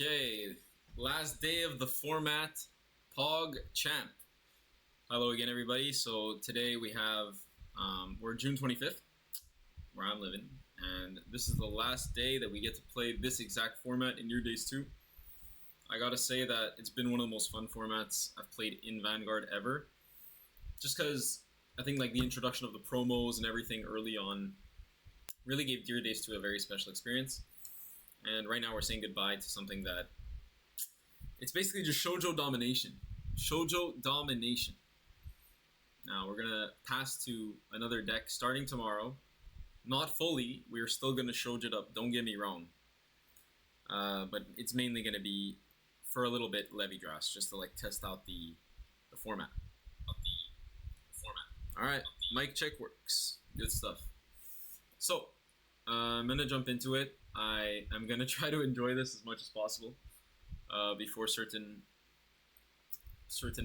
Okay, last day of the format, Pog Champ. Hello again, everybody. So today we have, we're June 25th, where I'm living, and this is the last day that we get to play this exact format in your days too. I gotta say that it's been one of the most fun formats I've played in Vanguard ever, just because I think like the introduction of the promos and everything early on really gave Dear Days 2 a very special experience. And right now we're saying goodbye to something that it's basically just shoujo domination. Shoujo domination. Now we're gonna pass to another deck starting tomorrow. Not fully. We're still gonna shoujo it up. Don't get me wrong. But it's mainly gonna be for a little bit Levy Drass, just to like test out the format. All right, mic check works. Good stuff. So I'm gonna jump into it. I'm gonna try to enjoy this as much as possible before certain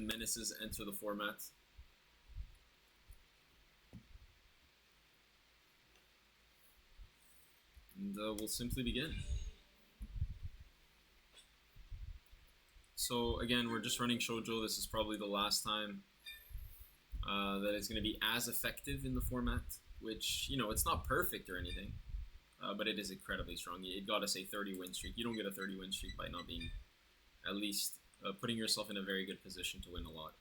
menaces enter the format. And we'll simply begin. So again, we're just running shoujo. This is probably the last time that it's going to be as effective in the format, which, you know, it's not perfect or anything. But it is incredibly strong. It got us a 30 win streak. You don't get a 30 win streak by not being at least putting yourself in a very good position to win a lot.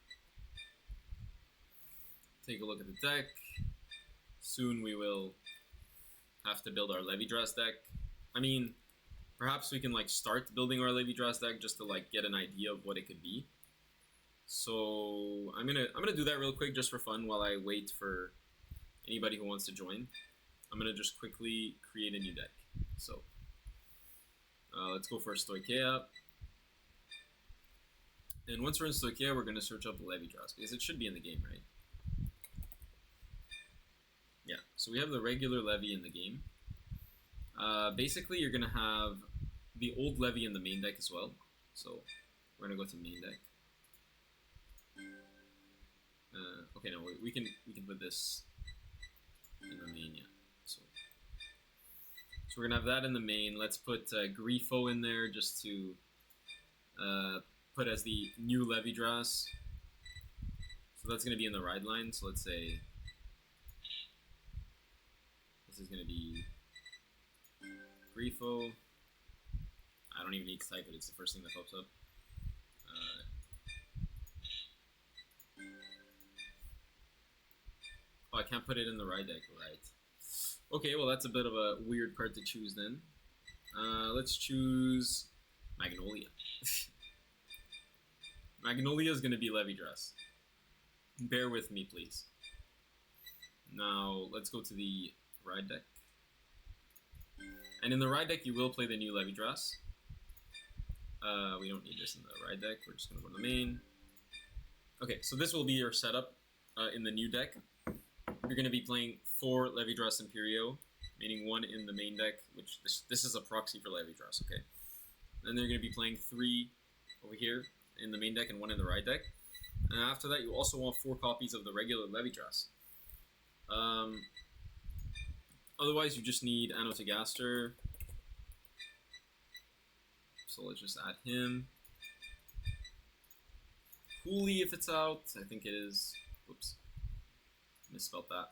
Take a look at the deck. Soon we will have to build our Levy Drass deck. I mean, perhaps we can like start building our Levy Drass deck just to like get an idea of what it could be. So I'm gonna do that real quick just for fun while I wait for anybody who wants to join. I'm going to just quickly create a new deck. So let's go for Stoicheia. And once we're in Stoicheia, we're going to search up Levy Drass, because it should be in the game, right? Yeah, so we have the regular Levy in the game. Basically, you're going to have the old Levy in the main deck as well. So we're going to go to main deck. Okay, no, we can put this in the main, yeah. So we're gonna have that in the main. Let's put Grifo in there just to put as the new Levy Drass. So that's gonna be in the ride line. So let's say this is gonna be Grifo. I don't even need to type it. It's the first thing that pops up. Oh, I can't put it in the ride deck, right? Okay, well that's a bit of a weird card to choose then. Let's choose Magnolia. Magnolia is going to be Levy Drass. Bear with me, please. Now, let's go to the ride deck. And in the ride deck, you will play the new Levy Drass. We don't need this in the ride deck. We're just going to go to the main. Okay, so this will be your setup in the new deck. You're going to be playing 4 Levy Drass Imperio, meaning 1 in the main deck, which this is a proxy for Levy Drass, okay? Then they're going to be playing 3 over here in the main deck and 1 in the ride deck. And after that, you also want 4 copies of the regular Levy Drass. Otherwise, you just need Anotagaster. So let's just add him. Hooli if it's out. I think it is. Oops. Misspelled that.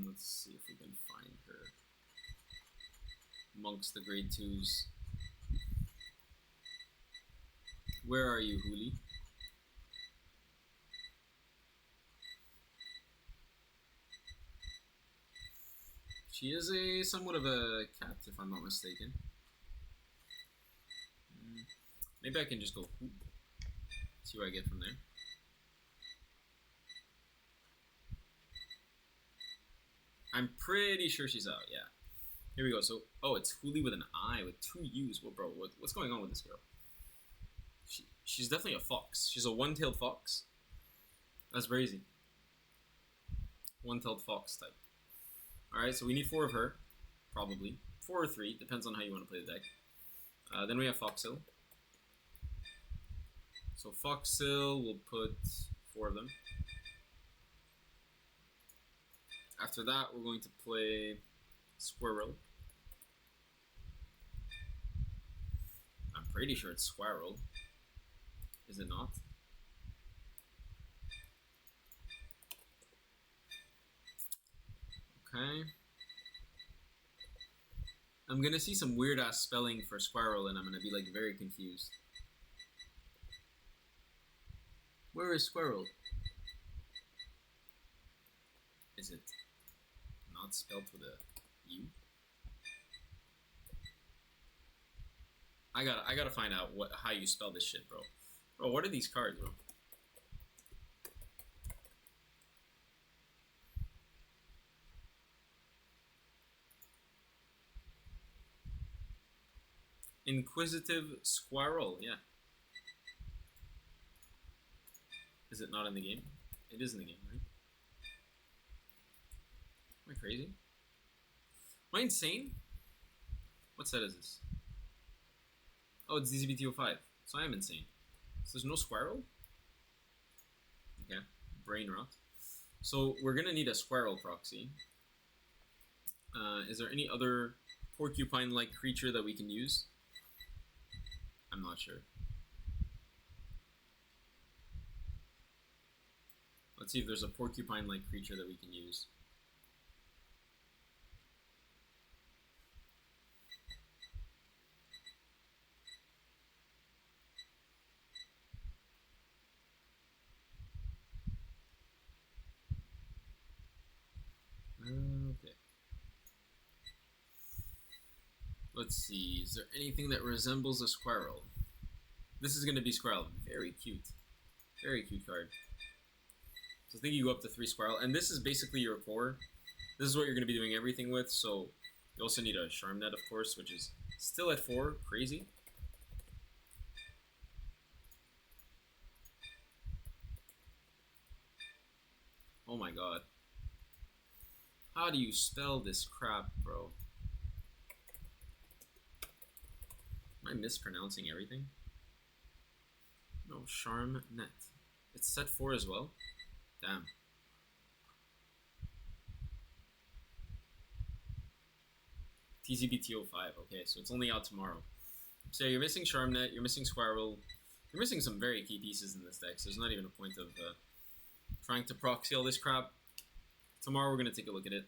Let's see if we can find her. Amongst the grade 2s. Where are you, Hooli? She is somewhat of a cat, if I'm not mistaken. Maybe I can just go Hoop. See what I get from there. I'm pretty sure she's out, yeah. Here we go. So, oh, it's Hooli with an I, with 2 U's. Well, bro, what's going on with this girl? She's definitely a fox. She's a one-tailed fox. That's crazy. One-tailed fox type. Alright, so we need 4 of her, probably. 4 or 3, depends on how you want to play the deck. Then we have Foxhill. So Foxhill, we'll put 4 of them. After that, we're going to play Squirrel. Pretty sure it's Squirrel. Is it not? Okay. I'm gonna see some weird ass spelling for Squirrel and I'm gonna be like very confused. Where is Squirrel? Is it not spelled with a U? I gotta find out how you spell this shit, bro. Bro, what are these cards, bro? Inquisitive Squirrel, yeah. Is it not in the game? It is in the game, right? Am I crazy? Am I insane? What set is this? Oh, it's DZBTO5. So I am insane. So there's no Squirrel? Okay. Brain rot. So we're gonna need a Squirrel proxy. Is there any other porcupine-like creature that we can use? I'm not sure. Let's see if there's a porcupine-like creature that we can use. Okay. Let's see. Is there anything that resembles a Squirrel? This is going to be Squirrel. Very cute. Very cute card. So I think you go up to 3 Squirrel. And this is basically your core. This is what you're going to be doing everything with. So you also need a Charmnet, of course, which is still at 4. Crazy. Oh my god. How do you spell this crap, bro? Am I mispronouncing everything? No, Charmnet. It's set 4 as well? Damn. TZBTO5, okay, so it's only out tomorrow. So you're missing Charmnet, you're missing Squirrel, you're missing some very key pieces in this deck, so there's not even a point of trying to proxy all this crap. Tomorrow we're going to take a look at it.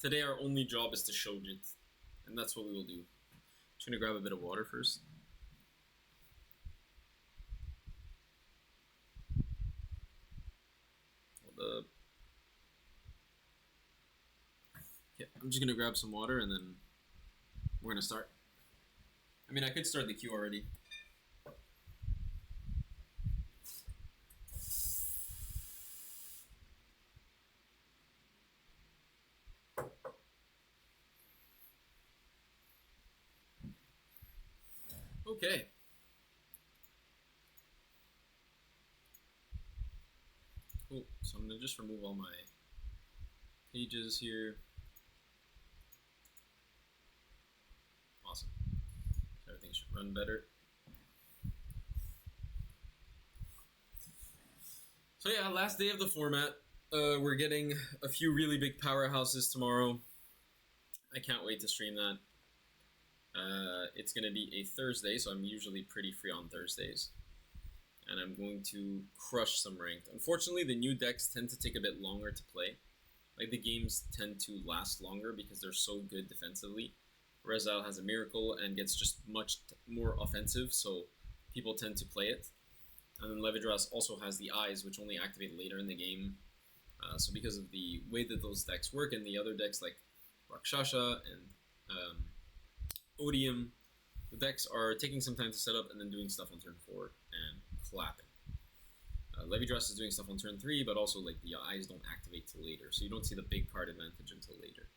Today our only job is to show it, and that's what we will do. I'm just going to grab a bit of water first. Hold up. Okay, I'm just going to grab some water and then we're going to start. I mean, I could start the queue already. Okay. Cool. So I'm going to just remove all my pages here. Awesome. Everything should run better. So yeah, last day of the format. We're getting a few really big powerhouses tomorrow. I can't wait to stream that. It's going to be a Thursday, so I'm usually pretty free on Thursdays. And I'm going to crush some ranked. Unfortunately, the new decks tend to take a bit longer to play. Like, the games tend to last longer because they're so good defensively. Rezal has a miracle and gets just much more offensive, so people tend to play it. And then Levidras also has the eyes, which only activate later in the game. So because of the way that those decks work, and the other decks like Rakshasha and Odium, the decks are taking some time to set up and then doing stuff on turn 4 and clapping. Levidras is doing stuff on turn 3, but also like the eyes don't activate till later, so you don't see the big card advantage until later.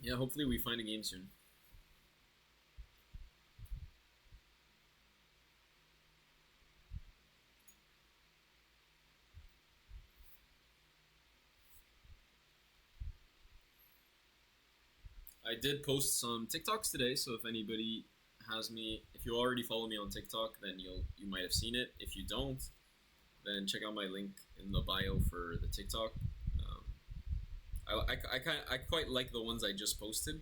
Yeah, hopefully we find a game soon. I did post some TikToks today, so if anybody has me, if you already follow me on TikTok, then you might have seen it. If you don't, then check out my link in the bio for the TikTok. I quite like the ones I just posted.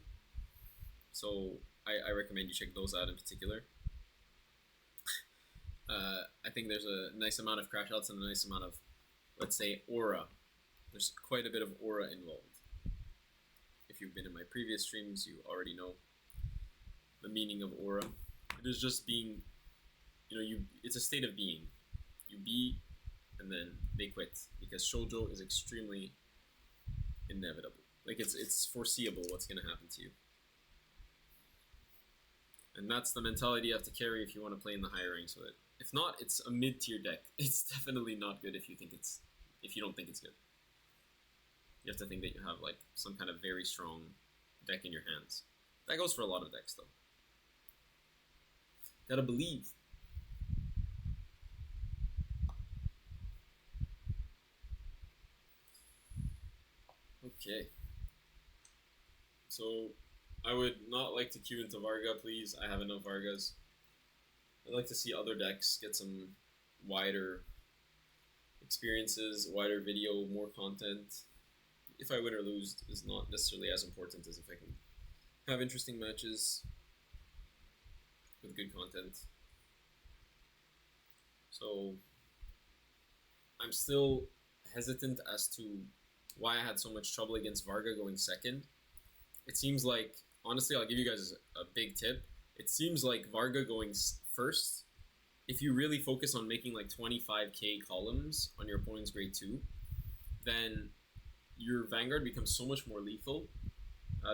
So I recommend you check those out in particular. I think there's a nice amount of crash outs and a nice amount of, let's say, aura. There's quite a bit of aura involved. If you've been in my previous streams, you already know the meaning of aura. It is just being, it's a state of being. You be, and then they quit, because shoujo is extremely inevitable. Like it's foreseeable what's going to happen to you. And that's the mentality you have to carry if you want to play in the higher ranks with it. If not, it's a mid-tier deck. It's definitely not good if you don't think it's good. You have to think that you have like some kind of very strong deck in your hands. That goes for a lot of decks though. Gotta believe. Okay. So I would not like to queue into Varga, please. I have enough Vargas. I'd like to see other decks get some wider experiences, wider video, more content. If I win or lose is not necessarily as important as if I can have interesting matches with good content. So I'm still hesitant as to why I had so much trouble against Varga going second. It seems like, honestly, I'll give you guys a big tip. It seems like Varga going first, if you really focus on making like 25k columns on your opponent's grade 2, then your Vanguard becomes so much more lethal.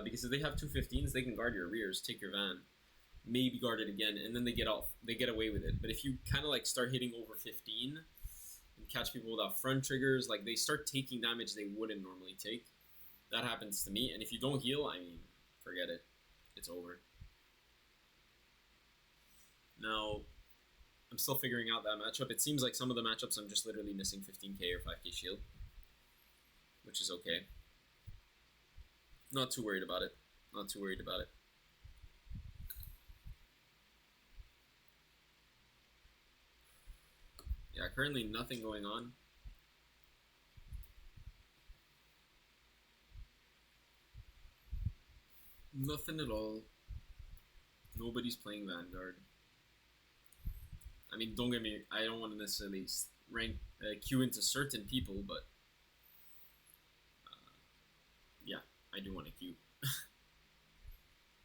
Because if they have 215s, they can guard your rears, take your van, maybe guard it again, and then they get away with it. But if you kind of like start hitting over 15 and catch people without front triggers, like they start taking damage they wouldn't normally take. That happens to me, and if you don't heal, I mean, forget it. It's over. Now, I'm still figuring out that matchup. It seems like some of the matchups I'm just literally missing 15k or 5k shield, which is okay. Not too worried about it. Not too worried about it. Yeah, currently nothing going on. Nothing at all. Nobody's playing Vanguard. I mean, don't get me, I don't want to necessarily queue into certain people, but yeah, I do want to queue.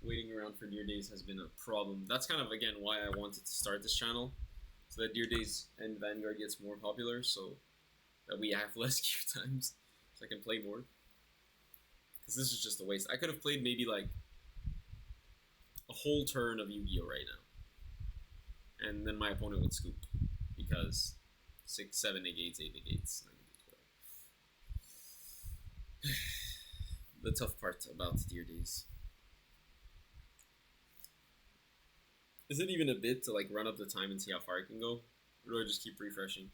Waiting around for Deer Days has been a problem. That's kind of, again, why I wanted to start this channel, so that Deer Days and Vanguard gets more popular, so that we have less queue times, so I can play more. Because this is just a waste. I could have played maybe like a whole turn of Yu-Gi-Oh right now, and then my opponent would scoop, because 6, 7 negates, 8 negates, 9 negates, the tough part about Deer Days. Is it even a bit to like run up the time and see how far I can go? Or do I just keep refreshing?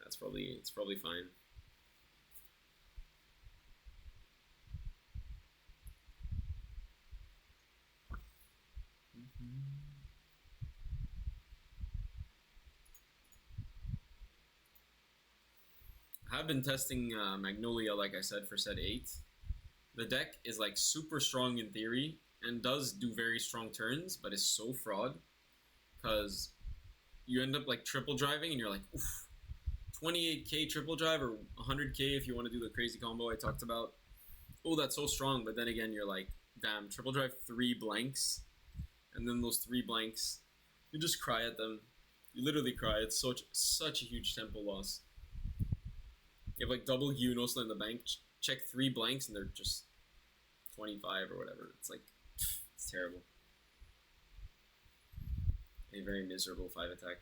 It's probably fine. I have been testing Magnolia, like I said, for set 8. The deck is like super strong in theory and does do very strong turns, but is so fraud because you end up like triple driving and you're like, oof, 28k triple drive or 100k if you want to do the crazy combo I talked about. Oh, that's so strong, but then again, you're like, damn, triple drive 3 blanks, and then those 3 blanks, you just cry at them. You literally cry. It's such a huge tempo loss. You have like double U, no slow in the bank, check 3 blanks, and they're just 25 or whatever. It's like, it's terrible. A very miserable 5 attack.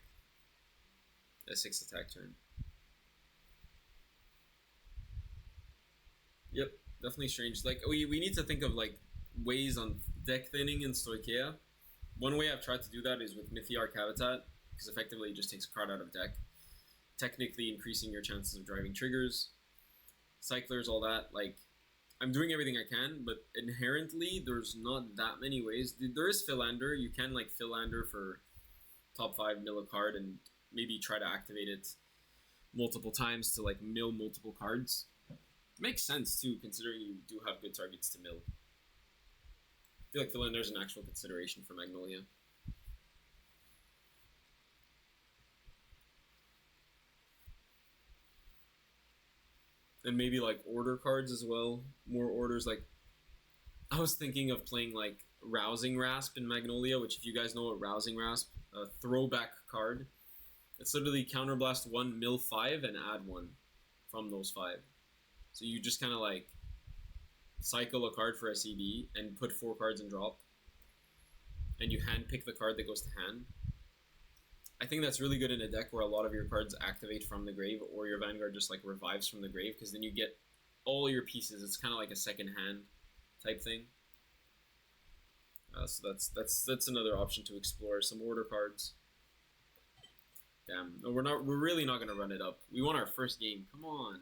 A 6 attack turn. Yep, definitely strange. Like, we need to think of like ways on deck thinning in Stoicheia. One way I've tried to do that is with Mythiarch Habitat, because effectively it just takes a card out of deck, technically increasing your chances of driving triggers, cyclers, all that. Like, I'm doing everything I can, but inherently there's not that many ways. There is Philander. You can like Philander for top 5, mill a card, and maybe try to activate it multiple times to like mill multiple cards. It makes sense too, considering you do have good targets to mill. feel like Philander's an actual consideration for Magnolia. And maybe like order cards as well. More orders. Like I was thinking of playing like Rousing Rasp in Magnolia, which if you guys know what Rousing Rasp, a throwback card. It's literally counterblast 1, mill 5, and add 1 from those 5. So you just kind of like cycle a card for a CD and put 4 cards in drop. And you hand pick the card that goes to hand. I think that's really good in a deck where a lot of your cards activate from the grave, or your Vanguard just like revives from the grave, because then you get all your pieces. It's kind of like a second hand type thing. So that's another option to explore. Some order cards. Damn, no, we're really not gonna run it up. We want our first game. Come on,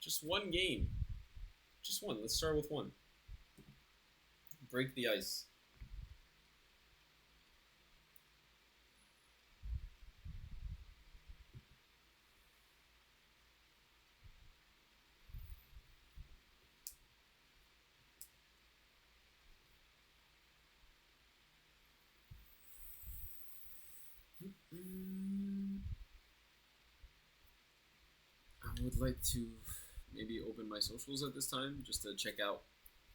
just one game, just one. Let's start with one. Break the ice. I would like to maybe open my socials at this time just to check out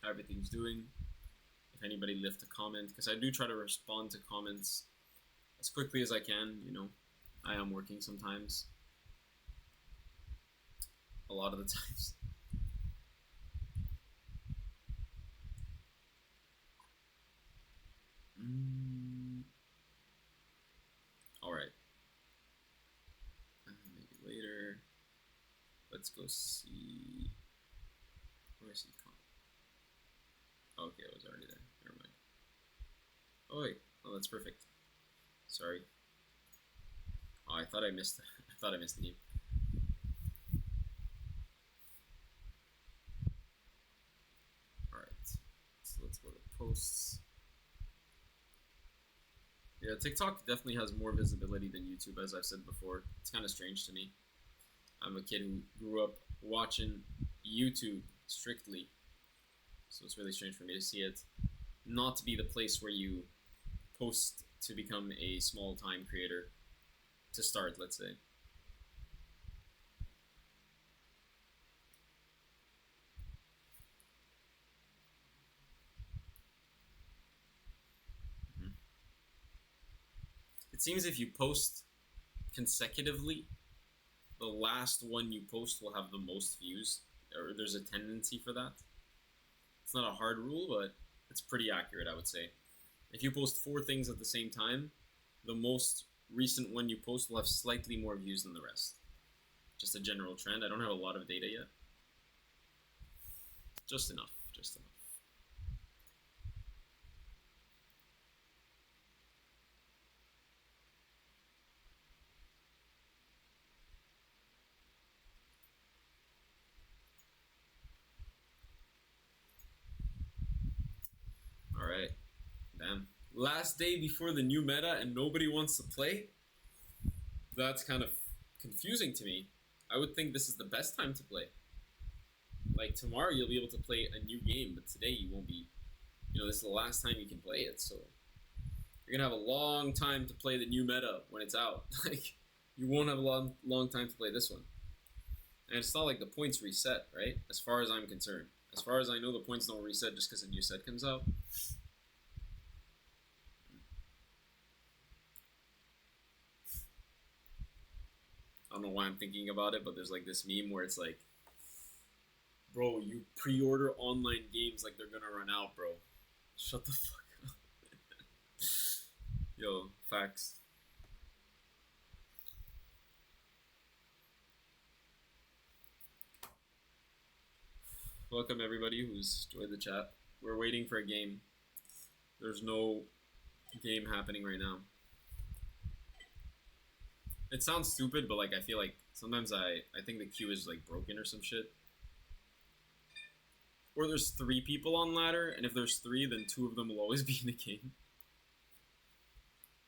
how everything's doing. If anybody left a comment, because I do try to respond to comments as quickly as I can. You know, I am working sometimes. A lot of the times. All right. Maybe later. Let's go see. Where is he? Oh, okay, I was already there. Never mind. Oh wait. Oh, that's perfect. Sorry. Oh, I thought I missed. I thought I missed the game. All right. So let's go to posts. Yeah, TikTok definitely has more visibility than YouTube, as I've said before. It's kind of strange to me. I'm a kid who grew up watching YouTube strictly, so it's really strange for me to see it not to be the place where you post to become a small-time creator to start, let's say. It seems if you post consecutively, the last one you post will have the most views, or there's a tendency for that. It's not a hard rule, but it's pretty accurate, I would say. If you post 4 things at the same time, the most recent one you post will have slightly more views than the rest. Just a general trend. I don't have a lot of data yet. Just enough. Just enough. Alright. Damn. Last day before the new meta and nobody wants to play? That's kind of confusing to me. I would think this is the best time to play. Like tomorrow you'll be able to play a new game, but today you won't be. You know, this is the last time you can play it, so you're gonna have a long time to play the new meta when it's out. Like, you won't have a long time to play this one. And it's not like the points reset, right? As far as I'm concerned. As far as I know, the points don't reset just because a new set comes out. I don't know why I'm thinking about it, but there's like this meme where it's like, bro, you pre-order online games like they're gonna run out, bro. Shut the fuck up. Yo, facts. Welcome everybody who's joined the chat. We're waiting for a game. There's no game happening right now. It sounds stupid, but like I feel like sometimes I think the queue is like broken or some shit. Or there's 3 people on ladder, and if there's 3, then 2 of them will always be in the game.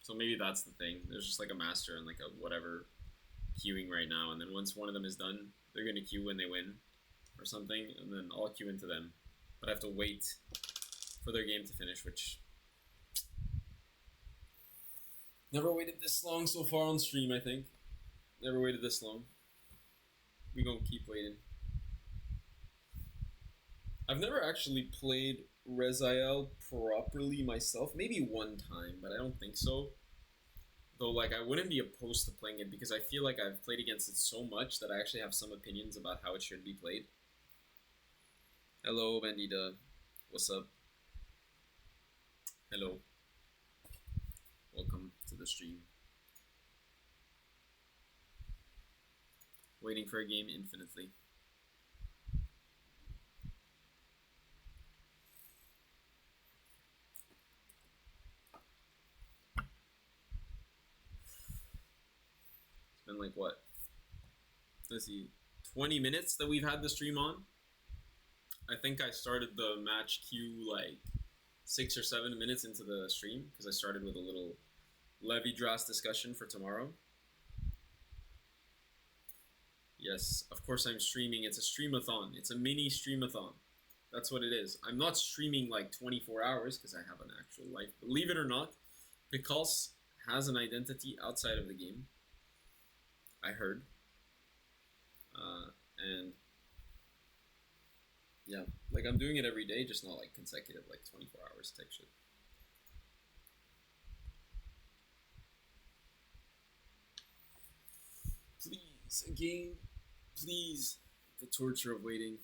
So maybe that's the thing. There's just like a master and like a whatever queuing right now, and then once one of them is done, they're gonna queue when they win or something, and then I'll queue into them. But I have to wait for their game to finish, which never waited this long so far on stream, I think. Never waited this long. We gonna keep waiting. I've never actually played Reziel properly myself. Maybe one time, but I don't think so. Though, like, I wouldn't be opposed to playing it because I feel like I've played against it so much that I actually have some opinions about how it should be played. Hello, Bandita. What's up? Hello. Welcome to the stream. Waiting for a game infinitely. It's been like what? Let's see, 20 minutes that we've had the stream on. I think I started the match queue like 6 or 7 minutes into the stream because I started with a little Levy Drass discussion for tomorrow. Yes, of course I'm streaming. It's a streamathon. It's a mini streamathon. That's what it is. I'm not streaming like 24 hours because I have an actual life. Believe it or not, Pickles has an identity outside of the game. I heard. And yeah, like I'm doing it every day, just not like consecutive, like 24 hours type shit. Please, a game. Please. The torture of waiting.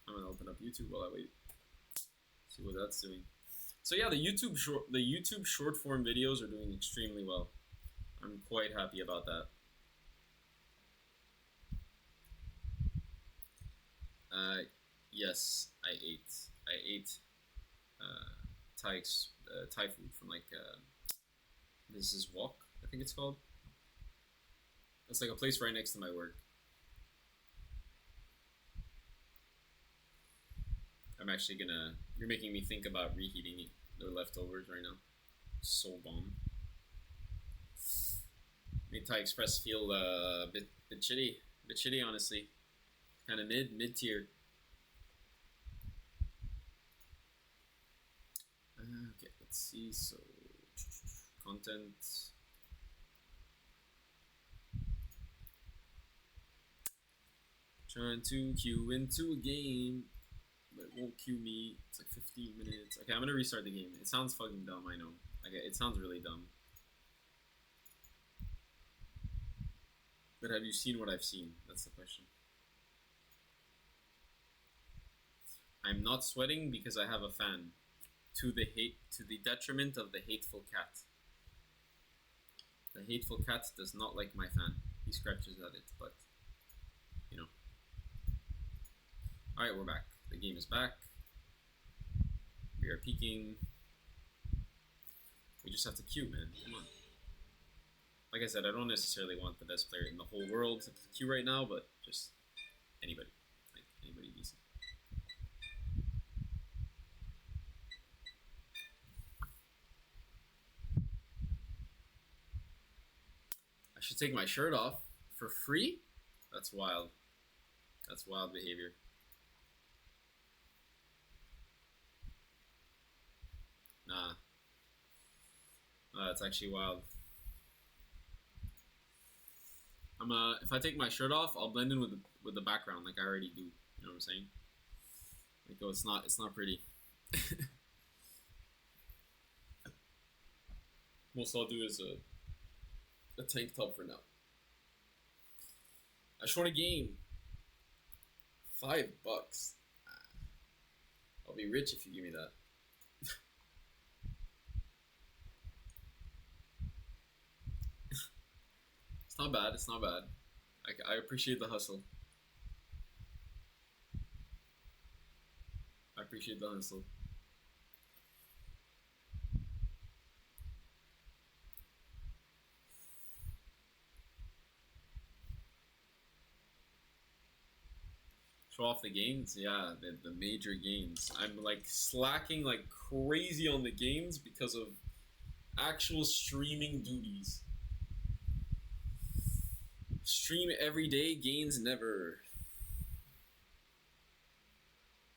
I'm gonna open up YouTube while I wait. See what that's doing. So yeah, the YouTube short form videos are doing extremely well. I'm quite happy about that. Yes, I ate Thai food from like this is Wok, I think it's called. It's like a place right next to my work. I'm actually gonna. You're making me think about reheating the leftovers right now. So bomb. Made Thai Express feel a bit shitty. A bit shitty, honestly. Kind of mid tier. Okay, let's see. So content. Trying to queue into a game. But it won't queue me. It's like 15 minutes. Okay, I'm gonna restart the game. It sounds fucking dumb, I know. Like, it sounds really dumb. But have you seen what I've seen? That's the question. I'm not sweating because I have a fan. To the detriment of the hateful cat. The hateful cat does not like my fan. He scratches at it, but you know. Alright, we're back. The game is back. We are peaking. We just have to queue, man. Come on. Like I said, I don't necessarily want the best player in the whole world to queue right now, but just anybody. Like, anybody decent. I should take my shirt off for free? That's wild. That's wild behavior. Nah. That's actually wild. If I take my shirt off, I'll blend in with the background like I already do. You know what I'm saying? Like, oh, it's not pretty. Most I'll do is a tank top for now. I just want a game. $5. I'll be rich if you give me that. It's not bad. It's not bad. I appreciate the hustle. I appreciate the hustle. Show off the gains? Yeah, the major gains. I'm like slacking like crazy on the gains because of Actual streaming duties. Stream every day, gains never.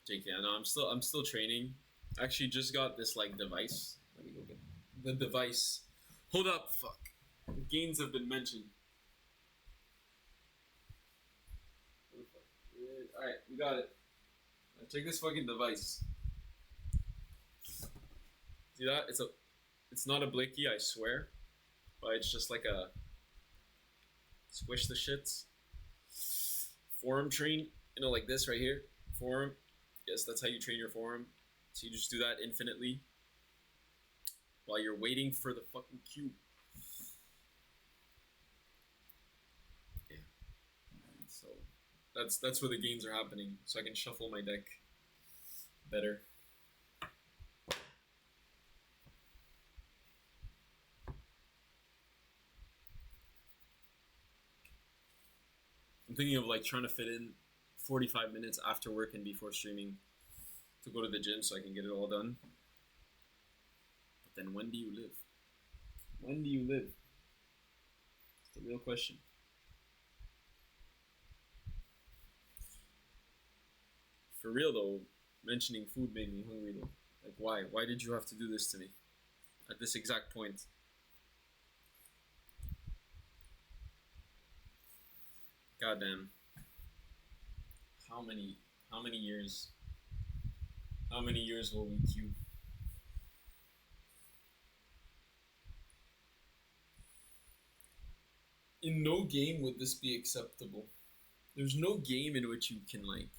JK, I know I'm still training. Actually, just got this like device. Let me go get the device. Hold up, fuck. Gains have been mentioned. All right, we got it. Check this fucking device. See that? It's not a blicky, I swear, but it's just like a squish the shits. Forearm train, like this right here. Forearm. Yes, that's how you train your forearm. So you just do that infinitely while you're waiting for the fucking cue. Yeah. So that's where the gains are happening. So I can shuffle my deck better. I'm thinking of like trying to fit in 45 minutes after work and before streaming to go to the gym so I can get it all done. But then when do you live? When do you live? It's the real question. For real though, mentioning food made me hungry though. Like why? Why did you have to do this to me? At this exact point. Goddamn. How many years? How many years will we queue? In no game would this be acceptable. There's no game in which you can like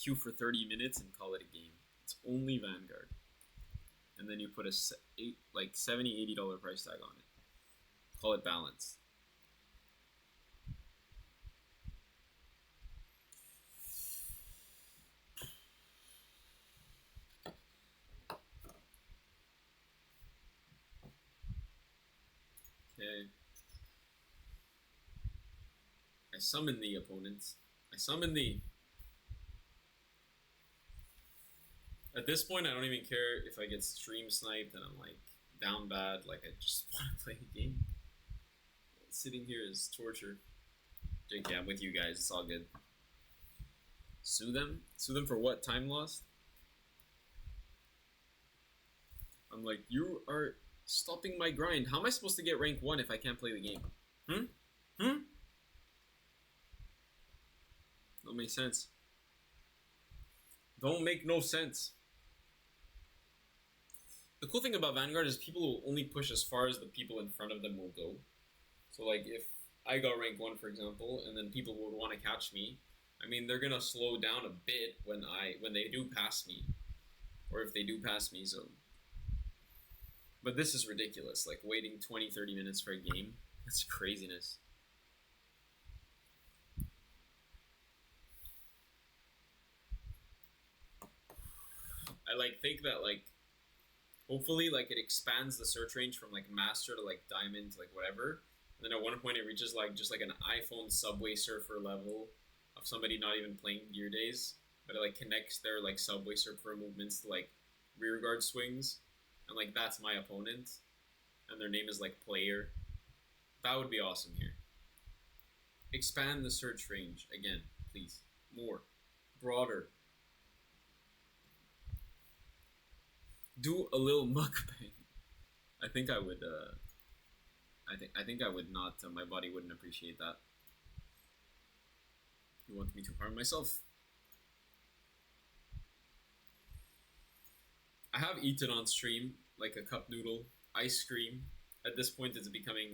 queue for 30 minutes and call it a game. It's only Vanguard. And then you put a $70, $80 price tag on it. Call it balance. Okay. I summon thee, opponents. I summon thee. At this point, I don't even care if I get stream sniped and I'm like down bad. Like I just want to play the game. Sitting here is torture. JK, I'm with you guys. It's all good. Sue them? Sue them for what? Time lost? I'm like, you are stopping my grind. How am I supposed to get rank 1 if I can't play the game? Don't make sense. Don't make no sense. The cool thing about Vanguard is people will only push as far as the people in front of them will go. So like if I got rank 1 for example, and then people would want to catch me, I mean they're gonna slow down a bit when they do pass me. Or if they do pass me, so. But this is ridiculous, like waiting 20-30 minutes for a game. That's craziness. I like think that like hopefully like it expands the search range from like master to like diamond to like whatever. And then at one point it reaches like just like an iPhone Subway Surfer level of somebody not even playing Gear Days, but it like connects their like Subway Surfer movements to like rear guard swings, and like that's my opponent, and their name is like player. That would be awesome here. Expand the search range again, please. More, broader. Do a little mukbang. I think I would. I think I would not. My body wouldn't appreciate that. You want me to harm myself? I have eaten on stream like a cup noodle, ice cream. At this point, it's becoming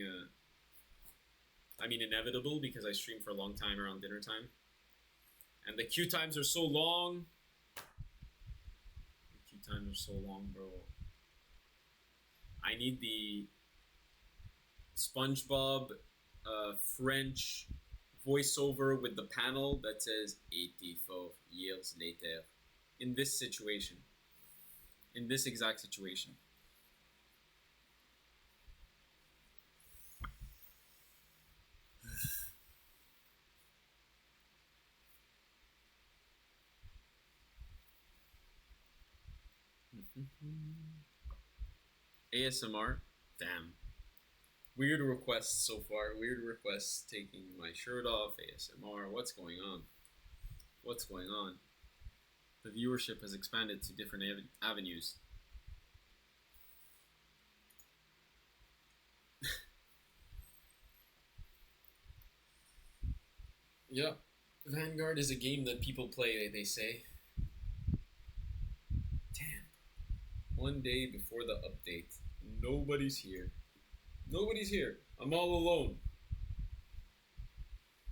inevitable because I stream for a long time around dinner time, and the queue times are so long. The queue times are so long, bro. I need the SpongeBob French voiceover with the panel that says 84 years later in this situation. In this exact situation. ASMR? Damn. Weird requests so far. Weird requests taking my shirt off. ASMR. What's going on? What's going on? The viewership has expanded to different avenues. Yeah. Vanguard is a game that people play, they say. Damn. One day before the update. Nobody's here. Nobody's here. I'm all alone.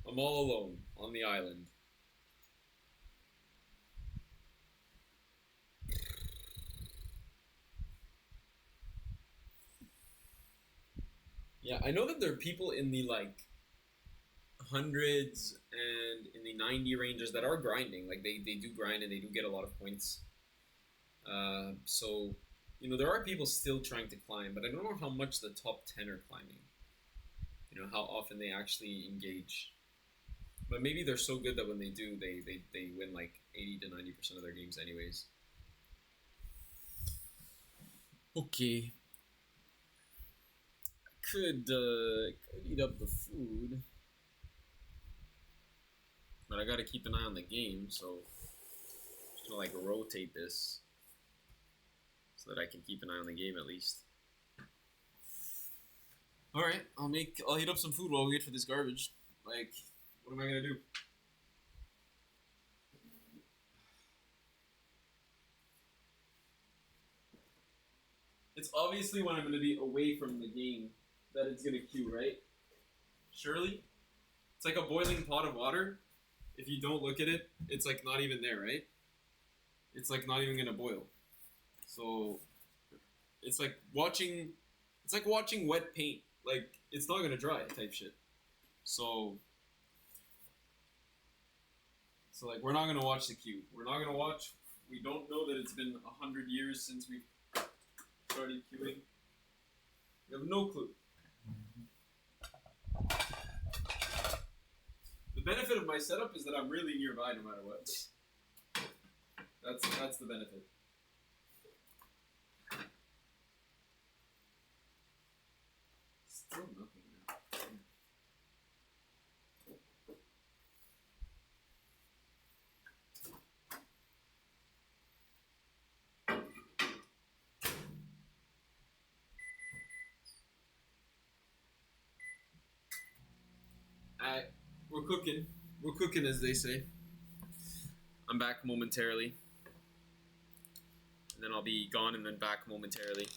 I'm all alone on the island. Yeah, I know that there are people in the like hundreds and in the 90 ranges that are grinding. Like they do grind and they do get a lot of points. So, you know, there are people still trying to climb, but I don't know how much the top 10 are climbing. You know, how often they actually engage. But maybe they're so good that when they do, they win like 80 to 90% of their games anyways. Okay. Could eat up the food, but I gotta keep an eye on the game, so I'm just gonna like rotate this so that I can keep an eye on the game at least. All right, I'll heat up some food while we wait for this garbage. Like, what am I gonna do? It's obviously when I'm gonna be away from the game that it's gonna queue, right? Surely? It's like a boiling pot of water. If you don't look at it, it's like not even there, right? It's like not even gonna boil. So it's like watching wet paint. Like it's not gonna dry type shit. So like we're not gonna watch the queue. We're not gonna watch. We don't know that it's been 100 years since we started queuing. We have no clue. The benefit of my setup is that I'm really nearby no matter what. That's the benefit. Still nothing now. We're cooking. We're cooking, as they say. I'm back momentarily. And then I'll be gone and then back momentarily.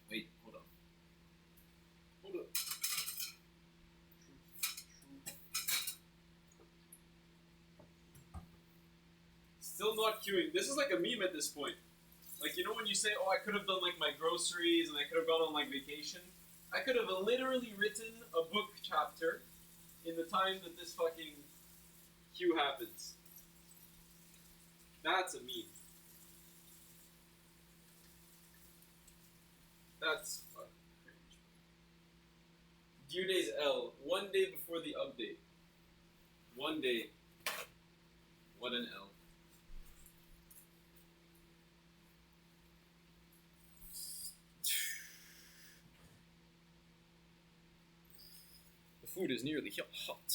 Wait, hold on. Hold up. Still not queuing. This is like a meme at this point. Like, you know when you say, oh, I could have done like my groceries and I could have gone on like vacation? I could have literally written a book chapter in the time that this fucking queue happens. That's a meme. That's fucking cringe. Due days L. 1 day before the update. 1 day. What an L. The food is nearly hot.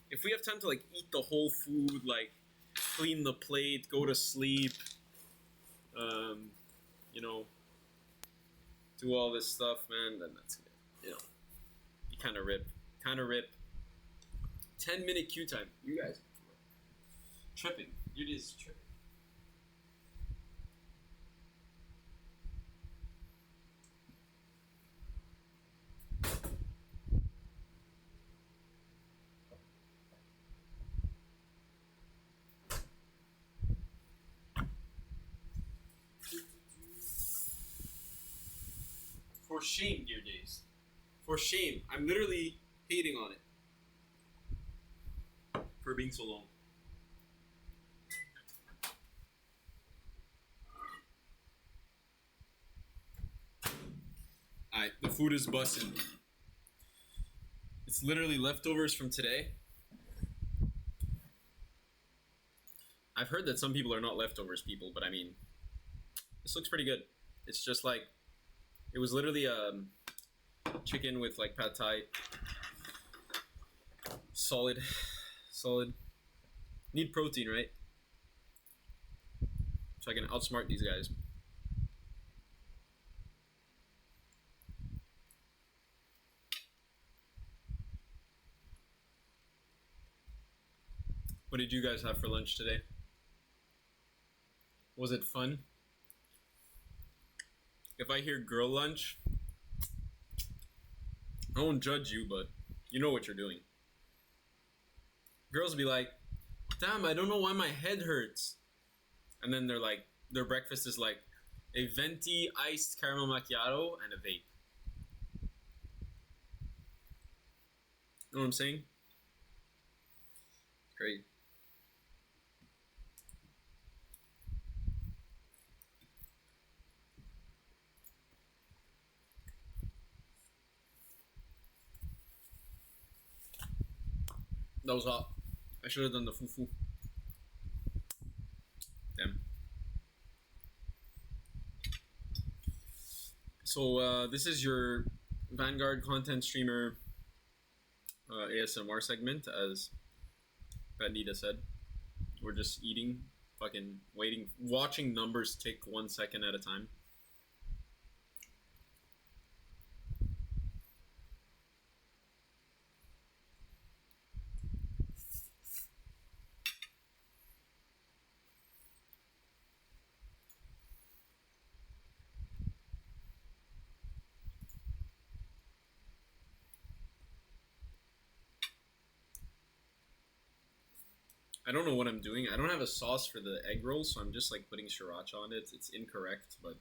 If we have time to like eat the whole food, like clean the plate, go to sleep, you know, do all this stuff, man, then that's good. You know, you kind of rip. 10-minute queue time. You guys are tripping. You just tripping. For shame, dear days. For shame. I'm literally hating on it. For being so long. Alright, the food is bussin'. It's literally leftovers from today. I've heard that some people are not leftovers people, but I mean, this looks pretty good. It's just like it was literally chicken with like pad thai. Solid. Need protein, right? So I can outsmart these guys. What did you guys have for lunch today? Was it fun? If I hear girl lunch, I won't judge you, but you know what you're doing. Girls be like, damn, I don't know why my head hurts. And then they're like, their breakfast is like a venti iced caramel macchiato and a vape. You know what I'm saying? Great. That was hot. I should have done the fufu. Damn. So this is your Vanguard content streamer ASMR segment, as Nita said. We're just eating, fucking waiting, watching numbers tick 1 second at a time. I don't know what I'm doing. I don't have a sauce for the egg roll, so I'm just like putting sriracha on it. It's incorrect, but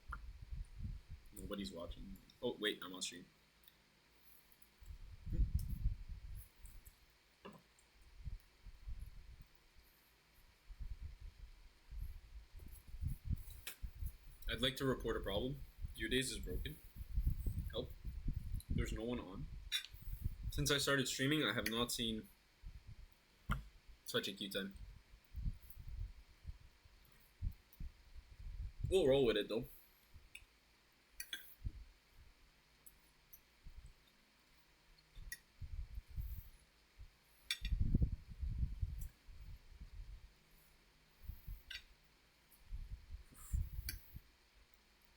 nobody's watching. Oh, wait, I'm on stream. I'd like to report a problem. Uday's is broken. Help. There's no one on. Since I started streaming, I have not seen such a cute time. We'll roll with it though.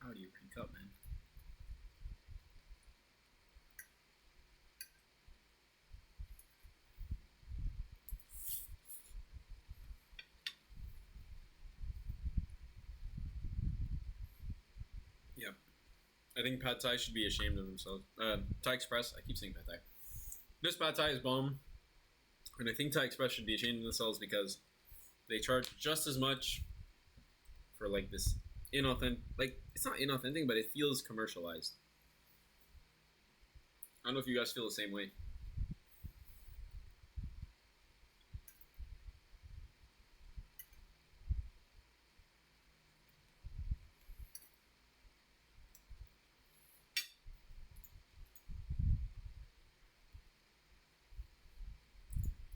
How do you rank up, man? Yep. I think Pad Thai should be ashamed of themselves. Thai Express, I keep saying Pad Thai. This Pad Thai is bomb. And I think Thai Express should be ashamed of themselves because they charge just as much for like this inauthentic, like it's not inauthentic, but it feels commercialized. I don't know if you guys feel the same way.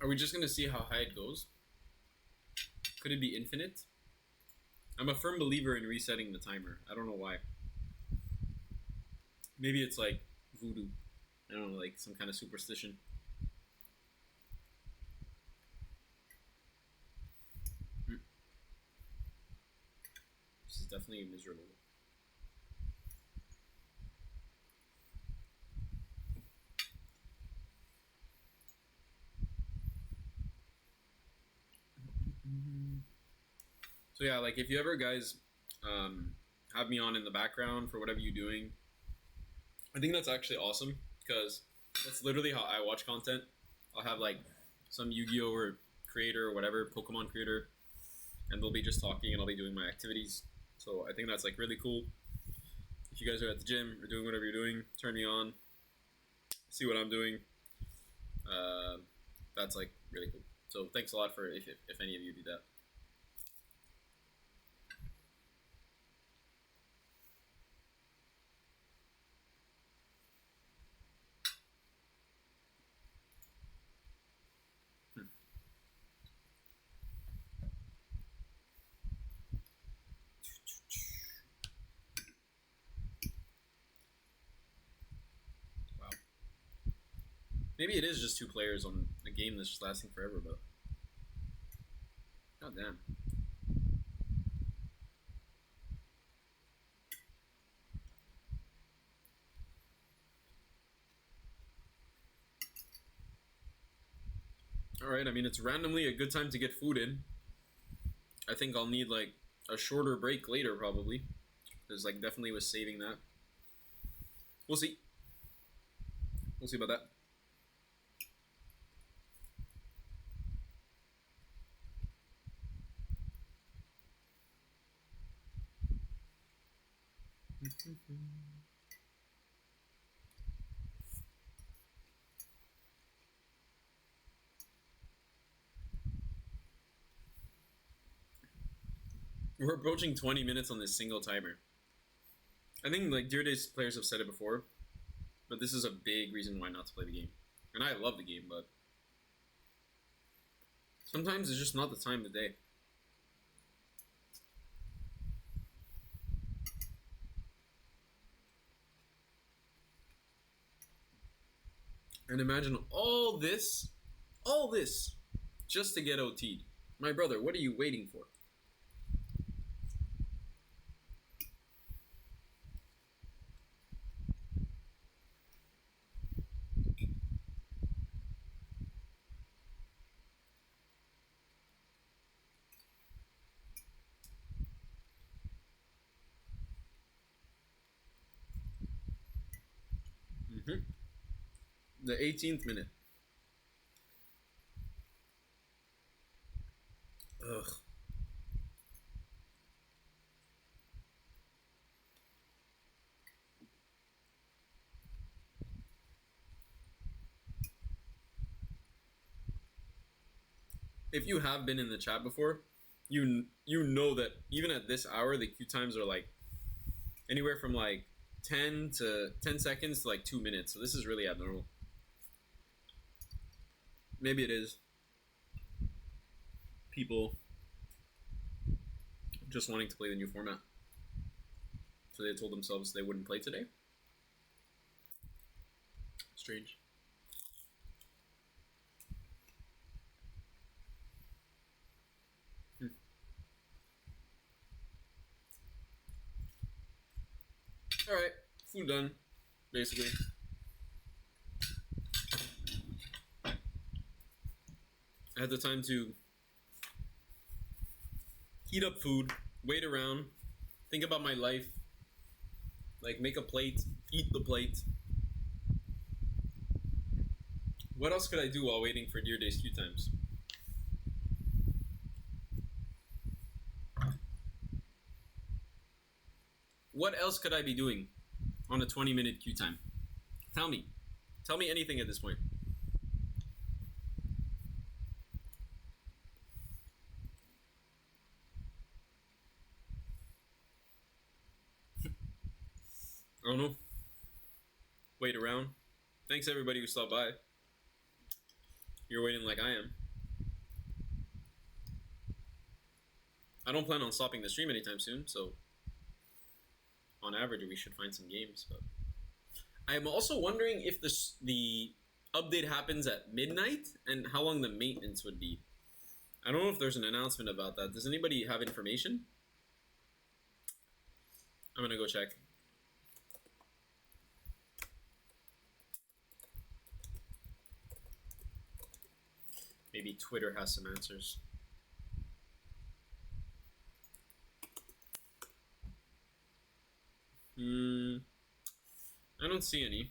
Are we just gonna see how high it goes? Could it be infinite? I'm a firm believer in resetting the timer. I don't know why. Maybe it's like voodoo. I don't know, like some kind of superstition. This is definitely miserable. So yeah, like if you ever guys have me on in the background for whatever you're doing, I think that's actually awesome because that's literally how I watch content. I'll have like some Yu-Gi-Oh or creator or whatever, Pokemon creator, and they'll be just talking and I'll be doing my activities. So I think that's like really cool. If you guys are at the gym or doing whatever you're doing, turn me on, see what I'm doing. That's like really cool. So thanks a lot for if any of you do that. Maybe it is just 2 players on a game that's just lasting forever, but god damn. Alright, I mean, it's randomly a good time to get food in. I think I'll need, like, a shorter break later, probably. Because, like, definitely was saving that. We'll see. We'll see about that. We're approaching 20 minutes on this single timer. I think, like, Dear Days players have said it before, but this is a big reason why not to play the game. And I love the game, but sometimes it's just not the time of the day. And imagine all this, just to get OT'd. My brother, what are you waiting for? The 18th minute. Ugh. If you have been in the chat before, you know that even at this hour, the queue times are like anywhere from like 10 seconds to like 2 minutes. So this is really abnormal. Maybe it is people just wanting to play the new format. So they told themselves they wouldn't play today. Strange. Alright, food done, basically. I had the time to heat up food, wait around, think about my life, like make a plate, eat the plate. What else could I do while waiting for Dear Days queue times? What else could I be doing on a 20-minute queue time? Tell me. Tell me anything at this point. I don't know. Wait around. Thanks everybody who stopped by. You're waiting like I am. I don't plan on stopping the stream anytime soon, so on average we should find some games. But I'm also wondering if the update happens at midnight and how long the maintenance would be. I don't know if there's an announcement about that. Does anybody have information? I'm gonna go check. Maybe Twitter has some answers. I don't see any.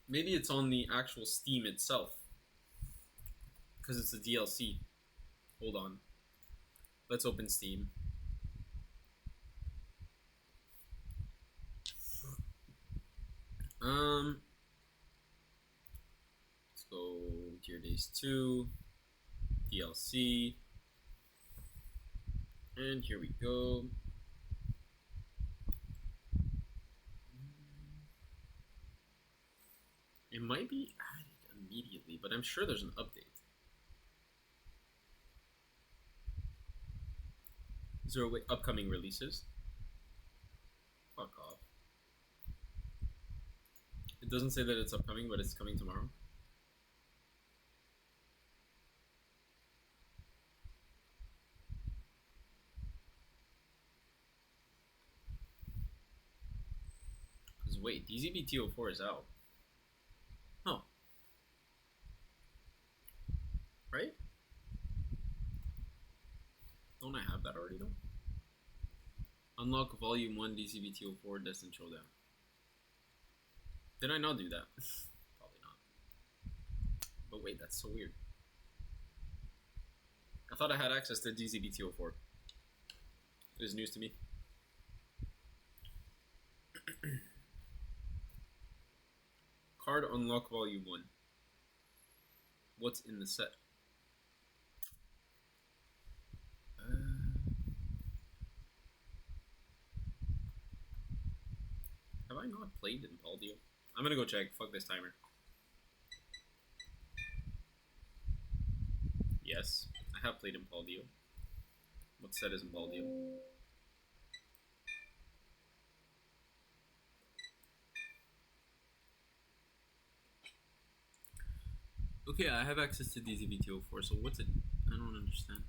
Maybe it's on the actual Steam itself, because it's a DLC. Hold on. Let's open Steam. Let's go Dear Days 2, DLC, and here we go. It might be added immediately, but I'm sure there's an update. Is there upcoming releases? doesn't say that it's upcoming, but it's coming tomorrow. Because wait, DZBT04 is out. Oh. Right? Don't I have that already though? Unlock Volume 1 DCBT04 Destined Showdown. Did I not do that? Probably not. But wait, that's so weird. I thought I had access to DZBT04. It is news to me. Card Unlock Volume 1. What's in the set? Have I not played Impaldio? I'm gonna go check. Fuck this timer. Yes, I have played Impaldio. What set is Impaldio? Okay, I have access to DZBT04, so what's it? I don't understand.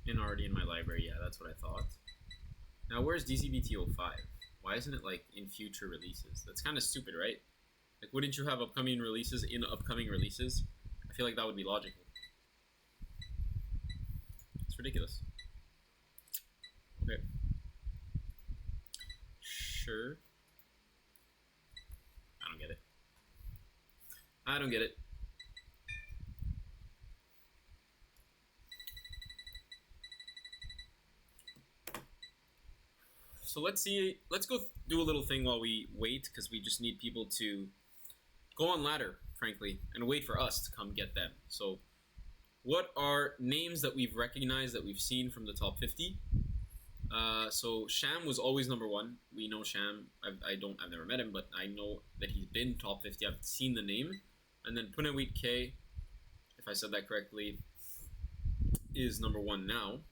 And already in my library, yeah, that's what I thought. Now, where's DZBT05? Why isn't it, like, in future releases? That's kind of stupid, right? Like, wouldn't you have upcoming releases in upcoming releases? I feel like that would be logical. It's ridiculous. Okay. Sure. I don't get it. I don't get it. So let's see, let's go do a little thing while we wait, because we just need people to go on ladder, frankly, and wait for us to come get them. So what are names that we've recognized, that we've seen from the top 50? So Sham was always number 1. We know Sham. I've never met him, but I know that he's been top 50. I've seen the name. And then Punawit K, if I said that correctly, is number 1 now.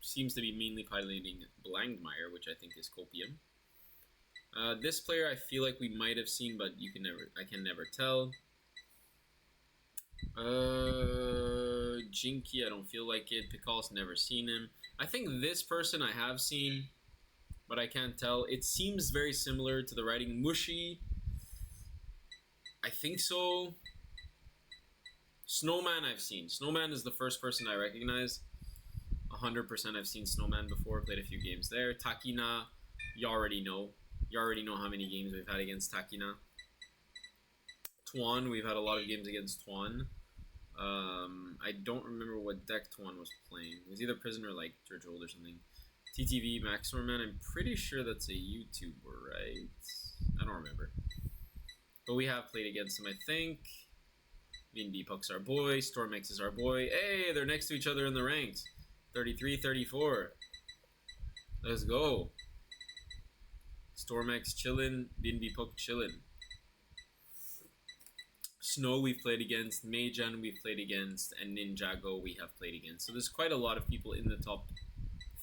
Seems to be mainly piloting Blangmeyer, which I think is Copium. This player I feel like we might have seen, but I can never tell. Jinky, I don't feel like it. Pikal's never seen him. I think this person I have seen, but I can't tell. It seems very similar to the writing. Mushy, I think so. Snowman I've seen. Snowman is the first person I recognize. 100% I've seen Snowman before, played a few games there. Takina, you already know. You already know how many games we've had against Takina. Tuan, we've had a lot of games against Tuan. I don't remember what deck Tuan was playing. It was either Prison or like Church Old or something. TTV Maximum, I'm pretty sure that's a YouTuber, right? I don't remember. But we have played against him, I think. Vin Puck's our boy. Stormex is our boy. Hey, they're next to each other in the ranks. 33, 34. Let's go. Stormex chillin'. Vin Puck chillin'. Snow we've played against. Meijan we've played against. And Ninjago we have played against. So there's quite a lot of people in the top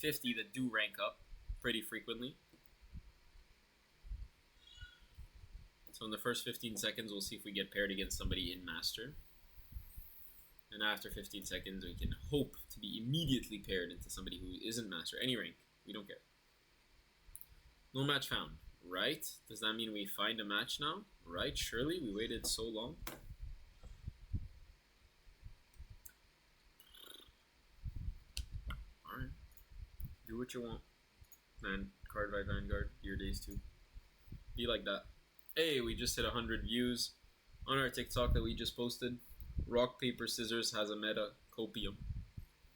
50 that do rank up pretty frequently. So in the first 15 seconds, we'll see if we get paired against somebody in Master. And after 15 seconds, we can hope to be immediately paired into somebody who isn't Master. Any rank, we don't care. No match found, right? Does that mean we find a match now? Right, surely, we waited so long. Alright. Do what you want. Man, CardFight Vanguard, your days too. Be like that. Hey, we just hit 100 views on our TikTok that we just posted. Rock, Paper, Scissors has a meta copium.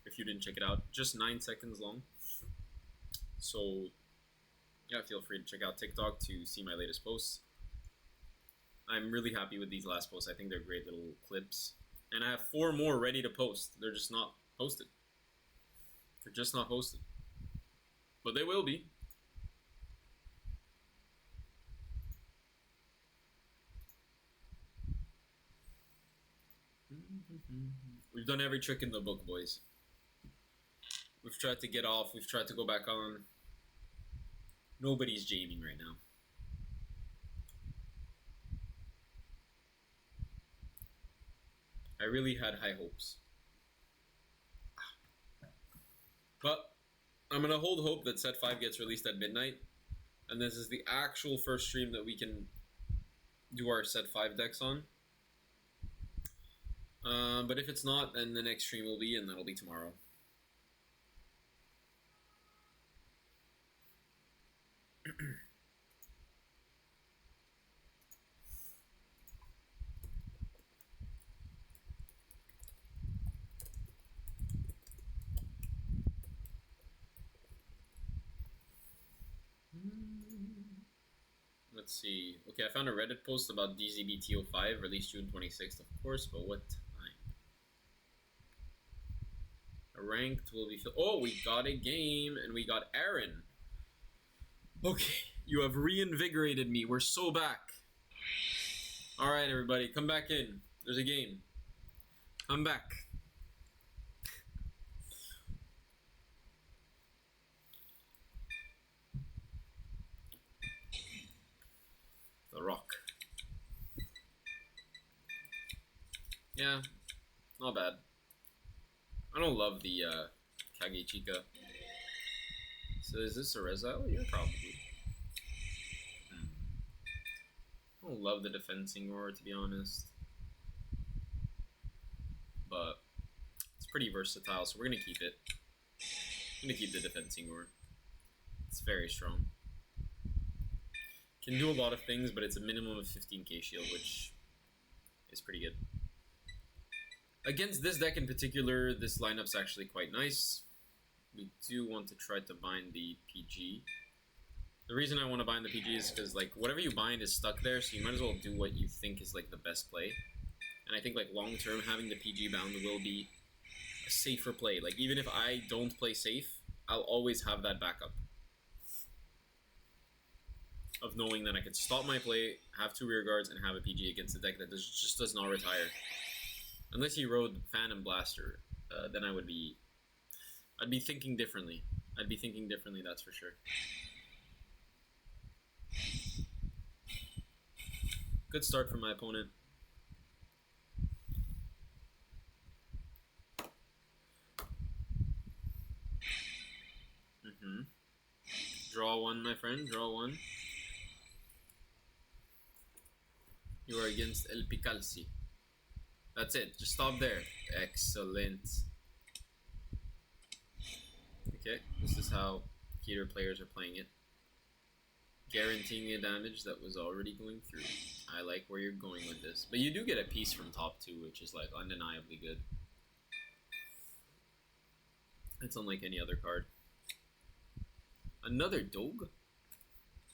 If you didn't check it out, just 9 seconds long. So, yeah, feel free to check out TikTok to see my latest posts. I'm really happy with these last posts. I think they're great little clips. And I have 4 more ready to post. They're just not posted. They're just not posted. But they will be. We've done every trick in the book, boys. We've tried to get off. We've tried to go back on. Nobody's jamming right now. I really had high hopes. But I'm going to hold hope that set 5 gets released at midnight. And this is the actual first stream that we can do our set 5 decks on. But if it's not, then the next stream will be, and that'll be tomorrow. Let's see. Okay, I found a Reddit post about DZBT05, released June 26th, of course, but what time? A ranked will be... Oh, we got a game, and we got Aaron. Okay, you have reinvigorated me. We're so back. Alright, everybody, come back in. There's a game. I'm back. The Rock. Yeah, not bad. I don't love the Kagechika. So is this a Rezile? Yeah, probably. I don't love the Defensing Roar, to be honest. But it's pretty versatile, so we're going to keep it. I'm going to keep the Defensing Roar. It's very strong. Can do a lot of things, but it's a minimum of 15k shield, which is pretty good. Against this deck in particular, this lineup's actually quite nice. We do want to try to bind the PG. The reason I want to bind the PG is because, like, whatever you bind is stuck there, so you might as well do what you think is, like, the best play. And I think, like, long-term, having the PG bound will be a safer play. Like, even if I don't play safe, I'll always have that backup. Of knowing that I could stop my play, have 2 rear guards, and have a PG against a deck that just does not retire. Unless he rode Phantom Blaster, then I'd be thinking differently. I'd be thinking differently, that's for sure. Good start from my opponent. Draw 1, my friend. Draw 1. You are against El Picalci. That's it. Just stop there. Excellent. Okay, this is how Keter players are playing it. Guaranteeing a damage that was already going through. I like where you're going with this. But you do get a piece from top 2, which is, like, undeniably good. It's unlike any other card. Another Dog?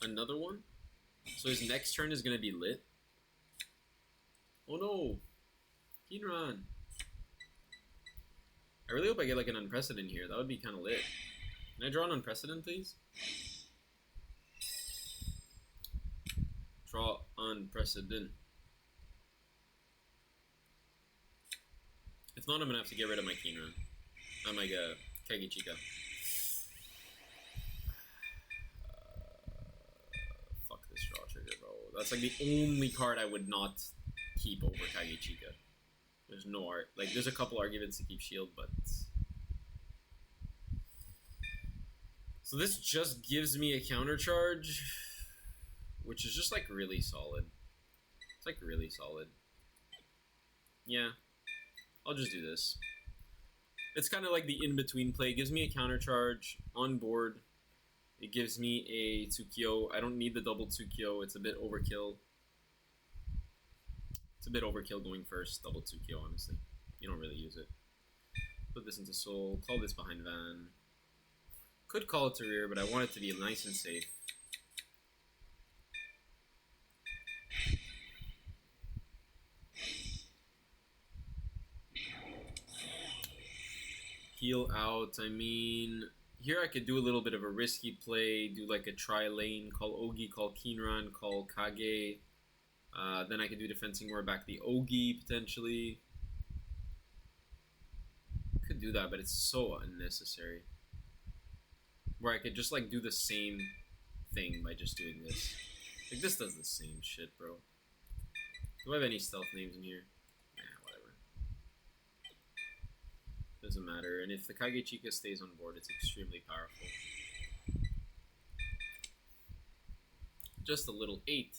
Another one? So his next turn is going to be lit? Oh no! Keenran! I really hope I get, like, an Unprecedented here. That would be kind of lit. Can I draw an Unprecedented, please? Draw Unprecedented. If not, I'm going to have to get rid of my Keenran. I'm like a Kagechika. Fuck this draw trigger, bro. That's like the only card I would not keep over Kagechika. There's no art. Like, there's a couple arguments to keep shield, but... So this just gives me a counter charge, which is just, like, really solid. It's, like, really solid. Yeah. I'll just do this. It's kind of like the in-between play. It gives me a counter charge on board. It gives me a Tsukio. I don't need the double Tsukio. It's a bit overkill. It's a bit overkill going first. Double Tsukio, honestly. You don't really use it. Put this into Soul. Call this behind Van. Could call it to rear, but I want it to be nice and safe. Heal out. I mean, here I could do a little bit of a risky play. Do like a tri-lane. Call Ogi, call Keenran, call Kage. Then I could do Defensing Roar back the Ogi, potentially. Could do that, but it's so unnecessary. Where I could just like do the same thing by just doing this. Like this does the same shit, bro. Do I have any stealth names in here? Nah, whatever. Doesn't matter. And if the Kagechika stays on board, it's extremely powerful. Just a little 8.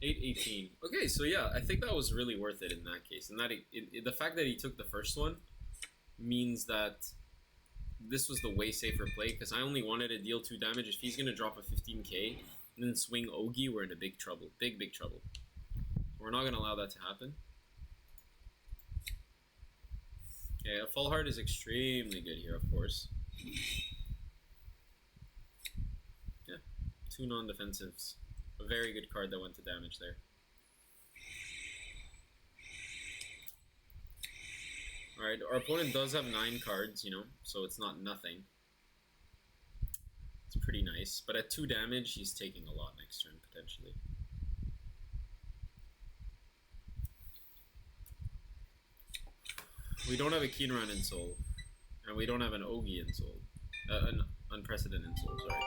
8-18. Okay, so yeah, I think that was really worth it in that case. And that the fact that he took the first one means that this was the way safer play, because I only wanted to deal 2 damage. If he's going to drop a 15k and then swing Ogi, we're in a big trouble. Big trouble. We're not going to allow that to happen. Okay, a Full Heart is extremely good here, of course. Yeah, 2 non-defensives. A very good card that went to damage there. Alright, our opponent does have 9 cards, you know, so it's not nothing. It's pretty nice. But at 2 damage, he's taking a lot next turn, potentially. We don't have a Kinran in Soul. And we don't have an Ogi in Soul. An Unprecedented in Soul, sorry.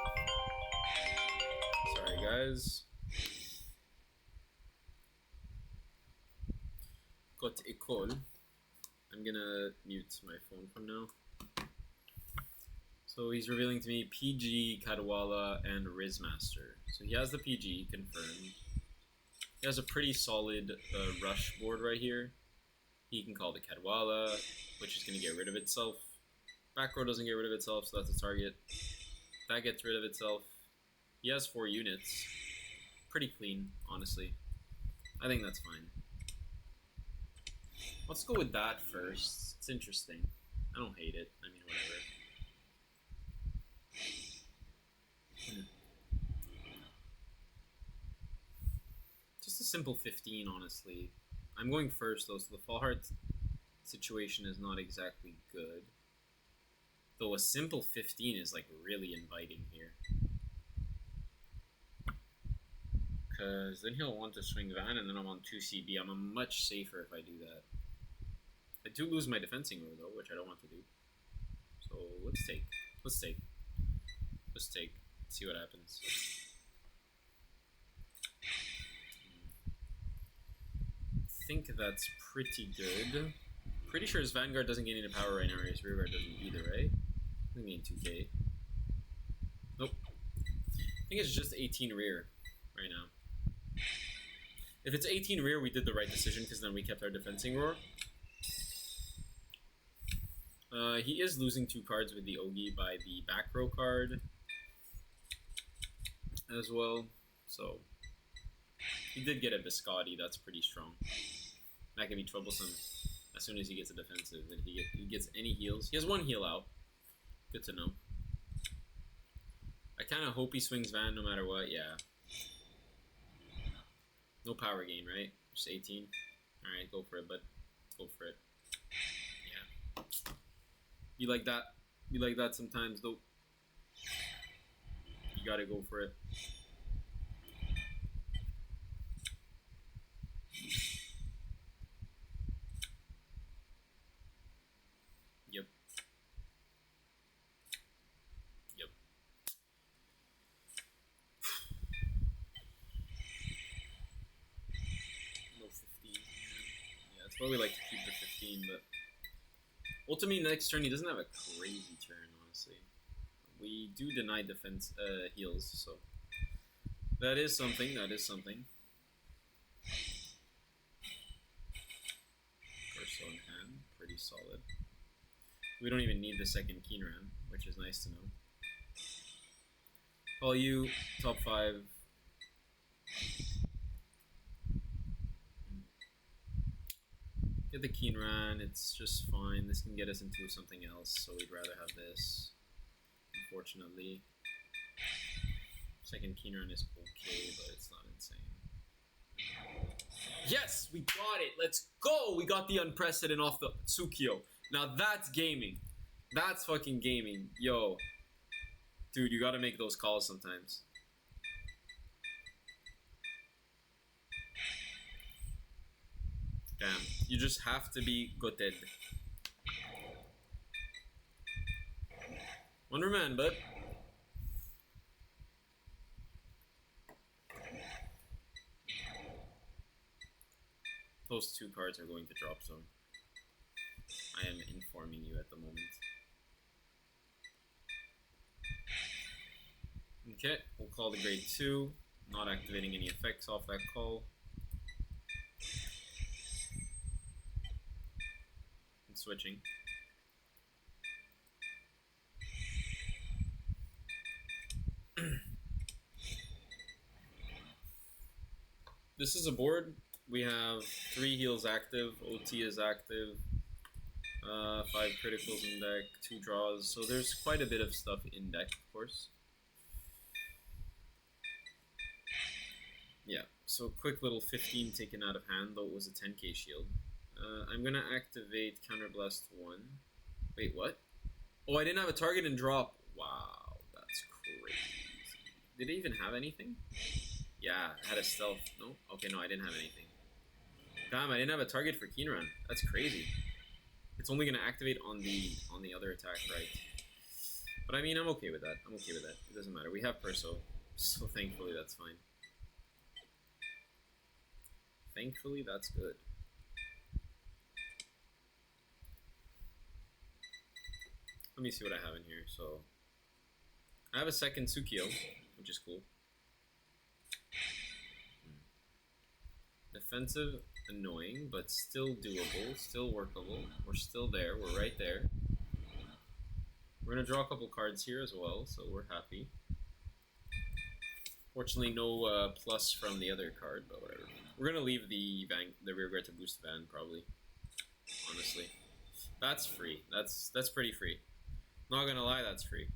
Sorry, guys. Got École. I'm gonna mute my phone from now. So he's revealing to me PG, Kadwala, and Rizmaster. So he has the PG confirmed. He has a pretty solid rush board right here. He can call the Kadwala, which is gonna get rid of itself. Back row doesn't get rid of itself, so that's a target. That gets rid of itself. He has 4 units. Pretty clean, honestly. I think that's fine. Let's go with that first. It's interesting. I don't hate it. I mean, whatever. Just a simple 15, honestly. I'm going first, though, so the Full Heart situation is not exactly good. Though a simple 15 is, like, really inviting here. Because then he'll want to swing Van, and then I'm on 2 CB. I'm much safer if I do that. I do lose my defensing row, though, which I don't want to do. So, let's take. Let's take. Let's take. See what happens. I think that's pretty good. Pretty sure his Vanguard doesn't gain any power right now, or his Rearguard doesn't either, right? I think gain 2k. Nope. I think it's just 18 rear right now. If it's 18 rear, we did the right decision, because then we kept our defensing roar. He is losing 2 cards with the Ogi by the back row card as well. So he did get a Biscotti. That's pretty strong. That can be troublesome as soon as he gets a defensive. And he gets any heals. He has 1 heal out. Good to know. I kind of hope he swings Van no matter what. Yeah. No power gain, right? Just 18. Alright, go for it, bud. Go for it. Yeah. You like that. You like that sometimes, though. You gotta go for it. Yep. Yep. No 15. Yeah, that's why we like to keep the 15, but ultimately next turn he doesn't have a crazy turn, honestly. We do deny defense heals, so that is something, that is something. Torso in hand, pretty solid. We don't even need the second Keenran, which is nice to know. Call you, top 5. Get the Keenran, it's just fine. This can get us into something else, so we'd rather have this, unfortunately. Second Keenran is okay, but it's not insane. Yes, we got it. Let's go. We got the Unprecedented off the Tsukio. Now that's gaming. That's fucking gaming. Yo. Dude, you gotta make those calls sometimes. Damn. You just have to be gutted. One remand, bud. Those two cards are going to drop zone. I am informing you at the moment. Okay, we'll call the grade 2. Not activating any effects off that call. And switching. This is a board. We have 3 heals active, OT is active, 5 criticals in deck, 2 draws, so there's quite a bit of stuff in deck, of course. Yeah, so quick little 15 taken out of hand, though it was a 10k shield. I'm gonna activate Counterblast 1. Wait, what? Oh, I didn't have a target and drop. Wow, that's crazy. Did it even have anything? Yeah, it had a stealth. No? Okay, no, I didn't have anything. Damn, I didn't have a target for Keen Run. That's crazy. It's only gonna activate on the other attack, right? But I mean, I'm okay with that. I'm okay with that. It doesn't matter. We have Perso, so thankfully that's fine. Thankfully, that's good. Let me see what I have in here. So, I have a second Tsukio, which is cool. Defensive, annoying, but still doable, still workable. We're still there. We're right there. We're going to draw a couple cards here as well, so we're happy. Fortunately, no plus from the other card, but whatever. We're going to leave the rear guard to boost Van, probably. Honestly. That's free. That's pretty free. Not going to lie, that's free.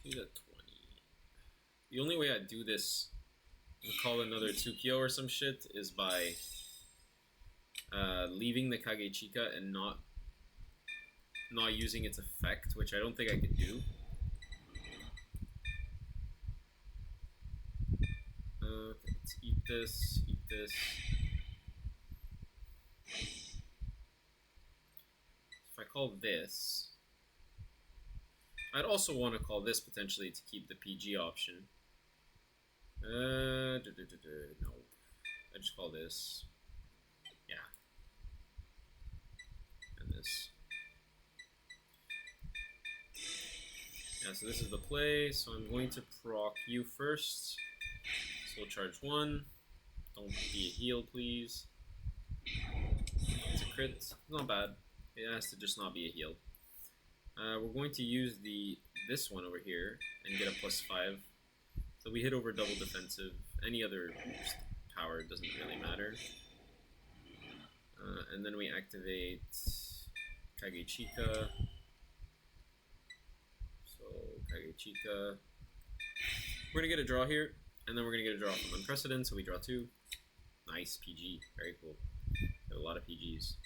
He's at 20. The only way I'd do this and call another Tsukio or some shit is by leaving the Kagechika and not using its effect, which I don't think I could do. Okay, let's eat this, eat this. If I call this, I'd also want to call this potentially to keep the PG option. No. I just call this. Yeah. And this. Yeah, so this is the play. So I'm going to proc you first. So we'll charge 1. Don't be a heal, please. It's a crit. Not bad. It has to just not be a heal. We're going to use this one over here and get a +5. So we hit over double defensive. Any other power doesn't really matter. And then we activate Kagechika. So Kagechika. We're gonna get a draw here, and then we're gonna get a draw from Unprecedented. So we draw 2. Nice PG. Very cool. Got a lot of PGs.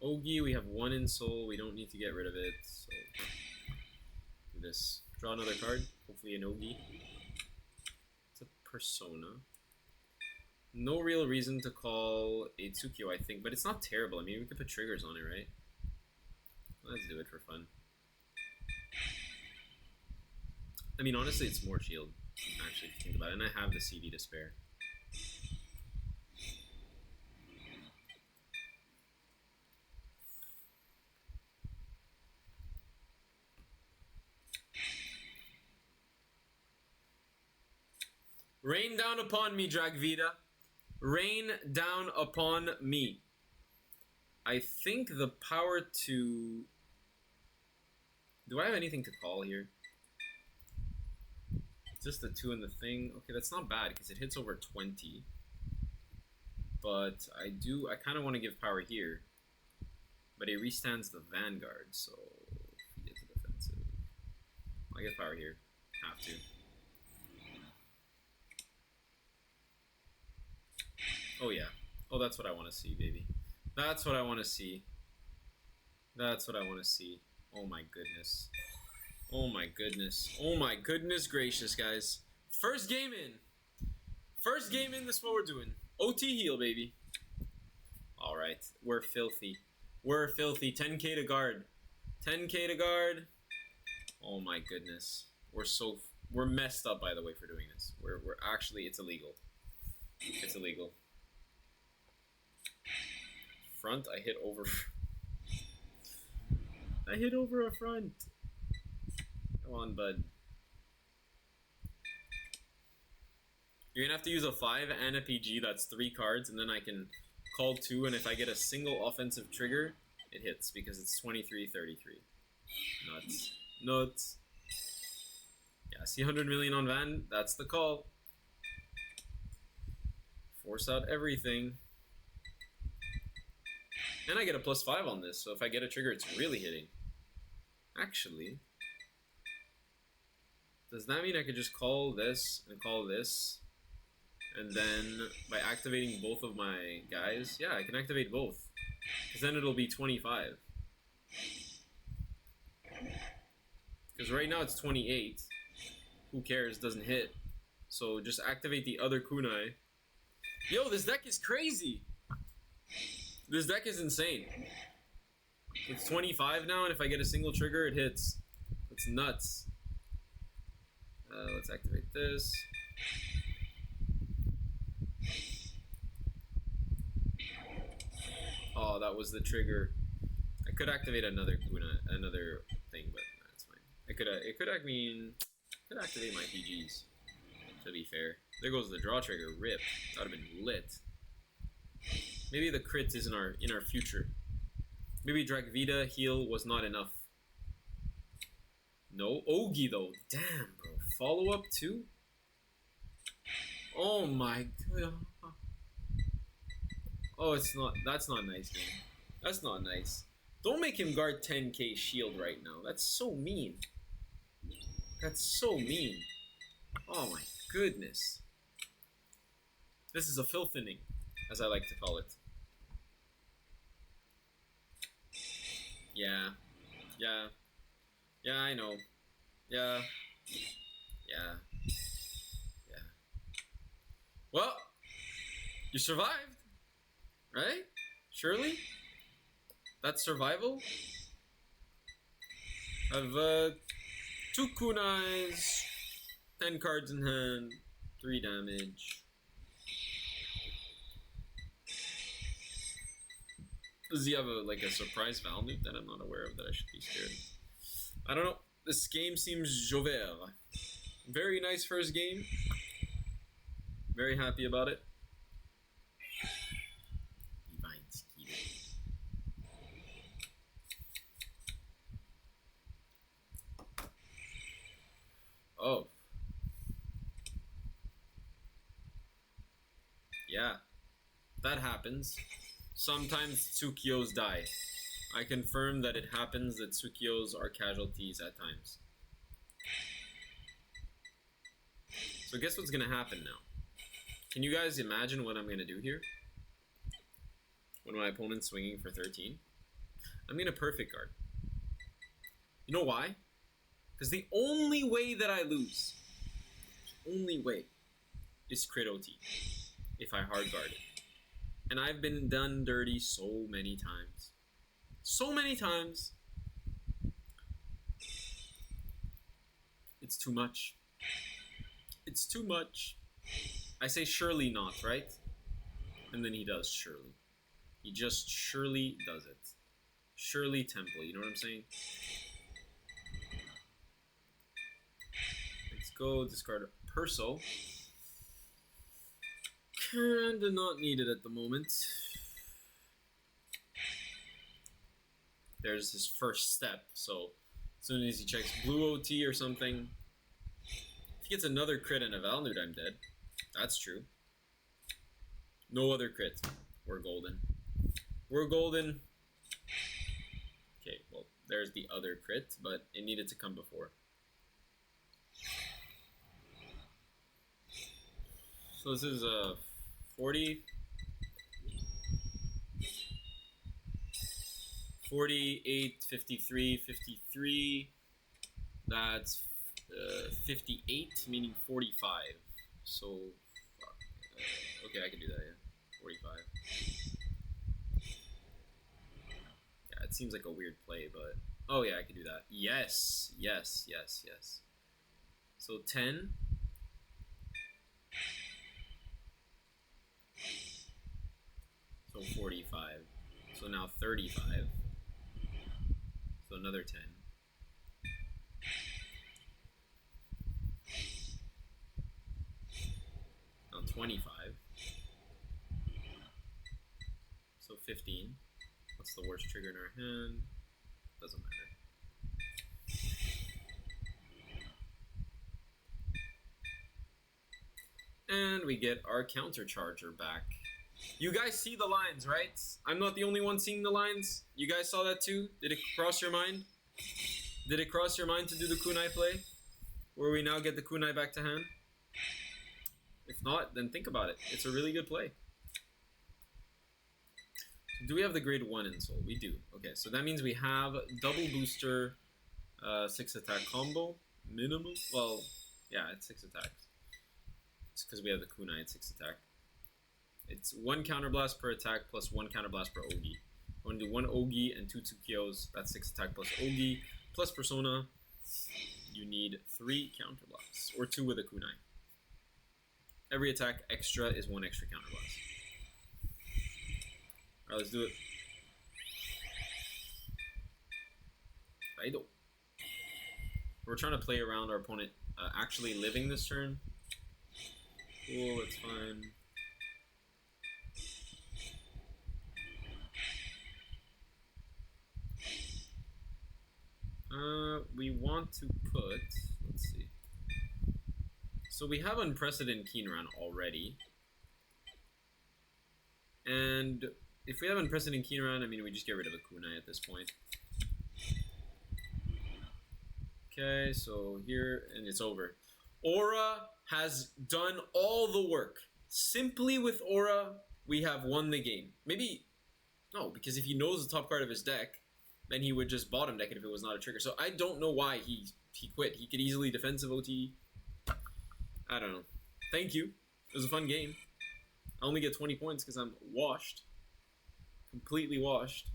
Ogi, we have 1 in soul. We don't need to get rid of it. So do this. Draw another card. Hopefully an Ogi. It's a Persona. No real reason to call a Tsukio, I think, but it's not terrible. I mean, we could put triggers on it, right? Let's do it for fun. I mean, honestly, it's more shield, actually, if you think about it. And I have the CD to spare. Rain down upon me, Dragvita. Rain down upon me. I think the power to... Do I have anything to call here? Just the 2 and the thing. Okay, that's not bad because it hits over 20. But I kind of want to give power here. But it restands the Vanguard, so he gets a defensive. I get power here. Have to. Oh yeah. Oh, that's what I want to see, baby. That's what I want to see. That's what I want to see. Oh my goodness. Oh my goodness. Oh my goodness gracious, guys. First game in. First game in, this is what we're doing. OT heal, baby. Alright, we're filthy. We're filthy. 10k to guard. 10k to guard. Oh my goodness. We're messed up, by the way, for doing this. We're actually, it's illegal. It's illegal. Front, I hit over. I hit over a front. Come on, bud. You're gonna have to use a 5 and a PG, that's 3 cards, and then I can call 2, and if I get a single offensive trigger, it hits, because it's 23-33. Nuts. Nuts. Yeah, see 100 million on Van, that's the call. Force out everything. And I get a +5 on this, so if I get a trigger, it's really hitting. Actually, does that mean I could just call this and call this? And then, by activating both of my guys, yeah, I can activate both. Because then it'll be 25. Because right now it's 28. Who cares? Doesn't hit. So just activate the other kunai. Yo, this deck is crazy! This deck is insane. It's 25 now, and if I get a single trigger, it hits. It's nuts. Let's activate this. Oh, that was the trigger. I could activate another thing, but that's fine. It could activate my PGs. To be fair, there goes the draw trigger. Rip. That would have been lit. Maybe the crit is in our future. Maybe Dragvita heal was not enough. No Ogi though. Damn, bro. Follow up too. Oh my god. Oh, it's not. That's not nice, man. That's not nice. Don't make him guard 10k shield right now. That's so mean. That's so mean. Oh my goodness. This is a filthening, as I like to call it. Yeah. Yeah. Yeah, I know. Yeah. Yeah. Yeah. Well, you survived. Right? Surely? That's survival? I've 2 kunais, 10 cards in hand, 3 damage. Does he have a surprise Valnude that I'm not aware of that I should be scared of? I don't know. This game seems jover. Very nice first game. Very happy about it. Oh. Yeah. That happens. Sometimes Tsukiyos die. I confirm that it happens that Tsukiyos are casualties at times. So guess what's gonna happen now? Can you guys imagine what I'm gonna do here? When my opponent's swinging for 13? I'm gonna perfect guard. You know why? Because the only way that I lose, only way, is crit OT. If I hard guard it. And I've been done dirty so many times. So many times. It's too much. It's too much. I say surely not, right? And then he does surely. He just surely does it. Surely Temple, you know what I'm saying? Let's go discard Perso. Kinda not needed at the moment. There's his first step, so as soon as he checks blue OT or something, if he gets another crit and a Valnude, I'm dead. That's true. No other crit. We're golden. We're golden. Okay, well, there's the other crit, but it needed to come before. So this is a 40, 48, 53, 53. That's 58, meaning 45. So, okay, I can do that, yeah. seems like a weird play, but... Oh, yeah, I can do that. Yes. Yes, yes, yes. So 10. So 45. So now 35. So another 10. Now 25. So 15. What's the worst trigger in our hand? Doesn't matter. And we get our countercharger back. You guys see the lines, right? I'm not the only one seeing the lines. You guys saw that too? Did it cross your mind? Did it cross your mind to do the kunai play? Where we now get the kunai back to hand? If not, then think about it. It's a really good play. Do we have the grade 1 insole? We do. Okay, so that means we have double booster 6 attack combo. Minimum? Well, yeah, it's 6 attacks. It's because we have the kunai at 6 attack. It's 1 counterblast per attack plus 1 counterblast per Ogi. We're going to do 1 Ogi and 2 Tsukios. That's 6 attack plus Ogi plus Persona. You need 3 counterblasts, or 2 with a kunai. Every attack extra is 1 extra counterblast. Alright, let's do it. Raido. We're trying to play around our opponent actually living this turn. Cool, it's fine. We want to put, let's see. So we have Unprecedented Keenran already. And if we have Unprecedented Keenran, I mean, we just get rid of a kunai at this point. Okay, so here, and it's over. Aura has done all the work. Simply with Aura, we have won the game. Maybe, no, because if he knows the top card of his deck, then he would just bottom deck it if it was not a trigger. So I don't know why he quit. He could easily defensive OT. I don't know. Thank you. It was a fun game. I only get 20 points because I'm washed. Completely washed.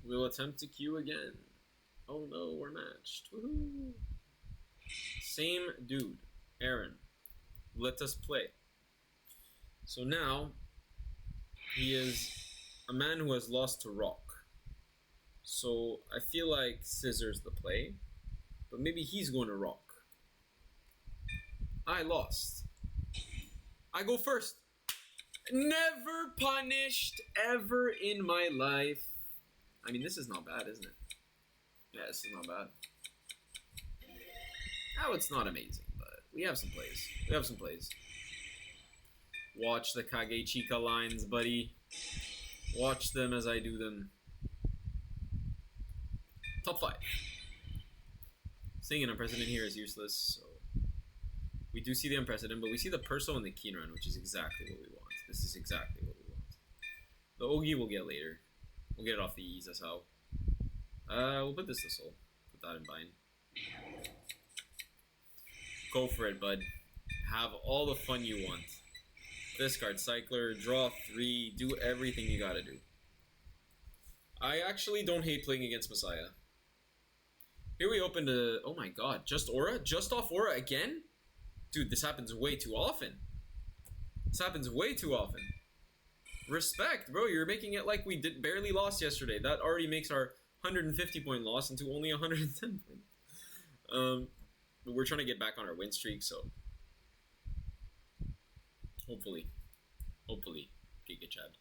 We'll attempt to queue again. Oh no, we're matched. Woohoo! Same dude, Aaron. Let us play. So now, he is a man who has lost to Rock. So I feel like Scissors the play, but maybe he's going to Rock. I lost. I go first. Never punished ever in my life. I mean, this is not bad, isn't it? Yeah, this is not bad. Oh, it's not amazing, but we have some plays. We have some plays. Watch the Kage Chika lines, buddy. Watch them as I do them. Top 5. Seeing an Unprecedented here is useless, so... We do see the Unprecedented, but we see the Perso and the Keenran, which is exactly what we want. This is exactly what we want. The Ogi we'll get later. We'll get it off the E's, that's how. We'll put this to Soul. Put that in bind. Go for it, bud. Have all the fun you want. Discard Cycler, draw 3, do everything you gotta do. I actually don't hate playing against Messiah. Here we open to... Oh my god, just Aura? Just off Aura again? Dude, this happens way too often. This happens way too often. Respect, bro. You're making it like we barely lost yesterday. That already makes our 150 point loss into only 110 points. But we're trying to get back on our win streak, so hopefully, Giga Chad.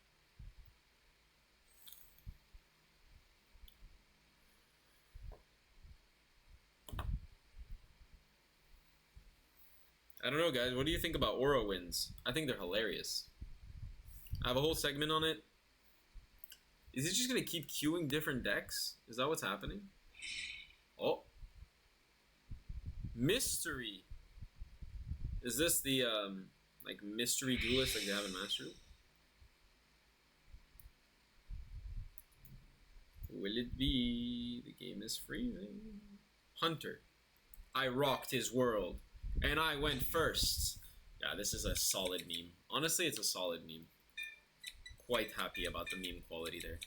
I don't know, guys. What do you think about Aura wins? I think they're hilarious. I have a whole segment on it. Is it just going to keep queuing different decks? Is that what's happening? Oh. Mystery. Is this the, like, mystery duelist like they have in Mastery? Will it be? The game is freezing. Hunter. I rocked his world. And I went first. Yeah, this is a solid meme. Honestly, it's a solid meme. quite happy about the meme quality there.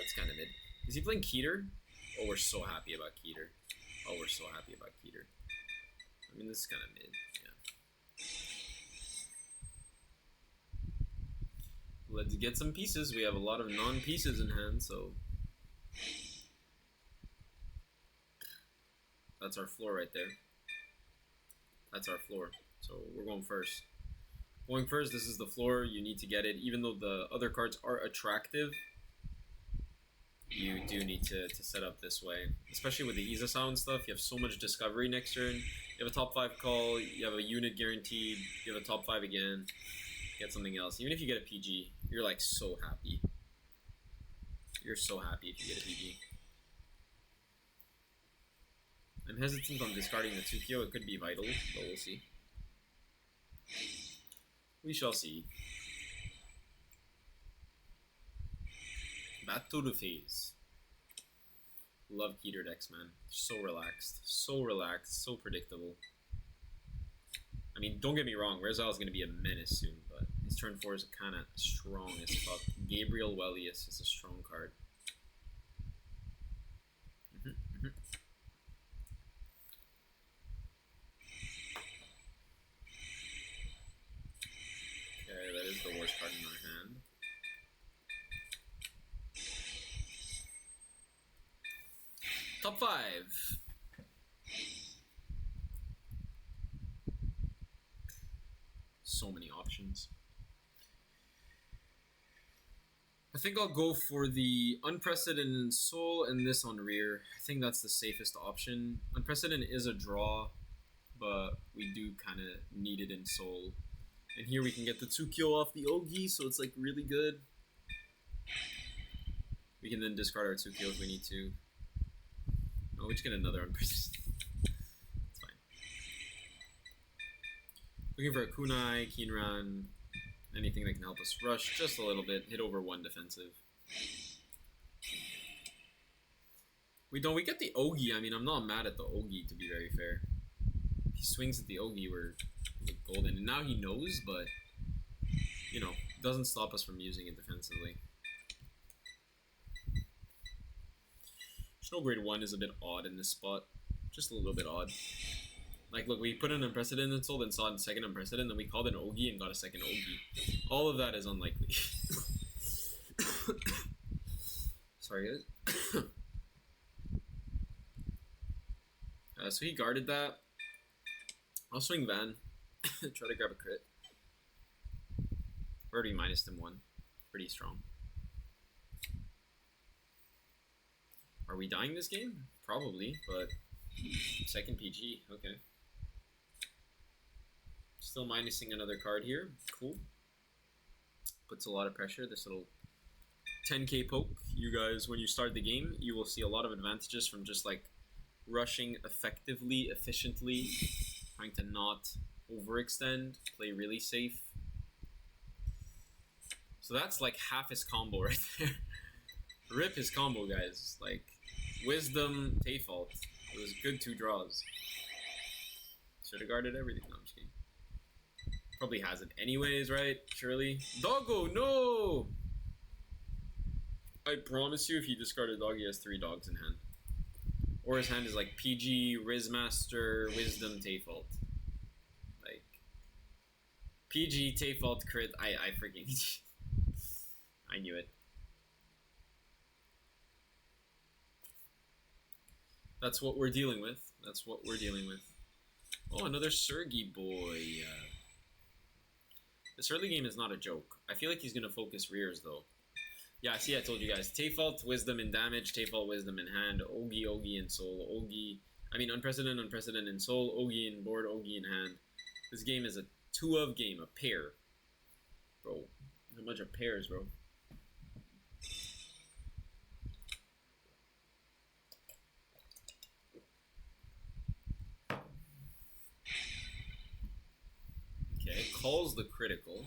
It's kind of mid. Is he playing Keter? Oh, we're so happy about Keter. Oh, we're so happy about Keter. I mean, this is kind of mid, yeah. Let's get some pieces. We have a lot of non-pieces in hand, so... That's our floor right there. That's our floor. So we're going first. Going first, this is the floor. You need to get it. Even though the other cards are attractive, you do need to set up this way. Especially with the Isa sound stuff, you have so much discovery next turn. You have a top 5 call, you have a unit guaranteed, you have a top 5 again, get something else. Even if you get a PG, you're like so happy. You're so happy if you get a PG. I'm hesitant on discarding the Tsukio. It could be vital, but we'll see. We shall see. Back to the phase. Love Keter decks, man. So relaxed. So relaxed. So predictable. I mean, don't get me wrong. Rezal is going to be a menace soon, but his turn 4 is kind of strong as fuck. Gabriel Wellius is a strong card. Okay, that is the worst card in our hand. Top 5. So many options. I think I'll go for the Unprecedented Soul and this on rear. I think that's the safest option. Unprecedented is a draw, but we do kind of need it in Soul. And here we can get the Tsukio off the Ogi, so it's like really good. We can then discard our Tsukio if we need to. Oh, we just get another Unprecedented. It's fine. Looking for a Kunai, Kinran, anything that can help us rush just a little bit, hit over 1 defensive. We get the Ogi. I mean, I'm not mad at the Ogi, to be very fair. If he swings at the Ogi, we're like golden. And now he knows, but, you know, doesn't stop us from using it defensively. Snow grade 1 is a bit odd in this spot. Just a little bit odd. Like, look, we put an Unprecedented Soul, then saw a second Unprecedented, then we called an Ogi and got a second Ogi. All of that is unlikely. Sorry, guys. So he guarded that. I'll swing Van. Try to grab a crit. Already minus him 1. Pretty strong. Are we dying this game? Probably, but second PG. Okay. Still minusing another card here. Cool. Puts a lot of pressure. This little 10k poke. You guys, when you start the game, you will see a lot of advantages from just like rushing effectively, efficiently, trying to not overextend, play really safe. So that's like half his combo right there. Rip his combo, guys. Like, Wisdom, Tayfault. It was good 2 draws. Should have guarded everything. No, I'm just kidding. Probably has it anyways, right? Surely. Doggo, no! I promise you, if you discard a dog, he has 3 dogs in hand. Or his hand is like PG, Rizmaster, Wisdom, Tayfault. Like, PG, Tayfault, crit. I freaking... I knew it. That's what we're dealing with. That's what we're dealing with. Oh, another Sergi boy. This early game is not a joke. I feel like he's going to focus rears, though. Yeah, see, I told you guys. Tayfault, Wisdom in damage. Tayfault, Wisdom in hand. Ogi, Ogi in soul. Ogi... I mean, Unprecedented, Unprecedented in soul. Ogi in board. Ogi in hand. This game is a 2-of game. A pair. Bro. How much are pairs, bro? Okay, calls the critical.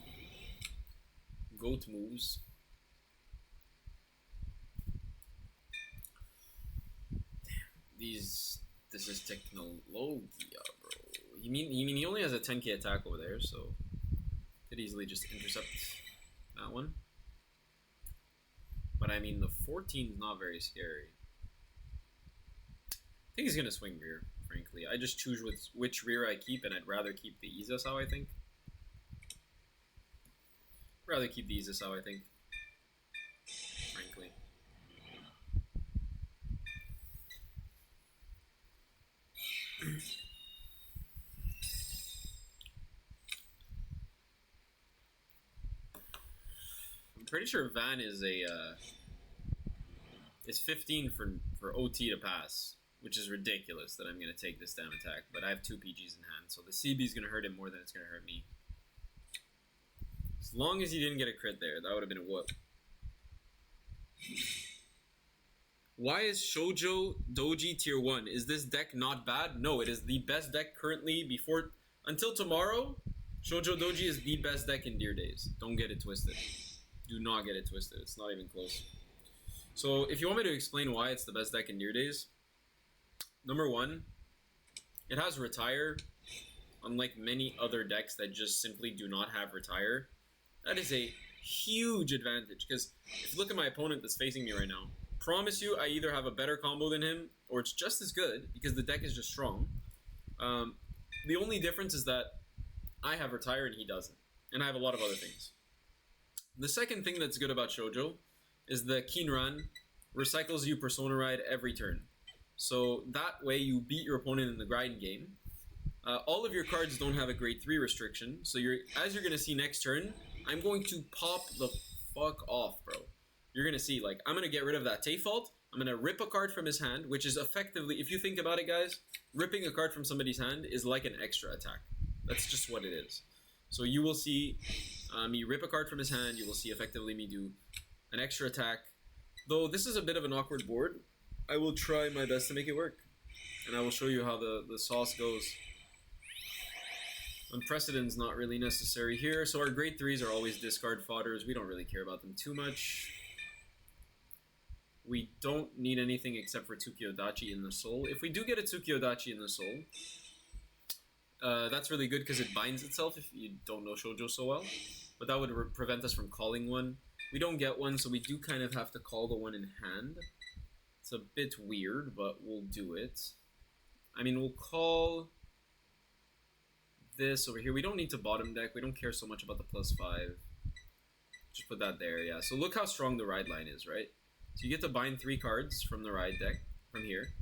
Goat moves. Damn, this is Technologia, bro. You mean he only has a 10k attack over there, so could easily just intercept that one. But I mean, the 14 is not very scary. I think he's gonna swing rear, frankly. I just choose which rear I keep, and I'd rather keep the Izasao, I think. Rather keep the Izasao, I think. Frankly. I'm pretty sure Van is is 15 for OT to pass, which is ridiculous that I'm going to take this damn attack, but I have 2 PGs in hand, so the CB is going to hurt him more than it's going to hurt me. As long as he didn't get a crit there, that would have been a whoop. Why is Shoujo Doji tier 1? Is this deck not bad? No, it is the best deck currently until tomorrow. Shoujo Doji is the best deck in Deer Days. Don't get it twisted. Do not get it twisted. It's not even close. So if you want me to explain why it's the best deck in Deer Days, number one, it has Retire, unlike many other decks that just simply do not have Retire. That is a huge advantage, because if you look at my opponent that's facing me right now, promise you I either have a better combo than him, or it's just as good, because the deck is just strong. The only difference is that I have Retire and he doesn't, and I have a lot of other things. The second thing that's good about Shoujo is the Kinran recycles you Persona Ride every turn. So that way you beat your opponent in the grind game. All of your cards don't have a grade 3 restriction, so as you're going to see next turn, I'm going to pop the fuck off, bro. You're going to see, like, I'm going to get rid of that Tayfault, I'm going to rip a card from his hand, which is effectively, if you think about it, guys, ripping a card from somebody's hand is like an extra attack. That's just what it is. So you will see me rip a card from his hand, you will see effectively me do an extra attack. Though this is a bit of an awkward board, I will try my best to make it work. And I will show you how the sauce goes. Unprecedent's not really necessary here, so our grade 3s are always discard fodders. We don't really care about them too much. We don't need anything except for Tsukiyodachi in the soul. If we do get a Tsukiyodachi in the soul, that's really good because it binds itself if you don't know Shoujo so well. But that would prevent us from calling one. We don't get one, so we do kind of have to call the one in hand. It's a bit weird, but we'll do it. I mean, we'll call this over here. We don't need to bottom deck. We don't care so much about the +5. Just put that there, yeah. So look how strong the ride line is, right? So you get to bind 3 cards from the ride deck, from here.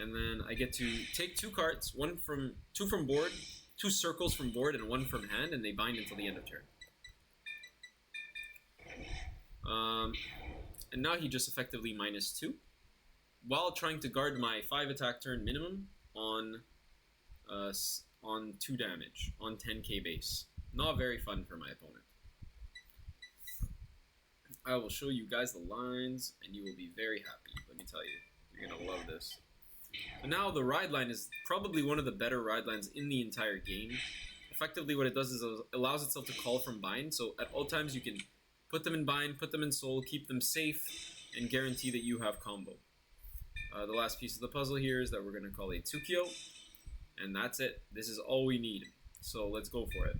And then I get to take 2 cards, 2 from board, 2 circles from board, and 1 from hand, and they bind until the end of turn. And now he just effectively -2, while trying to guard my 5 attack turn minimum on 2 damage, on 10k base. Not very fun for my opponent. I will show you guys the lines, and you will be very happy, let me tell you. You're going to love this. So now the ride line is probably one of the better ride lines in the entire game. Effectively what it does is it allows itself to call from bind, so at all times you can put them in bind, put them in soul, keep them safe, and guarantee that you have combo. The last piece of the puzzle here is that we're going to call a Tsukio, and that's it. This is all we need. So let's go for it.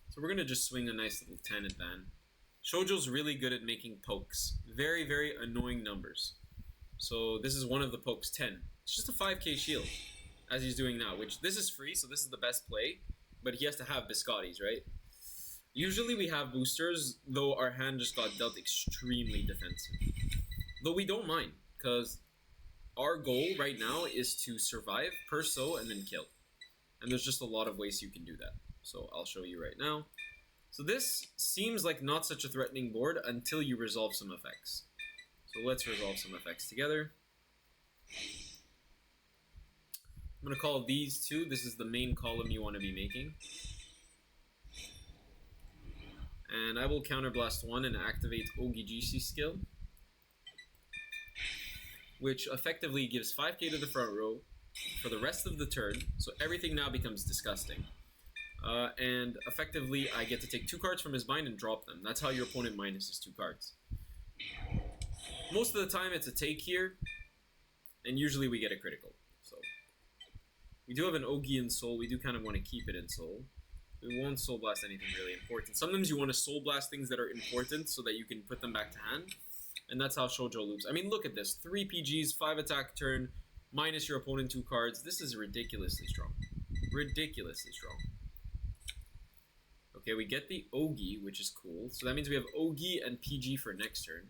So we're going to just swing a nice little 10 at Van. Shoujo's really good at making pokes. Very, very annoying numbers. So this is one of the pokes, 10. It's just a 5k shield, as he's doing now, which this is free, so this is the best play, but he has to have biscottis, right? Usually we have boosters, though our hand just got dealt extremely defensive. Though we don't mind, because our goal right now is to survive, perso, and then kill. And there's just a lot of ways you can do that. So I'll show you right now. So this seems like not such a threatening board until you resolve some effects. So let's resolve some effects together. I'm going to call these 2. This is the main column you want to be making. And I will counterblast 1 and activate Ogijishi skill, which effectively gives 5k to the front row for the rest of the turn, so everything now becomes disgusting. And effectively, I get to take 2 cards from his bind and drop them. That's how your opponent minuses 2 cards. Most of the time, it's a take here, and usually we get a critical. So we do have an Ogi in soul. We do kind of want to keep it in soul. We won't Soul Blast anything really important. Sometimes you want to Soul Blast things that are important so that you can put them back to hand. And that's how Shoujo loops. I mean, look at this. 3 PGs, 5 attack turn, minus your opponent 2 cards. This is ridiculously strong. Ridiculously strong. Okay, we get the Ogi, which is cool. So that means we have Ogi and PG for next turn.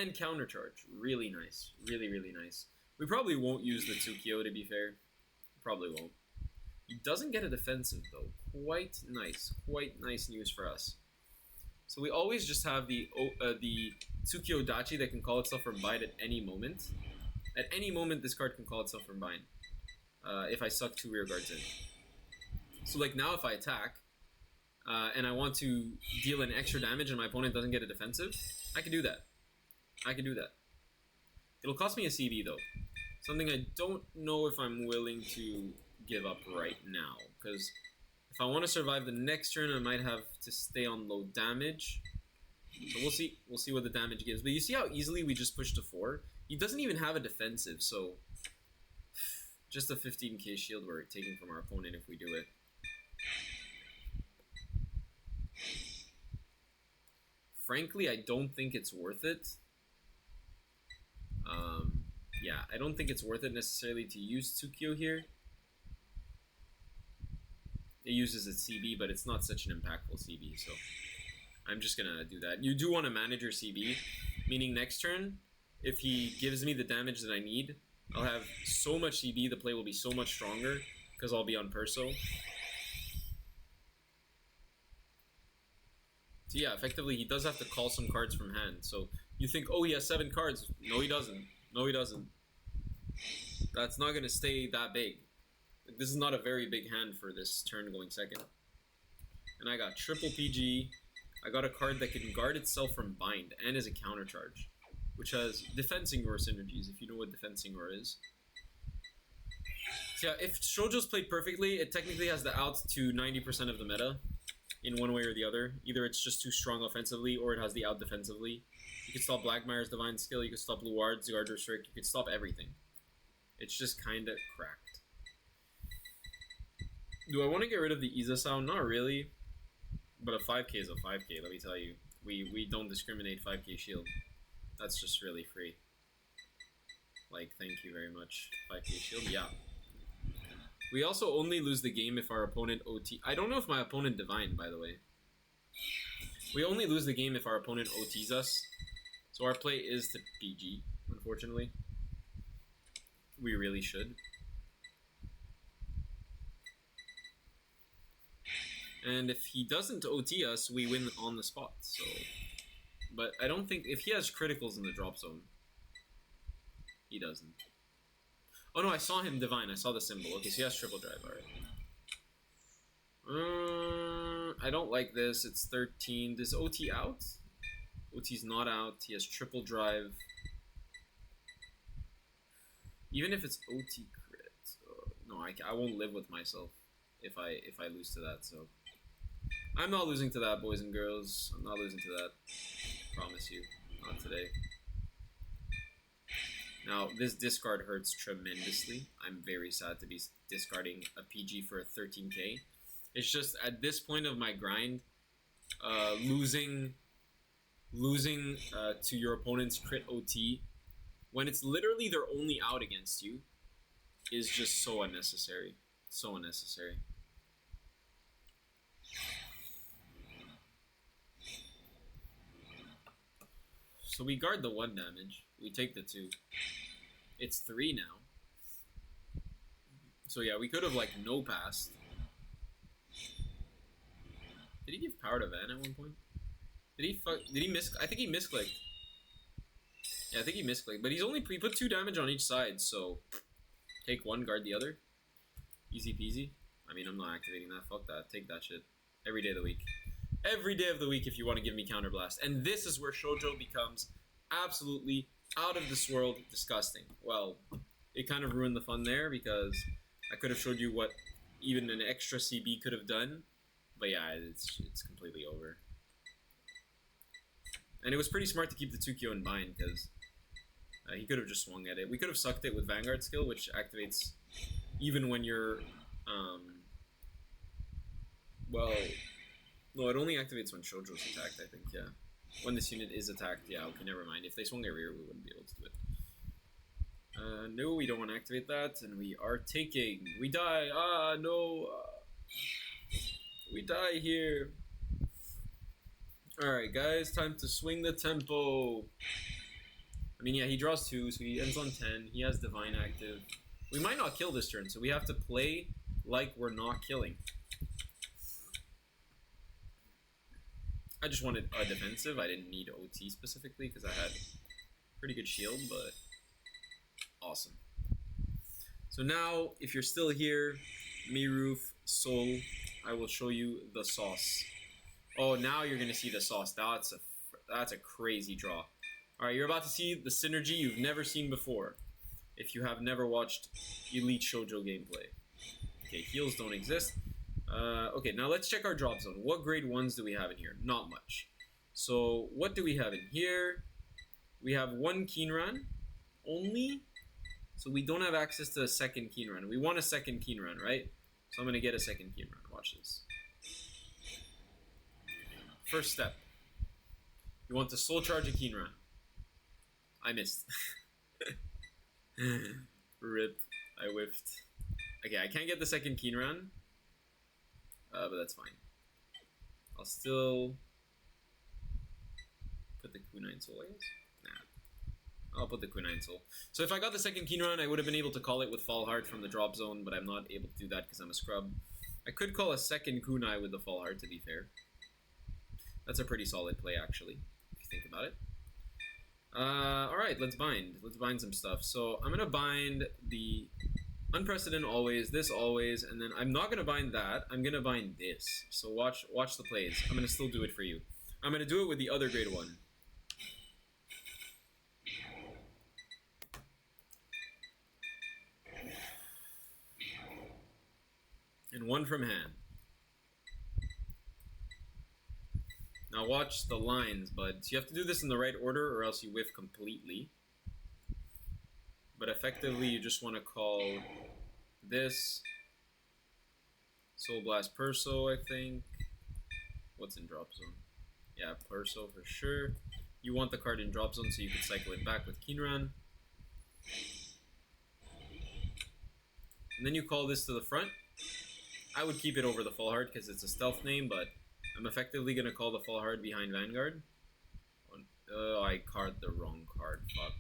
And countercharge. Really nice. Really, really nice. We probably won't use the Tsukio, to be fair. Probably won't. He doesn't get a defensive, though. Quite nice. Quite nice news for us. So we always just have the Tsukio Dachi that can call itself from bind at any moment. At any moment, this card can call itself from bind. If I suck 2 rear guards in. So like now if I attack, and I want to deal an extra damage and my opponent doesn't get a defensive, I can do that. I can do that. It'll cost me a CB though. Something I don't know if I'm willing to give up right now. Because if I want to survive the next turn, I might have to stay on low damage. So we'll see. We'll see what the damage gives. But you see how easily we just pushed to 4? He doesn't even have a defensive, so just a 15k shield we're taking from our opponent if we do it. Frankly, I don't think it's worth it. Yeah, I don't think it's worth it necessarily to use Tsukio here. It uses its CB, but it's not such an impactful CB, so I'm just gonna do that. You do want to manage your CB, meaning next turn, if he gives me the damage that I need, I'll have so much CB, the play will be so much stronger, because I'll be on Perso. So yeah, effectively, he does have to call some cards from hand. So you think, oh, he has 7 cards. No, he doesn't. No, he doesn't. That's not going to stay that big. Like, this is not a very big hand for this turn going second. And I got triple PG. I got a card that can guard itself from bind and is a counter charge, which has Defensing Roar synergies, if you know what Defensing Roar is. So yeah, if Shoujo's played perfectly, it technically has the out to 90% of the meta in one way or the other. Either it's just too strong offensively, or it has the out defensively. You can stop Blackmire's Divine Skill, you can stop Luard's Guard Restrict, you can stop everything. It's just kinda cracked. Do I want to get rid of the Iza sound? Not really. But a 5k is a 5k, let me tell you. We don't discriminate 5k shield. That's just really free. Like, thank you very much. 5k shield, yeah. We also only lose the game if our opponent OT. I don't know if my opponent divined, by the way. We only lose the game if our opponent OTs us. So our play is to PG, unfortunately. We really should. And if he doesn't OT us, we win on the spot, so... But I don't think... If he has criticals in the drop zone... He doesn't. Oh no, I saw him divine. I saw the symbol. Okay, so he has triple drive, alright. I don't like this. It's 13. Does OT out? OT's not out. He has triple drive. Even if it's OT crit... no, I won't live with myself if I lose to that, so... I'm not losing to that, boys and girls. I'm not losing to that. Promise you. Not today. Now, this discard hurts tremendously. I'm very sad to be discarding a PG for a 13k. It's just, at this point of my grind, losing to your opponent's crit OT, when it's literally their only out against you, is just so unnecessary. So unnecessary. So we guard the 1 damage. We take the 2. It's 3 now. So yeah, we could have like no passed. Did he give power to Van at one point? Did he miss? I think he misclicked. Yeah, I think he misclicked. But he put 2 damage on each side, so take 1, guard the other. Easy peasy. I mean, I'm not activating that. Fuck that. Take that shit. Every day of the week. Every day of the week if you want to give me counterblast. And this is where Shoujo becomes absolutely out of this world disgusting. Well, it kind of ruined the fun there because I could have showed you what even an extra CB could have done. But yeah, it's completely over. And it was pretty smart to keep the Tsukio in bind because he could have just swung at it. We could have sucked it with Vanguard skill, which activates even when you're Well, no, it only activates when Shoujo's attacked, I think, yeah. When this unit is attacked, yeah, okay, never mind. If they swung their rear, we wouldn't be able to do it. No, we don't want to activate that, and we are taking. We die! Ah, no! We die here! Alright, guys, time to swing the tempo! I mean, yeah, he draws 2, so he ends on 10. He has Divine active. We might not kill this turn, so we have to play like we're not killing. I just wanted a defensive. I didn't need OT specifically because I had pretty good shield, but awesome. So now, if you're still here, Miruf, Sol, I will show you the sauce. Oh, now you're going to see the sauce. That's a crazy draw. Alright, you're about to see the synergy you've never seen before if you have never watched Elite Shoujo gameplay. Okay, heals don't exist. Okay, now let's check our drop zone. What grade 1s do we have in here? Not much. So, what do we have in here? We have 1 Kinran only. So we don't have access to a second Kinran. We want a second Kinran, right? So I'm going to get a second Kinran. Watch this. First step. You want to soul charge a Kinran. I missed. Rip. I whiffed. Okay, I can't get the second Kinran. But that's fine. I'll still put the Kunai Soul, I guess. Nah. I'll put the Kunai Soul. So if I got the second Kinran, I would have been able to call it with Fall Heart from the drop zone, but I'm not able to do that because I'm a scrub. I could call a second Kunai with the Fall Heart, to be fair. That's a pretty solid play, actually, if you think about it. Alright, let's bind. Let's bind some stuff. So I'm going to bind the Unprecedented always, this always, and then I'm not going to bind that. I'm going to bind this. So watch the plays. I'm going to still do it for you. I'm going to do it with the other grade 1. And 1 from hand. Now watch the lines, buds. You have to do this in the right order or else you whiff completely. But effectively, you just want to call this Soul Blast Perso, I think. What's in drop zone? Yeah, Perso for sure. You want the card in drop zone so you can cycle it back with Kinran. And then you call this to the front. I would keep it over the Fall Heart because it's a stealth name, but I'm effectively going to call the Fall Heart behind Vanguard. Oh, I card the wrong card. Fuck.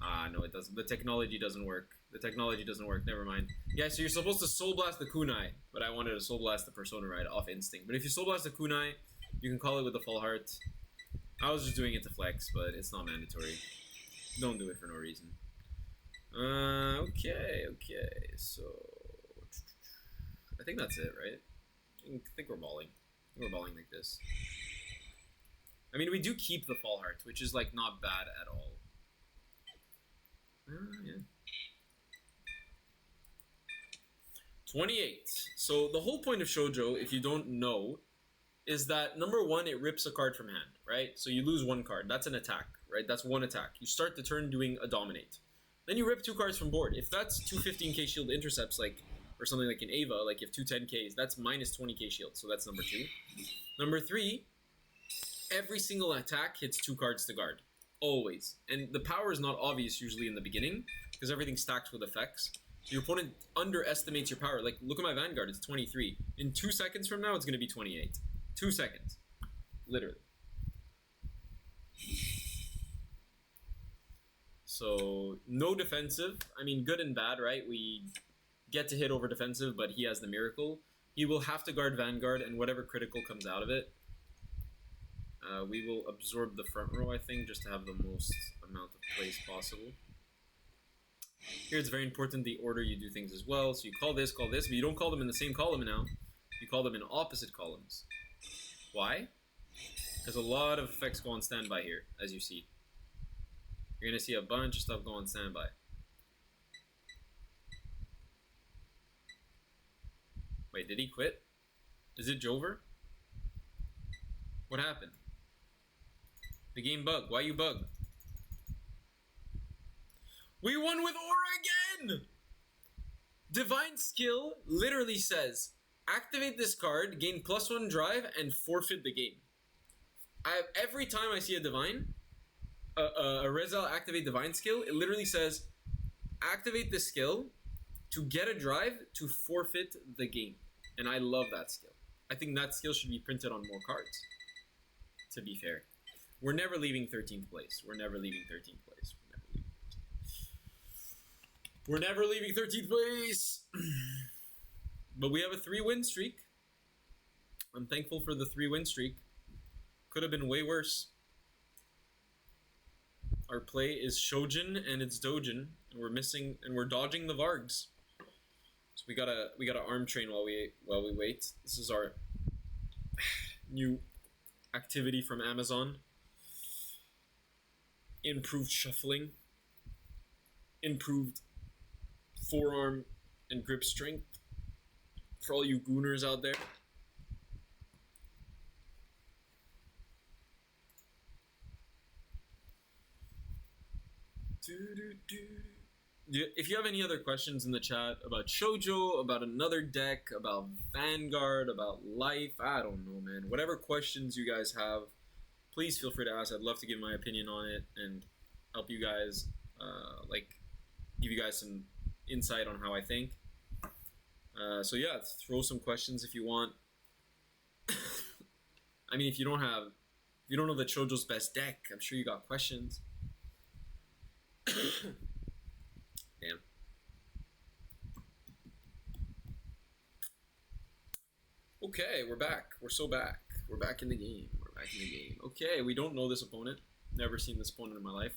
Ah, no, it doesn't. The technology doesn't work. The technology doesn't work. Never mind. Yeah, so you're supposed to Soul Blast the Kunai, but I wanted to Soul Blast the Persona right off instinct. But if you Soul Blast the Kunai, you can call it with the Fall Heart. I was just doing it to flex, but it's not mandatory. Don't do it for no reason. Okay. So I think that's it, right? I think we're balling. We're balling like this. I mean, we do keep the Fall Heart, which is like not bad at all. Yeah. 28. So the whole point of Shoujo, if you don't know, is that number 1, it rips a card from hand, right? So you lose 1 card. That's an attack, right? That's 1 attack. You start the turn doing a dominate. Then you rip 2 cards from board. If that's 2 15k shield intercepts, like, or something like in Ava, like if 2 10ks, that's minus 20k shield. So that's number 2. Number 3, every single attack hits 2 cards to guard. Always. And the power is not obvious usually in the beginning because everything's stacked with effects. So your opponent underestimates your power. Like, look at my Vanguard, it's 23. In 2 seconds from now, it's going to be 28. 2 seconds. Literally. So, no defensive. I mean, good and bad, right? We get to hit over defensive, but he has the miracle. He will have to guard Vanguard, and whatever critical comes out of it, we will absorb the front row, I think, just to have the most amount of plays possible. Here it's very important the order you do things as well. So you call this, but you don't call them in the same column now. You call them in opposite columns. Why? Because a lot of effects go on standby here, as you see. You're going to see a bunch of stuff go on standby. Wait, did he quit? Is it Jover? What happened? The game bugged. Why you bugged? We won with Aura again! Divine Skill literally says, Activate this card, gain +1 drive, and forfeit the game. Every time I see a divine, a Rezal activate divine skill, it literally says activate the skill to get a drive to forfeit the game. And I love that skill. I think that skill should be printed on more cards, to be fair. We're never leaving 13th place. We're never leaving 13th place. We're never leaving 13th place. But we have a 3-win streak. I'm thankful for the 3-win streak. Could have been way worse. Our play is Shojin and it's Dojin, and we're dodging the Vargs. So we gotta arm train while we wait. This is our new activity from Amazon. Improved shuffling. Improved forearm and grip strength. For all you gooners out there. If you have any other questions in the chat about Shoujo, about another deck, about Vanguard, about life, I don't know, man. Whatever questions you guys have, please feel free to ask. I'd love to give my opinion on it and help you guys, give you guys some insight on how I think. So yeah, throw some questions if you want. I mean, if you don't know the Shoujo's best deck, I'm sure you got questions. Damn. Okay, we're back. We're so back. We're back in the game. Okay, we don't know this opponent. Never seen this opponent in my life.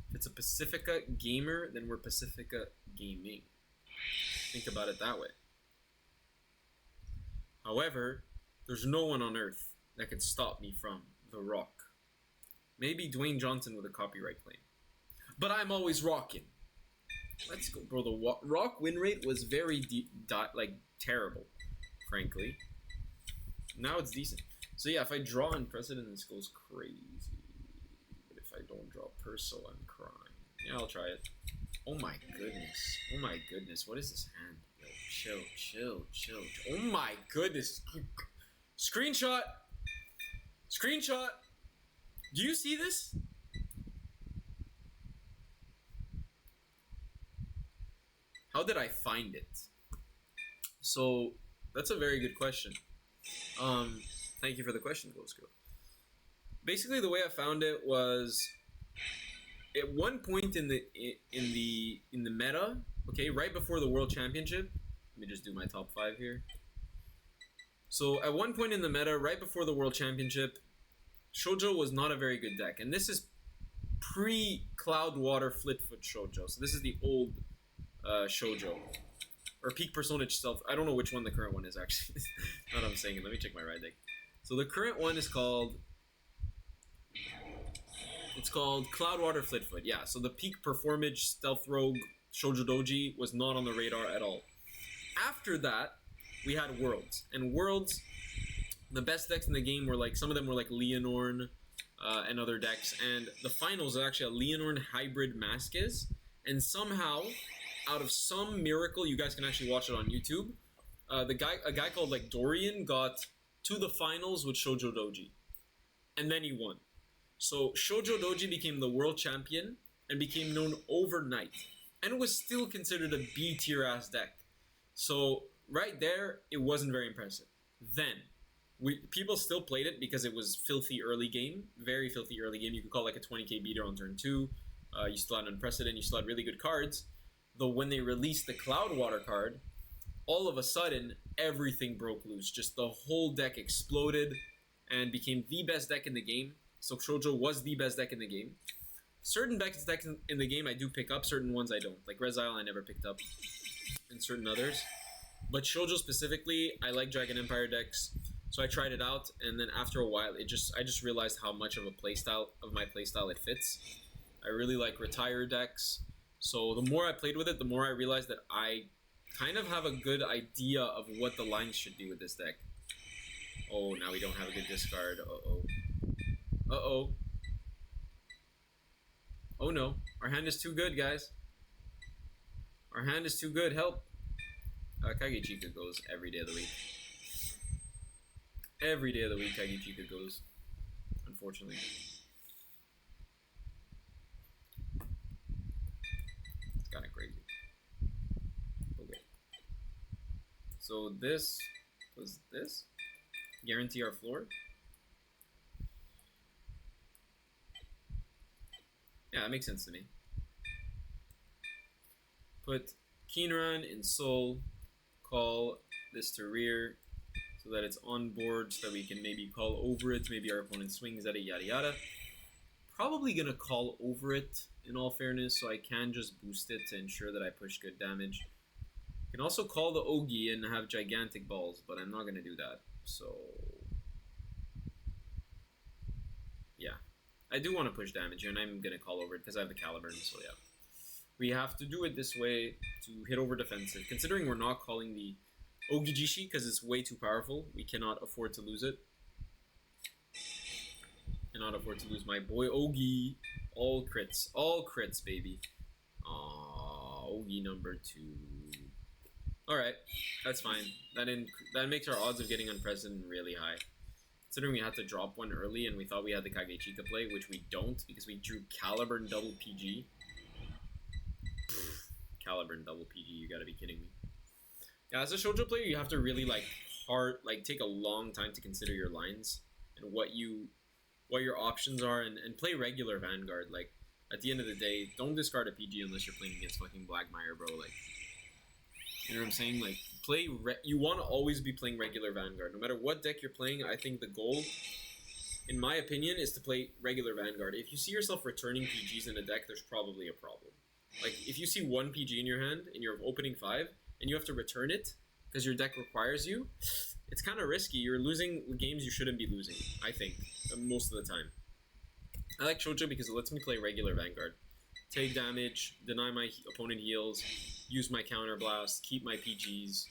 If it's a Pacifica gamer, then we're Pacifica gaming. Think about it that way. However, there's no one on earth that can stop me from The Rock. Maybe Dwayne Johnson with a copyright claim. But I'm always rocking. Let's go, bro. The Rock win rate was very terrible, frankly. Now it's decent. So yeah, if I draw Unprecedented, this goes crazy. But if I don't draw Perso, I'm crying. Yeah, I'll try it. Oh my goodness. Oh my goodness. What is this hand? Yo, chill. Oh my goodness. Screenshot. Do you see this? How did I find it? So that's a very good question. Thank you for the question, Ghost Girl. Basically, the way I found it was at one point in the meta, okay, right before the World Championship. Let me just do my top 5 here. So at one point in the meta, right before the World Championship, Shoujo was not a very good deck, and this is pre-Cloudwater Flitfoot Shoujo. So this is the old Shoujo, or Peak Personage Stealth. I don't know which one the current one is actually. Not what I'm saying. Let me check my right deck. So the current one is called. It's called Cloudwater Flitfoot. Yeah. So the Peak Performage Stealth Rogue Shoujo Doji was not on the radar at all. After that, we had Worlds, and Worlds, the best decks in the game were like some of them were like Leonorn and other decks, and the finals are actually a Leonorn hybrid Masques, and somehow, out of some miracle, you guys can actually watch it on YouTube. A guy called like Dorian got to the finals with Shoujo Doji, and then he won. So Shoujo Doji became the world champion and became known overnight, and was still considered a B tier ass deck. So right there, it wasn't very impressive. Then people still played it because it was filthy early game, very filthy early game. You could call like a 20k beater on turn 2. You still had Unprecedented, you still had really good cards. Though when they released the Cloudwater card, all of a sudden, everything broke loose. Just the whole deck exploded and became the best deck in the game. So Shoujo was the best deck in the game. Certain decks in the game I do pick up, certain ones I don't. Like Rezile I never picked up, and certain others. But Shoujo specifically, I like Dragon Empire decks. So I tried it out, and then after a while, I just realized how much of my playstyle it fits. I really like retire decks. So the more I played with it, the more I realized that I kind of have a good idea of what the lines should be with this deck. Oh, now we don't have a good discard. Uh-oh. Oh no. Our hand is too good, guys. Our hand is too good. Help. Kagechika goes every day of the week. Every day of the week, Kagechika goes. Unfortunately. It's kind of crazy. Okay. So this was this. Guarantee our floor. Yeah, that makes sense to me. Put Keenran in soul. Call this to rear so that it's on board so that we can maybe call over it. Maybe our opponent swings at it, yada yada. Probably gonna call over it in all fairness, so I can just boost it to ensure that I push good damage. I can also call the Ogi and have gigantic balls, but I'm not gonna do that. So yeah. I do want to push damage here, and I'm gonna call over it because I have the Caliburn, so yeah. We have to do it this way to hit over defensive. Considering we're not calling the Ogijishi because it's way too powerful, we cannot afford to lose it. Cannot afford to lose my boy Ogi. All crits, baby. Ogi number 2. Alright, that's fine. That makes our odds of getting unprecedented really high. Considering we had to drop one early and we thought we had the Kagechika play, which we don't because we drew Caliburn double PG. Caliburn double PG, you gotta be kidding me. Yeah, as a shoujo player, you have to really take a long time to consider your lines and what your options are and play regular Vanguard. Like, at the end of the day, don't discard a PG unless you're playing against fucking Blackmire, bro. Like, you know what I'm saying? Like, you want to always be playing regular Vanguard. No matter what deck you're playing, I think the goal, in my opinion, is to play regular Vanguard. If you see yourself returning PGs in a deck, there's probably a problem. Like, if you see one PG in your hand, in your opening 5, and you have to return it, because your deck requires you, it's kind of risky. You're losing games you shouldn't be losing, I think, most of the time. I like Shoujo because it lets me play regular Vanguard. Take damage, deny my opponent heals, use my counter blast, keep my PGs.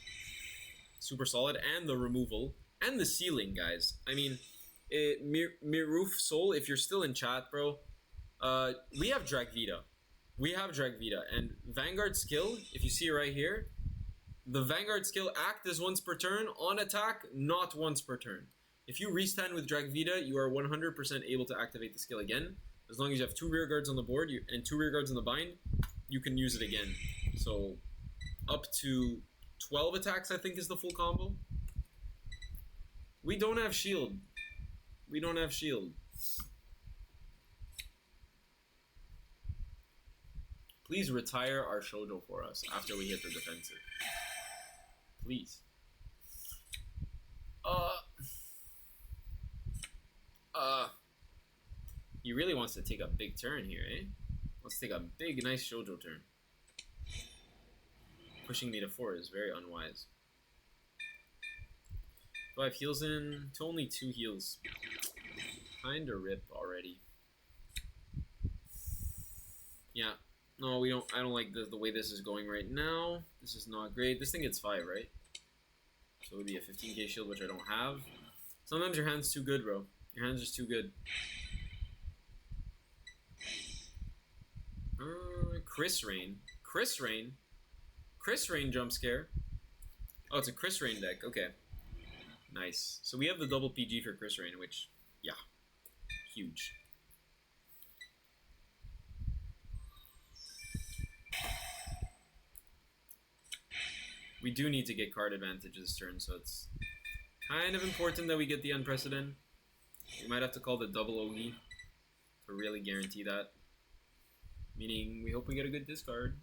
Super solid. And the removal. And the ceiling, guys. I mean, Miruf Soul, if you're still in chat, bro, we have Dragvita. We have Dragvita. And Vanguard skill, if you see right here, the Vanguard skill act is once per turn. On attack, not once per turn. If you restand with Dragvita, you are 100% able to activate the skill again. As long as you have 2 rear guards on the board and 2 rear guards on the bind, you can use it again. So up to 12 attacks, I think, is the full combo. We don't have shield. We don't have shield. Please retire our Shoujo for us after we hit the defensive. Please. He really wants to take a big turn here, eh? Wants to take a big, nice Shoujo turn. Pushing me to 4 is very unwise. Do I have heals in? To only 2 heals. Kinda rip already. Yeah. No, we don't. I don't like the way this is going right now. This is not great. This thing gets 5, right? So it would be a 15k shield, which I don't have. Sometimes your hand's too good, bro. Your hand's just too good. Chris Rain. Chris Rain? Chris Rain jump scare. Oh, it's a Chris Rain deck. Okay. Nice. So we have the double PG for Chris Rain, which, yeah. Huge. We do need to get card advantage this turn, so it's kind of important that we get the unprecedented. We might have to call the double Ogi to really guarantee that. Meaning, we hope we get a good discard.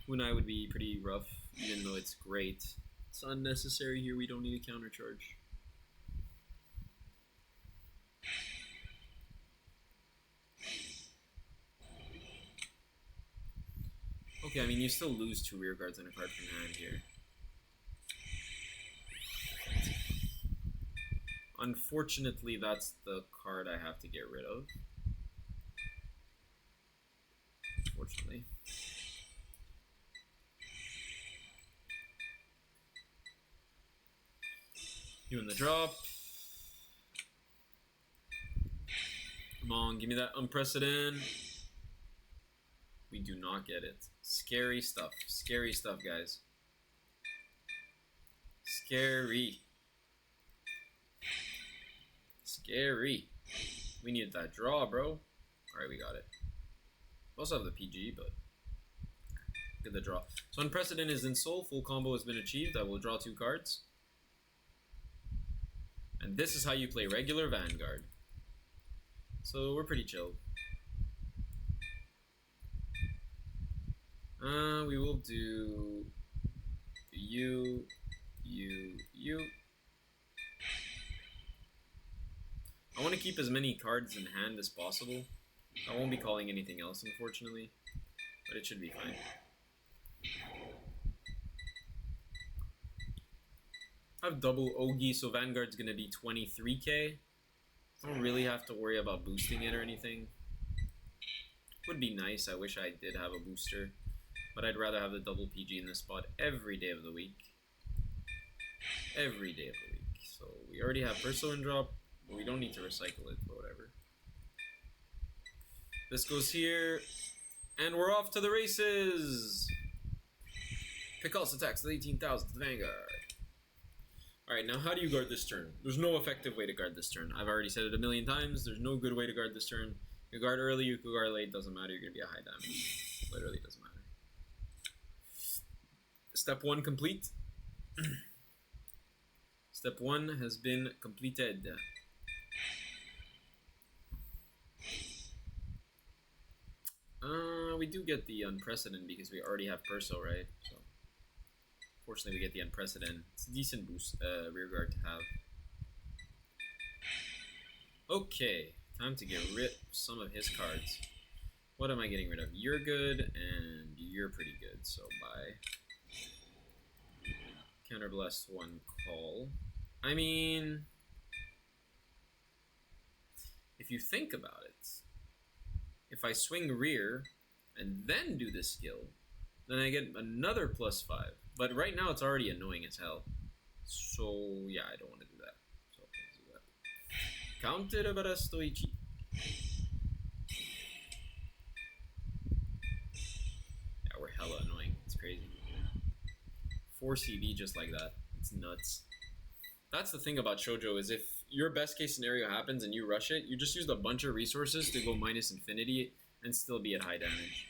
Hunai would be pretty rough, even though it's great. It's unnecessary here, we don't need a counter charge. Okay, I mean, you still lose 2 rear guards and a card from hand here. Unfortunately, that's the card I have to get rid of. Unfortunately. Doing the drop. Come on, give me that unprecedented. We do not get it. Scary stuff. Scary stuff, guys. Scary. Scary. We needed that draw, bro. Alright, we got it. We also have the PG, but get the draw. So Unprecedented is in Soul. Full combo has been achieved. I will draw 2 cards. And this is how you play regular Vanguard. So we're pretty chill. We will do you. I want to keep as many cards in hand as possible. I won't be calling anything else, unfortunately, but it should be fine. I have double Ogi, so Vanguard's gonna be 23k. Don't really have to worry about boosting it or anything. Would be nice, I wish I did have a booster, but I'd rather have the double PG in this spot every day of the week. Every day of the week. So we already have Perso in drop, but we don't need to recycle it, but whatever. This goes here, and we're off to the races! Picos attacks to the 18,000 to the Vanguard. Alright, now how do you guard this turn? There's no effective way to guard this turn. I've already said it a million times. There's no good way to guard this turn. You guard early, you can guard late, doesn't matter. You're going to be a high damage. Literally doesn't matter. Step 1 complete. Step 1 has been completed. We do get the Unprecedented because we already have Perso, right? So, fortunately, we get the Unprecedented. It's a decent boost, rear guard to have. Okay, time to get rid of some of his cards. What am I getting rid of? You're good, and you're pretty good. So, bye. Counterblast 1 call. I mean, if you think about it, if I swing rear and then do this skill, then I get another +5. But right now it's already annoying as hell. So yeah, I don't want to do that. So let's do that. Counter Barastoichi. Yeah, we're hella annoying. It's crazy. 4 CV just like that. It's nuts. That's the thing about Shoujo, is if your best case scenario happens and you rush it, you just used a bunch of resources to go minus infinity and still be at high damage.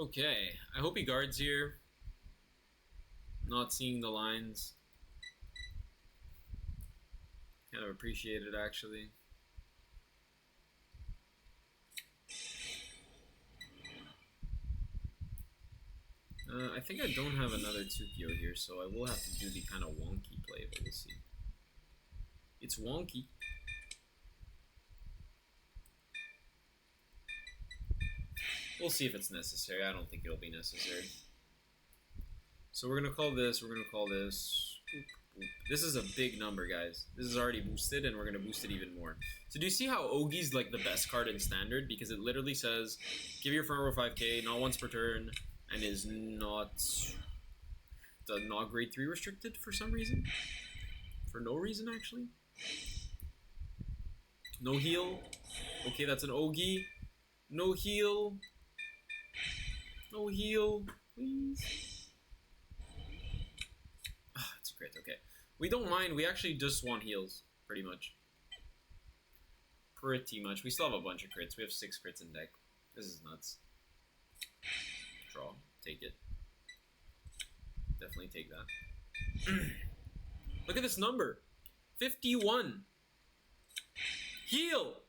Okay, I hope he guards here. Not seeing the lines. Kind of appreciate it, actually. I think I don't have another Tsukio here, so I will have to do the kind of wonky play, but we'll see. It's wonky. We'll see if it's necessary. I don't think it'll be necessary. So we're going to call this, we're going to call this. This is a big number, guys. This is already boosted, and we're going to boost it even more. So do you see how Ogi's like the best card in Standard? Because it literally says, give your front row 5k, not once per turn, and is not grade 3 restricted for some reason. For no reason, actually. No heal. Okay, that's an Ogi. No heal. No heal, please. Ah, it's great, okay. We don't mind, we actually just want heals, pretty much. Pretty much. We still have a bunch of crits. We have 6 crits in deck. This is nuts. Draw. Take it. Definitely take that. Look at this number. 51. Heal!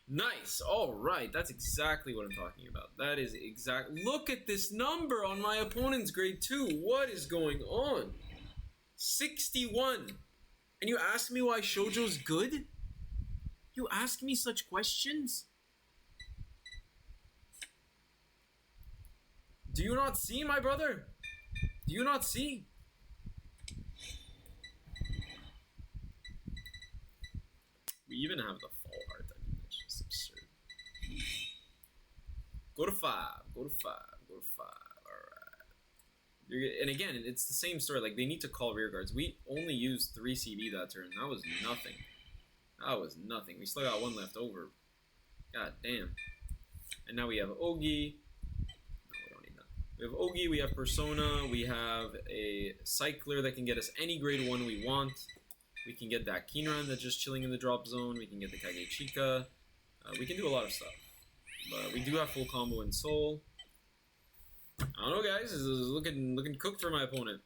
Nice. All right. That's exactly what I'm talking about. That is exact. Look at this number on my opponent's grade 2. What is going on? 61. And you ask me why Shoujo's good? You ask me such questions? Do you not see, my brother? Do you not see? We even have the fall heart. I mean, that's just absurd. Go to 5. Go to 5. Go to 5. Alright. And again, it's the same story. Like, they need to call rear guards. We only used 3 CB that turn. That was nothing. That was nothing. We still got 1 left over. God damn. And now we have Ogi. No, we don't need that. We have Ogi, we have Persona, we have a Cycler that can get us any grade 1 we want. We can get that Kinran that's just chilling in the drop zone. We can get the Kage Chika. We can do a lot of stuff. But we do have full combo in Soul. I don't know, guys. This is looking cooked for my opponent.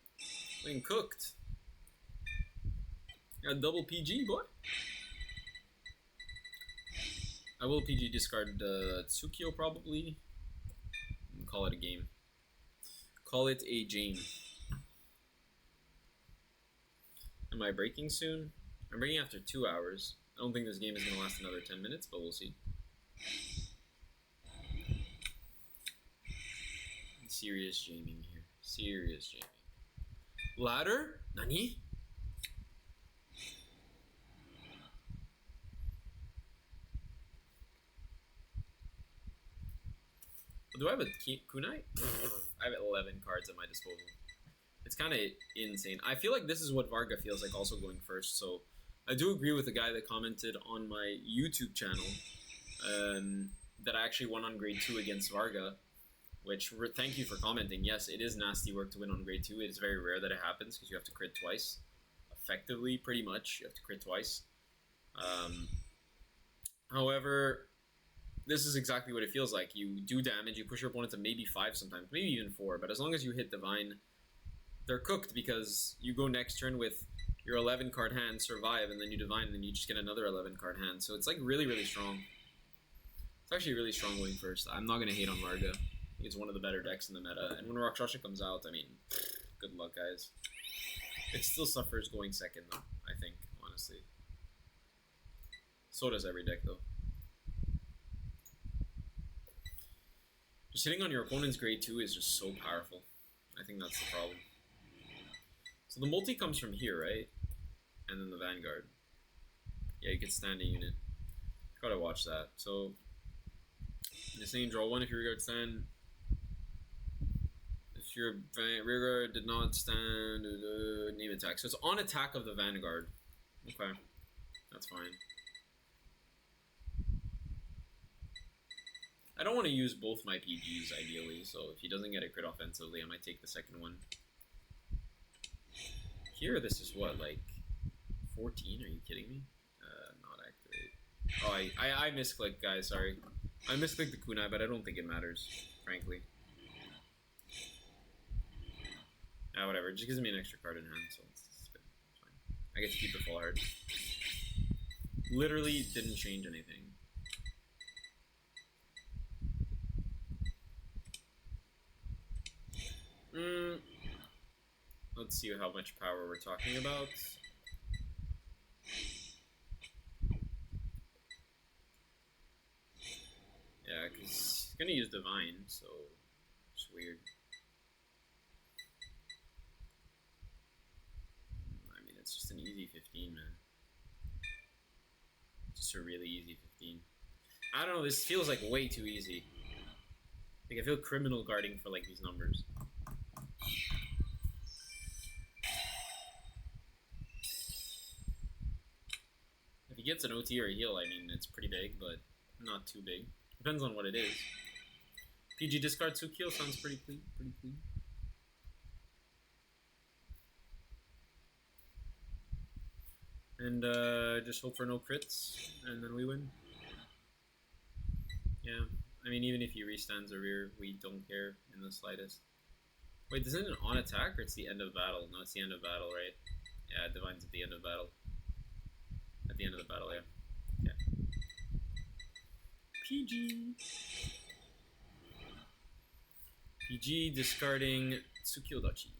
Looking cooked. Got double PG, boy. I will PG discard Tsukio probably. And call it a game. Call it a game. Am I breaking soon? I'm breaking after 2 hours. I don't think this game is going to last another 10 minutes, but we'll see. Serious gaming here. Serious gaming. Ladder? Nani? Do I have a kunai? I have 11 cards at my disposal. It's kind of insane. I feel like this is what Varga feels like also going first. So I do agree with the guy that commented on my YouTube channel that I actually won on grade 2 against Varga. Which, thank you for commenting. Yes, it is nasty work to win on grade 2. It is very rare that it happens because you have to crit twice. Effectively, pretty much, you have to crit twice. However, this is exactly what it feels like. You do damage, you push your opponent to maybe 5 sometimes, maybe even 4, but as long as you hit Divine, they're cooked because you go next turn with your 11 card hand, survive, and then you Divine, and then you just get another 11 card hand. So it's like really, really strong. It's actually really strong going first. I'm not going to hate on Varga. I think it's one of the better decks in the meta. And when Rakshasha comes out, I mean, good luck, guys. It still suffers going second, though, I think, honestly. So does every deck, though. Just hitting on your opponent's grade 2 is just so powerful. I think that's the problem. So the multi comes from here, right? And then the Vanguard. Yeah, you get standing unit. Gotta watch that. So, the same draw 1 if your rear guard stand. If your rear guard did not stand, name attack. So it's on attack of the Vanguard. Okay, that's fine. I don't want to use both my PGs ideally, so if he doesn't get a crit offensively, I might take the second one. Here, this is what, like 14? Are you kidding me? Not activate. Oh, I misclicked, guys. Sorry, I misclicked the kunai, but I don't think it matters, frankly. Whatever. It just gives me an extra card in hand, so it's good. It's fine. I get to keep the full heart. Literally didn't change anything. Let's see how much power we're talking about. Yeah, because he's gonna use Divine, so it's weird. I mean, it's just an easy 15, man. Just a really easy 15. I don't know, this feels like way too easy. Like, I feel criminal guarding for, like, these numbers. If he gets an OT or a heal, I mean, it's pretty big, but not too big. Depends on what it is. PG discard Tsukio sounds pretty clean. And just hope for no crits, and then we win. Yeah, I mean, even if he restands a rear, we don't care in the slightest. Wait, isn't it on attack, or it's the end of battle? No, it's the end of battle, right? Yeah, Divine's at the end of battle. At the end of the battle, yeah. Yeah. PG. PG discarding Tsukio Dachi.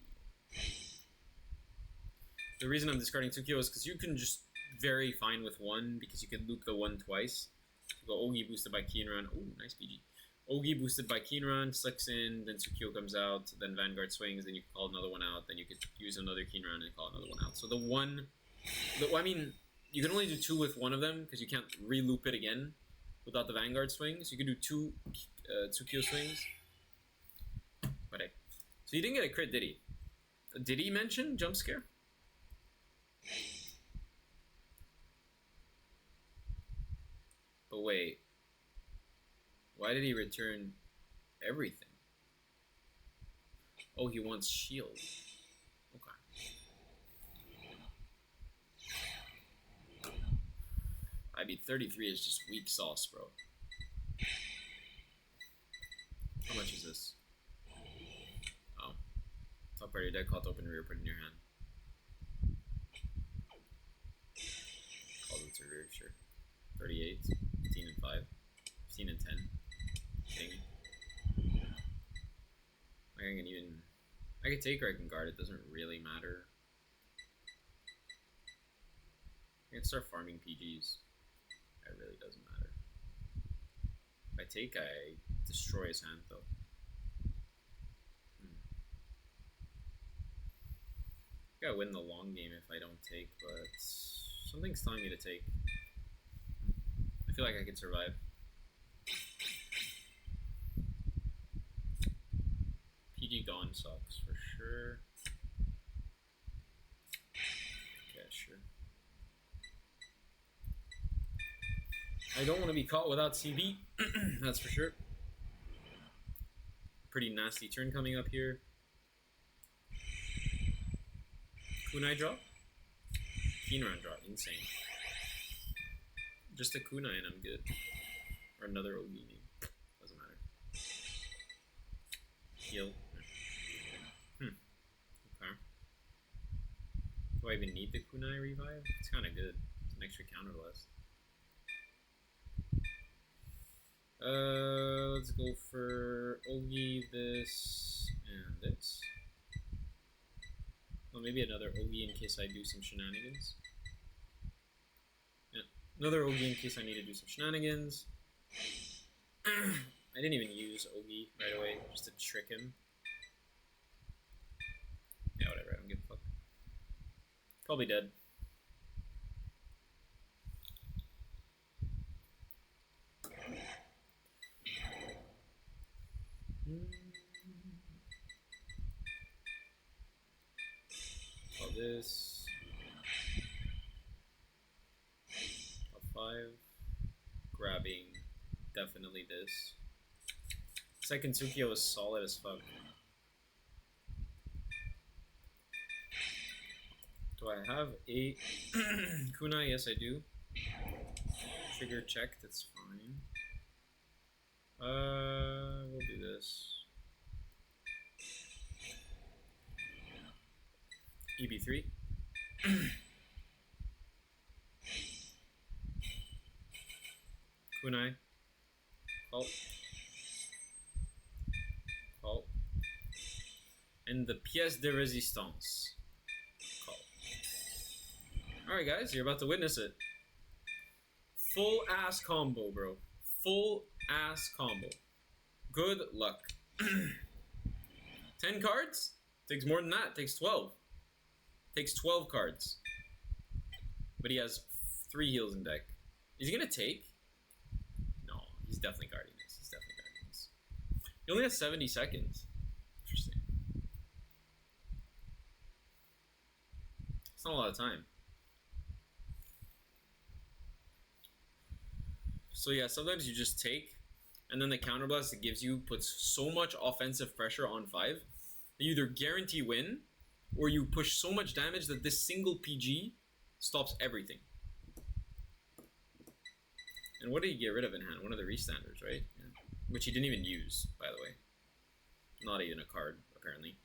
The reason I'm discarding Tsukio is because you can just very fine with 1, because you can loop the 1 twice. You go Ogi boosted by Kinran. Oh, nice PG. Ogi boosted by Kinran, slicks in, then Tsukio comes out, then Vanguard swings, then you can call another one out, then you could use another Kinran and call another one out. So the one, I mean, you can only do 2 with one of them because you can't re-loop it again without the Vanguard swing. So you can do 2 Tsukio swings. But hey. So you didn't get a crit, did he? Did he mention jump scare? But wait. Why did he return everything? Oh, he wants shield. Okay. I mean, 33 is just weak sauce, bro. How much is this? Oh. Top part of your deck, call to open rear, put in your hand. Call it to rear, sure. 38, 15 and 5, 15 and 10. King. I can even... I can take or I can guard, it doesn't really matter. I can start farming PGs. It really doesn't matter. If I take, I destroy his hand though. I gotta win the long game if I don't take, but something's telling me to take. I feel like I can survive. PG gone sucks for sure. Yeah, sure. I don't want to be caught without CB, that's for sure. Pretty nasty turn coming up here. Kunai draw? Keenran draw, insane. Just a Kunai and I'm good. Or another Ogini. Doesn't matter. Heal. Okay. Do I even need the Kunai revive? It's kind of good. It's an extra counter less. Let's go for Ogi, this, and this. Well, maybe another Ogi in case I do some shenanigans. Yeah, another Ogi in case I need to do some shenanigans. I didn't even use Ogi right away, just to trick him. Yeah, whatever, I don't give a fuck. Probably dead. All this. Top 5. Grabbing definitely this. Second Tsukio is solid as fuck. Do I have a Kunai? Yes, I do. Trigger check, that's fine. We'll do this. EB3. Kunai. Call. Call. And the pièce de résistance. Call. Alright guys, you're about to witness it. Full ass combo, bro. Full ass combo. Good luck. 10 cards? Takes more than that. Takes 12. Takes 12 cards. But he has 3 heals in deck. Is he gonna take? No, he's definitely guarding this. He's definitely guarding this. He only has 70 seconds. Interesting. It's not a lot of time. So yeah, sometimes you just take, and then the counterblast it gives you puts so much offensive pressure on 5 that you either guarantee win, or you push so much damage that this single PG stops everything. And what did he get rid of in hand? One of the restanders, right? Yeah. Which he didn't even use, by the way. Not even a card, apparently.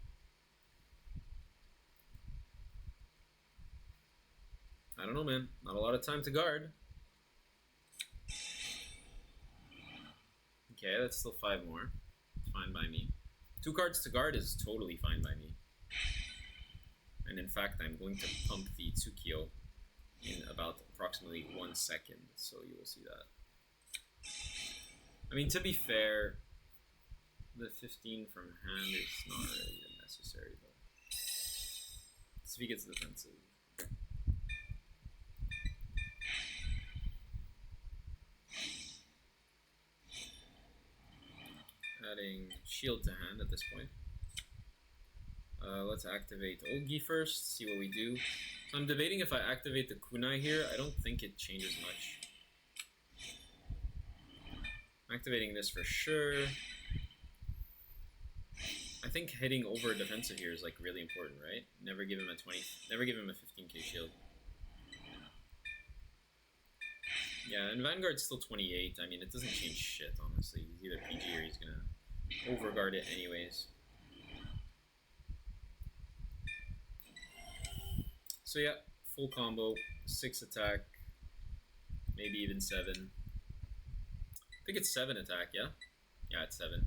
I don't know, man. Not a lot of time to guard. Okay, that's still 5 more. It's fine by me. 2 cards to guard is totally fine by me. And in fact, I'm going to pump the Tsukio in about approximately 1 second, so you will see that. I mean, to be fair, the 15 from hand is not really necessary, though. So if he gets defensive. playing shield to hand at this point. Let's activate Ogi first, see what we do. So I'm debating if I activate the kunai here. I don't think it changes much. I'm activating this for sure. I think hitting over defensive here is like really important, right? Never give him a 15k shield. Yeah, and Vanguard's still 28. I mean, it doesn't change shit, honestly. He's either PG or he's gonna overguard it anyways. So yeah, full combo, 6 attack, maybe even 7. I think it's 7 attack, yeah? Yeah, it's 7.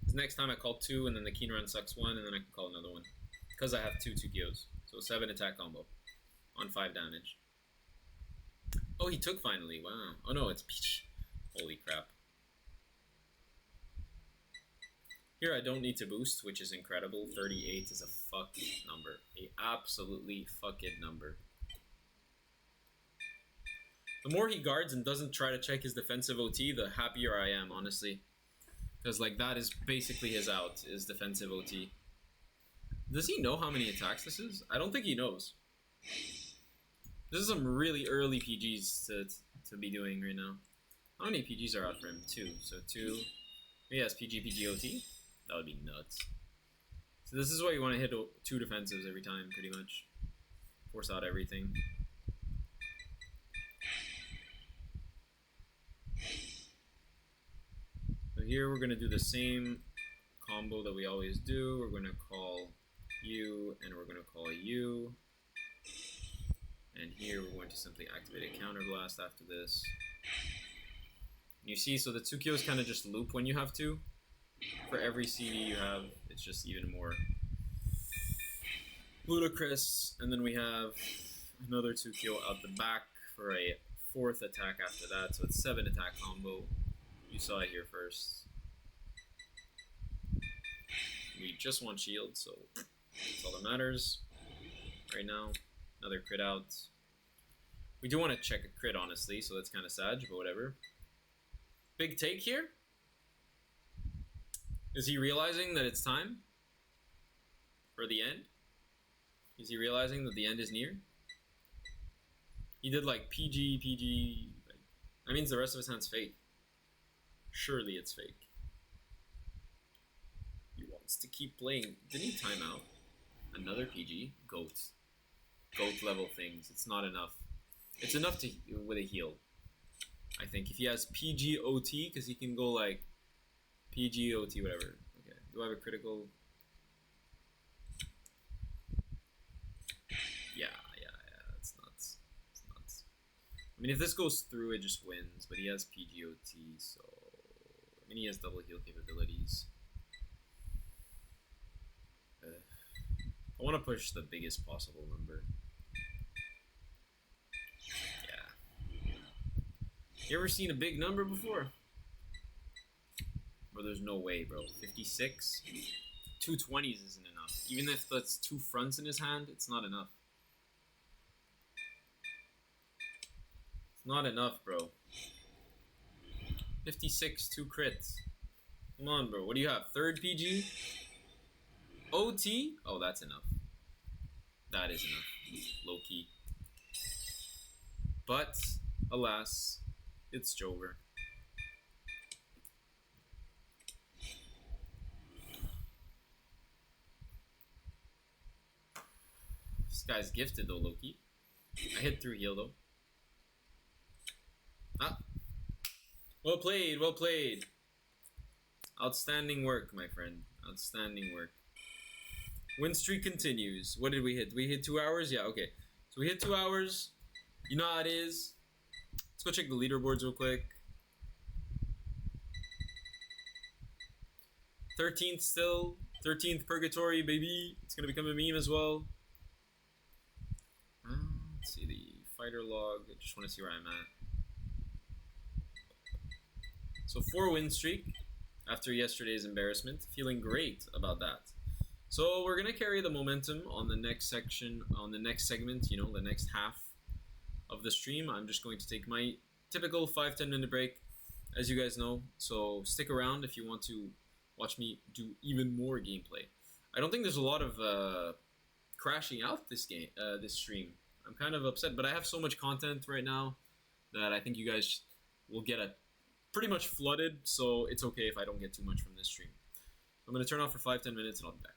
Because next time I call 2, and then the keen run sucks 1, and then I can call another one. Because I have 2 Tukiyos. So 7 attack combo on 5 damage. Oh, he took finally, wow. Oh no, it's Peach. Holy crap. Here I don't need to boost, which is incredible. 38 is a fucking number. A absolutely fucking number. The more he guards and doesn't try to check his defensive OT, the happier I am, honestly. Because, like, that is basically his out, is defensive OT. Does he know how many attacks this is? I don't think he knows. This is some really early PGs to be doing right now. How many PGs are out for him? 2. So 2. He has PG OT. That would be nuts. So this is why you want to hit 2 defensives every time, pretty much. Force out everything. So here we're going to do the same combo that we always do. We're going to call you, and we're going to call you. And here we're going to simply activate a counter blast after this. You see, so the Tsukiyo's kind of just loop when you have to. For every CD you have, it's just even more ludicrous. And then we have another Tsukiyo out the back for a 4th attack after that. So it's 7 attack combo. You saw it here first. We just want shield, so that's all that matters right now. Another crit out. We do want to check a crit, honestly, so that's kind of sad, but whatever. Big take here. Is he realizing that it's time for the end? Is he realizing that the end is near? He did like PG. That means the rest of his hand's fake. Surely it's fake. He wants to keep playing. Didn't he time out? Another PG? Goat level things. It's not enough. It's enough to with a heal. I think if he has PG OT, because he can go like PG OT whatever. Okay. Do I have a critical? Yeah. It's nuts. It's nuts. I mean, if this goes through, it just wins. But he has PG OT, so I mean he has double heal capabilities. I want to push the biggest possible number. You ever seen a big number before? Bro, there's no way, bro. 56? 220s isn't enough. Even if that's 2 fronts in his hand, it's not enough. It's not enough, bro. 56, 2 crits. Come on, bro. What do you have? 3rd PG? OT? Oh, that's enough. That is enough. Low key. But, alas, it's Jover. This guy's gifted though, Loki. I hit through heal though. Ah. Well played, well played. Outstanding work, my friend. Outstanding work. Win streak continues. What did we hit? We hit 2 hours? Yeah, okay. So we hit 2 hours. You know how it is. Let's go check the leaderboards real quick. 13th still. 13th Purgatory, baby. It's going to become a meme as well. Let's see the fighter log. I just want to see where I'm at. So 4 win streak after yesterday's embarrassment. Feeling great about that. So we're going to carry the momentum on the next section, on the next segment, you know, the next half of the stream. I'm just going to take my typical 5-10 minute break, as you guys know. So stick around if you want to watch me do even more gameplay. I don't think there's a lot of crashing out this stream. I'm kind of upset, but I have so much content right now that I think you guys will get pretty much flooded, so it's okay if I don't get too much from this stream. I'm going to turn off for 5-10 minutes and I'll be back.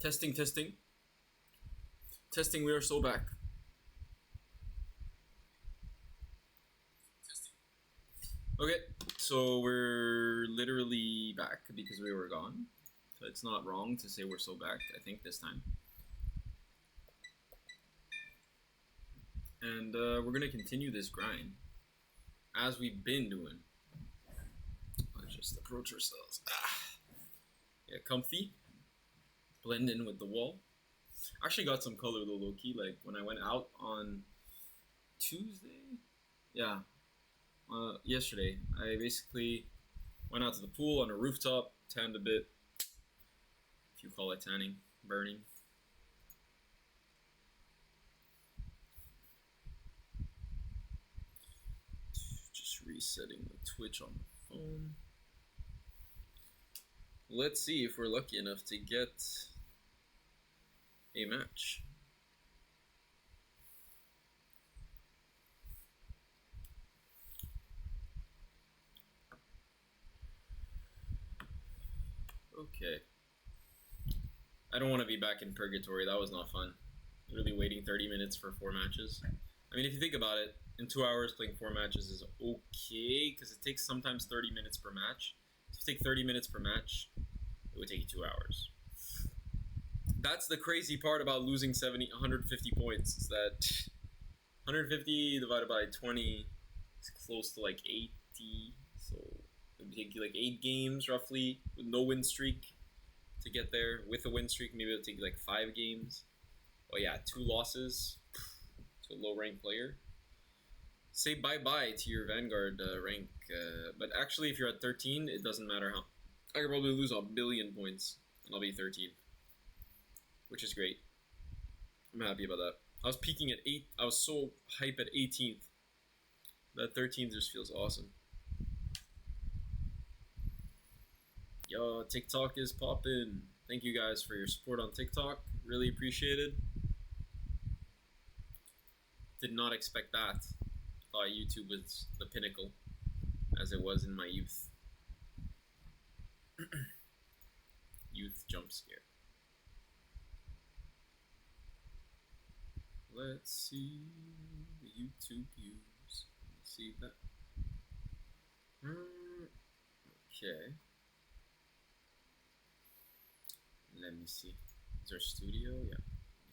Testing, testing. Testing, we are so back. Okay, so we're literally back because we were gone. So it's not wrong to say we're so back, I think, this time. And we're going to continue this grind as we've been doing. Let's just approach ourselves. Yeah, comfy. Blend in with the wall. Actually got some color though, low-key. Like when I went out on Tuesday? Yeah. Yesterday, I basically went out to the pool on a rooftop, tanned a bit. If you call it tanning, burning. Just resetting the Twitch on the phone. Let's see if we're lucky enough to get a match. Okay. I don't want to be back in purgatory. That was not fun. Really waiting 30 minutes for 4 matches. I mean, if you think about it, in 2 hours playing 4 matches is okay, because it takes sometimes 30 minutes per match. So if you take 30 minutes per match, it would take you 2 hours. That's the crazy part about losing 150 points, is that 150 divided by 20 is close to like 80, so it would take you like 8 games roughly with no win streak to get there. With a win streak, maybe it'll take you like 5 games. Oh yeah, 2 losses to a low rank player. Say bye-bye to your Vanguard rank, but actually if you're at 13, it doesn't matter how. I could probably lose 1 billion points and I'll be 13, which is great. I'm happy about that. I was peaking at 8, I was so hype at 18th. That 13th just feels awesome. Yo, TikTok is poppin'. Thank you guys for your support on TikTok. Really appreciate it. Did not expect that. Thought YouTube was the pinnacle, as it was in my youth. Youth jump scare. Let's see the YouTube views. Let's see that. Okay. Let me see. Is there studio? Yeah.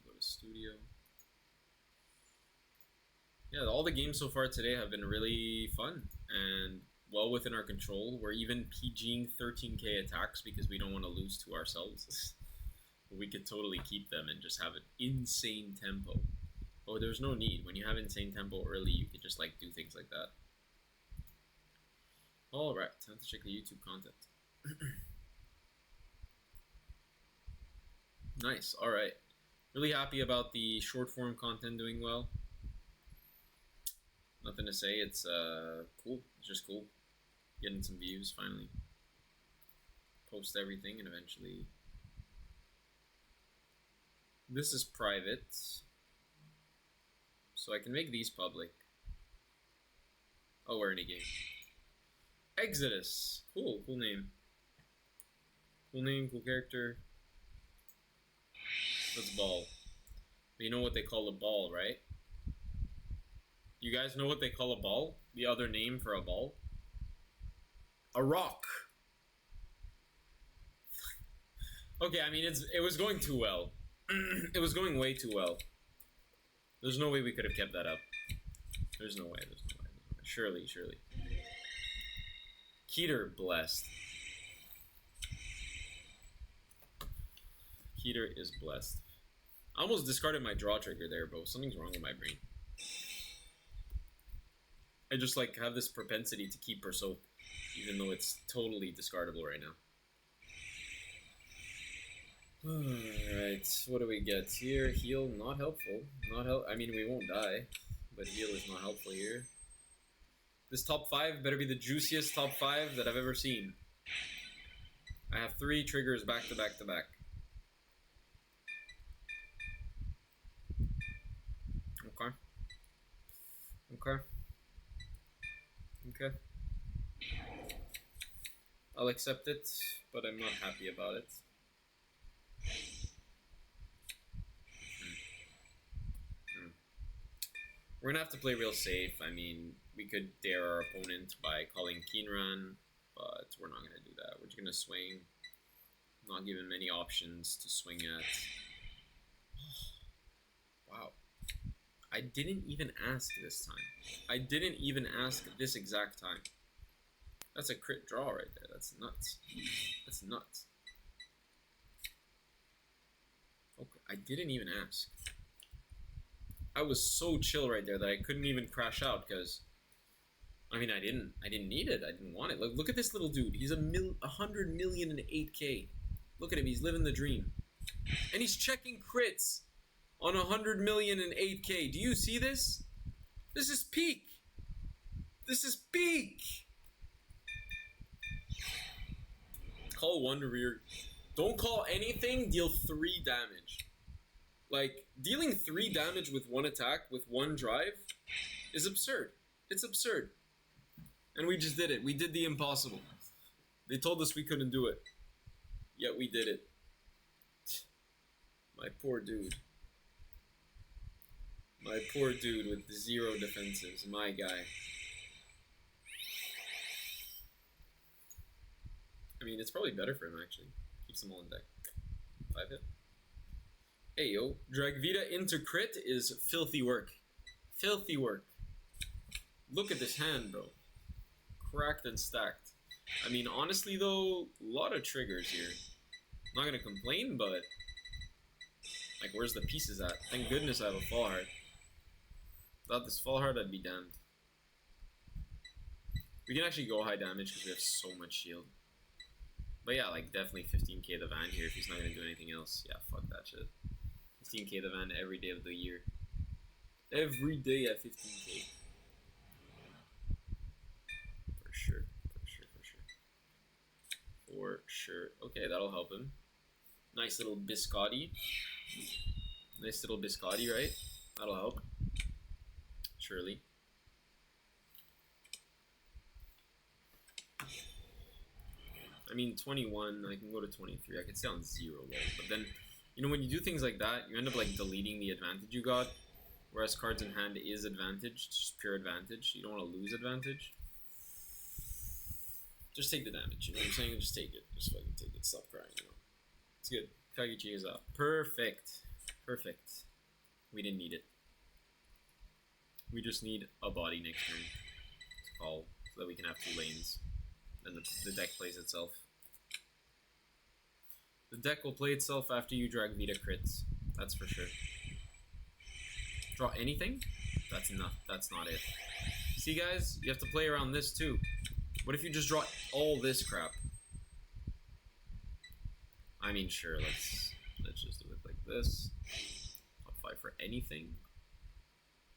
Go to studio. Yeah, all the games so far today have been really fun and well within our control. We're even PGing 13k attacks because we don't want to lose to ourselves. We could totally keep them and just have an insane tempo. Oh, there's no need. When you have insane tempo early, you could just like do things like that. Alright, time to check the YouTube content. Nice, alright. Really happy about the short form content doing well. Nothing to say, it's cool, it's just cool. Getting some views finally. Post everything and eventually. This is private, so I can make these public. Oh, we're in a game. Exodus, cool, cool name. Cool name, cool character. Let's ball. But you know what they call a ball, right? You guys know what they call a ball? The other name for a ball? A rock. Okay, I mean, it was going too well. It was going way too well. There's no way we could have kept that up. There's no way, there's no way. Surely, surely. Keter blessed. Keter is blessed. I almost discarded my draw trigger there, bro. Something's wrong with my brain. I just like have this propensity to keep Perso, even though it's totally discardable right now. Alright, what do we get here? Heal, not helpful. Not help. I mean, we won't die, but heal is not helpful here. This top 5 better be the juiciest top 5 that I've ever seen. I have 3 triggers back to back to back. Okay. Okay. Okay. I'll accept it, but I'm not happy about it. We're gonna have to play real safe. I mean, we could dare our opponent by calling Keenran, but we're not gonna do that. We're just gonna swing. Not given many options to swing at. Wow. I didn't even ask this time. I didn't even ask this exact time. That's a crit draw right there. That's nuts. That's nuts. Okay, I didn't even ask. I was so chill right there that I couldn't even crash out because, I mean, I didn't need it. I didn't want it. Look at this little dude. He's 100 million in 8K. Look at him. He's living the dream. And he's checking crits on 100 million in 8K. Do you see this? This is peak. This is peak. Call one rear. Don't call anything. Deal 3 damage. Like, dealing 3 damage with 1 attack, with 1 drive, is absurd. It's absurd. And we just did it. We did the impossible. They told us we couldn't do it. Yet we did it. My poor dude. My poor dude with 0 defensives. My guy. I mean, it's probably better for him, actually. Keeps them all in deck. 5 hit. Hey, yo. Dragvita into crit is filthy work. Filthy work. Look at this hand, bro. Cracked and stacked. I mean, honestly, though, a lot of triggers here. I'm not gonna complain, but... like, where's the pieces at? Thank goodness I have a fall hard. Without this fall hard, I'd be damned. We can actually go high damage because we have so much shield. But yeah, like, definitely 15k the van here if he's not gonna do anything else. Yeah, fuck that shit. 15k the van every day of the year. Every day at 15k. For sure. For sure, for sure. For sure. Okay, that'll help him. Nice little biscotti. Nice little biscotti, right? That'll help. Surely. I mean, 21, I can go to 23. I could stay on 0 though. But then, you know, when you do things like that, you end up like deleting the advantage you got. Whereas cards in hand is advantage, just pure advantage. You don't want to lose advantage. Just take the damage, you know what I'm saying? Just take it. Just fucking take it. Stop crying, you know. It's good. Kagichi is up. Perfect. Perfect. We didn't need it. We just need a body next turn to call so that we can have 2 lanes. And the deck plays itself. The deck will play itself after you drag Vita crits. That's for sure. Draw anything? That's not it. See guys, you have to play around this too. What if you just draw all this crap? I mean, sure, let's just do it like this. Top 5 for anything.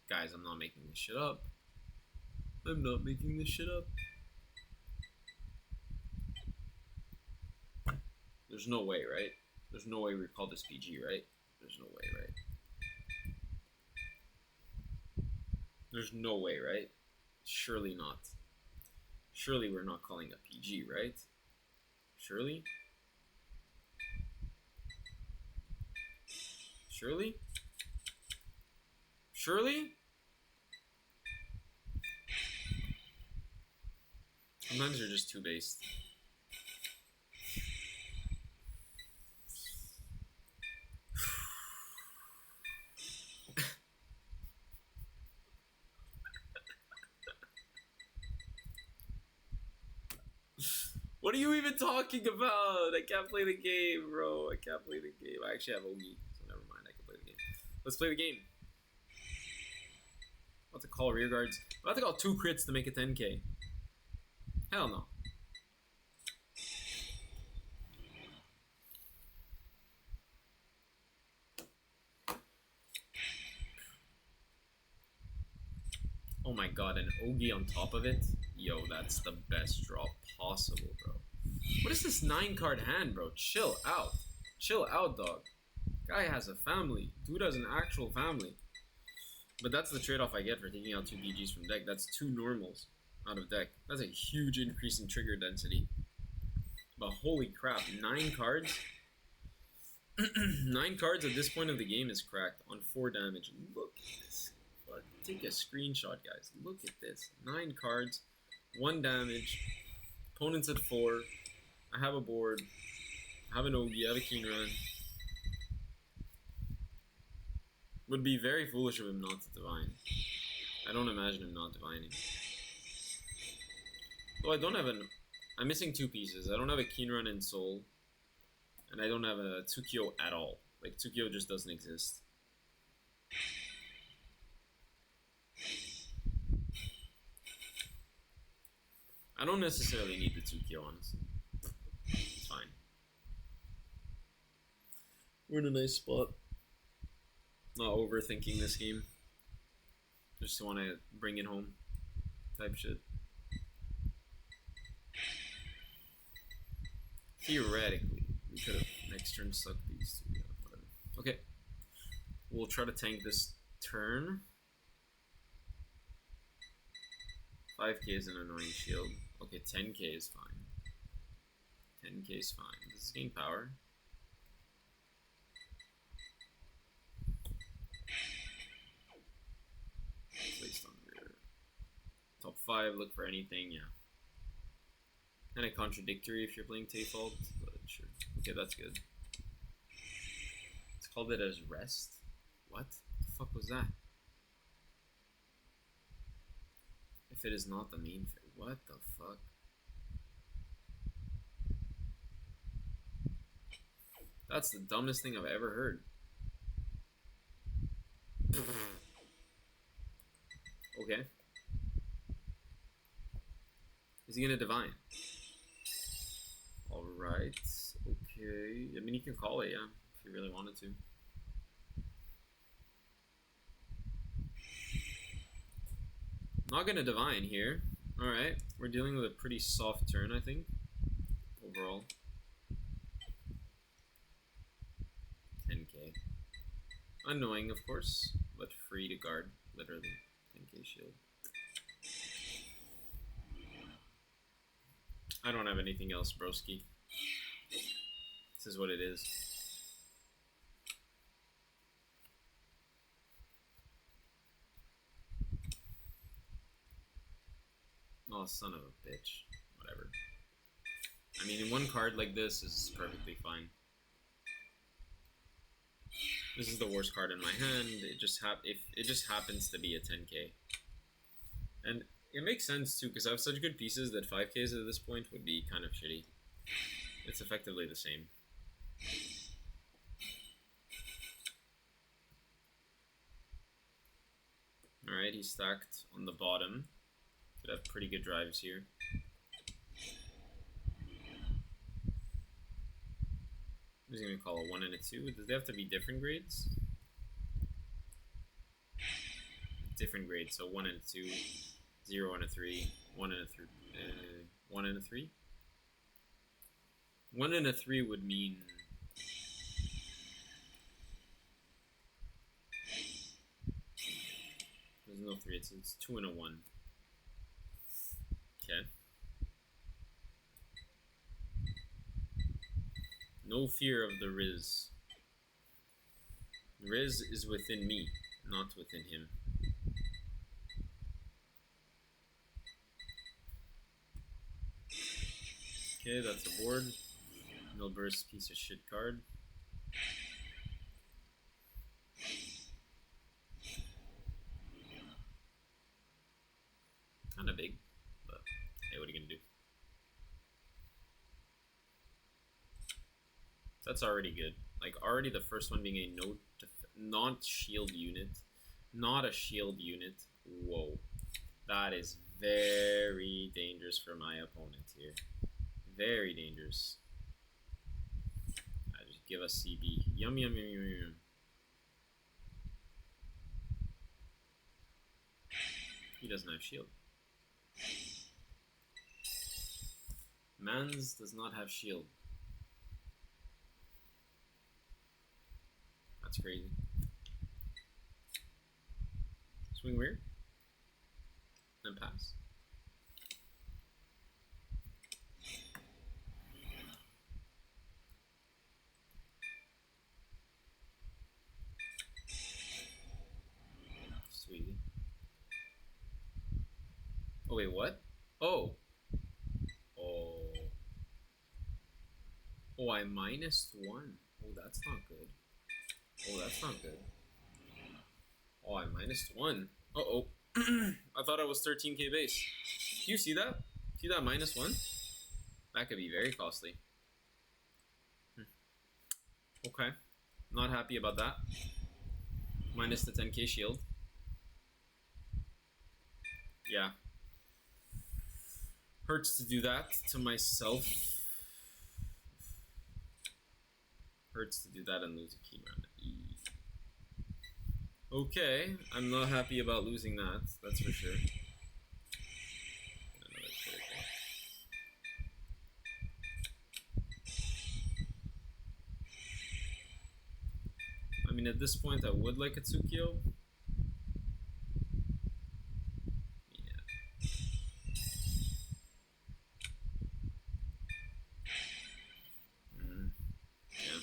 Guys, I'm not making this shit up. I'm not making this shit up. There's no way, right? There's no way we call this PG, right? There's no way, right? There's no way, right? Surely not. Surely we're not calling a PG, right? Surely? Surely? Surely? Sometimes you're just too based. What are you even talking about? I can't play the game, bro. I can't play the game. I actually have Ogi, so never mind. I can play the game. Let's play the game. I'm about to call rear guards. I'm about to call 2 crits to make it 10k. Hell no. Oh my god, an Ogi on top of it? Yo, that's the best draw possible, bro. What is this 9-card hand, bro? Chill out. Chill out, dog. Guy has a family. Dude has an actual family. But that's the trade-off I get for taking out 2 BGs from deck. That's 2 normals out of deck. That's a huge increase in trigger density. But holy crap, 9 cards? 9 cards at this point of the game is cracked on 4 damage. Look at this But take a screenshot, guys. Look at this. 9 cards, 1 damage. Opponent's at 4. I have a board. I have an Ogi. I have a Keen Run. Would be very foolish of him not to divine. I don't imagine him not divining. Though I don't have an... I'm missing 2 pieces. I don't have a Keen Run in Soul. And I don't have a Tsukio at all. Like, Tsukio just doesn't exist. I don't necessarily need the Tsukio, honestly. It's fine. We're in a nice spot. Not overthinking this game. Just want to bring it home. Type shit. Theoretically, we could have next turn sucked these 2. Yeah, whatever. Okay. We'll try to tank this turn. 5k is an annoying shield. Okay, 10k is fine. 10k is fine. Does this gain power? Placed on rear. Top 5, look for anything, yeah. Kind of contradictory if you're playing Tayfault, but sure. Okay, that's good. It's called it as rest. What the fuck was that? If it is not the main phase, what the fuck? That's the dumbest thing I've ever heard. Okay. Is he gonna divine? Alright. Okay. I mean, he can call it, yeah, if he really wanted to. Not gonna divine here. Alright. We're dealing with a pretty soft turn, I think. Overall. 10k. Annoying, of course, but free to guard, literally. 10k shield. I don't have anything else, broski. This is what it is. Oh, son of a bitch. Whatever. I mean, in one card like this is perfectly fine. This is the worst card in my hand. It just happens to be a 10k. And it makes sense too, because I have such good pieces that 5ks at this point would be kind of shitty. It's effectively the same. Alright, he's stacked on the bottom. Could have pretty good drives here. He's gonna call a 1 and a 2. Does they have to be different grades? Different grades, so 1 and a 2, 0 and a 3, 1 and a 3, 1 and a 3? 1 and a 3 would mean... There's no 3, it's 2 and a 1. Okay. No fear of the Riz. Riz is within me, not within him. Okay, that's a board. No burst, piece of shit card. Kinda big, but hey, what are you gonna do? That's already good. Like, already the first one being a not shield unit. Not a shield unit. Whoa. That is very dangerous for my opponent here. Very dangerous. Just give us CB. Yum, yum, yum, yum, yum. He doesn't have shield. Mans does not have shield. That's crazy. Swing weird. Then pass. Sweet. Oh wait, what? Oh. Oh. Oh, I -1. Oh, that's not good. Oh, that's not good. Oh, I -1. Uh-oh. I thought I was 13k base. Do you see that? See that -1? That could be very costly. Okay. Not happy about that. Minus the 10k shield. Yeah. Hurts to do that to myself. Hurts to do that and lose a key round. Okay, I'm not happy about losing that, that's for sure. Another critical. I mean, at this point, I would like a Tsukio. Yeah. Yeah.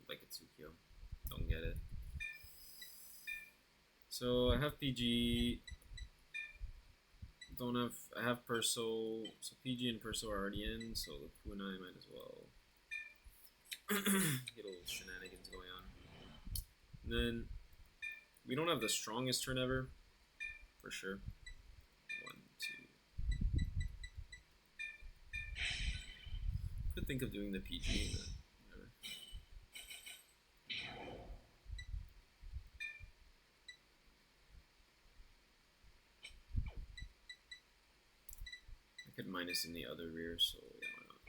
Like a Tsukio. Don't get it. So I have PG. Don't have. I have Perso. So PG and Perso are already in. So the Kunai might as well get a little shenanigans going on. And then we don't have the strongest turn ever, for sure. 1, 2. Could think of doing the PG, but whatever. I could minus in the other rear, so yeah, why not?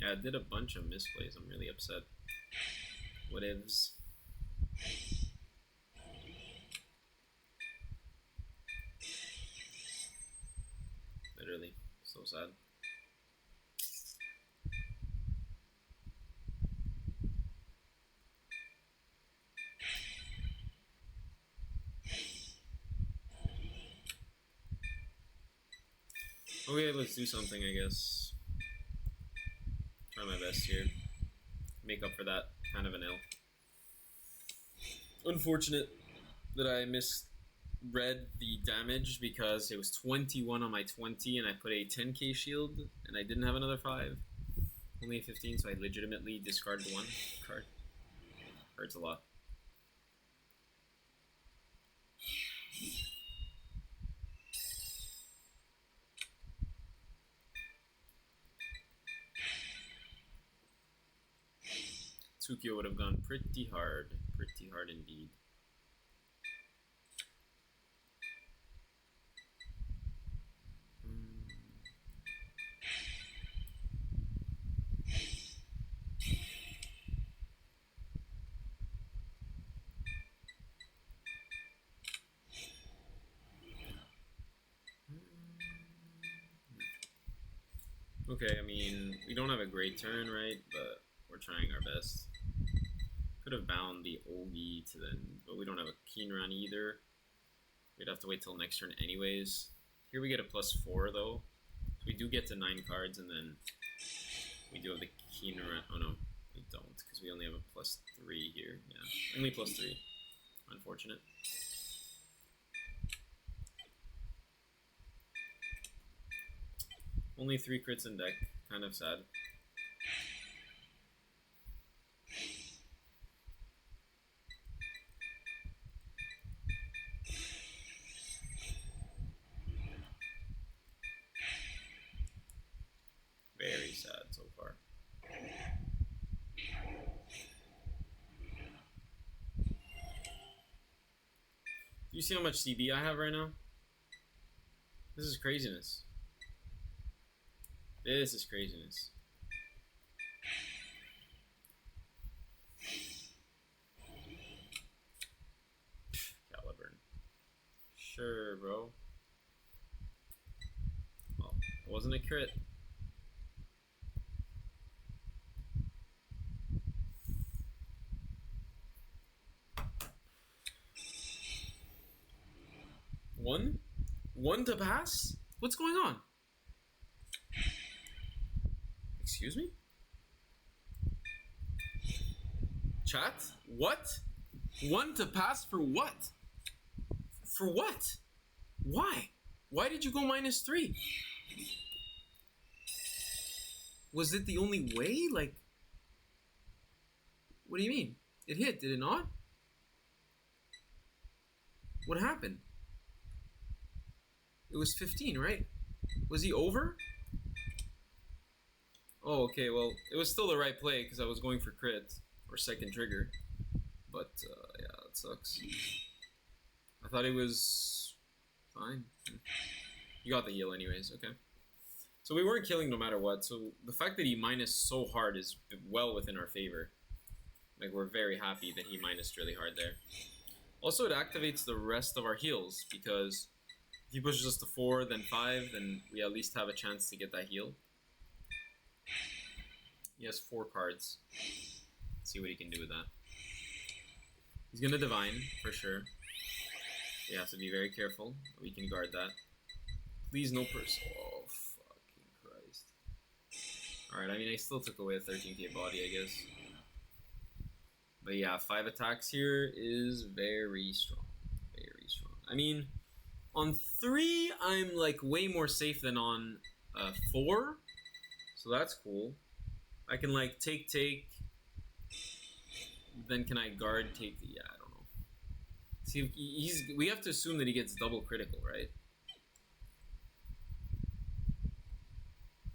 Yeah, I did a bunch of misplays. I'm really upset. Whatevs. Literally, so sad. Okay, let's do something, I guess. Try my best here. Make up for that kind of an L. Unfortunate that I misread the damage because it was 21 on my 20 and I put a 10k shield and I didn't have another 5. Only a 15, so I legitimately discarded 1 card. Hurts a lot. Tsukio would have gone pretty hard indeed. Okay, I mean, we don't have a great turn, right? But we're trying our best. Could have bound the Ogi to then, but we don't have a keen run either. We'd have to wait till next turn anyways. Here we get a +4 though. So we do get to 9 cards and then we do have the keen run. Oh no, we don't because we only have a +3 here. Yeah, only +3. Unfortunate. Only 3 crits in deck. Kind of sad. Very sad so far. Do you see how much CB I have right now? This is craziness. This is craziness. Caliburn. Sure, bro. Well, it wasn't a crit. One? One to pass? What's going on? Excuse me? Chat? What? One to pass for what? For what? Why? Why did you go -3? Was it the only way? Like, what do you mean? It hit, did it not? What happened? It was 15, right? Was he over? Oh, okay, well, it was still the right play because I was going for crit or second trigger. But, yeah, that sucks. I thought it was fine. You got the heal anyways, okay. So we weren't killing no matter what, so the fact that he minus so hard is well within our favor. Like, we're very happy that he minused really hard there. Also, it activates the rest of our heals, because if he pushes us to 4, then 5, then we at least have a chance to get that heal. He has 4 cards. Let's see what he can do with that. He's gonna Divine, for sure. We have to be very careful. We can guard that. Please no purse. Oh, fucking Christ. Alright, I mean, I still took away a 13k body, I guess. But yeah, 5 attacks here is very strong. Very strong. I mean, on 3, I'm like way more safe than on 4. So that's cool. I can like take. Then can I guard take? Yeah, I don't know. See, we have to assume that he gets double critical, right?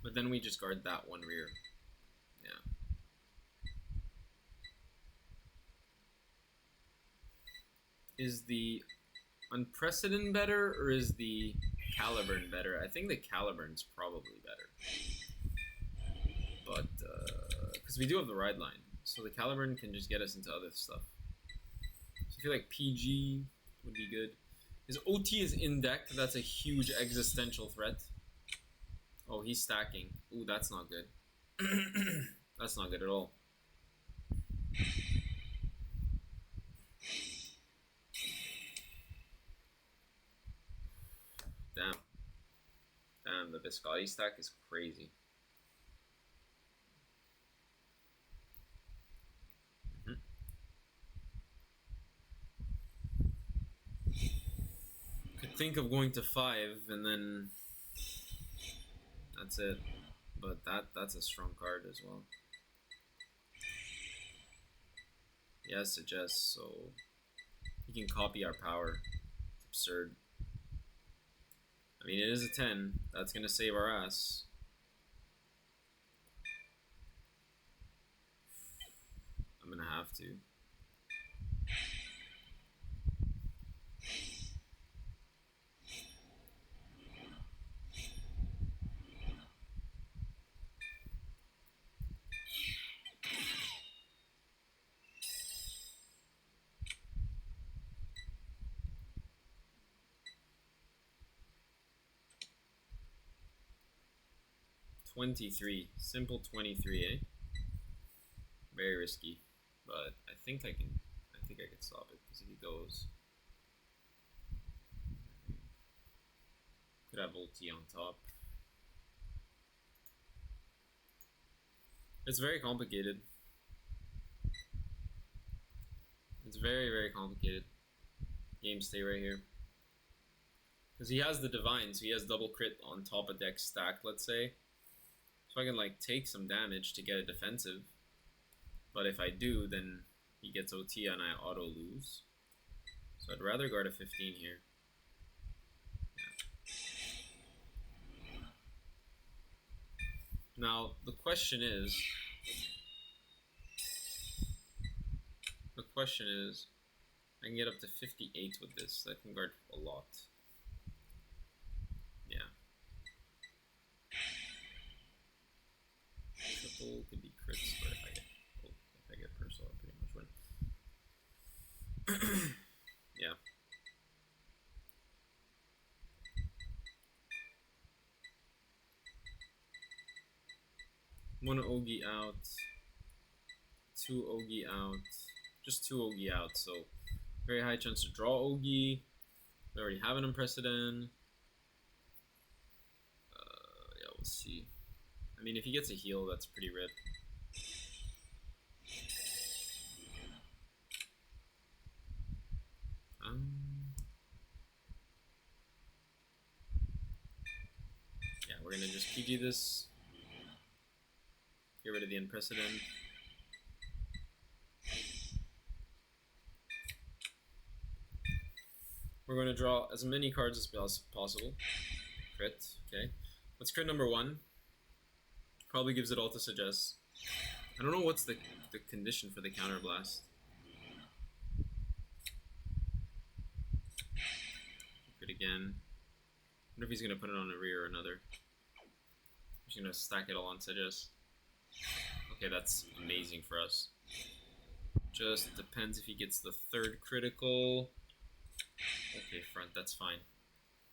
But then we just guard that one rear. Yeah. Is the Unprecedented better, or is the Caliburn better? I think the Caliburn's probably better. But, because we do have the ride line. So the Caliburn can just get us into other stuff. So I feel like PG would be good. His OT is in deck. That's a huge existential threat. Oh, he's stacking. Ooh, that's not good. That's not good at all. Damn. Damn, the Viscotti stack is crazy. Could think of going to 5 and then that's it. But that's a strong card as well. He has Suggest, so he can copy our power. It's absurd. I mean, it is a 10. That's going to save our ass. I'm going to have to. $23. Simple 23, eh? Very risky. But I think I can stop it, because if he goes, could have ulti on top. It's very complicated. It's very, very complicated. Game stay right here. Because he has the Divine, so he has double crit on top of deck stack, let's say. So I can like take some damage to get a defensive. But if I do, then he gets OT and I auto lose. So I'd rather guard a 15 here. Yeah. Now, the question is, I can get up to 58 with this. That can guard a lot. Yeah. Triple could be crits, but if I get Purcell, I'll pretty much win. Yeah. One Ogi out, 2 Ogi out, just 2 Ogi out, so very high chance to draw Ogi. We already have an unprecedented. Yeah, we'll see. I mean, if he gets a heal, that's pretty rip. Yeah, we're gonna just PG this. Get rid of the unprecedented. We're going to draw as many cards as possible. Crit, okay. What's crit number 1? Probably gives it all to suggest. I don't know what's the condition for the counterblast. Crit again. I wonder if he's going to put it on a rear or another. He's going to stack it all on suggest. Okay, that's amazing for us. Just depends if he gets the 3rd critical. Okay, front, that's fine.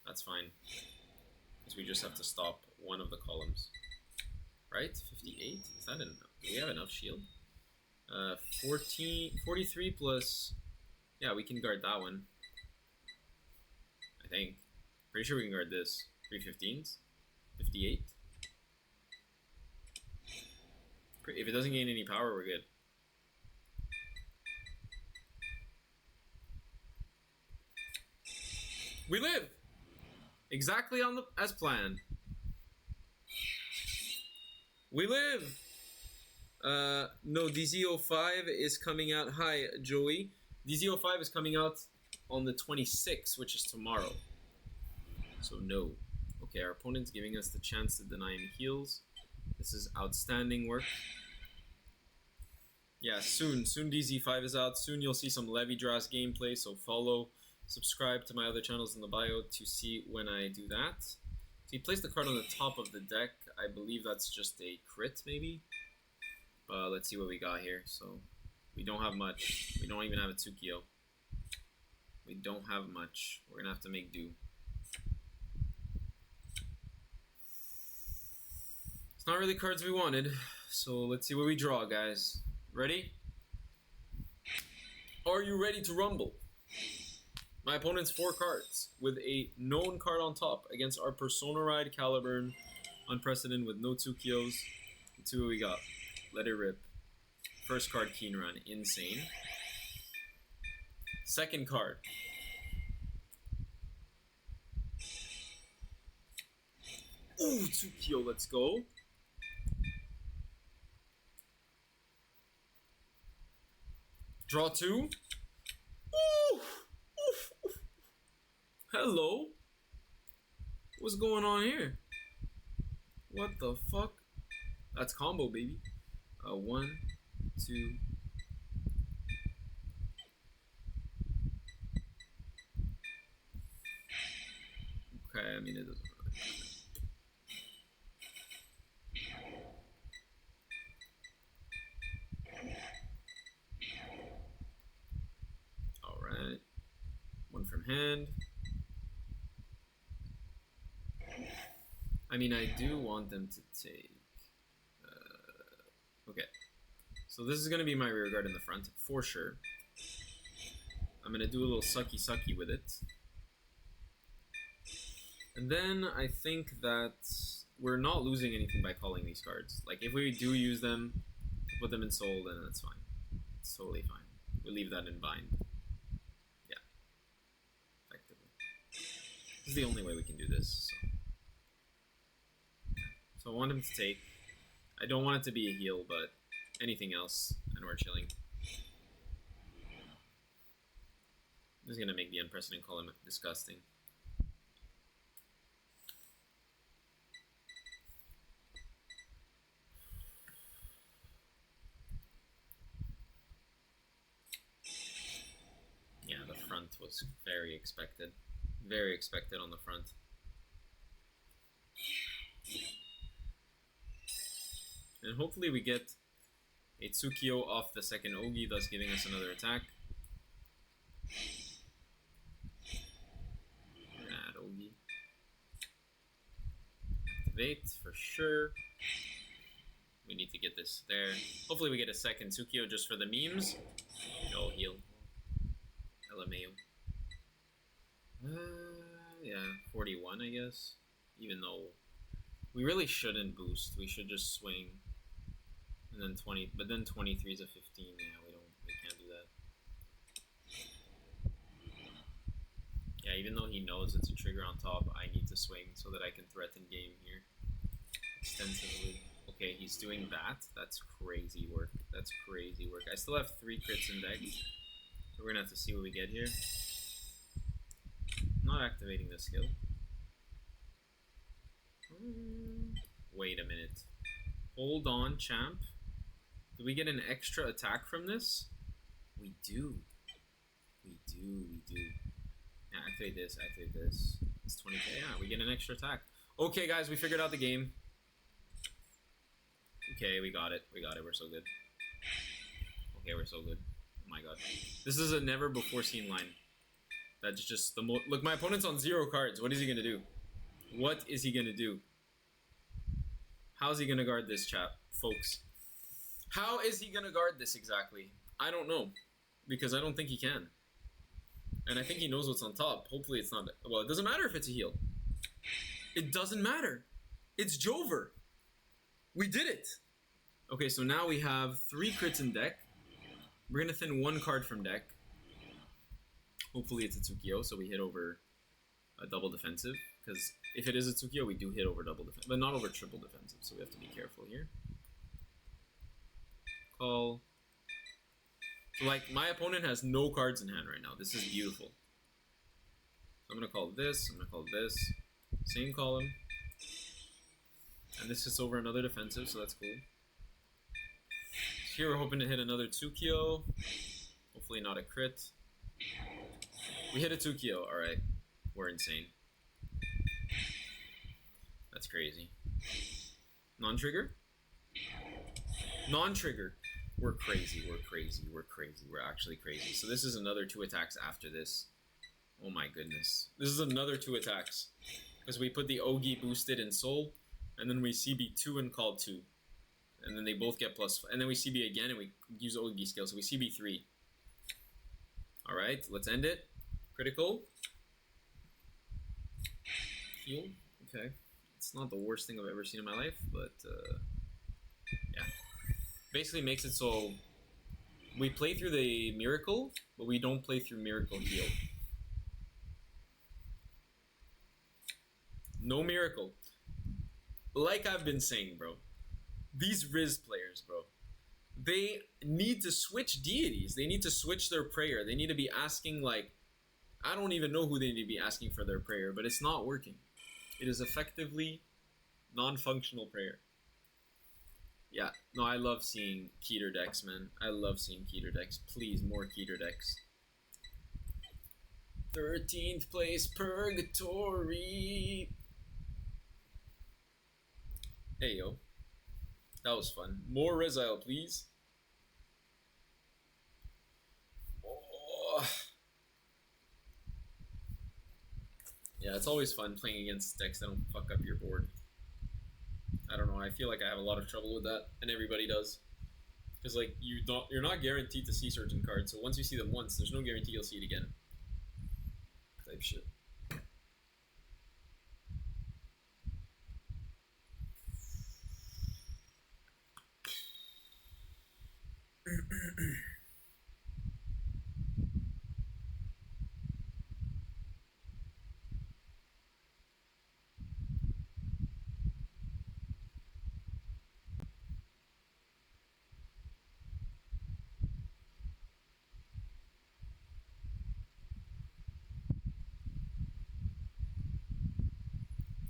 That's fine. Because we just have to stop one of the columns. Right? 58? Is that enough? Do we have enough shield? 43 plus... Yeah, we can guard that one. I think. Pretty sure we can guard this. 315s? 58? If it doesn't gain any power, we're good. We live! Exactly on the as planned. We live! No, DZ05 is coming out. Hi, Joey. DZ05 is coming out on the 26th, which is tomorrow. So no. Okay, our opponent's giving us the chance to deny him heals. This is outstanding work. Yeah, soon DZ5 is out. Soon you'll see some Levy Drass gameplay, so follow. Subscribe to my other channels in the bio to see when I do that. So he placed the card on the top of the deck. I believe that's just a crit, maybe. But let's see what we got here. So we don't have much. We don't even have a Tsukio. We don't have much. We're gonna have to make do. It's not really cards we wanted. So let's see what we draw, guys. Ready? Are you ready to rumble? My opponent's 4 cards with a known card on top against our Persona Ride Caliburn Unprecedented with no Tsukios. Let's see what we got. Let it rip. First card, Keen Run. Insane. Second card. Ooh, Tsukio, let's go. Draw 2. Ooh! Oof, oof. Hello? What's going on here? What the fuck? That's combo, baby. 1, 2. Okay, I mean, it doesn't really matter. Alright. 1 from hand. I mean, I do want them to take... okay. So this is going to be my rear guard in the front, for sure. I'm going to do a little sucky with it. And then I think that we're not losing anything by calling these cards. Like, if we do use them, put them in soul, then that's fine. It's totally fine. We leave that in bind. Yeah. Effectively. This is the only way we can do this, so. So I want him to take. I don't want it to be a heal, but anything else, and we're chilling. This is going to make the Unprecedented column disgusting. Yeah, the front was very expected. Very expected on the front. And hopefully we get a Tsukio off the second Ogi, thus giving us another attack. Add Ogi. Activate for sure. We need to get this there. Hopefully we get a second Tsukio just for the memes. No heal. LMAO. Yeah, 41, I guess. Even though we really shouldn't boost, we should just swing. And then 20, but then 23 is a 15. Yeah, we can't do that. Yeah, even though he knows it's a trigger on top, I need to swing so that I can threaten game here extensively. Okay, he's doing that. That's crazy work. That's crazy work. I still have 3 crits in deck, so we're gonna have to see what we get here. Not activating this skill. Wait a minute. Hold on, champ. Do we get an extra attack from this? We do. We do. Yeah, activate this, activate this. It's 20k. Yeah, we get an extra attack. Okay, guys, we figured out the game. Okay, we got it. We got it. We're so good. Okay, we're so good. Oh my god. This is a never before seen line. That's just the look, my opponent's on 0 cards. What is he gonna do? What is he gonna do? How's he gonna guard this, chap, folks? How is he gonna guard this exactly? I don't know. Because I don't think he can. And I think he knows what's on top. Hopefully it's not... Well, it doesn't matter if it's a heal. It doesn't matter. It's Jover. We did it. Okay, so now we have 3 crits in deck. We're gonna thin 1 card from deck. Hopefully it's a Tsukio, so we hit over a double defensive. Because if it is a Tsukio, we do hit over double defensive. But not over triple defensive, so we have to be careful here. Call. So, like, my opponent has no cards in hand right now. This is beautiful. So I'm gonna call this, I'm gonna call this. Same column. And this hits over another defensive, so that's cool. So here we're hoping to hit another Tsukio. Hopefully not a crit. We hit a Tsukio, alright. We're insane. That's crazy. Non-trigger? Non-trigger. We're crazy, we're crazy, we're crazy, we're actually crazy. So this is another 2 attacks after this. Oh my goodness. This is another 2 attacks. Because we put the Ogi boosted in Soul, and then we CB 2 and call 2. And then they both get plus, and then we CB again and we use Ogi skill, so we CB 3. Alright, let's end it. Critical. Heal. Okay. It's not the worst thing I've ever seen in my life, but yeah. Basically makes it so we play through the Miracle, but we don't play through Miracle Heal. No Miracle. Like I've been saying, bro. These Riz players, bro. They need to switch deities. They need to switch their prayer. They need to be asking, like... I don't even know who they need to be asking for their prayer, but it's not working. It is effectively non-functional prayer. Yeah, no, I love seeing Keter decks, man. I love seeing Keter decks. Please, more Keter decks. 13th place Purgatory. Hey, yo. That was fun. More Rezile, please. Oh. Yeah, it's always fun playing against decks that don't fuck up your board. I don't know, I feel like I have a lot of trouble with that, and everybody does. Because, like, you're not guaranteed to see certain cards, so once you see them once, there's no guarantee you'll see it again. Type shit.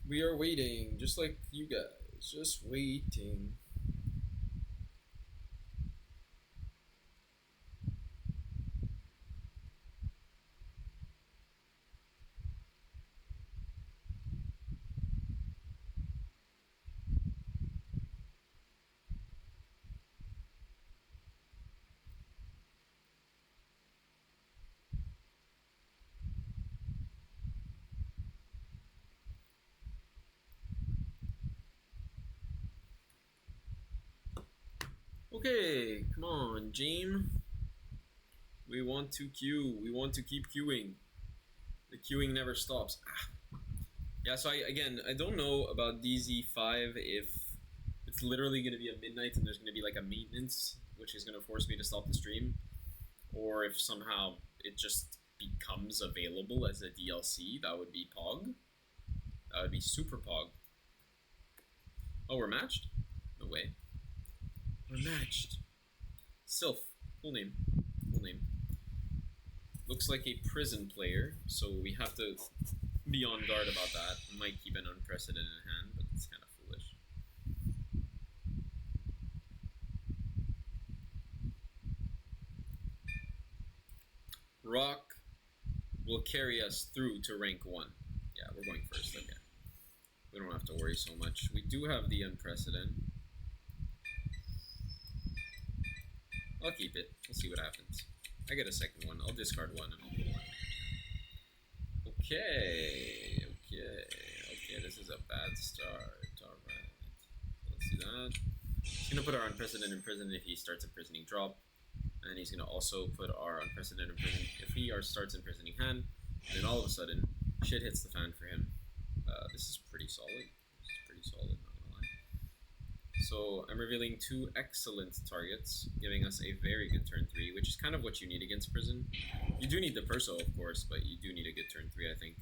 We are waiting, just like you guys, just waiting. Okay, come on, James. We want to queue. We want to keep queuing. The queuing never stops. Yeah, so I don't know about DZ5 if it's literally going to be a midnight and there's going to be like a maintenance, which is going to force me to stop the stream, or if somehow it just becomes available as a DLC. That would be Pog. That would be super Pog. Oh, we're matched? No way. We're matched. Sylph. Full name. Full name. Looks like a prison player, so we have to be on guard about that. Might keep an unprecedented hand, but it's kind of foolish. Rock will carry us through to rank 1. Yeah, we're going first, okay. We don't have to worry so much. We do have the unprecedented. I'll keep it. We'll see what happens. I get a second one. I'll discard one and I'll put one. Okay. This is a bad start. Alright. Let's do that. He's going to put our unprecedented in prison if he starts imprisoning drop. And he's going to also put our unprecedented in prison if he starts imprisoning hand. And then all of a sudden, shit hits the fan for him. This is pretty solid. Not gonna lie. So I'm revealing 2 excellent targets, giving us a very good turn 3, which is kind of what you need against prison. You do need the Perso, of course, but you do need a good turn 3, I think.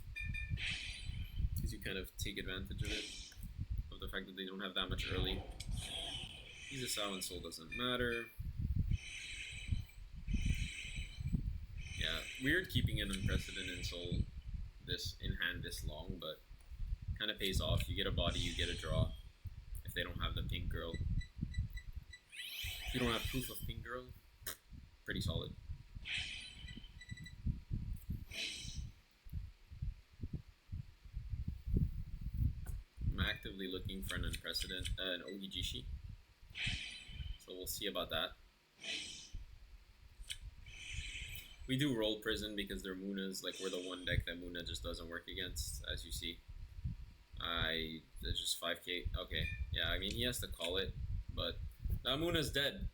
Because you kind of take advantage of it, of the fact that they don't have that much early. He's a Sao and Soul doesn't matter. Yeah, weird keeping an unprecedented Soul this in hand this long, but kind of pays off. You get a body, you get a draw. If they don't have the pink girl. If you don't have proof of pink girl, pretty solid. I'm actively looking for an unprecedented, an Ogijishi. So we'll see about that. We do roll prison because their Munas, like we're the one deck that Muna just doesn't work against, as you see. It's just 5k. Okay, yeah, I mean, he has to call it, but that Muna's dead.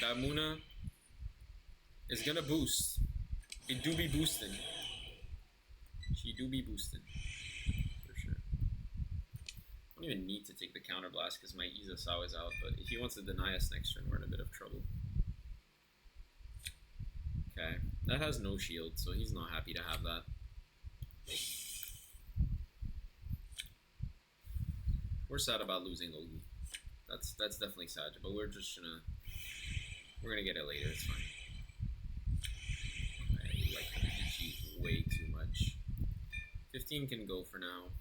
That Muna is gonna boost. It do be boosting. She do be boosting. For sure. I don't even need to take the counter blast because my Iza Sao is out, but if he wants to deny us next turn, we're in a bit of trouble. Okay, that has no shield, so he's not happy to have that. We're sad about losing Ogi. That's definitely sad, but we're gonna get it later. It's fine. I like the PG way too much. 15 can go for now.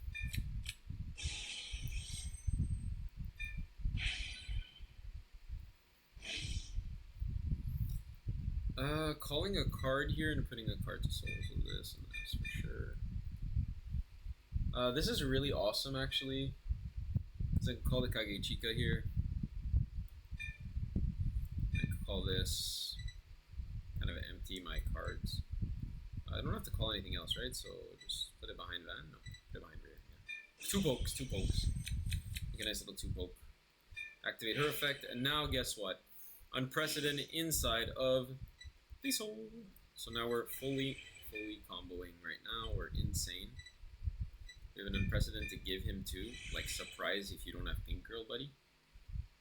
Calling a card here and putting a card to Souls of this and this for sure. This is really awesome, actually. So I can call the Kagechika here. I can call this kind of empty my cards. I don't have to call anything else, right? So just put it behind Van. No, put it behind rear. Yeah. 2 pokes. Make a nice little 2 poke. Activate her effect, and now guess what? Unprecedented inside of the Soul. So now we're fully comboing right now. We're insane. We have an unprecedented to give him too. Like, surprise if you don't have Pink Girl, buddy.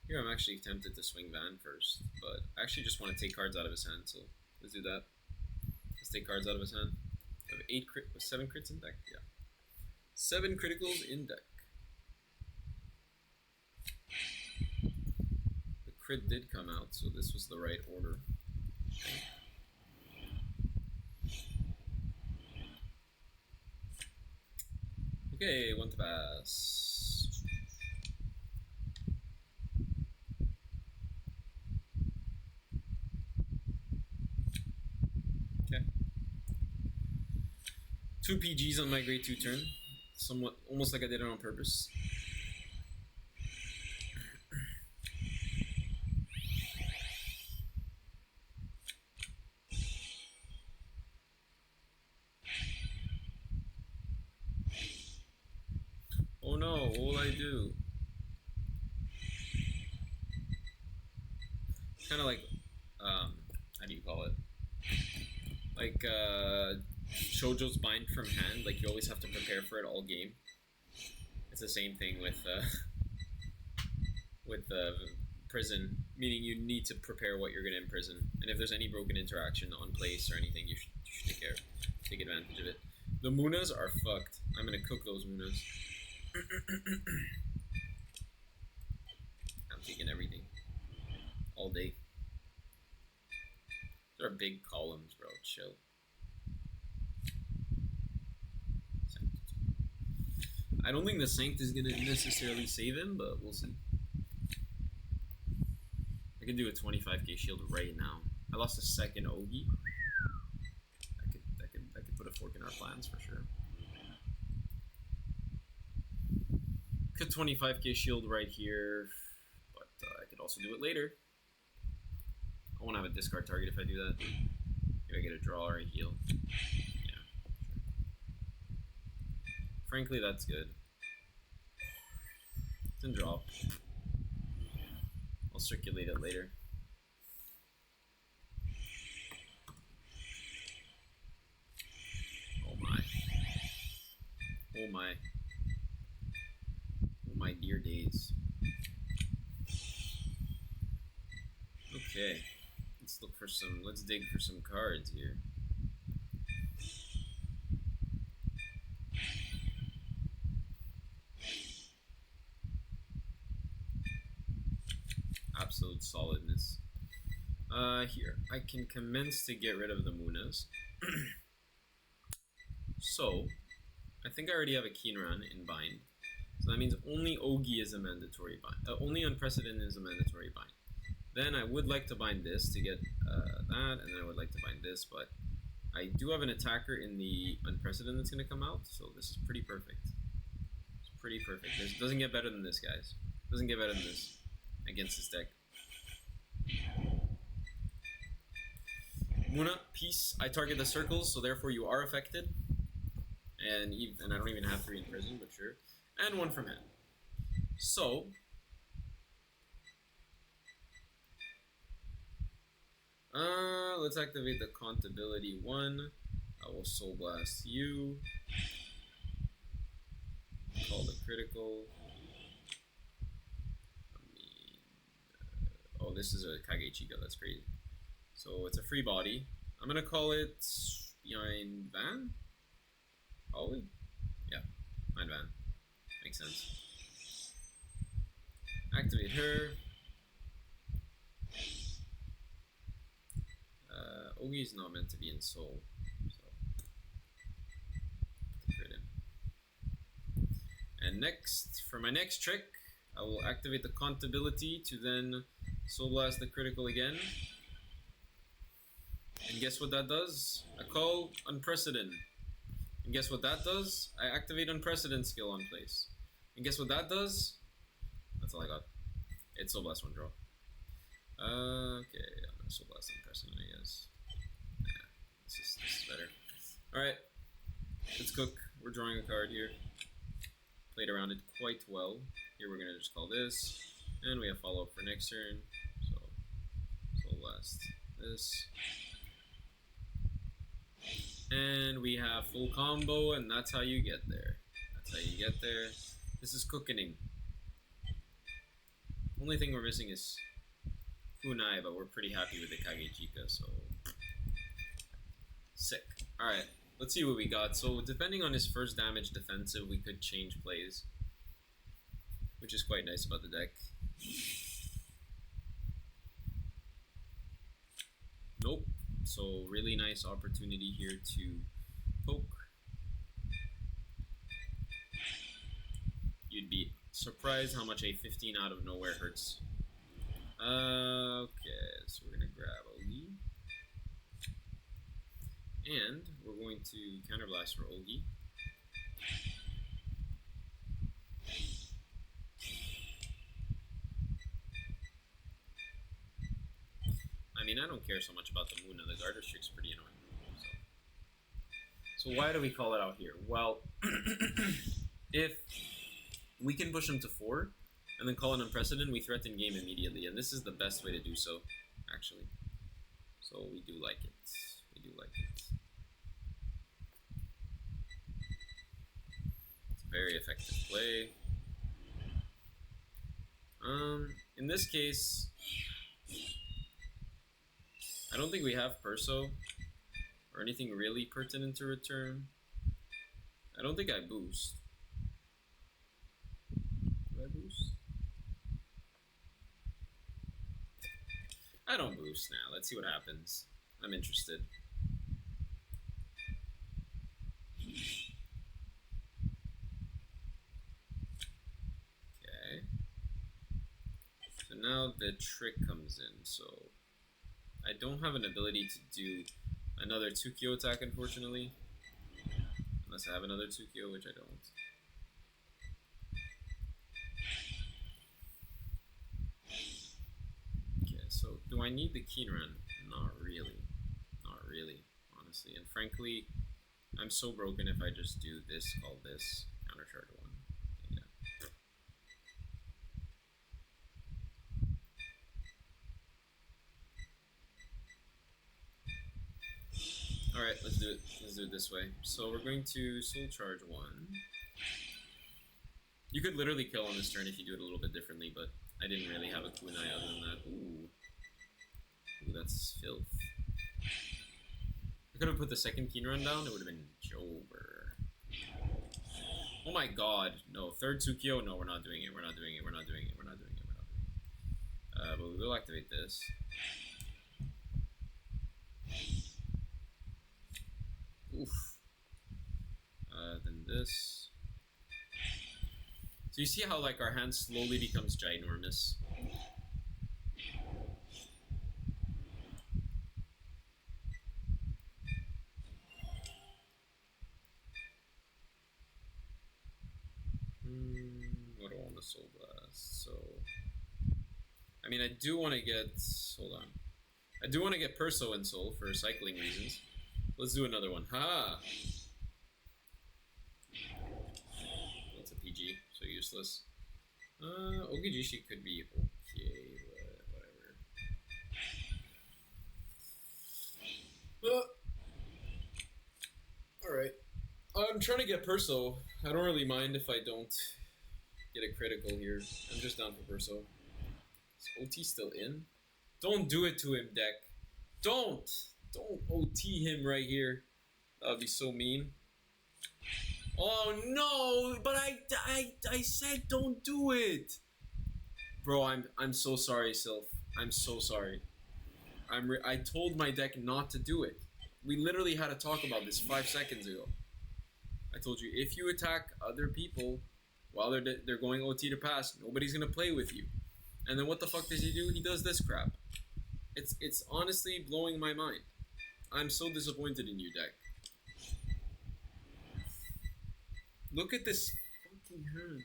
Here I'm actually tempted to swing Van first, but I actually just want to take cards out of his hand, so let's do that. Let's take cards out of his hand. We have 7 crits in deck? Yeah. 7 criticals in deck. The crit did come out, so this was the right order. Okay, 1 to pass. Okay. 2 PGs on my grade 2 turn. Somewhat, almost like I did it on purpose. Oh no, what will I do? Kind of like, how do you call it? Like, Shoujo's bind from hand, like you always have to prepare for it all game. It's the same thing with prison, meaning you need to prepare what you're going to imprison, and if there's any broken interaction on place or anything, you should take advantage of it. The Munas are fucked. I'm going to cook those Munas. I'm taking everything. All day. These are big columns, bro. Chill. I don't think the Sanct is going to necessarily save him, but we'll see. I can do a 25k shield right now. I lost a second Ogi. I could put a fork in our plans for sure. Could 25k shield right here, but I could also do it later. I won't have a discard target if I do that. Maybe I get a draw or a heal. Yeah, sure. Frankly, that's good. It's in drop. I'll circulate it later. Oh my. Oh my. Oh my dear days. Okay. Let's dig for some cards here. Absolute solidness. Here, I can commence to get rid of the Munas. So, I think I already have a Kinran in bind. So that means only Ogi is a mandatory bind. Only Unprecedented is a mandatory bind. Then I would like to bind this to get that, and then I would like to bind this, but I do have an attacker in the Unprecedented that's going to come out, so this is pretty perfect. It's pretty perfect. This doesn't get better than this, guys. Doesn't get better than this against this deck. Muna, peace. I target the circles, so therefore you are affected. And I don't even have 3 in prison, but sure. And 1 from hand. So, let's activate the Contability 1. I will Soul Blast you. Call the critical. Oh, this is a Kage Chica, that's crazy. So it's a free body. I'm gonna call it Behind Van? Probably? Yeah, Behind Van. Makes sense. Activate her. Ogi is not meant to be in Soul, so crit him. And next, for my next trick, I will activate the Contability to then Soul Blast the critical again. And guess what that does? I call Unprecedented. And guess what that does? I activate Unprecedented skill on place. And guess what that does? That's all I got. It's Soul Blast 1 draw. Okay, I'm gonna Soul Blast Unprecedented, I guess. Nah, this is better. Alright, let's cook. We're drawing a card here. Played around it quite well. Here we're gonna just call this. And we have follow-up for next turn. So, Soul Blast this. And we have full combo, and that's how you get there. That's how you get there. This is cooking. Only thing we're missing is Kunai, but we're pretty happy with the Kage Chica, so sick. Alright, let's see what we got. So depending on his first damage defensive, we could change plays, which is quite nice about the deck. Nope. So really nice opportunity here to poke. You'd be surprised how much a 15 out of nowhere hurts. Okay, so we're gonna grab Ogi. And we're going to counterblast for Ogi. I mean, I don't care so much about the Muna. The Garter Trick's pretty annoying. So why do we call it out here? Well, if we can push him to 4 and then call an Unprecedented, we threaten game immediately, and this is the best way to do so, actually. So we do like it. We do like it. Very effective play. In this case, I don't think we have Perso or anything really pertinent to return. I don't think I boost. Do I boost? I don't boost now. Let's see what happens. I'm interested. Okay. So now the trick comes in. So I don't have an ability to do another 2Kyo attack, unfortunately. Unless I have another 2Kyo, which I don't. Okay, so do I need the Keen Run? Not really. Not really, honestly. And frankly, I'm so broken if I just do this, call this, countercharge 1. Yeah. Alright, let's do it. Let's do it this way. So we're going to Soul Charge 1. You could literally kill on this turn if you do it a little bit differently, but I didn't really have a kunai other than that. Ooh. Ooh, that's filth. I could have put the second Keen Run down, it would have been Jober. Oh my god. No, third Tsukio? No, we're not doing it. We're not doing it. We're not doing it. We're not doing it. We're not doing it. But we will activate this. Oof. Then this. So you see how like our hand slowly becomes ginormous? What do I want to Soul Blast? So, I mean, I do want to get. Hold on. I do want to get Perso in Soul for cycling reasons. Let's do another one. Ha! That's a PG, so useless. Ogijishi could be okay, whatever. Alright. I'm trying to get Perso. I don't really mind if I don't get a critical here. I'm just down for Perso. Is OT still in? Don't do it to him, deck. Don't OT him right here. That would be so mean. Oh no! But I said don't do it. Bro, I'm so sorry, Sylph. I'm so sorry. I told my deck not to do it. We literally had a talk about this 5 seconds ago. I told you if you attack other people while they're going OT to pass, nobody's gonna play with you. And then what the fuck does he do? He does this crap. It's honestly blowing my mind. I'm so disappointed in you, deck. Look at this fucking hand.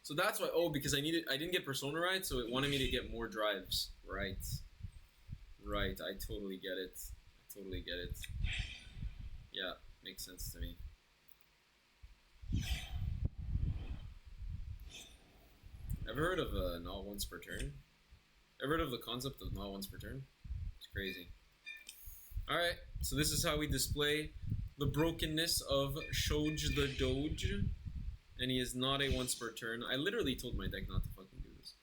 So that's why. Oh, because I didn't get Persona right, so it wanted me to get more drives. Right. Right. I totally get it. I totally get it. Yeah, makes sense to me. Ever heard of not once per turn? Ever heard of the concept of not once per turn? It's crazy. Alright, so this is how we display the brokenness of Shoj the Doge. And he is not a once per turn. I literally told my deck not to fucking do this.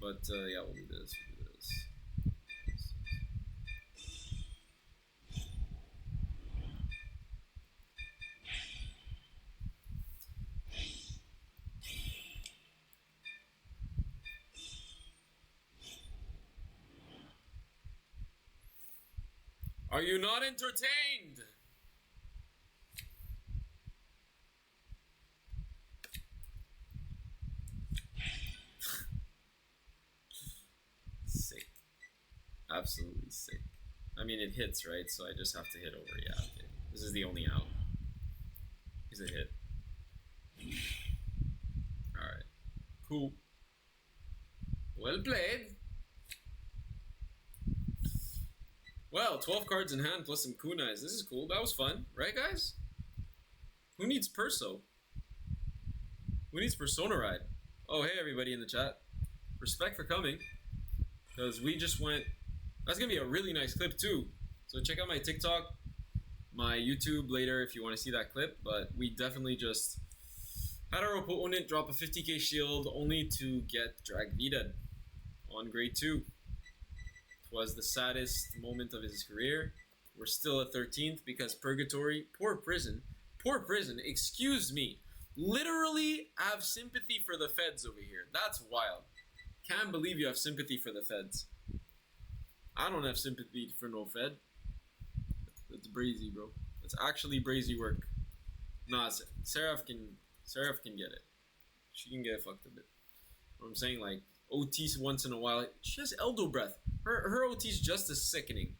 But yeah, we'll do this. We'll do this. Are you not entertained? Sick. Absolutely sick. I mean, it hits, right? So I just have to hit over. Yeah, okay. This is the only out. Is a hit. Alright. Cool. Well played. Well, 12 cards in hand plus some kunais. This is cool. That was fun. Right, guys? Who needs Perso? Who needs Persona Ride? Oh, hey, everybody in the chat. Respect for coming. Because we just went... That's going to be a really nice clip, too. So check out my TikTok, my YouTube later if you want to see that clip. But we definitely just Had our opponent drop a 50k shield only to get Drag Vita on grade 2. It was the saddest moment of his career. We're still at 13th because Purgatory, poor prison, excuse me, literally have sympathy for the feds over here. That's wild. Can't believe you have sympathy for the feds. I don't have sympathy for no fed. That's brazy, bro. That's actually brazy work. Nah, Seraph can get it. She can get fucked a bit. What I'm saying, like, OT once in a while. She has Eldo Breath. Her OT's just as sickening.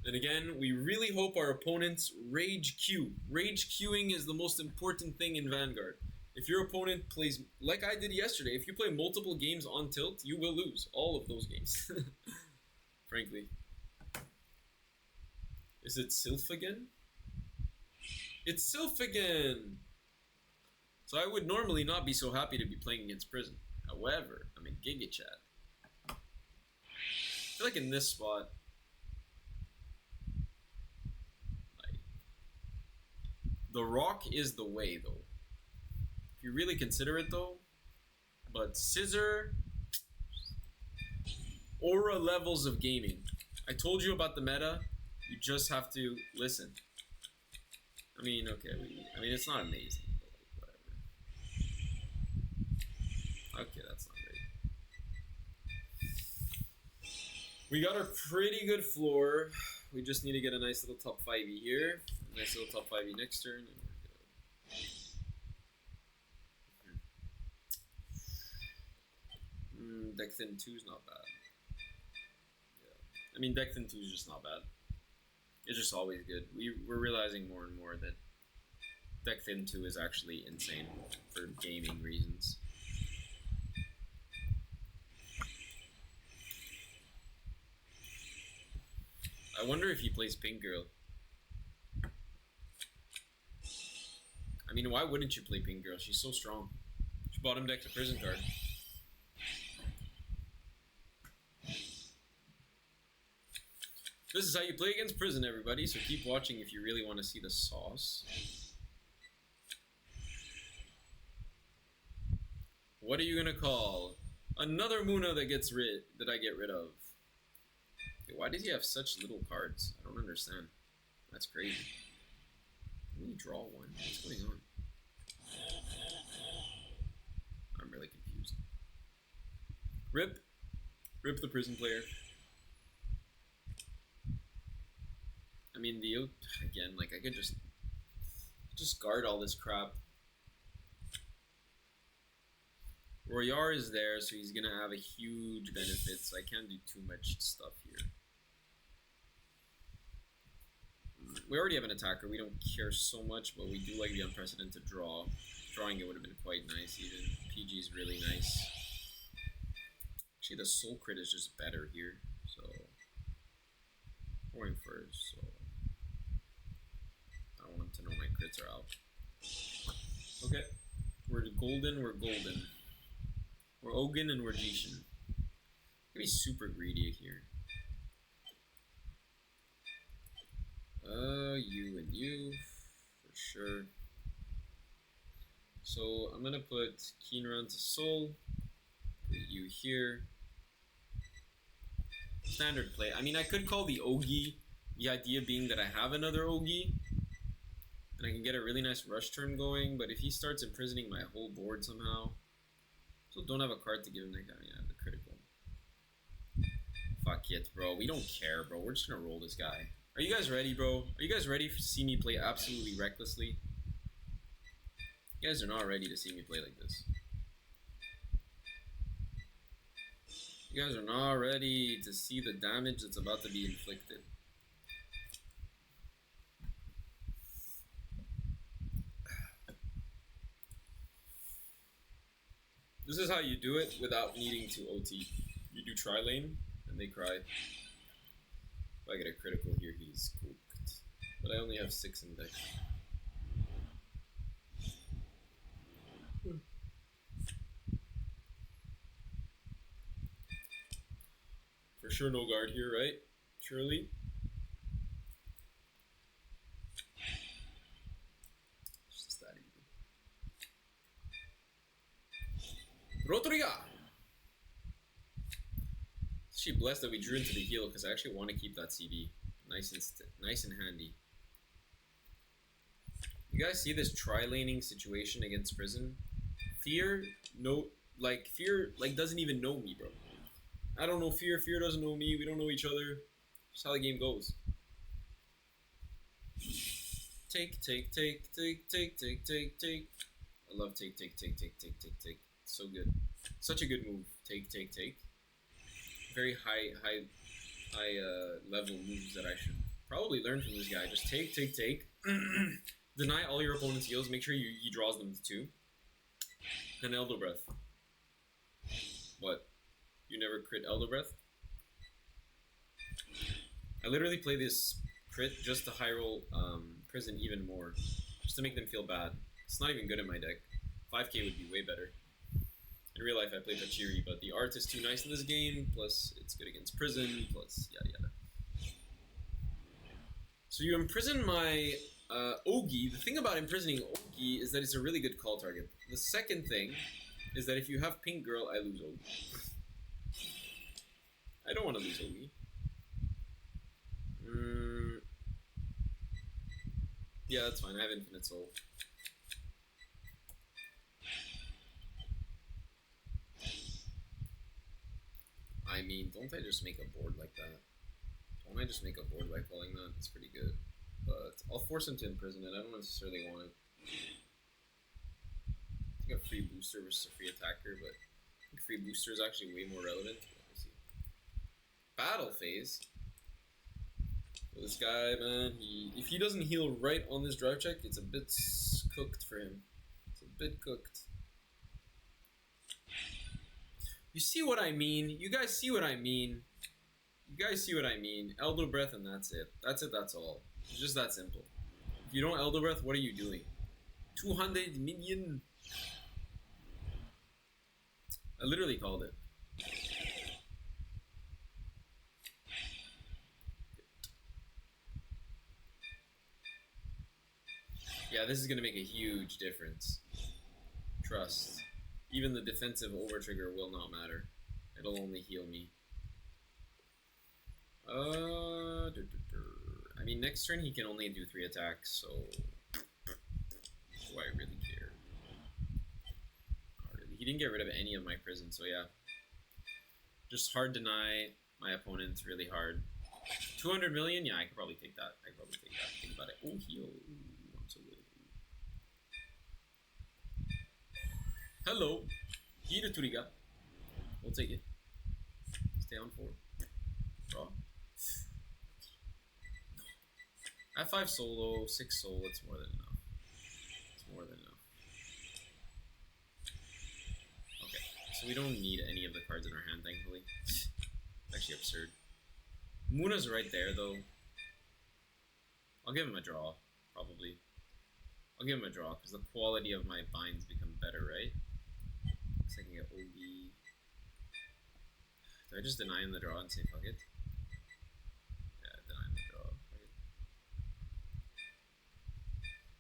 And again, we really hope our opponents rage Q. Rage queuing is the most important thing in Vanguard. If your opponent plays, like I did yesterday, if you play multiple games on tilt, you will lose all of those games. Frankly. Is it Sylph again? It's Sylph again! So I would normally not be so happy to be playing against Prison. However, I'm in Giga Chat. I feel like in this spot, like, the rock is the way though. If you really consider it though, but Scissor, aura levels of gaming. I told you about the meta, you just have to listen. I mean, okay, it's not amazing, but like, whatever. Okay, that's not great. We got a pretty good floor. We just need to get a nice little top 5e here, a nice little top 5e next turn, and we're good. Deck Thin 2 is not bad. Yeah. I mean, Deck Thin 2 is just not bad. It's just always good. We're realizing more and more that Deck Thin 2 is actually insane for gaming reasons. I wonder if he plays Pink Girl. I mean, why wouldn't you play Pink Girl? She's so strong. She bottom decked a prison card. This is how you play against Prison, everybody, so keep watching if you really want to see the sauce. What are you gonna call? Another Muna that I get rid of. Okay, why does he have such little cards? I don't understand. That's crazy. Can we draw one? What's going on? I'm really confused. Rip the Prison player. I mean, again, like, I could just guard all this crap. Royar is there, so he's gonna have a huge benefit, so I can't do too much stuff here. We already have an attacker, we don't care so much, but we do like the unprecedented draw. Drawing it would have been quite nice, even. PG is really nice. Actually, the soul crit is just better here, so... Going first, so... I don't want him to know my crits are out. Okay. We're golden. We're Ogun and we're Jishin. Gonna be super greedy here. You and you, for sure. So I'm gonna put Keenran to Soul. Put you here. Standard play. I mean, I could call the Ogi. The idea being that I have another Ogi. And I can get a really nice rush turn going, but if he starts imprisoning my whole board somehow... So don't have a card to give him that guy. Yeah, the critical. Fuck it, bro. We don't care, bro. We're just gonna roll this guy. Are you guys ready, bro? Are you guys ready to see me play absolutely recklessly? You guys are not ready to see me play like this. You guys are not ready to see the damage that's about to be inflicted. This is how you do it without needing to OT. You do tri-lane, and they cry. If I get a critical here, he's cooked. But I only have 6 in deck. For sure no guard here, right? Surely. It's just that easy. Rotoriga! Actually blessed that we drew into the heal because I actually want to keep that CB. Nice and handy. You guys see this tri-laning situation against Prison? Fear doesn't even know me, bro. I don't know Fear. Fear doesn't know me. We don't know each other. Just how the game goes. Take. I love take. So good. Such a good move. Take. Very high level moves that I should probably learn from this guy. Just take. Deny all your opponent's heals. Make sure he draws them too. Then Elder Breath. What? You never crit Elder Breath? I literally play this crit just to high roll Prison even more. Just to make them feel bad. It's not even good in my deck. 5k would be way better. In real life I play Pachiri, but the art is too nice in this game, plus it's good against Prison, plus yada yada. So you imprison my Ogi. The thing about imprisoning Ogi is that it's a really good call target. The second thing is that if you have Pink Girl, I lose Ogi. I don't want to lose Ogi. Yeah, that's fine. I have Infinite Soul. I mean, don't I just make a board like that? Don't I just make a board by calling that? It's pretty good. But I'll force him to imprison it. I don't necessarily want it. I think a free booster versus a free attacker, but I think free booster is actually way more relevant. Let me see. Battle phase. Well, this guy, man, if he doesn't heal right on this drive check, it's a bit cooked for him. It's a bit cooked. You see what I mean? You guys see what I mean? You guys see what I mean? Elder Breath and that's it. That's it, that's all. It's just that simple. If you don't Elder Breath, what are you doing? 200 million? I literally called it. Yeah, this is going to make a huge difference. Trust. Even the defensive overtrigger will not matter. It'll only heal me. I mean, next turn he can only do 3 attacks, so do I really care? Not really. He didn't get rid of any of my prison, so yeah. Just hard deny my opponent really hard. 200 million? Yeah, I could probably take that. Think about it. Oh, heal. Ooh, I'm so good. Hello. Hida Turiga. We'll take it. Stay on 4. Draw. I have 5 solo, 6 soul, it's more than enough. It's more than enough. Okay, so we don't need any of the cards in our hand, thankfully. It's actually absurd. Muna's right there, though. I'll give him a draw, probably. I'll give him a draw, because the quality of my binds become better, right? Looks like I can get OD. Do I just deny him the draw and say fuck it? Yeah, deny him the draw. Fuck it.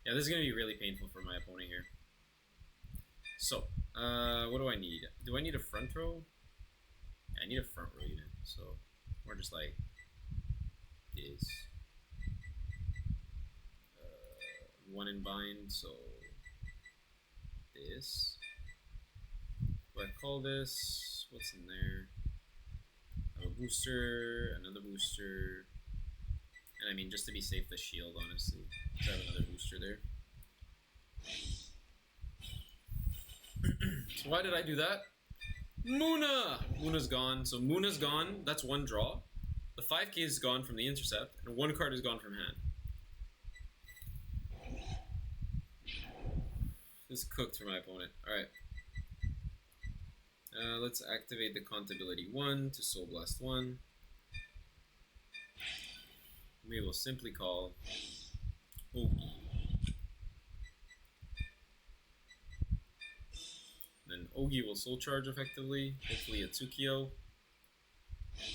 Yeah, this is going to be really painful for my opponent here. So, what do I need? Do I need a front row? Yeah, I need a front row unit, so more just like this. 1 in bind, so this. Do I call this? What's in there? I have a booster, another booster, and I mean, just to be safe, the shield, honestly. I have another booster there. So why did I do that? Muna! Muna's gone. So Muna's gone. That's 1 draw. The 5k is gone from the intercept, and 1 card is gone from hand. This is cooked for my opponent. Alright. Let's activate the Contability 1 to Soul Blast 1. We will simply call Ogi. Then Ogi will Soul Charge effectively, hopefully a Tsukio.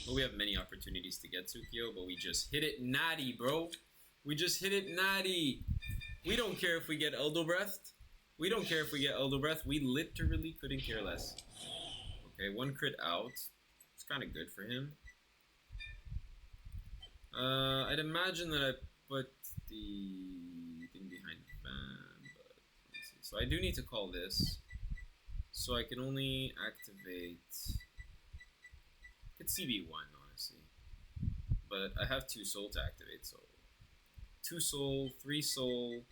But we have many opportunities to get Tsukio, but we just hit it natty, bro. We just hit it natty. We don't care if we get Elder Breath. We don't care if we get Elder Breath. We literally couldn't care less. Okay, 1 crit out. It's kind of good for him. I'd imagine that I put the thing behind Van, but let's see. So I do need to call this. So I can only activate... It's CB1, honestly. But I have 2 soul to activate, so... 2 soul, 3 soul...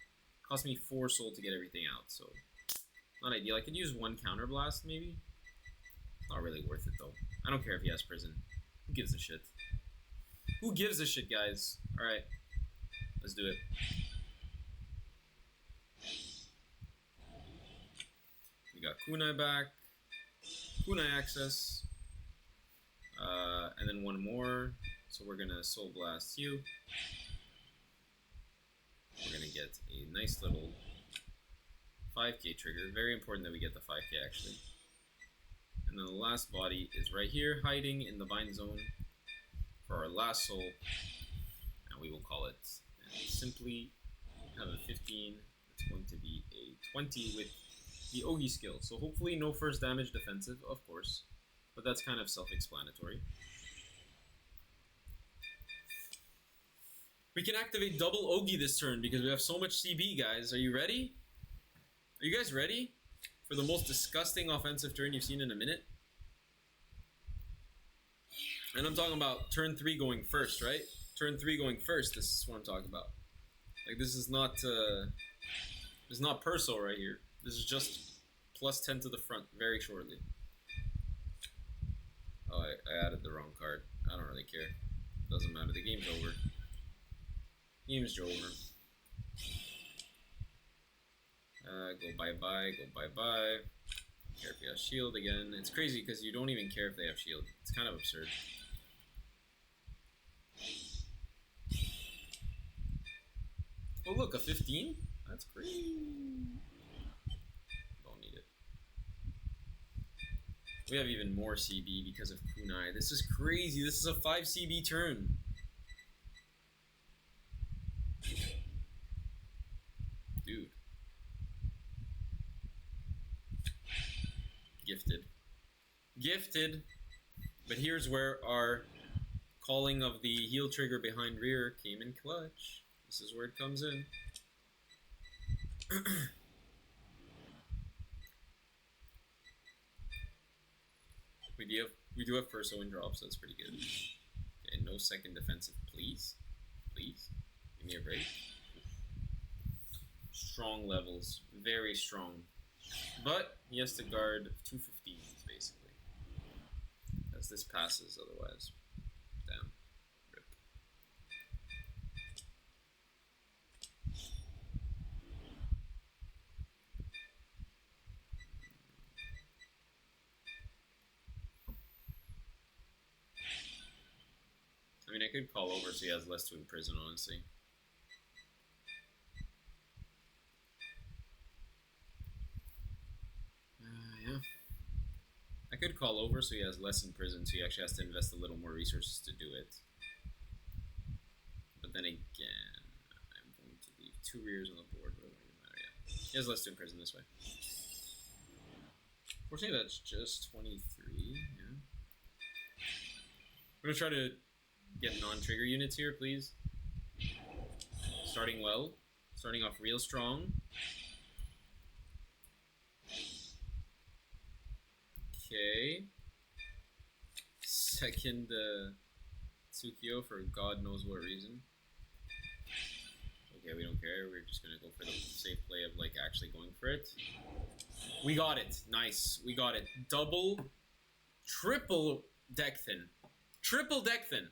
Cost me 4 soul to get everything out, so... Not ideal. I could use 1 counterblast, maybe? Not really worth it, though. I don't care if he has prison. Who gives a shit? Who gives a shit, guys? Alright. Let's do it. We got Kunai back. Kunai access. And then 1 more. So we're gonna Soul Blast you. We're gonna get a nice little 5k trigger. Very important that we get the 5k, actually. And then the last body is right here, hiding in the bind zone for our last soul. And we will call it. And simply have a 15. It's going to be a 20 with the Ogi skill. So hopefully no first damage defensive, of course. But that's kind of self-explanatory. We can activate double Ogi this turn because we have so much CB, guys. Are you ready? Are you guys ready for the most disgusting offensive turn you've seen in a minute? And I'm talking about turn 3 going first, right? Turn 3 going first, this is what I'm talking about. Like, this is not Perso right here. This is just plus 10 to the front very shortly. Oh, I added the wrong card. I don't really care. Doesn't matter, the game's over. Game's over. Go bye-bye, go bye-bye. Don't care if he has shield again. It's crazy because you don't even care if they have shield. It's kind of absurd. Oh look, a 15? That's great. Don't need it. We have even more CB because of Kunai. This is crazy. This is a 5 CB turn. Dude. Gifted. Gifted. But here's where our calling of the heal trigger behind rear came in clutch. This is where it comes in. We do have Perso in drop, so that's pretty good. Okay, no second defensive, please. Please. Give me a break. Strong levels. Very strong. But he has to guard 215s, basically. As this passes, otherwise. Damn. Rip. I mean, I could call over so he has less to imprison, honestly. Yeah. I could call over so he has less in prison, so he actually has to invest a little more resources to do it. But then again, I'm going to leave 2 rears on the board. What does it matter? Yeah. He has less to imprison this way. Fortunately, that's just 23. Yeah. We're going to try to get non-trigger units here, please. Starting well. Starting off real strong. Okay. Second Tsukio for God knows what reason. Okay, we don't care. We're just gonna go for the safe play of like actually going for it. We got it. Nice. We got it. Double, triple deck thin. Triple deck thin.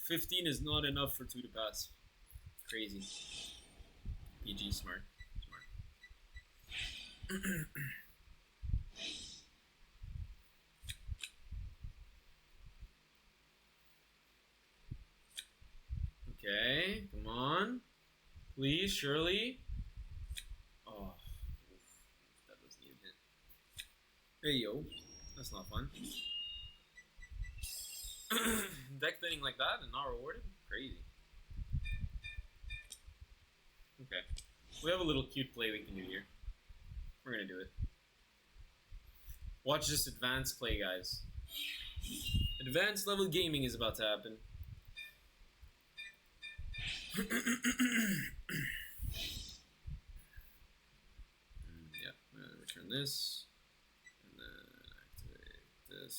15 is not enough for 2 to pass. Crazy. PG smart. Okay, come on. Please, surely. Oh, that was needed hit. Hey, yo. That's not fun. Deck thinning like that and not rewarded? Crazy. We have a little cute play we can do here. We're gonna do it. Watch this advanced play, guys. Advanced level gaming is about to happen. Yeah, I'm gonna return this, and then activate this.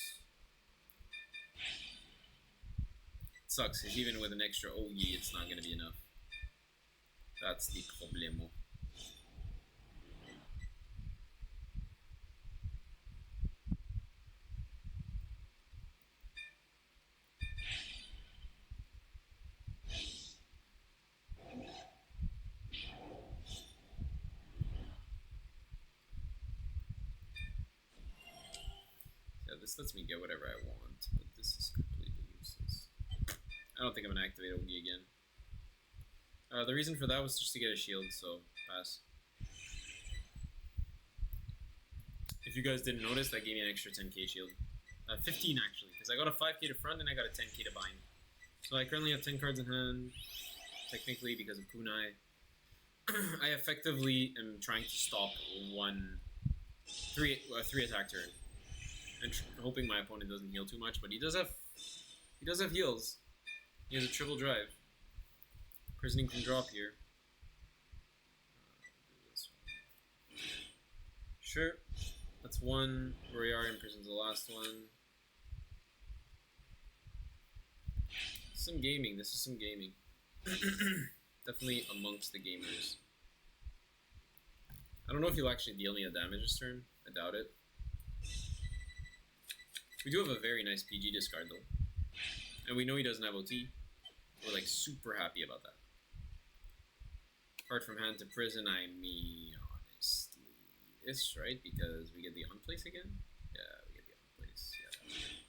It sucks, because even with an extra Ogi, it's not gonna be enough. That's the problemo. Yeah, this lets me get whatever I want, but this is completely useless. I don't think I'm gonna activate Ogi again. The reason for that was just to get a shield, so pass. If you guys didn't notice, that gave me an extra 10k shield. 15 actually, because I got a 5k to front and I got a 10k to bind. So I currently have 10 cards in hand, technically because of Kunai. I effectively am trying to stop three attack turn, and hoping my opponent doesn't heal too much. But he does have heals. He has a triple drive. Prisoning can drop here. Sure, that's one. Royar imprisons the last one. Some gaming. This is some gaming. Definitely amongst the gamers. I don't know if he'll actually deal me a damage this turn. I doubt it. We do have a very nice PG discard though. And we know he doesn't have OT. We're like super happy about that. Card from hand to prison, I mean, honestly. It's right because we get the on place again? Yeah, we get the on place. Yeah, that's good.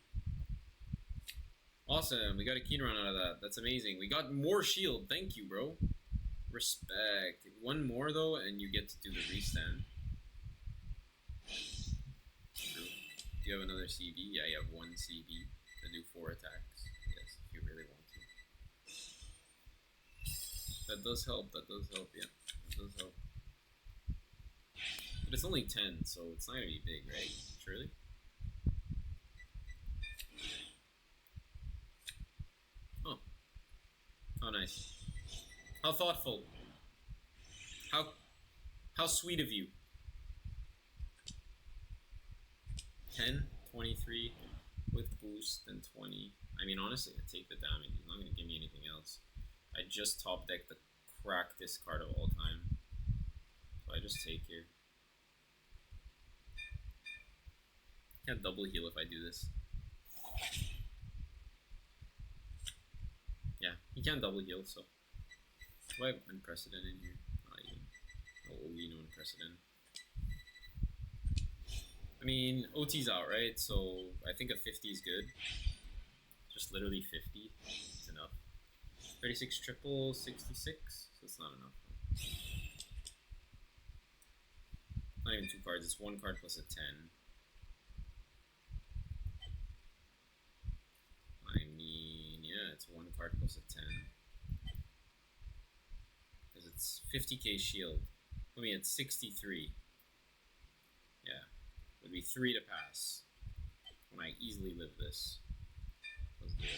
Awesome, we got a keen run out of that. That's amazing. We got more shield. Thank you, bro. Respect. One more though, and you get to do the restand. True. Do you have another CV? Yeah, you have one CV to do 4 attacks. Yes, if you really want to. That does help. That does help. Yeah, that does help. But it's only 10, so it's not gonna be big, right? Surely. Oh. How nice. How thoughtful. How sweet of you. 10, 23 with boost, and 20. I mean, honestly, I take the damage. He's not going to give me anything else. I just top deck the crackest card of all time. So I just take here. Can't double heal if I do this. Yeah, he can't double heal, so. Do I have unprecedented here? Not even. Oh, no unprecedented. I mean, OT's out, right? So I think a 50 is good. Just literally 50 is enough. 36 triple, 66, so it's not enough. Not even 2 cards, it's 1 card plus a 10. I mean, yeah, it's 1 card plus a 10. Because it's 50k shield. I mean, it's 63. Yeah. Would be 3 to pass. When I easily live this. Let's do it.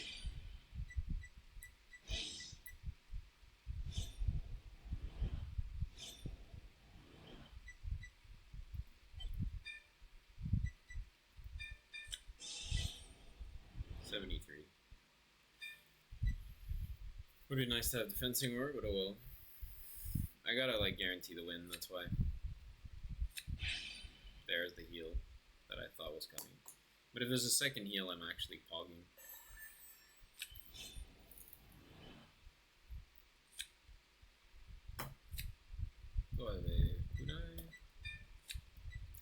Would be nice to have defensing work, but oh well. I gotta like guarantee the win, that's why. There's the heal that I thought was coming. But if there's a second heal, I'm actually pogging. Do I have a kunai?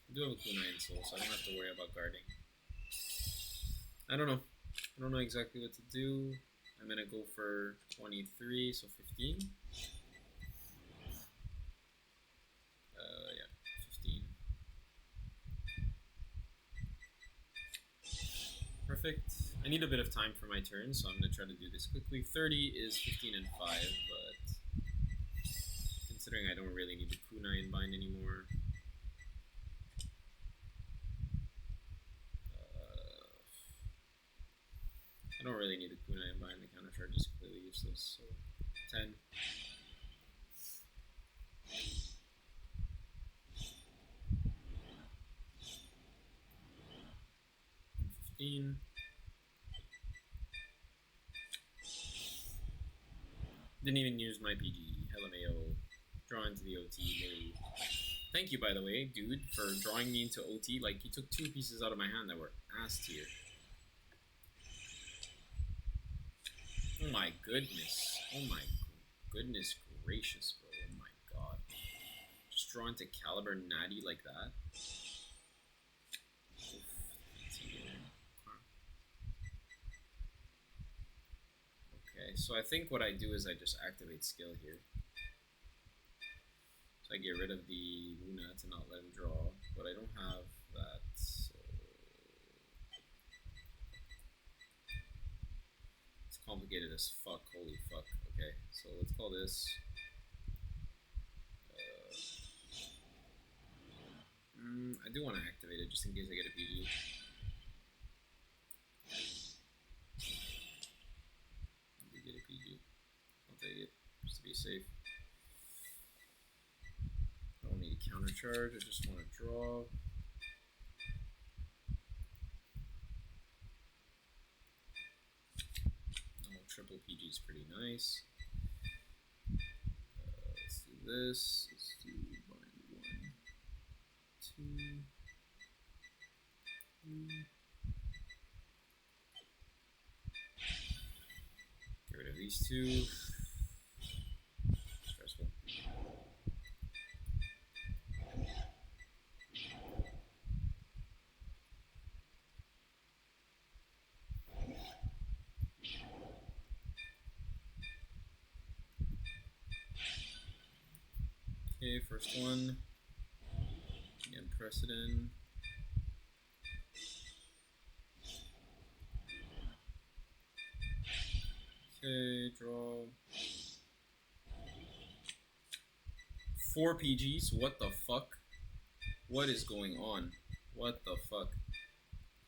I do have a kunai in soul, so I don't have to worry about guarding. I don't know. I don't know exactly what to do. I'm gonna go for 23, so 15. Yeah, 15. Perfect. I need a bit of time for my turn, so I'm gonna try to do this quickly. 30 is 15 and 5, but considering I don't really need the kunai in bind anymore. I don't really need the kunai in bind. The counter charge is completely useless. So 10. 15. Didn't even use my PG. LMAO. Draw into the OT. No. Thank you, by the way, dude, for drawing me into OT. Like, you took 2 pieces out of my hand that were ass tier. Oh my goodness. Oh my goodness gracious, bro. Oh my god. Just draw into Caliber Natty like that. Okay, so I think what I do is I just activate skill here. So I get rid of the Luna to not let him draw, but I don't have that, so it's complicated as fuck, holy fuck. Okay, so let's call this I do want to activate it just in case I get a PG. I do get a PG. I'll take it just to be safe. I don't need a counter charge, I just want to draw. Triple PG is pretty nice. Let's do this. Let's do bind 1, 2, 3. Get rid of these 2. Stressful. Okay, first one. Again, precedent. Okay, draw. 4 PGs? What the fuck? What is going on? What the fuck?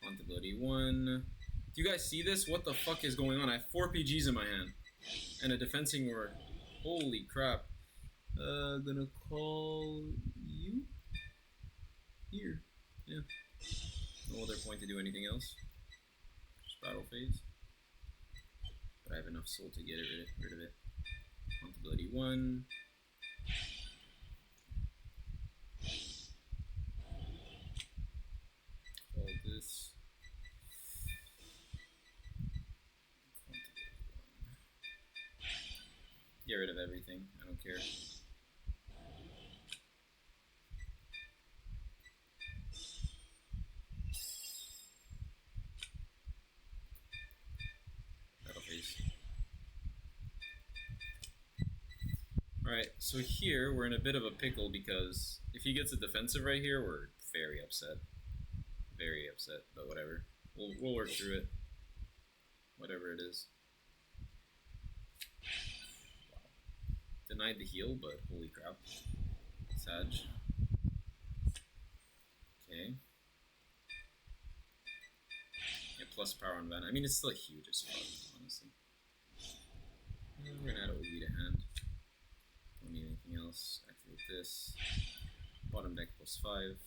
Hauntability 1. Do you guys see this? What the fuck is going on? I have 4 PGs in my hand. And a defensing word. Holy crap. Gonna call you here. Yeah. No other point to do anything else. Just battle phase. But I have enough soul to get rid of it. Hauntability 1. Call this. Get rid of everything. I don't care. Alright, so here we're in a bit of a pickle because if he gets a defensive right here, we're very upset. Very upset, but whatever. We'll work through it. Whatever it is. Wow. Denied the heal, but holy crap. Sag. Okay. Yeah, plus power on Van. I mean, it's still huge as fuck, honestly. We're gonna add OB to hand. Don't need anything else. Activate this. Bottom deck plus 5.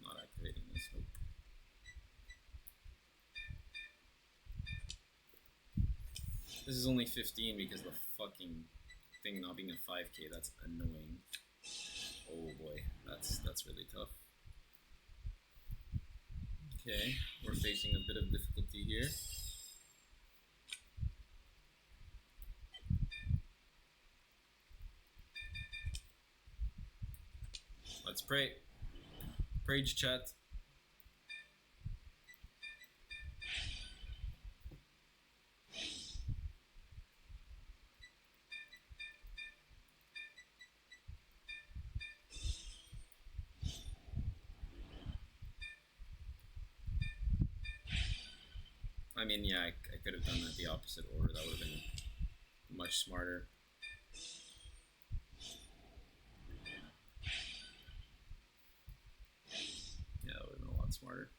Not activating this, nope. This is only 15 because the fucking thing not being a 5k, that's annoying. Oh boy, that's really tough. Okay, we're facing a bit of difficulty here. Let's pray. Prage chat. I mean, yeah, I could have done that the opposite order. That would have been much smarter. Yeah, that would have been a lot smarter.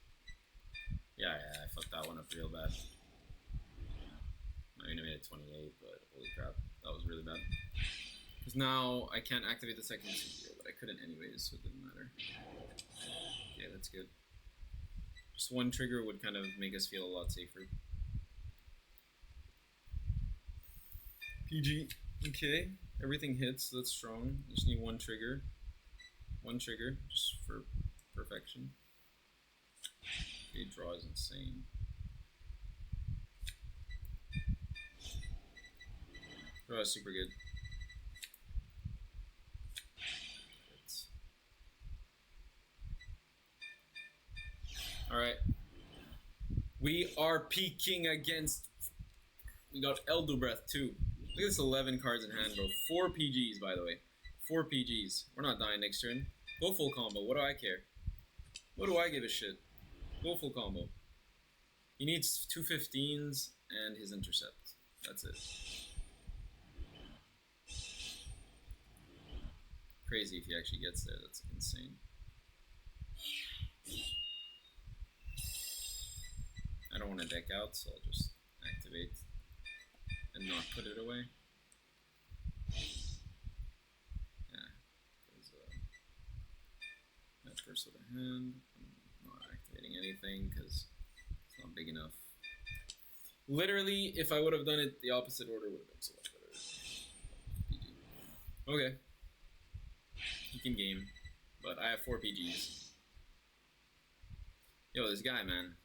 Yeah, I fucked that one up real bad. I mean, I made it 28, but holy crap, that was really bad. Because now I can't activate the second super, but I couldn't anyways, so it didn't matter. Okay, that's good. Just one trigger would kind of make us feel a lot safer. PG. Okay, everything hits, so that's strong. Just need one trigger. One trigger, just for perfection. Okay, draw is insane. Draw is super good. Alright. We are peaking against... We got Elder Breath too. Look at this 11 cards in hand, bro. 4 PGs, by the way. 4 PGs. We're not dying next turn. Go full combo. What do I care? What do I give a shit? Go full combo. He needs 2 15s and his intercept. That's it. Crazy if he actually gets there. That's insane. I don't want to deck out, so I'll just activate and not put it away. Yeah, because that first with a hand. I'm not activating anything because it's not big enough. Literally, if I would have done it the opposite order, would have been so much better. Okay. He can game, but I have 4 PGs. Yo, this guy, man.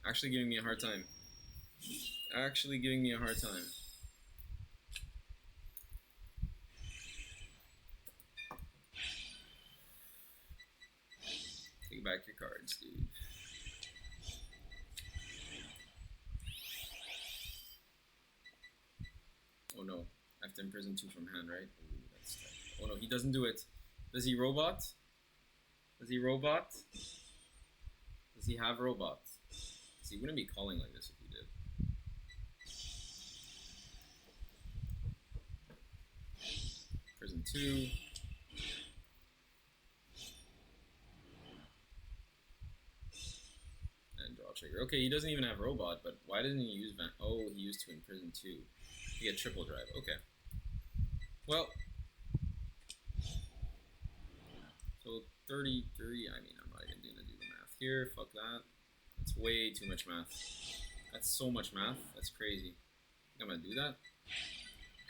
Actually giving me a hard time. Actually giving me a hard time. Take back your cards, dude. Oh no. I have to imprison 2 from hand, right? Ooh, that's tough. Oh no, he doesn't do it. Does he robot? Does he robot? Does he have robot? He wouldn't be calling like this if he did. Prison 2. And draw trigger. Okay, he doesn't even have robot, but why didn't he use Oh, he used to in prison 2. He had triple drive. Okay. Well. So 33. I mean, I'm not even going to do the math here. Fuck that. That's way too much math. That's so much math. That's crazy. Think I'm gonna do that?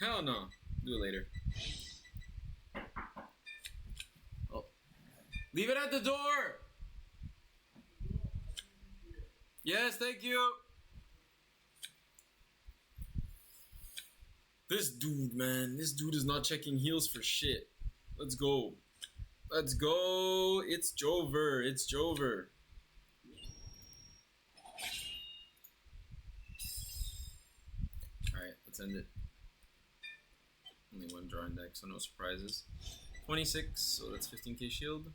Hell no. Do it later. Oh. Leave it at the door! Yes, thank you! This dude, man. This dude is not checking heals for shit. Let's go. Let's go. It's Jover. It's Jover. Alright, let's end it. Only one drawing deck, so no surprises. 26, so that's 15k shield.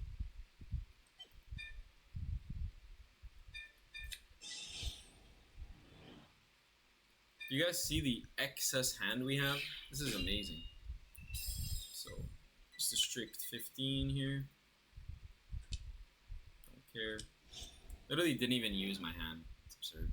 You guys see the excess hand we have? This is amazing. So, just a strict 15 here. Don't care. Literally didn't even use my hand. It's absurd.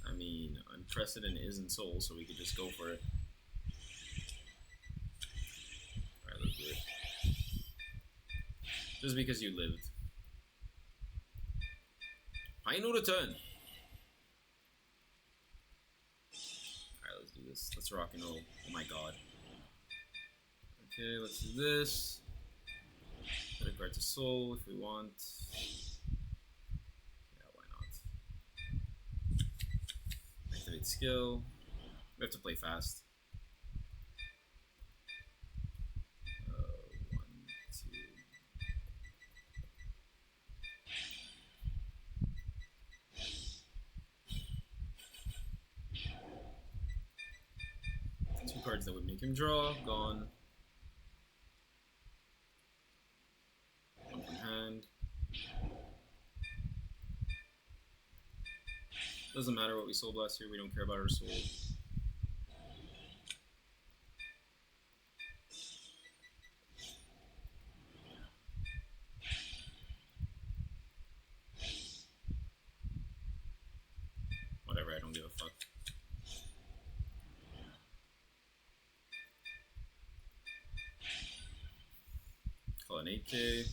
I mean, Unprecedented isn't soul, so we could just go for it. Alright, let's do it. Just because you lived. Final return! Alright, let's do this. Let's rock and roll. Oh my god. Okay, let's do this. Put a card to soul if we want. Yeah, why not? Activate skill. We have to play fast. 1, 2. cards that would make him draw, gone. One from hand. Doesn't matter what we sold last year, we don't care about our soul. Whatever, I don't give a fuck. Call an 8K.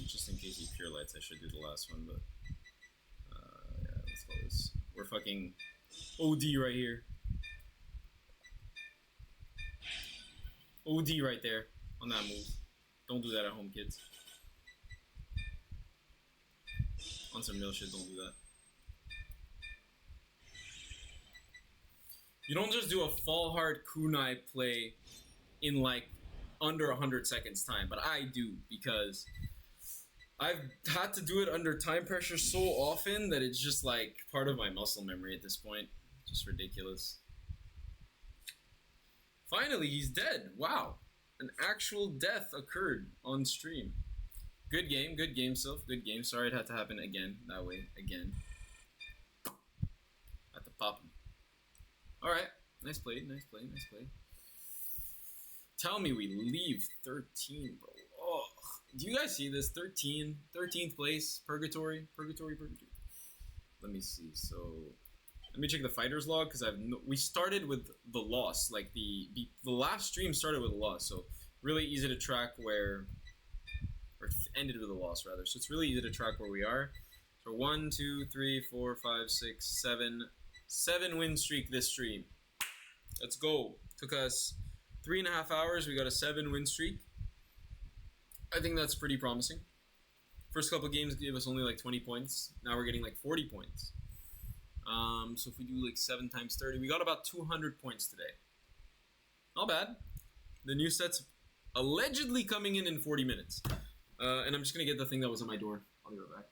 Just in case he pure lights, I should do the last one, but yeah, let's call this. We're fucking OD right here. OD right there on that move. Don't do that at home, kids. On some real shit, don't do that. You don't just do a fall hard kunai play in like under 100 seconds time, but I do because I've had to do it under time pressure so often that it's just like part of my muscle memory at this point. Just ridiculous. Finally, he's dead. Wow. An actual death occurred on stream. Good game, Sylph. Good game. Sorry it had to happen again. That way. Again. Had to pop him. Alright. Nice play. Tell me we leave 13, bro. Oh. Do you guys see this? 13th place. Purgatory. Let me see. So, let me check the fighters log because we started with the loss. Like the last stream started with a loss, so really easy to track where, or ended with a loss rather. So it's really easy to track where we are. So 1, 2, 3, 4, 5, 6, 7 win streak this stream. Let's go. Took us 3.5 hours. We got a 7 win streak. I think that's pretty promising. First couple games gave us only like 20 points. Now we're getting like 40 points. So if we do like 7 times 30, we got about 200 points today. Not bad. The new set's allegedly coming in 40 minutes. And I'm just going to get the thing that was on my door. I'll be right back.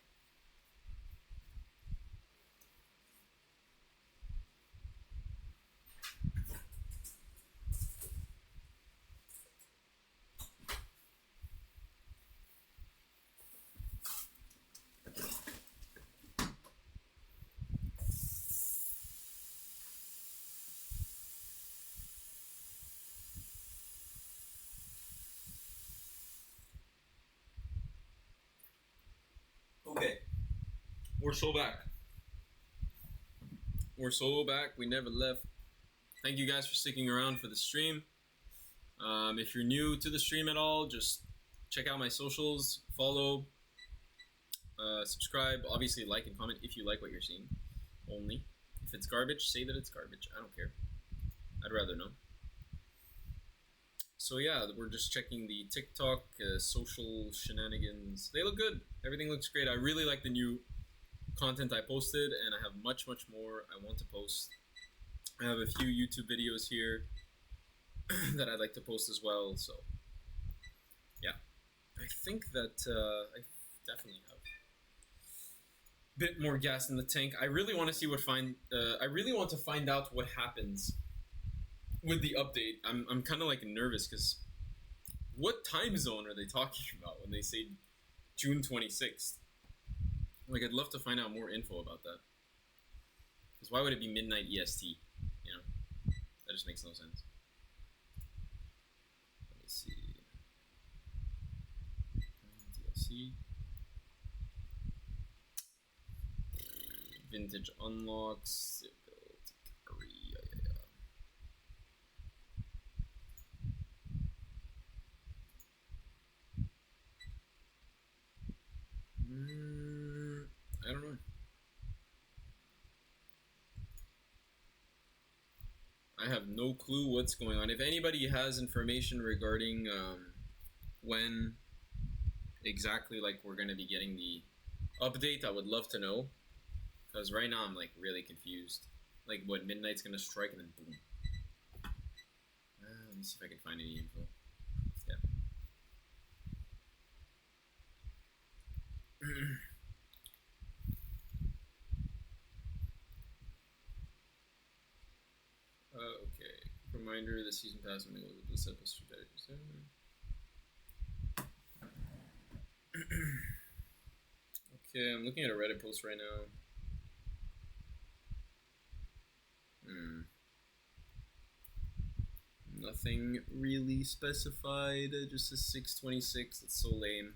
Okay, we're so back. We never left. Thank you guys for sticking around for the stream. If you're new to the stream at all, just check out my socials, follow, subscribe, obviously like and comment if you like what you're seeing, only. If it's garbage, say that it's garbage, I don't care. I'd rather know. So yeah, we're just checking the TikTok social shenanigans. They look good. Everything looks great. I really like the new content I posted, and I have much more I want to post. I have a few YouTube videos here that I'd like to post as well. So yeah, I think that I definitely have a bit more gas in the tank. I really want to see I really want to find out what happens with the update. I'm kind of like nervous because what time zone are they talking about when they say June 26th? Like, I'd love to find out more info about that. Because why would it be midnight EST? You know, that just makes no sense. Let me see. DLC. Vintage unlocks. I don't know. I have no clue what's going on. If anybody has information regarding when exactly like we're gonna be getting the update, I would love to know. Because right now I'm like really confused. Like what, midnight's gonna strike and then boom. Let me see if I can find any info. Yeah. reminder, the season pass when they go to the set plus 2 characters. Okay, I'm looking at a Reddit post right now. Nothing really specified, just a 626. It's so lame.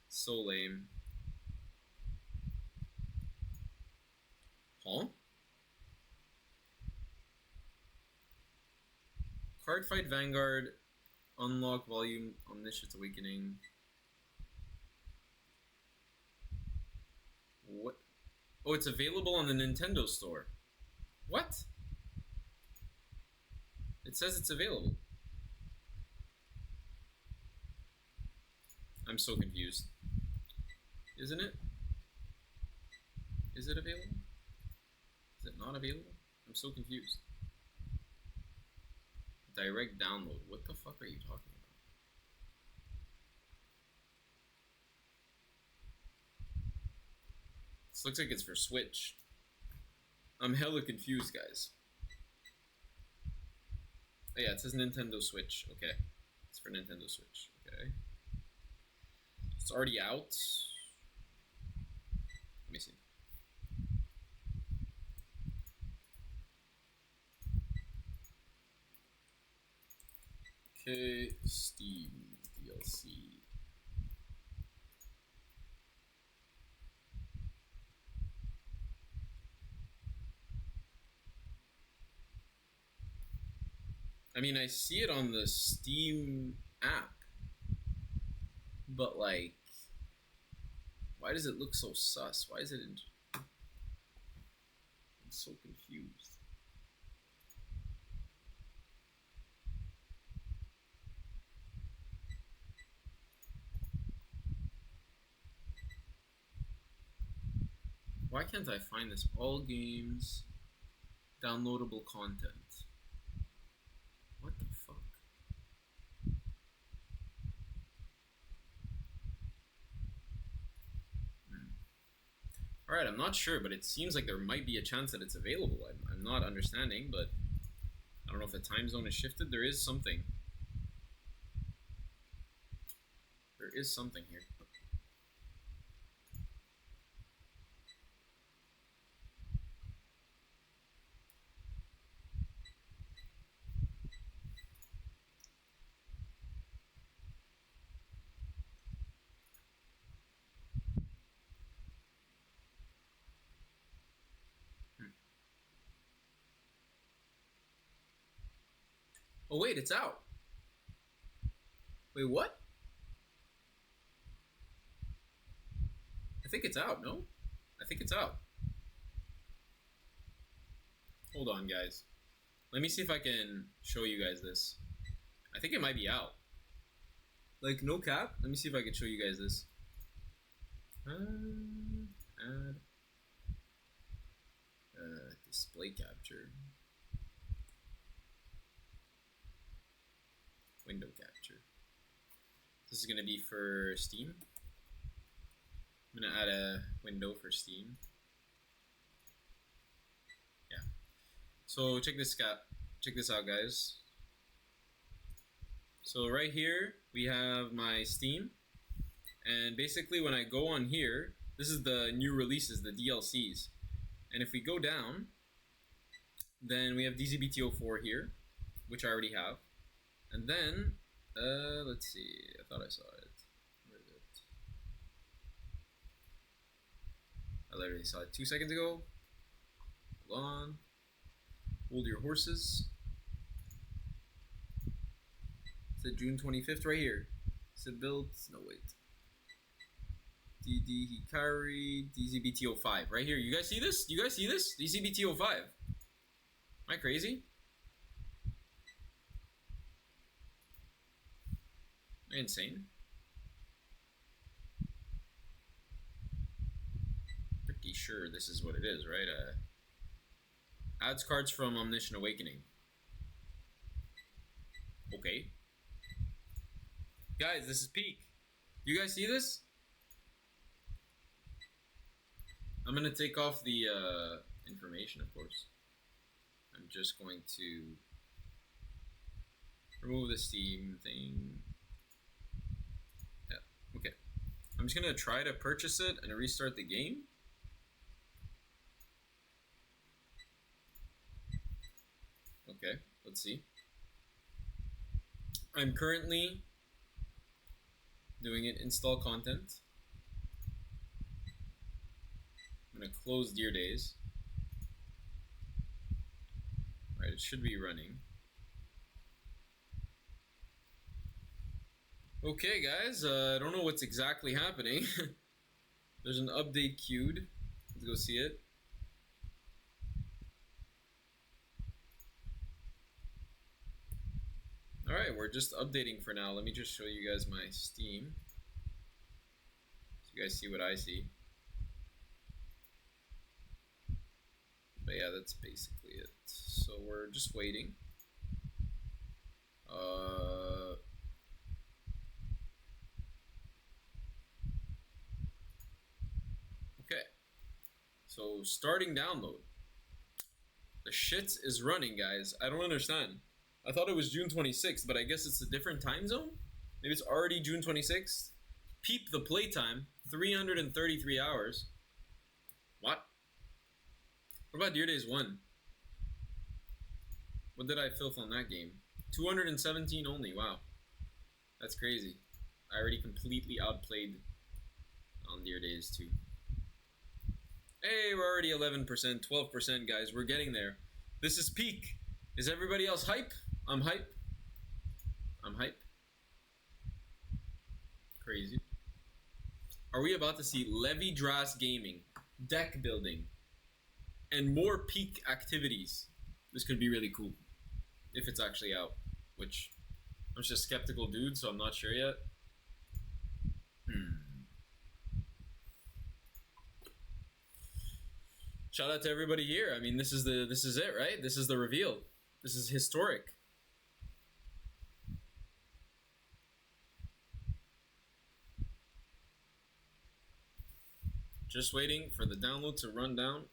So lame. Huh? CardFight Vanguard, unlock volume Omniscience Awakening. What? Oh, it's available on the Nintendo Store. What? It says it's available. I'm so confused. Isn't it? Is it available? Is it not available? I'm so confused. Direct download. What the fuck are you talking about? This looks like it's for Switch. I'm hella confused, guys. Oh, yeah, it says Nintendo Switch. Okay. It's for Nintendo Switch. Okay. It's already out. Let me see. Okay, Steam DLC. I mean, I see it on the Steam app, but like, why does it look so sus? Why is it in... I'm so confused. Why can't I find this? All games, downloadable content. What the fuck? Alright, I'm not sure, but it seems like there might be a chance that it's available. I'm not understanding, but I don't know if the time zone is shifted. There is something. There is something here. Oh wait, it's out. Wait, what? I think it's out, no? I think it's out. Hold on, guys. Let me see if I can show you guys this. I think it might be out. Like, no cap. Let me see if I can show you guys this. Add. Display capture. Window capture. This is going to be for Steam. I'm going to add a window for Steam. Yeah. So check this out, guys. So right here we have my Steam, and basically when I go on here, this is the new releases, the DLCs. And if we go down, then we have DZBT04 here, which I already have. And then, let's see, I thought I saw it. Where is it? I literally saw it 2 seconds ago. Hold on. Hold your horses. It's the June 25th right here. Is it built? No, wait. DD Hikari, DZBT05. Right here. You guys see this? You guys see this? DZBT05. Am I crazy? Am I insane? Pretty sure this is what it is, right? Adds cards from Omniscient Awakening. Okay. Guys, this is peak. You guys see this? I'm gonna take off the information, of course. I'm just going to Remove the Steam thing. Yeah, okay. I'm just gonna try to purchase it and restart the game. Okay, let's see. I'm currently doing it install content. I'm gonna close Deer Days. Alright, it should be running. Okay guys, I don't know what's exactly happening. There's an update queued. Let's go see it. Alright, we're just updating for now. Let me just show you guys my Steam, so you guys see what I see. But yeah, that's basically it. So we're just waiting. Okay. So starting download. The shit is running, guys. I don't understand. I thought it was June 26th, but I guess it's a different time zone? Maybe it's already June 26th? Peep the playtime. 333 hours. What? What about Deer Days 1? What did I filth on that game? 217 only, wow. That's crazy. I already completely outplayed on Deer Days 2. Hey, we're already 11%, 12%, guys. We're getting there. This is peak. Is everybody else hype? I'm hype. I'm hype. Crazy. Are we about to see Levy Dras gaming, deck building, and more peak activities? This could be really cool if it's actually out, which I'm just a skeptical dude, so I'm not sure yet. Shout out to everybody here. I mean, this is it, right? This is the reveal. This is historic. Just waiting for the download to run down,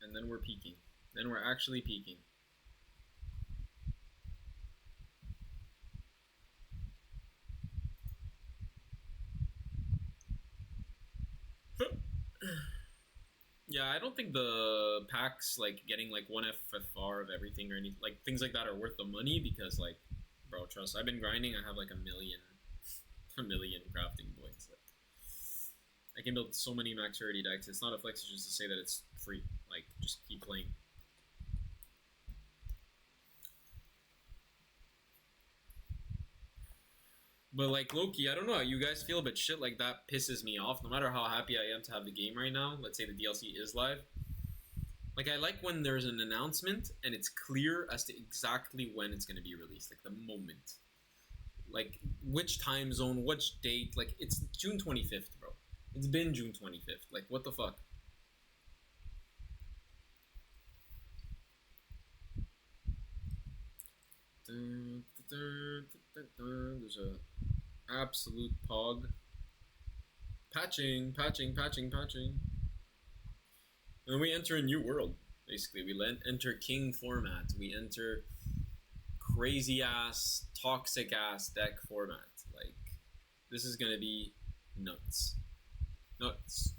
and then we're peaking. Then we're actually peaking. Yeah, I don't think the packs, like, getting, like, 1 FFR of everything or any, like, things like that are worth the money because, like, bro, trust, I've been grinding, I have, like, a million crafting points. Like, I can build so many max rarity decks. It's not a flex just to say that it's free. Like, just keep playing. But, like, Loki, I don't know how you guys feel, but shit like that pisses me off. No matter how happy I am to have the game right now, let's say the DLC is live. Like, I like when there's an announcement and it's clear as to exactly when it's going to be released. Like, the moment. Like, which time zone, which date. Like, it's June 25th, bro. It's been June 25th. Like, what the fuck? There's a absolute pog. Patching. And we enter a new world, basically. We enter king format. We enter crazy ass, toxic ass deck format. Like, this is gonna be nuts. Nuts.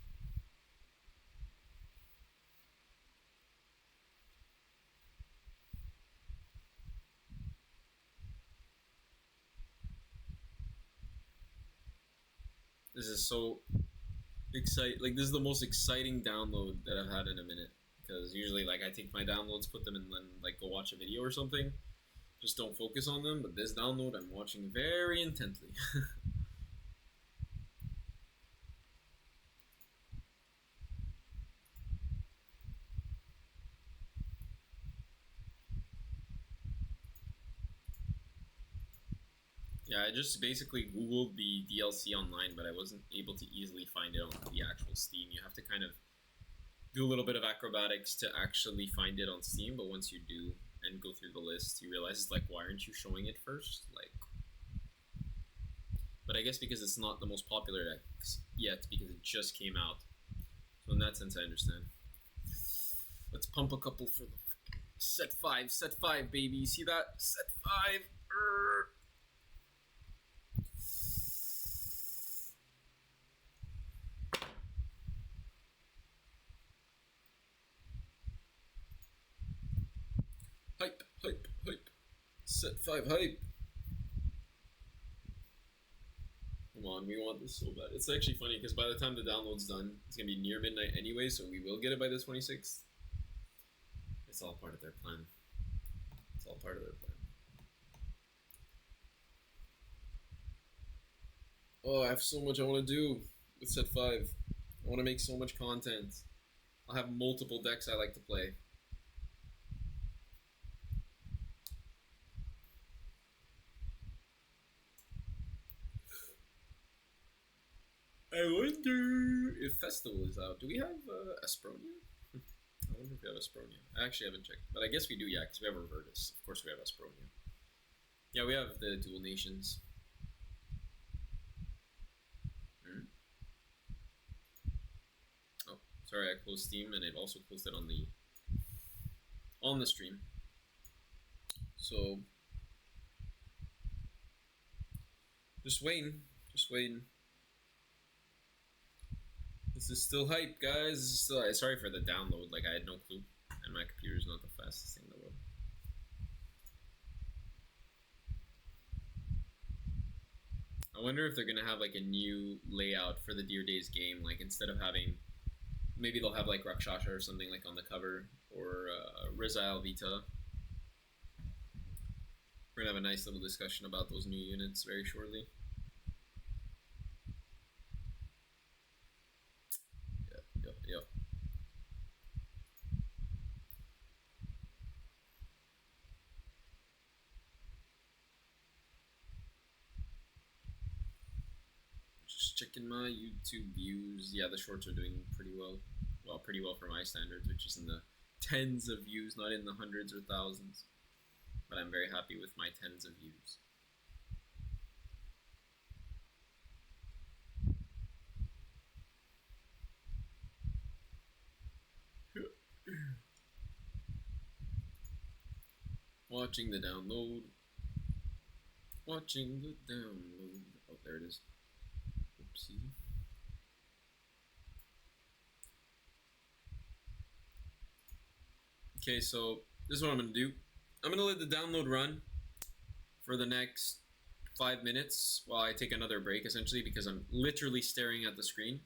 This is so exciting. Like, this is the most exciting download that I've had in a minute. Because usually, like, I take my downloads, put them in, then, like, go watch a video or something. Just don't focus on them. But this download, I'm watching very intently. Yeah, I just basically Googled the DLC online, but I wasn't able to easily find it on the actual Steam. You have to kind of do a little bit of acrobatics to actually find it on Steam, but once you do and go through the list, you realize it's like, why aren't you showing it first? Like, but I guess because it's not the most popular deck yet, because it just came out. So in that sense, I understand. Let's pump a couple for the set 5, baby. See that? Set 5. Hype, hype. Set 5 hype. Come on, we want this so bad. It's actually funny because by the time the download's done, it's gonna be near midnight anyway, so we will get it by the 26th. It's all part of their plan. It's all part of their plan. Oh, I have so much I want to do with set 5. I want to make so much content. I'll have multiple decks I like to play. I wonder if Festival is out. Do we have Aspronia? I wonder if we have Aspronia. I actually haven't checked, but I guess we do, yeah, because we have Revertus. Of course we have Aspronia. Yeah, we have the Dual Nations. Oh, sorry, I closed Steam, and it also closed it on the stream. So, just waiting. This is still hype, guys. This is still. Sorry for the download. Like, I had no clue, and my computer's not the fastest thing in the world. I wonder if they're gonna have like a new layout for the Dear Days game. Like, instead of having, maybe they'll have like Rakshasha or something like on the cover, or Rizal Vita. We're gonna have a nice little discussion about those new units very shortly. Yep. Just checking my YouTube views. Yeah, the shorts are doing pretty well. Well, pretty well for my standards, which is in the tens of views, not in the hundreds or thousands. But I'm very happy with my tens of views. Watching the download. Watching the download. Oh, there it is. Oopsie. Okay, so this is what I'm going to do. I'm going to let the download run for the next 5 minutes while I take another break, essentially, because I'm literally staring at the screen.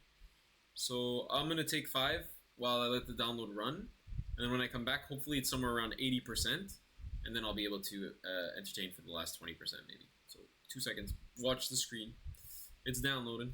So I'm going to take 5 while I let the download run. And then when I come back, hopefully it's somewhere around 80%. And then I'll be able to entertain for the last 20% maybe. So 2 seconds. Watch the screen. It's downloading.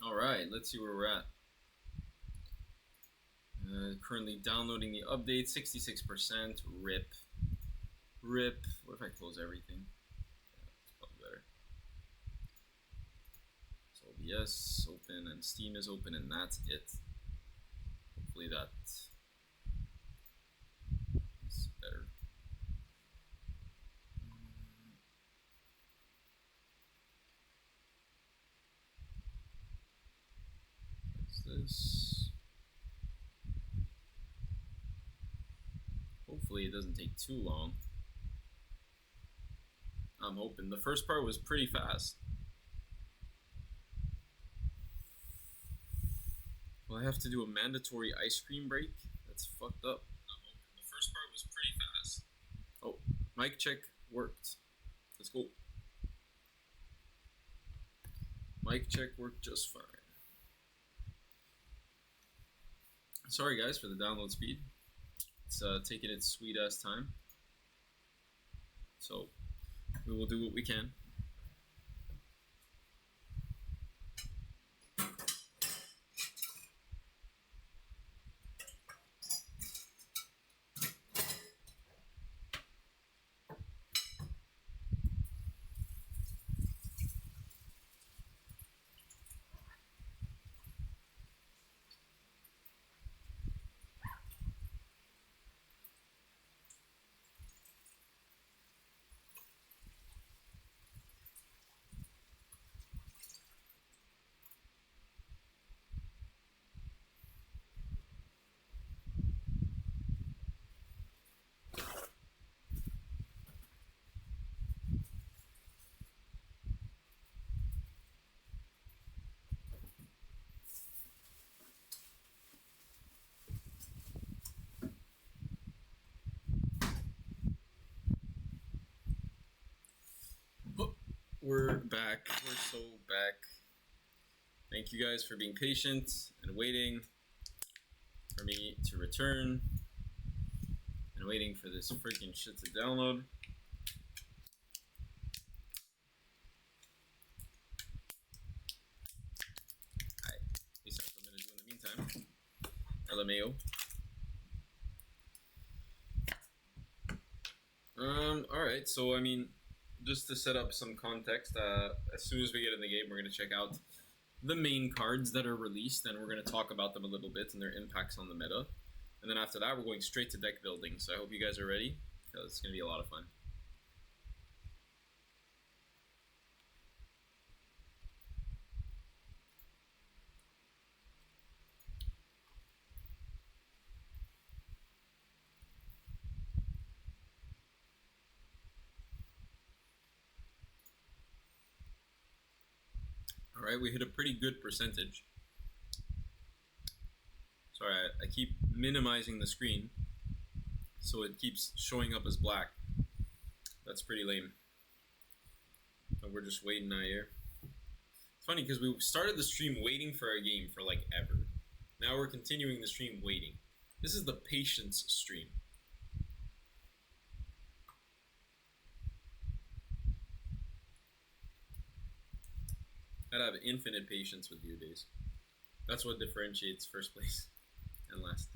Alright, let's see where we're at. Currently downloading the update, 66%. RIP. RIP. What if I close everything? Yeah, it's probably better. So OBS open and Steam is open and that's it. Hopefully that is better. What's this? Hopefully it doesn't take too long. I'm hoping. The first part was pretty fast. Well, I have to do a mandatory ice cream break? That's fucked up. I'm hoping. The first part was pretty fast. Oh, mic check worked. Let's go. Mic check worked just fine. Sorry guys for the download speed. It's taking its sweet ass time. So we will do what we can. We're back. We're so back. Thank you guys for being patient and waiting for me to return and waiting for this freaking shit to download. Alright, at least that's what I'm gonna do in the meantime. LMAO. Alright, so I mean, just to set up some context, as soon as we get in the game, we're going to check out the main cards that are released, and we're going to talk about them a little bit and their impacts on the meta. And then after that, we're going straight to deck building, so I hope you guys are ready, because it's going to be a lot of fun. Alright, we hit a pretty good percentage. Sorry, I keep minimizing the screen, so it keeps showing up as black. That's pretty lame. And we're just waiting now here. It's funny, because we started the stream waiting for a game for like ever. Now we're continuing the stream waiting. This is the patience stream. I'd have infinite patience with you days. That's what differentiates first place and last.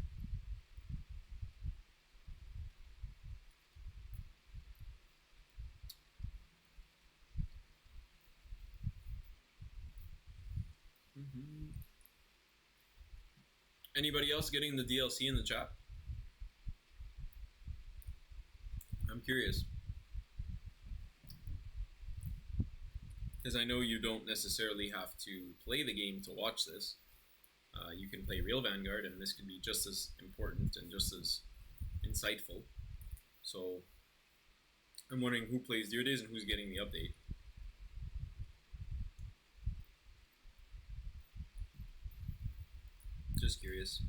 Anybody else getting the DLC in the chat? I'm curious. Because I know you don't necessarily have to play the game to watch this. You can play real Vanguard, and this could be just as important and just as insightful. So I'm wondering who plays Deer Days and who's getting the update. Just curious.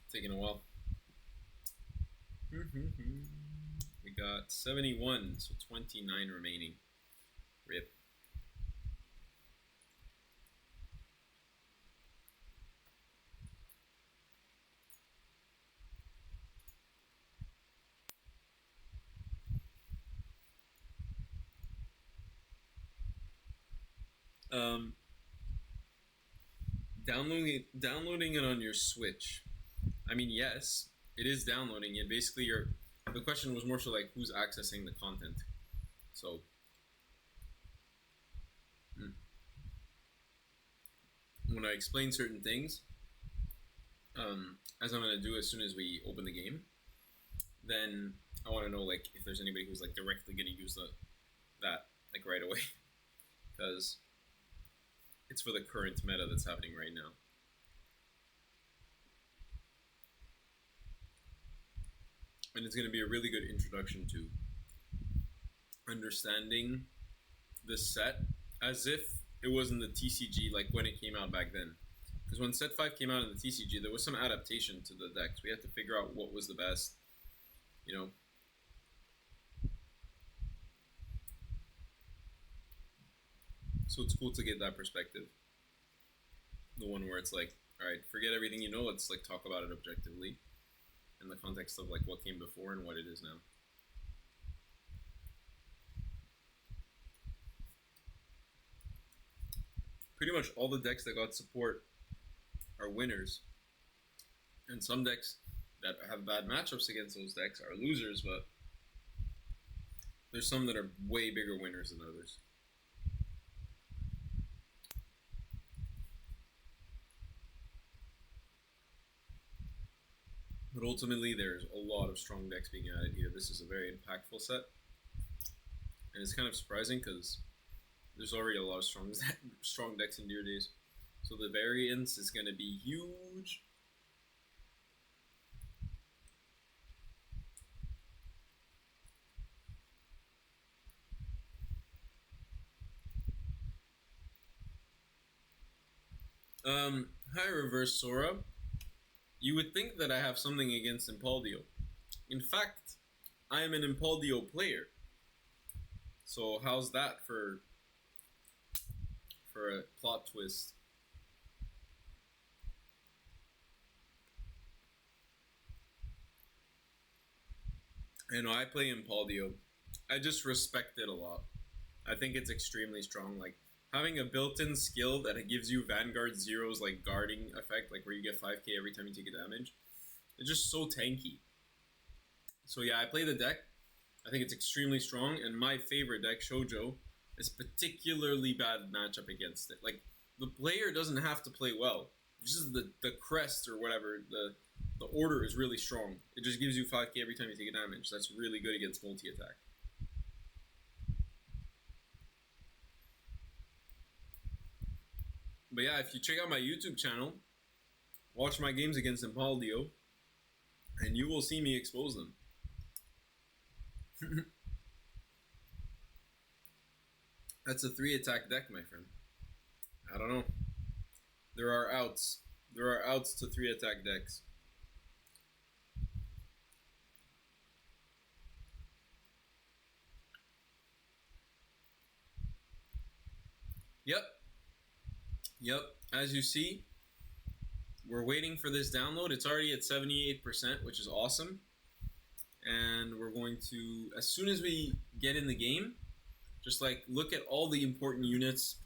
Taking a while. We got 71, so 29 remaining. RIP. Um, downloading it on your Switch. I mean, yes, it is downloading it. Basically, the question was more so like who's accessing the content. So, when I explain certain things, as I'm gonna do as soon as we open the game, then I want to know like if there's anybody who's like directly gonna use that like right away, because it's for the current meta that's happening right now. And it's going to be a really good introduction to understanding the set as if it was in the TCG like when it came out back then. Because when Set 5 came out in the TCG, there was some adaptation to the decks. We had to figure out what was the best, you know. So it's cool to get that perspective. The one where it's like, all right, forget everything you know, let's like talk about it objectively in the context of like what came before and what it is now. Pretty much all the decks that got support are winners. And some decks that have bad matchups against those decks are losers, but there's some that are way bigger winners than others. But ultimately, there's a lot of strong decks being added here. This is a very impactful set. And it's kind of surprising because there's already a lot of strong decks in Deer Days. So the variance is going to be huge. Hi, Reverse Sora. You would think that I have something against Impaldio. In fact, I am an Impaldio player. So how's that for a plot twist? I know I play Impaldio. I just respect it a lot. I think it's extremely strong. Like having a built-in skill that gives you Vanguard Zero's like guarding effect, like where you get 5k every time you take a damage. It's just so tanky. So yeah, I play the deck. I think it's extremely strong, and my favorite deck, Shoujo, is particularly bad matchup against it. Like the player doesn't have to play well. Just the crest or whatever, the order is really strong. It just gives you 5k every time you take a damage. That's really good against multi-attack. But yeah, if you check out my YouTube channel, watch my games against Impaldio, and you will see me expose them. That's a 3-attack deck, my friend. I don't know. There are outs. There are outs to 3-attack decks. Yep. As you see, we're waiting for this download. It's already at 78%, which is awesome. And we're going to, as soon as we get in the game, just like look at all the important units,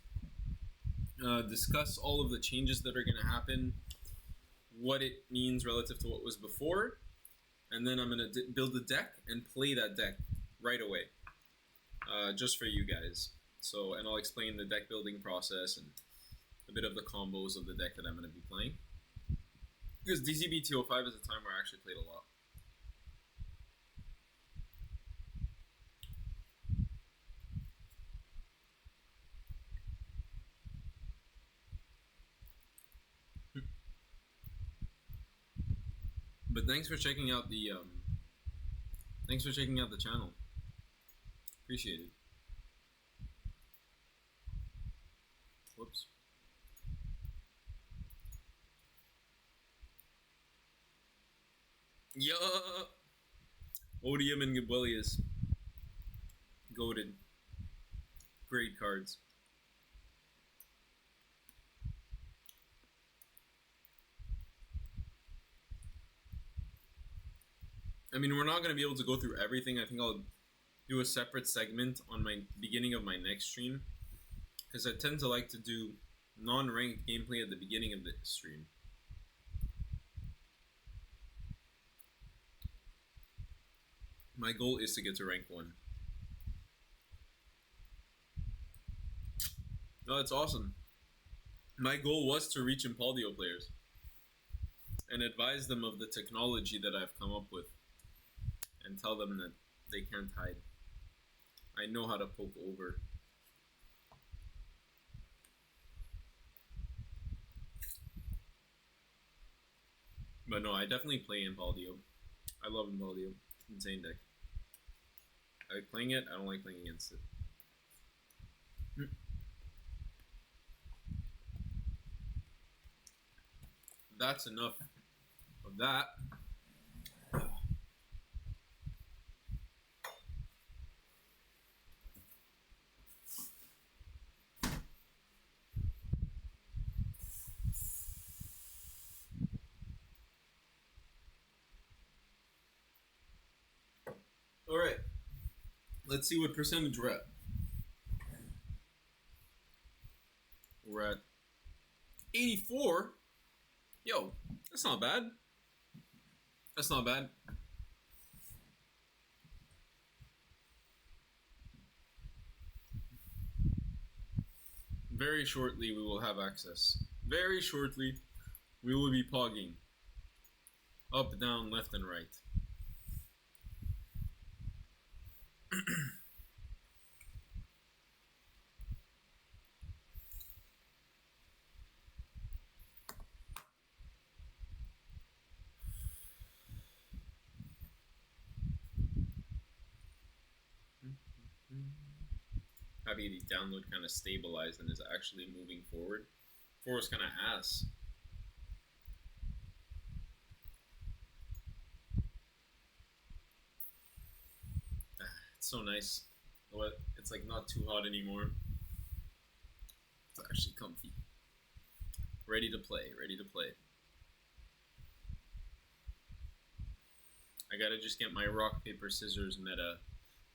discuss all of the changes that are going to happen, what it means relative to what was before, and then I'm going to build a deck and play that deck right away, just for you guys. So, and I'll explain the deck building process and a bit of the combos of the deck that I'm going to be playing. Because DZB 205 is a time where I actually played a lot. But thanks for checking out the channel. Appreciate it. Whoops. Yeah. Odium and Gabelius. Goated. Great cards. I mean, we're not going to be able to go through everything. I think I'll do a separate segment on my beginning of my next stream because I tend to like to do non-ranked gameplay at the beginning of the stream. My goal is to get to rank 1. No, it's awesome. My goal was to reach Impaldio players and advise them of the technology that I've come up with and tell them that they can't hide. I know how to poke over. But no, I definitely play Impaldio. I love Impaldio. Insane deck. I like playing it, I don't like playing against it. That's enough of that. Alright, let's see what percentage we're at. We're at 84. Yo, that's not bad. That's not bad. Very shortly we will have access. Very shortly we will be pogging. Up, down, left, and right. Happy the download kind of stabilized and is actually moving forward. Before it was kind of ass. It's so nice. What? It's like not too hot anymore. It's actually comfy. Ready to play, ready to play. I gotta just get my rock, paper, scissors meta.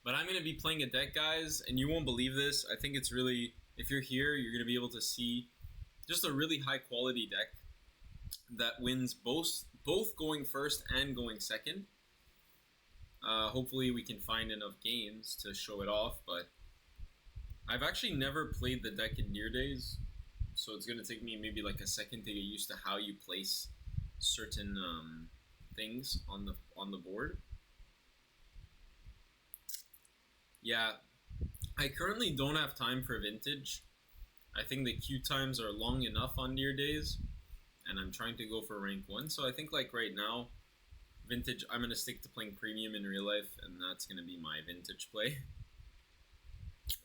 But I'm going to be playing a deck, guys, and you won't believe this. I think it's really, if you're here, you're going to be able to see just a really high-quality deck that wins both going first and going second. Hopefully we can find enough games to show it off, but I've actually never played the deck in Near Days, so it's going to take me maybe like a second to get used to how you place certain things on the board. Yeah, I currently don't have time for Vintage. I think the queue times are long enough on Near Days, and I'm trying to go for rank 1. So I think like right now, Vintage, I'm going to stick to playing Premium in real life, and that's going to be my Vintage play.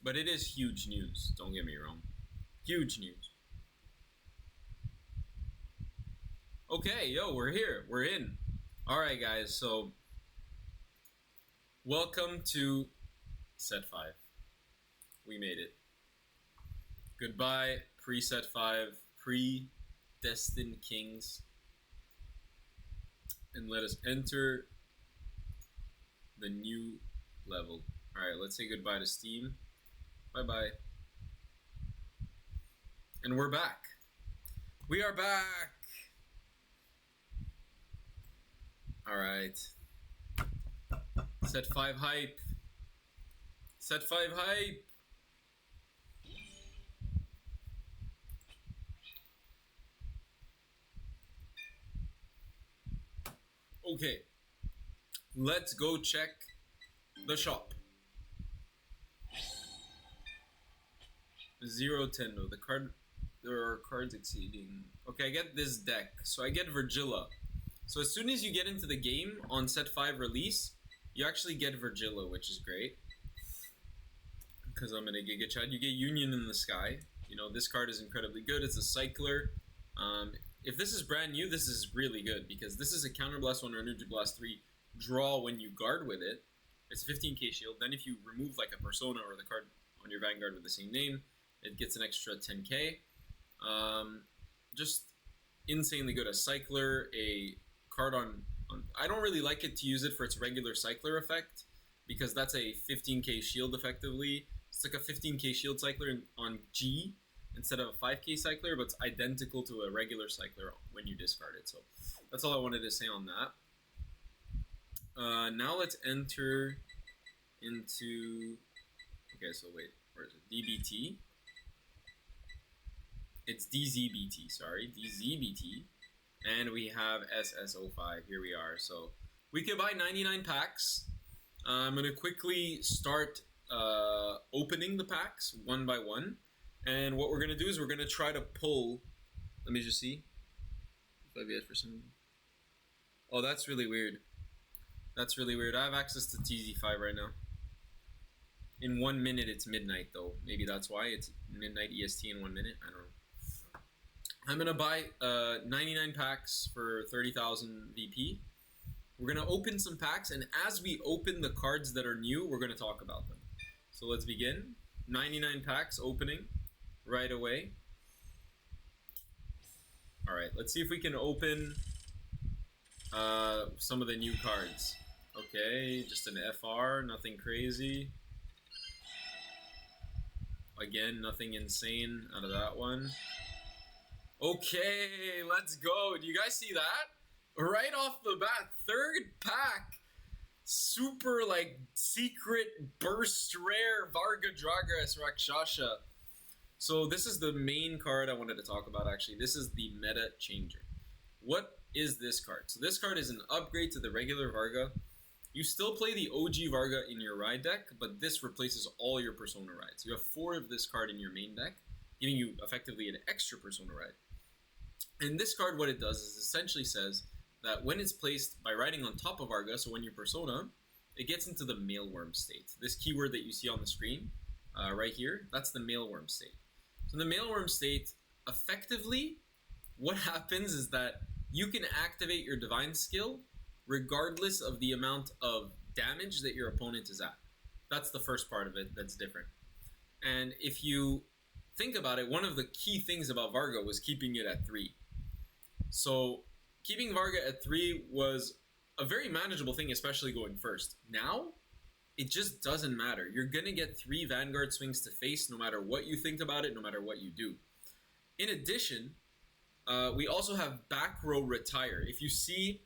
But it is huge news, don't get me wrong. Huge news. Okay, yo, we're here. We're in. Alright, guys, so welcome to set 5. We made it. Goodbye, pre-set 5, pre-Destined Kings. And let us enter the new level. Alright, let's say goodbye to Steam. Bye-bye. And we're back. We are back! Alright. Set 5 hype. Set 5 hype! Okay. Let's go check the shop. 0-10. No, there are cards exceeding. Okay, I get this deck. So I get Virgilla. So as soon as you get into the game on set 5 release, you actually get Virgilla, which is great. Because I'm in a Giga Chat. You get Union in the Sky. You know, this card is incredibly good. It's a cycler. If this is brand new, this is really good. Because this is a Counterblast 1 or Energy Blast 3 draw when you guard with it. It's a 15k shield. Then if you remove like a Persona or the card on your Vanguard with the same name, it gets an extra 10k. Just insanely good. A cycler, a card on... I don't really like it to use it for its regular cycler effect. Because that's a 15k shield effectively. It's like a 15k shield cycler on G instead of a 5k cycler, but it's identical to a regular cycler when you discard it. So that's all I wanted to say on that. Now let's enter into... Okay, so wait, where is it? DBT. It's DZBT, sorry, DZBT. And we have SSO5, here we are. So we can buy 99 packs. I'm going to quickly start opening the packs one by one. And what we're going to do is we're going to try to pull... Let me just see. For some... Oh, that's really weird. That's really weird. I have access to TZ5 right now. In 1 minute, it's midnight, though. Maybe that's why. It's midnight EST in 1 minute. I don't know. I'm going to buy 99 packs for 30,000 VP. We're going to open some packs, and as we open the cards that are new, we're going to talk about them. So let's begin. 99 packs opening right away. All right, let's see if we can open some of the new cards. Okay, just an FR, nothing crazy. Again, nothing insane out of that one. Okay, let's go. Do you guys see that? Right off the bat, third pack. Super, like, secret burst rare Varga Dragras Rakshasha. So this is the main card I wanted to talk about, actually. This is the meta changer. What is this card? So this card is an upgrade to the regular Varga. You still play the OG Varga in your ride deck, but this replaces all your Persona rides. You have 4 of this card in your main deck, giving you effectively an extra Persona ride. And this card, what it does is essentially says that when it's placed by riding on top of Varga, so when your Persona, it gets into the mailworm state. This keyword that you see on the screen, right here, that's the mailworm state. So in the mailworm state, effectively, what happens is that you can activate your divine skill regardless of the amount of damage that your opponent is at. That's the first part of it that's different. And if you think about it, one of the key things about Varga was keeping it at 3. So keeping Varga at 3 was a very manageable thing, especially going first. Now, it just doesn't matter. You're going to get 3 Vanguard swings to face no matter what you think about it, no matter what you do. In addition, we also have back row retire. If you see,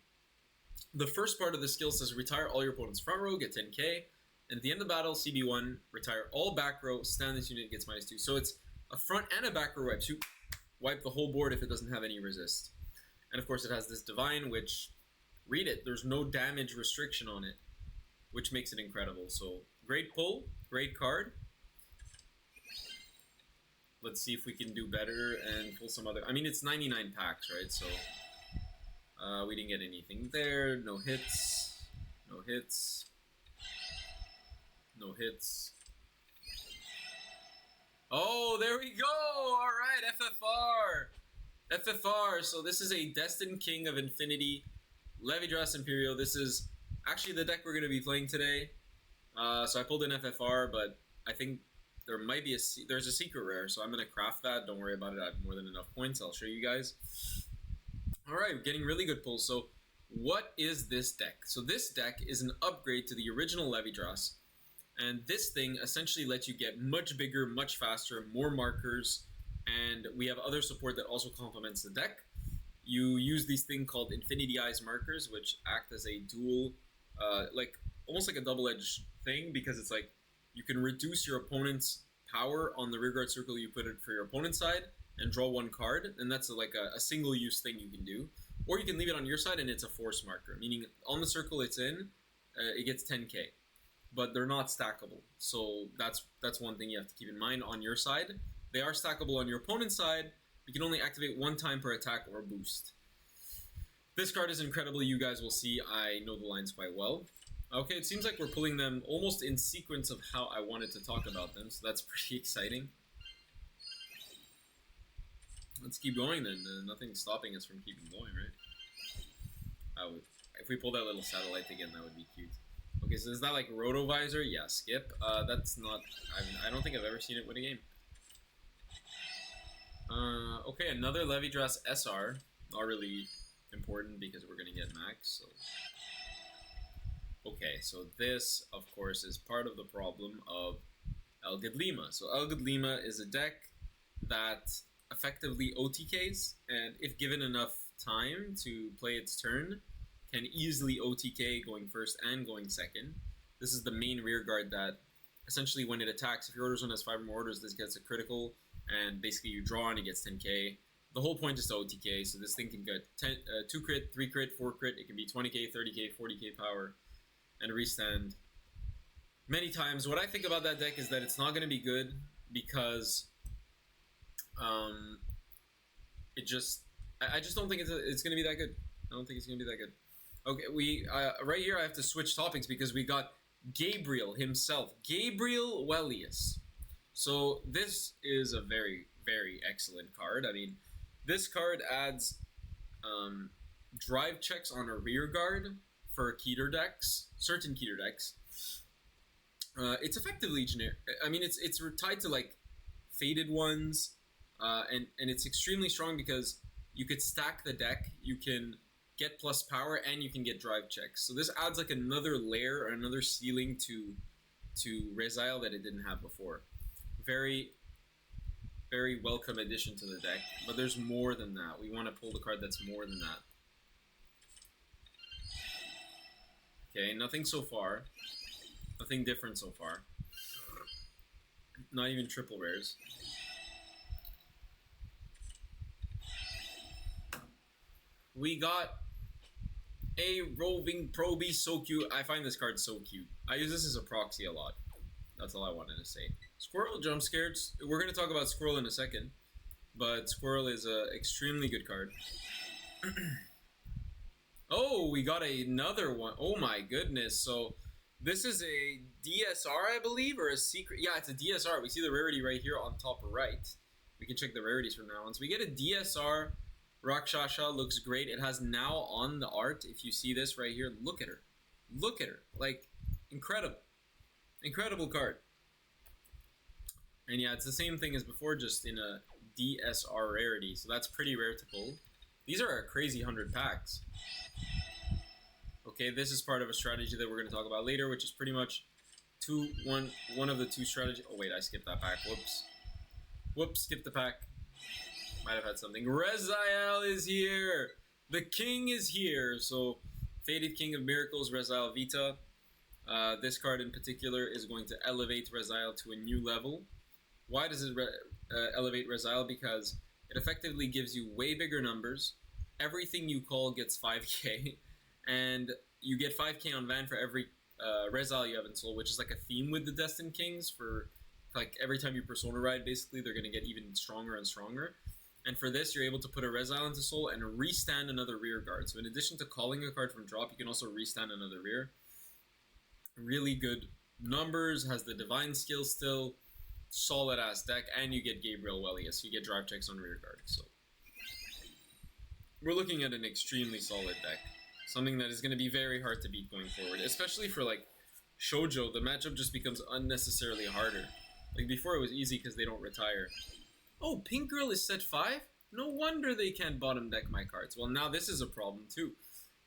the first part of the skill says retire all your opponent's front row, get 10k. And at the end of the battle, CB1, retire all back row, stand this unit gets -2. So it's a front and a back row wipe. So wipe the whole board if it doesn't have any resist. And of course it has this divine, which, read it, there's no damage restriction on it, which makes it incredible. So great pull, great card. Let's see if we can do better and pull some other... I mean, it's 99 packs, right? So we didn't get anything there. No hits. No hits. No hits. Oh, there we go! Alright, FFR! FFR, so this is a Destined King of Infinity, Levidras Imperial. This is actually the deck we're going to be playing today. So I pulled an FFR, but I think there might be there's a secret rare, so I'm going to craft that. Don't worry about it, I have more than enough points. I'll show you guys. Alright, getting really good pulls. So what is this deck? So this deck is an upgrade to the original Levidras. And this thing essentially lets you get much bigger, much faster, more markers, and we have other support that also complements the deck. You use these thing called Infinity Eyes markers, which act as a dual, like almost like a double-edged thing, because it's like you can reduce your opponent's power on the rearguard circle you put it for your opponent's side and draw 1 card, and that's like a single-use thing you can do. Or you can leave it on your side and it's a force marker, meaning on the circle it's in, it gets 10k. But they're not stackable. So that's one thing you have to keep in mind on your side. They are stackable on your opponent's side. You can only activate 1 time per attack or boost. This card is incredible. You guys will see. I know the lines quite well. Okay, it seems like we're pulling them almost in sequence of how I wanted to talk about them. So that's pretty exciting. Let's keep going then. Nothing's stopping us from keeping going, right? If we pull that little satellite again, that would be cute. Okay, so is that like Rotovisor? Yeah, skip. That's not... I don't think I've ever seen it win a game. Okay, another Levidras SR. Not really important because we're going to get max, so... Okay, so this, of course, is part of the problem of El Lima. So El Lima is a deck that effectively OTKs, and if given enough time to play its turn, can easily OTK going first and going second. This is the main rear guard that essentially when it attacks, if your order zone has 5 or more orders, this gets a critical, and basically you draw and it gets 10k. The whole point is to OTK, so this thing can get 2 crit, 3 crit, 4 crit, it can be 20k, 30k, 40k power, and restand many times. What I think about that deck is that it's not going to be good because it just, I just don't think it's going to be that good. I don't think it's going to be that good. Okay, we right here I have to switch topics because we got Gabriel himself, Gabriel Wellius. So this is a very, very excellent card. I mean, this card adds drive checks on a rear guard for Keter decks, certain Keter decks. It's effectively generic. I mean, it's tied to like faded ones, and it's extremely strong because you could stack the deck, you can get plus power, and you can get drive checks. So this adds like another layer or another ceiling to Rezael that it didn't have before. Very, very welcome addition to the deck, but there's more than that. We want to pull the card that's more than that. Okay, nothing so far. Nothing different so far. Not even triple rares. We got a roving Proby, so cute. I find this card so cute. I use this as a proxy a lot. That's all I wanted to say. Squirrel jump scares. We're going to talk about Squirrel in a second, but Squirrel is an extremely good card. Oh, we got another one. Oh my goodness. So this is a DSR, I believe, or a secret. Yeah, it's a DSR. We see the rarity right here on top right. We can check the rarities from now on. So we get a DSR. Rakshasha looks great. It has now on the art. If you see this right here, look at her. Look at her. Like, incredible. Incredible card. And yeah, it's the same thing as before, just in a DSR rarity. So that's pretty rare to pull. These are a crazy 100 packs. Okay, this is part of a strategy that we're going to talk about later, which is pretty much one of the two strategies. Oh wait, I skipped that pack. Whoops. Whoops, skipped the pack. Might have had something. Rezael is here! The king is here! So, Faded King of Miracles, Rezael Vita. This card in particular is going to elevate Rezael to a new level. Why does it elevate Rezael? Because it effectively gives you way bigger numbers. Everything you call gets 5k. And you get 5k on Van for every Rezael you have in Soul, which is like a theme with the Destined Kings. For like every time you Persona Ride, basically, they're going to get even stronger and stronger. And for this, you're able to put a Rezael into Soul and restand another rear guard. So in addition to calling a card from drop, you can also restand another rear. Really good numbers, has the Divine skill still, solid ass deck, and you get Gabriel Wellius. You get drive checks on rear guard. So we're looking at an extremely solid deck. Something that is going to be very hard to beat going forward. Especially for like Shoujo, the matchup just becomes unnecessarily harder. Like before it was easy because they don't retire. Oh, Pink Girl is set 5? No wonder they can't bottom deck my cards. Well, now this is a problem too.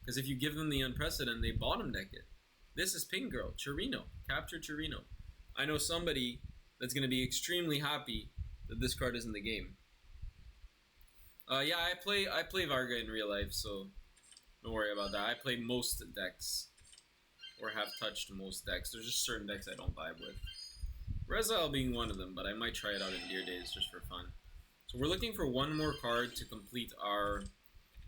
Because if you give them the Unprecedented, they bottom deck it. This is Pink Girl, Chirino, Capture Chirino. I know somebody that's going to be extremely happy that this card is in the game. Yeah, I play Varga in real life, so don't worry about that. I play most decks, or have touched most decks. There's just certain decks I don't vibe with. Rezael being one of them, but I might try it out in Dear Days just for fun. So we're looking for one more card to complete our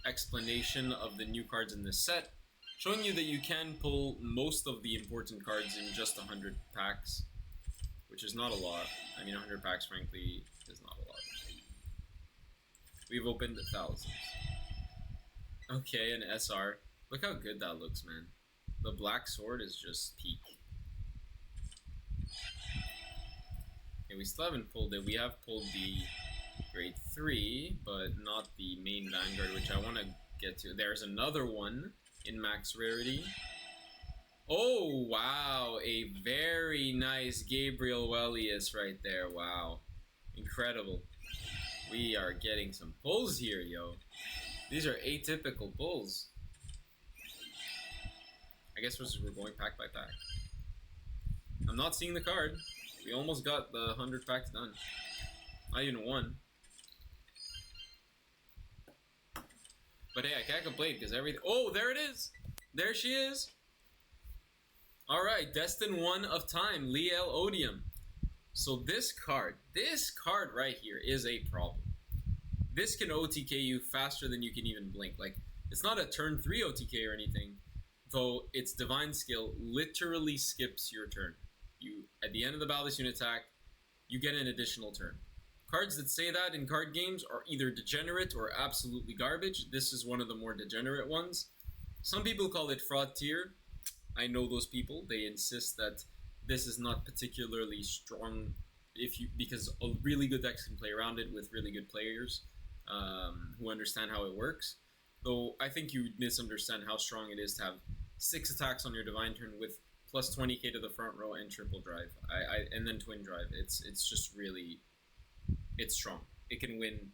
explanation of the new cards in this set, showing you that you can pull most of the important cards in just 100 packs, which is not a lot. I mean, 100 packs, frankly, is not a lot. We've opened thousands. Okay, an SR. Look how good that looks, man. The black sword is just peak. Okay, we still haven't pulled it. We have pulled the grade 3, but not the main Vanguard, which I want to get to. There's another one in max rarity. Oh, wow. A very nice Gabriel Wellius right there. Wow. Incredible. We are getting some pulls here, yo. These are atypical pulls. I guess we're going pack by pack. I'm not seeing the card. We almost got the 100 packs done. Not even one. But hey, I can't complain because everything... Oh, there it is! There she is! Alright, Destin 1 of Time, Liel Odium. So this card right here is a problem. This can OTK you faster than you can even blink. Like, it's not a turn 3 OTK or anything, though its Divine Skill literally skips your turn. You, at the end of the battle unit attack, you get an additional turn. Cards that say that in card games are either degenerate or absolutely garbage. This is one of the more degenerate ones. Some people call it fraud tier. I know those people. They insist that this is not particularly strong because a really good decks can play around it with really good players who understand how it works. Though I think you misunderstand how strong it is to have 6 attacks on your Divine turn with plus 20k to the front row and triple drive. And then twin drive. It's just really, it's strong. It can win.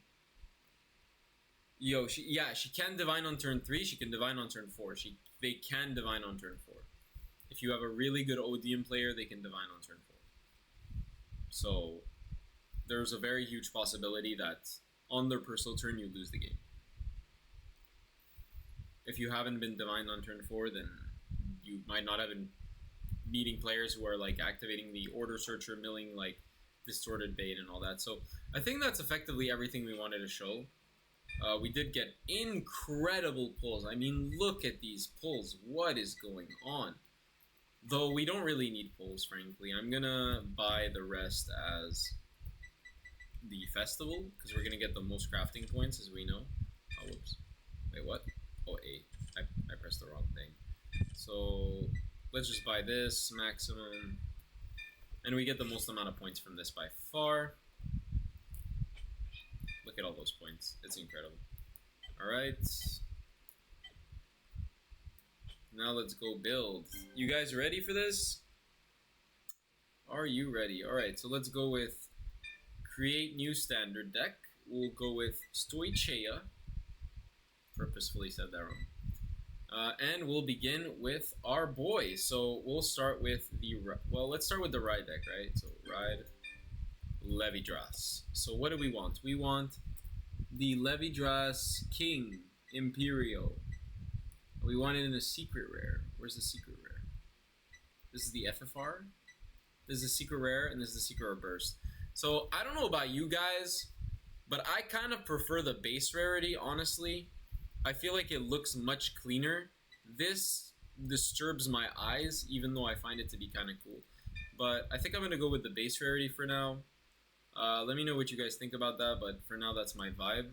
Yo, she can Divine on turn 3. She can Divine on turn 4. They can Divine on turn 4. If you have a really good Odium player, they can Divine on turn 4. So there's a very huge possibility that on their personal turn you lose the game. If you haven't been Divine on turn 4, then you might not have been meeting players who are like activating the Order Searcher, milling like Distorted Bait and all that. So I think that's effectively everything we wanted to show. We did get incredible pulls. I mean, look at these pulls. What is going on? Though we don't really need pulls, frankly. I'm gonna buy the rest as the festival, because we're gonna get the most crafting points, as we know. Oh, whoops. Wait, what? Oh, A. I pressed the wrong thing. So let's just buy this maximum. And we get the most amount of points from this by far. Look at all those points. It's incredible. Alright. Now let's go build. You guys ready for this? Are you ready? Alright, so let's go with create new standard deck. We'll go with Stoicheia. Purposefully said that wrong. And we'll begin with our boy. So we'll start with the... Well, let's start with the ride deck, right? So ride Levidras. So what do we want? We want the Levidras King Imperio. We want it in a secret rare. Where's the secret rare? This is the FFR. This is the secret rare, and this is the secret rare burst. So I don't know about you guys, but I kind of prefer the base rarity, honestly. I feel like it looks much cleaner. This disturbs my eyes, even though I find it to be kind of cool. But I think I'm going to go with the base rarity for now. Let me know what you guys think about that, but for now that's my vibe.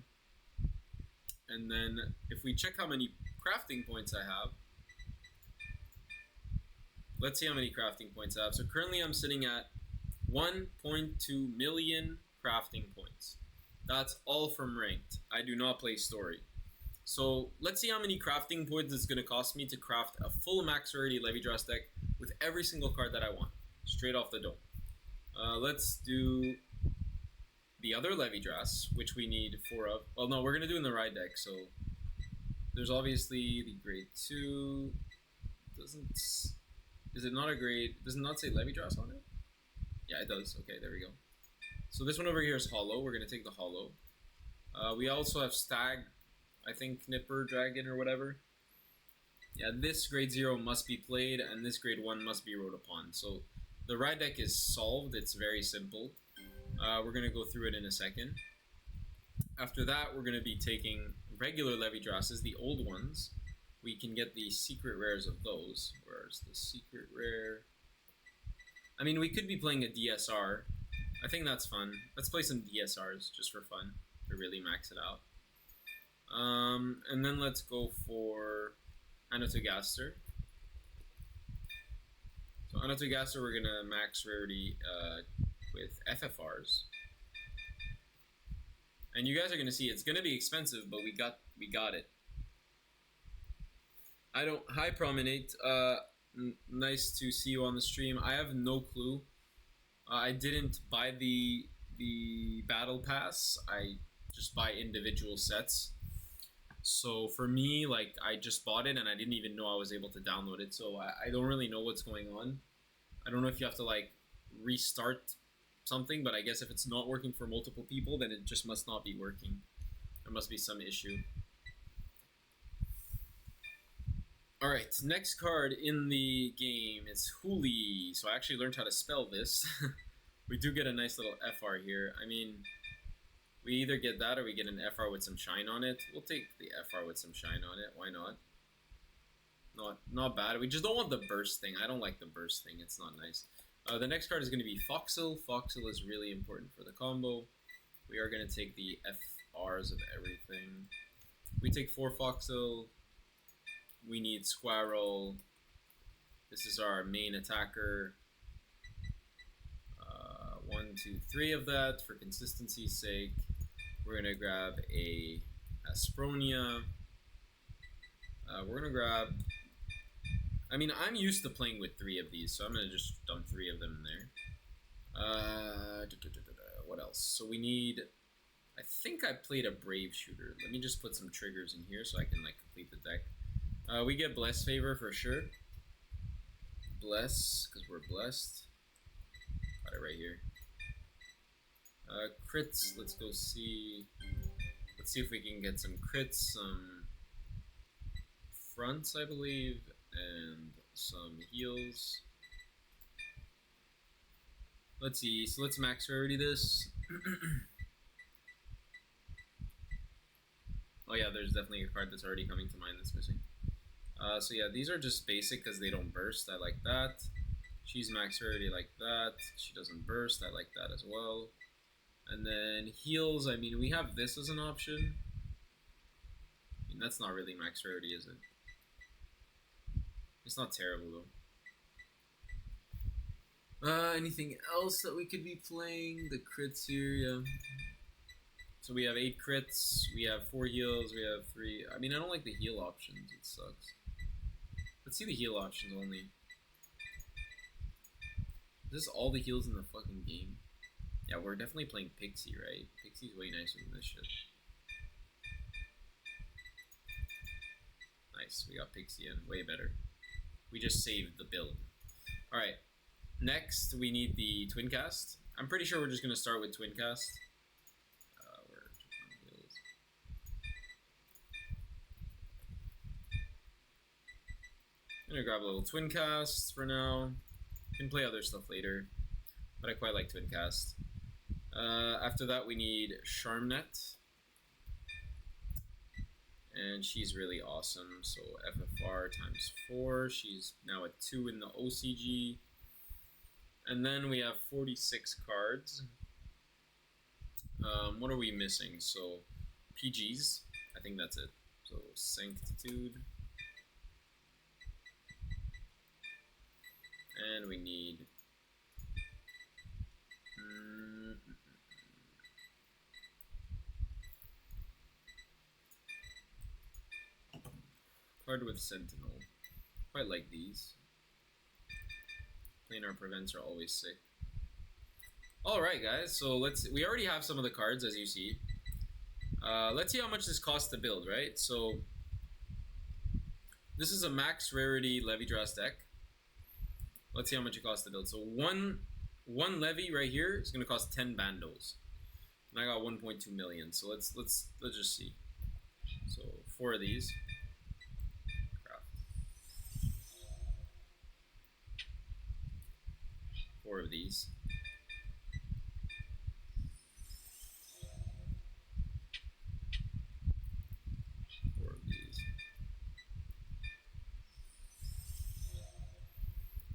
And then if we check how many crafting points I have, let's see how many crafting points I have. So currently I'm sitting at 1.2 million crafting points. That's all from ranked. I do not play story. So let's see how many crafting points it's going to cost me to craft a full max rarity Levidras deck with every single card that I want, straight off the dome. Let's do the other Levidras, which we need 4 of. Well, no, we're going to do in the ride deck. So there's obviously the grade 2. Is it not a grade? Does it not say Levidras on it? Yeah, it does. Okay, there we go. So this one over here is hollow. We're going to take the hollow. We also have Stag, I think Knipper Dragon or whatever. Yeah, this grade 0 must be played, and this grade 1 must be rode upon. So the ride deck is solved. It's very simple. We're going to go through it in a second. After that, we're going to be taking regular Levidras's, the old ones. We can get the secret rares of those. Where's the secret rare? I mean, we could be playing a DSR. I think that's fun. Let's play some DSRs just for fun, to really max it out. And then let's go for Anatogaster. So Anatogaster, we're going to max rarity with FFRs. And you guys are going to see it's going to be expensive, but we got it. Hi Promenade, nice to see you on the stream. I have no clue. I didn't buy the battle pass. I just buy individual sets. So for me, like, I just bought it and I didn't even know I was able to download it. So I don't really know what's going on. I don't know if you have to like restart something, but I guess if it's not working for multiple people, then it just must not be working. There must be some issue. Alright, next card in the game is Huli. So I actually learned how to spell this. We do get a nice little FR here. I mean, we either get that or we get an FR with some shine on it. We'll take the FR with some shine on it. Why not? Not bad. We just don't want the burst thing. I don't like the burst thing. It's not nice. The next card is going to be Foxel. Foxel is really important for the combo. We are going to take the FRs of everything. We take 4 Foxel. We need Squirrel. This is our main attacker. 1, 2, 3 of that for consistency's sake. We're going to grab a Aspronia. We're going to grab... I mean, I'm used to playing with 3 of these, so I'm going to just dump 3 of them in there. What else? So we need... I think I played a Brave Shooter. Let me just put some triggers in here so I can like complete the deck. We get Bless Favor for sure. Bless, because we're blessed. Got it right here. Crits, let's go see. Let's see if we can get some crits, some fronts, I believe, and some heals. Let's see, so let's max rarity this. Oh yeah, there's definitely a card that's already coming to mind that's missing. So yeah, these are just basic because they don't burst. I like that. She's max rarity like that. She doesn't burst. I like that as well. And then heals, I mean, we have this as an option. I mean, that's not really max rarity, is it? It's not terrible, though. Anything else that we could be playing? The crits here, yeah. So we have 8 crits, we have 4 heals, we have 3... I mean, I don't like the heal options, it sucks. Let's see the heal options only. Is this all the heals in the fucking game? Yeah, we're definitely playing Pixie, right? Pixie's way nicer than this shit. Nice, we got Pixie in, way better. We just saved the build. Alright, next we need the Twin Cast. I'm pretty sure we're just going to start with Twin Cast. I'm gonna grab a little Twin Cast for now. Can play other stuff later, but I quite like Twin Cast. After that, we need Charmnet, and she's really awesome. So FFR times 4. She's now at 2 in the OCG, and then we have 46 cards. What are we missing? So PGs. I think that's it. So Sanctitude. And we need card with Sentinel. Quite like these. Planar prevents are always sick. Alright guys, so we already have some of the cards as you see. Let's see how much this costs to build, right? So this is a max rarity Levidrass deck. Let's see how much it costs to build. So one levy right here is going to cost 10 bandos, and I got 1.2 million. So let's just see. So 4 of these. Craft. 4 of these. 4 of these.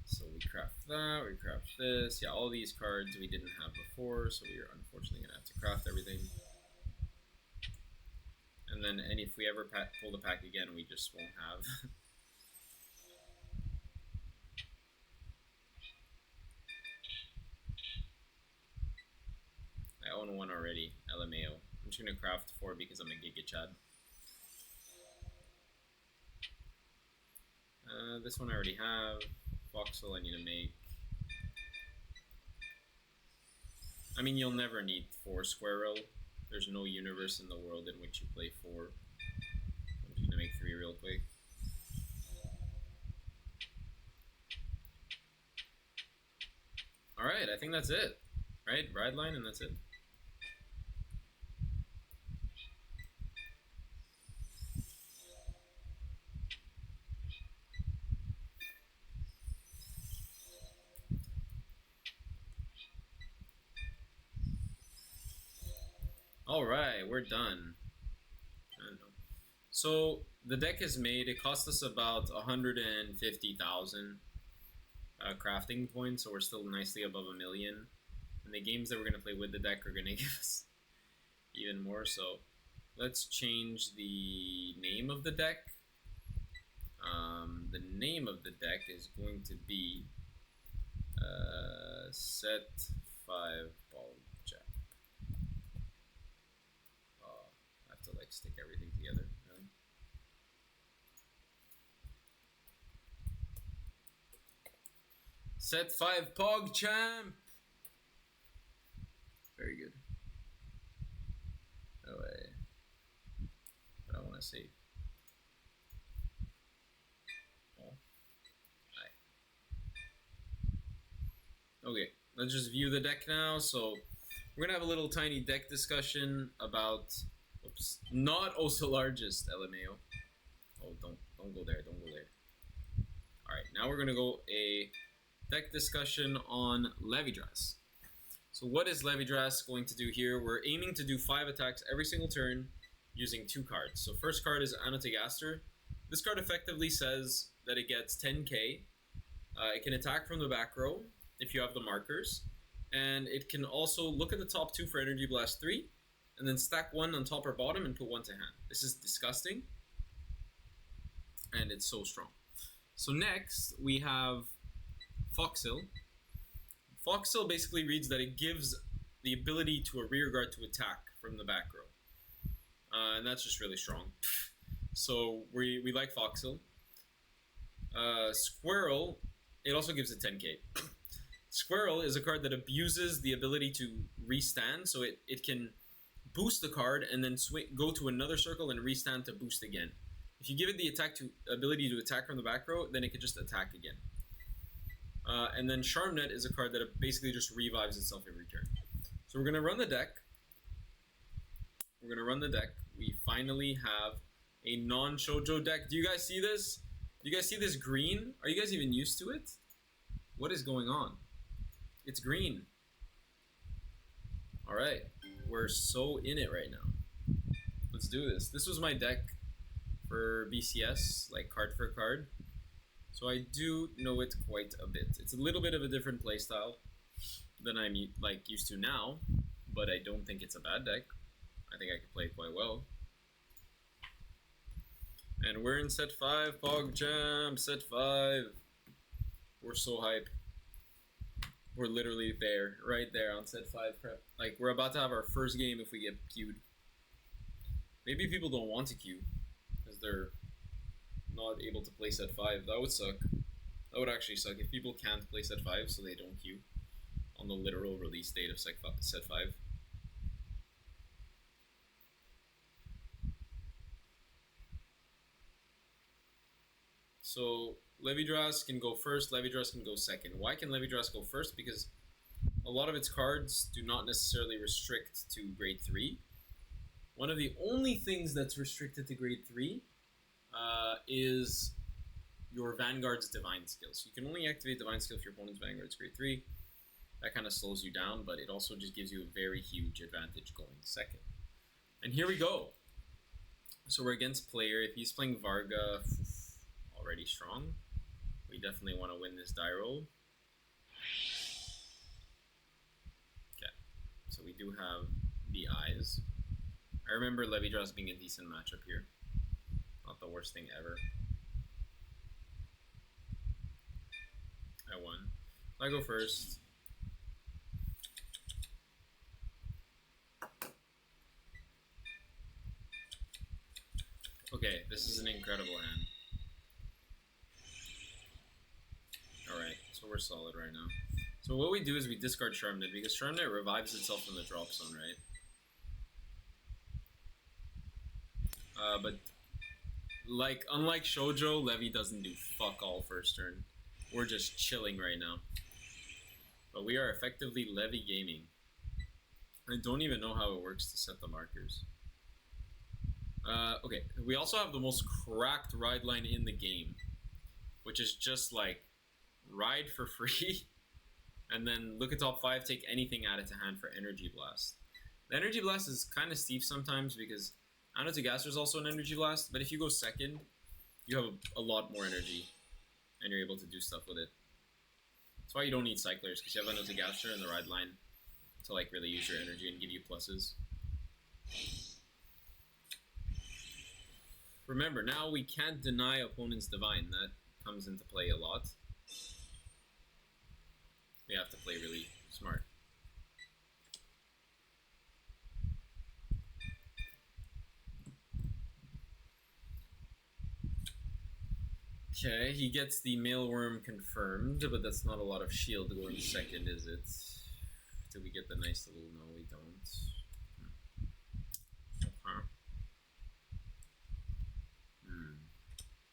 So we craft that, we craft this. Yeah, all these cards we didn't have before, so we are unfortunately going to have to craft everything. And then if we ever pull the pack again, we just won't have. I own one already, LMAO. I'm just going to craft 4 because I'm a Giga Chad. This one I already have. Voxel I need to make. I mean, you'll never need 4 Squirrel. There's no universe in the world in which you play 4. I'm just gonna make 3 real quick. Alright, I think that's it. Right? Ride line and that's it. Alright, we're done. I don't know. So the deck is made. It cost us about 150,000 crafting points, so we're still nicely above a million. And the games that we're gonna play with the deck are gonna give us even more. So let's change the name of the deck. The name of the deck is going to be Set 5 Ball Jack. Oh, I have to like stick everything together. Really? Set 5 Pog Champ. Very good. No way. What I want to say. Oh. Hi. Okay, let's just view the deck now. So we're gonna have a little tiny deck discussion about, oops, not also largest LMAO. Oh, don't go there. Don't go there. All right, now we're gonna go a deck discussion on Levidras. So what is Levidras going to do here? We're aiming to do 5 attacks every single turn using 2 cards. So first card is Anotegaster. This card effectively says that it gets 10k. It can attack from the back row if you have the markers. And it can also look at the top 2 for Energy Blast 3, and then stack 1 on top or bottom and put 1 to hand. This is disgusting, and it's so strong. So next, we have Foxhill. Foxhill basically reads that it gives the ability to a rear guard to attack from the back row. And that's just really strong. So we like Foxhill. Squirrel, it also gives it 10k. Squirrel is a card that abuses the ability to restand, so it can boost the card and then go to another circle and restand to boost again. If you give it the ability to attack from the back row, then it can just attack again. And then Charmnet is a card that basically just revives itself every turn. So we're going to run the deck. We finally have a non-shoujo deck. Do you guys see this? Do you guys see this green? Are you guys even used to it? What is going on? It's green. Alright. We're so in it right now. Let's do this. This was my deck for BCS, like card for card. So I do know it quite a bit. It's a little bit of a different playstyle than I'm like used to now, but I don't think it's a bad deck. I think I can play it quite well. And we're in set 5, Pog Jam, set 5. We're so hype. We're literally there, right there on set 5 prep. Like, we're about to have our first game if we get queued. Maybe people don't want to queue because they're not able to play set 5. That would suck. That would actually suck if people can't play set 5 so they don't queue on the literal release date of set 5. So Levidras can go first, Levidras can go second. Why can Levidras go first? Because a lot of its cards do not necessarily restrict to grade 3. One of the only things that's restricted to grade 3 is your Vanguard's Divine Skill. So you can only activate Divine Skill if your opponent's Vanguard's grade 3. That kind of slows you down, but it also just gives you a very huge advantage going second. And here we go. So we're against player. If he's playing Varga, already strong. We definitely want to win this die roll. Okay, so we do have the eyes. I remember Levidras being a decent matchup here. Not the worst thing ever. I won. So I go first. Okay, this is an incredible hand. Alright, so we're solid right now. So what we do is we discard Charmnet, because Charmnet revives itself in the drop zone, right? But like, unlike Shoujo, Levy doesn't do fuck all first turn. We're just chilling right now. But we are effectively Levy gaming. I don't even know how it works to set the markers. Okay, we also have the most cracked ride line in the game, which is just like ride for free, and then look at top 5, take anything added to hand for Energy Blast. The Energy Blast is kind of steep sometimes because Anatogaster is also an Energy Blast, but if you go second, you have a lot more energy, and you're able to do stuff with it. That's why you don't need Cyclers, because you have Anatogaster in the ride line to like really use your energy and give you pluses. Remember, now we can't deny opponent's Divine. That comes into play a lot. We have to play really smart. Okay, he gets the Mailworm confirmed, but that's not a lot of shield going second, is it? Do we get the nice little... No, we don't.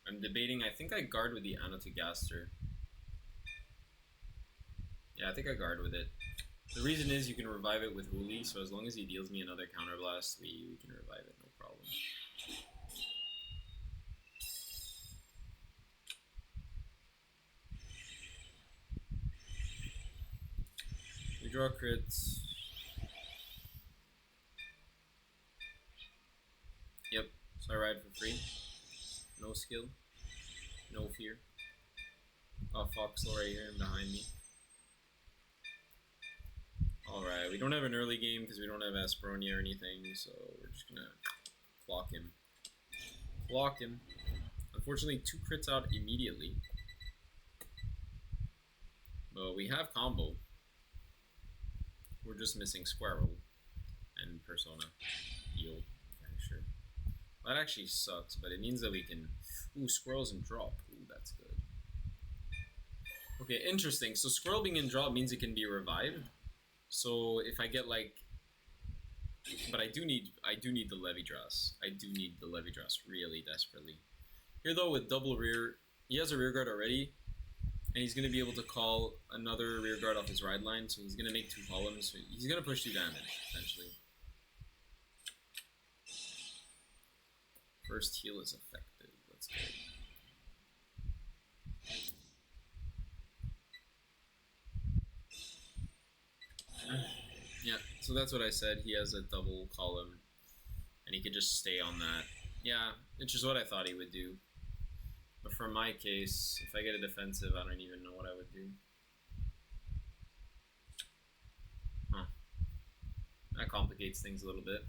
I'm debating, I think I guard with the Anatogaster. Yeah, I think I guard with it. The reason is you can revive it with Huli, so as long as he deals me another counterblast, we can revive it, no problem. We draw crits. Yep, so I ride for free. No skill. No fear. Oh, Foxel right here and behind me. Alright, we don't have an early game because we don't have Asperonia or anything, so we're just gonna clock him. Clock him. Unfortunately, 2 crits out immediately. But we have combo. We're just missing Squirrel and Persona. Heal. Okay, sure. That actually sucks, but it means that we can... Ooh, Squirrels and drop. Ooh, that's good. Okay, interesting. So Squirrel being in drop means it can be revived. So if I get like... But I do need the Levidrass. I do need the Levidrass really desperately. Here though, with double rear... He has a rear guard already. And he's going to be able to call another rear guard off his ride line. So he's going to make 2 columns. So he's going to push 2 damage, essentially. First heal is effective. Let's go. Yeah, so that's what I said. He has a double column, and he could just stay on that. Yeah, it's just what I thought he would do. But for my case, if I get a defensive, I don't even know what I would do. Huh. That complicates things a little bit.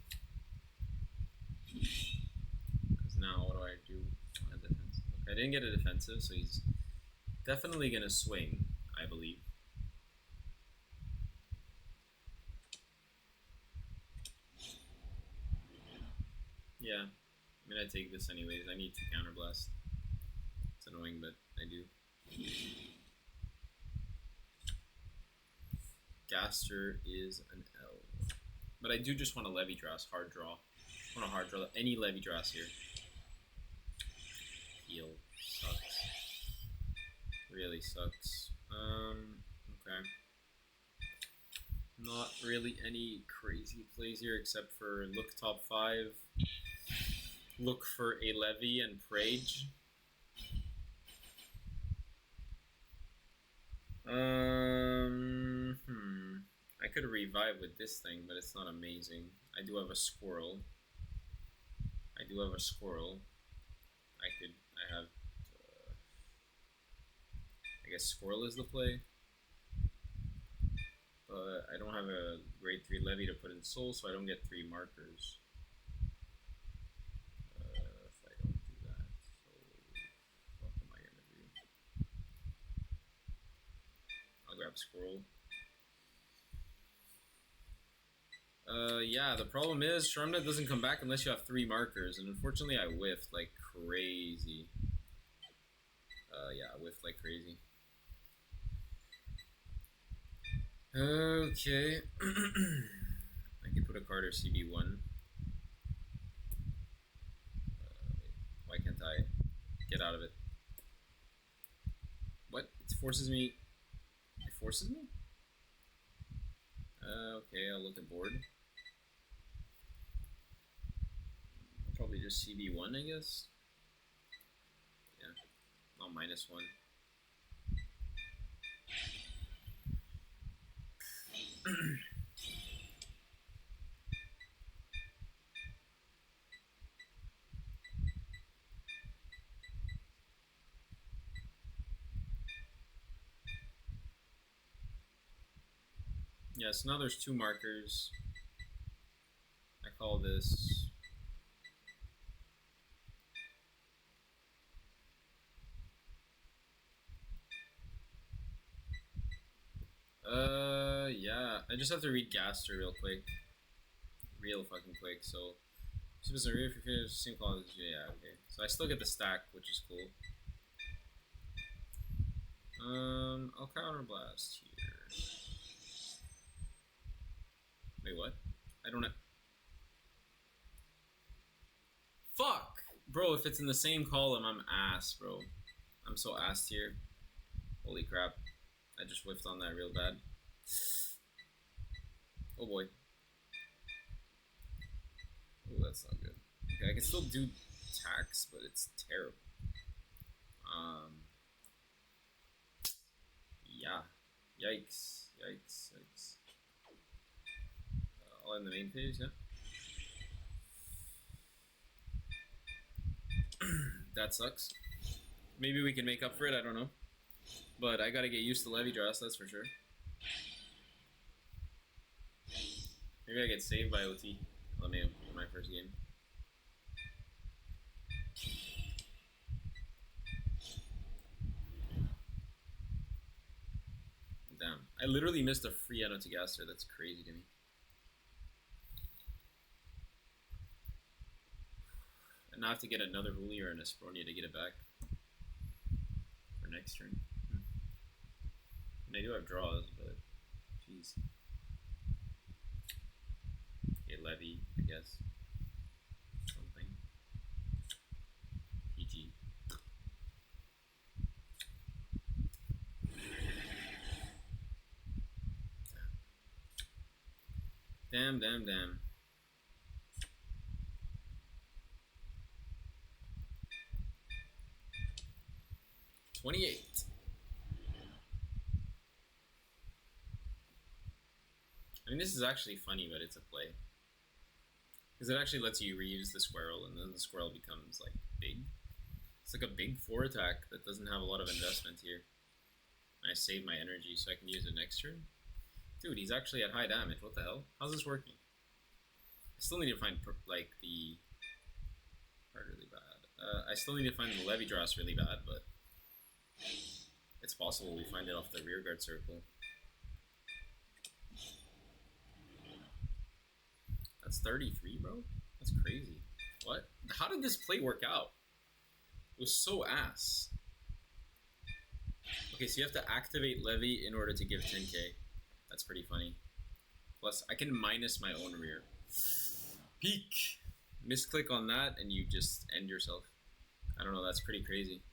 Because now, what do I do? A defensive. Okay, I didn't get a defensive, so he's definitely going to swing, I believe. Yeah, I'm gonna take this anyways. I need to counterblast. It's annoying, but I do. Gaster is an L. But I do just want a Levidrass hard draw. I want a hard draw. Any Levidrass here. Heal. Sucks. Really sucks. Okay. Not really any crazy plays here except for look top 5. Look for a Levy and Prage. I could revive with this thing, but it's not amazing. I do have a Squirrel. I have... I guess Squirrel is the play. But I don't have a grade 3 Levy to put in Soul, so I don't get 3 markers. If I don't do that, so what am I gonna do? I'll grab Squirrel. Yeah, the problem is Sharmnet doesn't come back unless you have 3 markers, and unfortunately I whiffed like crazy. Yeah, I whiffed like crazy. Okay. I can put a card or CB1. Why can't I get out of it? What? It forces me. It forces me? Okay, I'll look at board. I'll probably just CB1, I guess. Yeah, I'll -1. Yeah, so now there's 2 markers. I call this yeah. I just have to read Gaster real quick. Real fucking quick, so Super rear for finish, same call as yeah, okay. So I still get the stack, which is cool. I'll counterblast here. Wait, what? I don't know. Fuck! Bro, if it's in the same column, I'm ass, bro. I'm so assed here. Holy crap. I just whiffed on that real bad. Oh boy. Oh, that's not good. Okay, I can still do tax, but it's terrible. Yeah. Yikes. Yikes. Yikes. All in the main phase, yeah? That sucks. Maybe we can make up for it, I don't know. But I gotta get used to levy draws, that's for sure. Maybe I get saved by OT. Let me in my first game. Damn. I literally missed a free Anotagaster. That's crazy to me. And now I have to get another Huli or an Espronia to get it back for next turn. And I do have draws, but jeez. Okay, Levy, I guess. Something. PG. Damn, damn, damn. $28. I mean, this is actually funny, but it's a play. Because it actually lets you reuse the squirrel, and then the squirrel becomes, like, big. It's like a big 4 attack that doesn't have a lot of investment here. And I save my energy so I can use it next turn. Dude, he's actually at high damage. What the hell? How's this working? I still need to find, like, the... really bad. I still need to find the Levy Dross really bad, but... it's possible we find it off the rearguard circle. That's 33, bro? That's crazy. What? How did this play work out? It was so ass. Okay, so you have to activate Levy in order to give 10k. That's pretty funny. Plus, I can minus my own rear. Peak! Misclick on that and you just end yourself. I don't know, that's pretty crazy.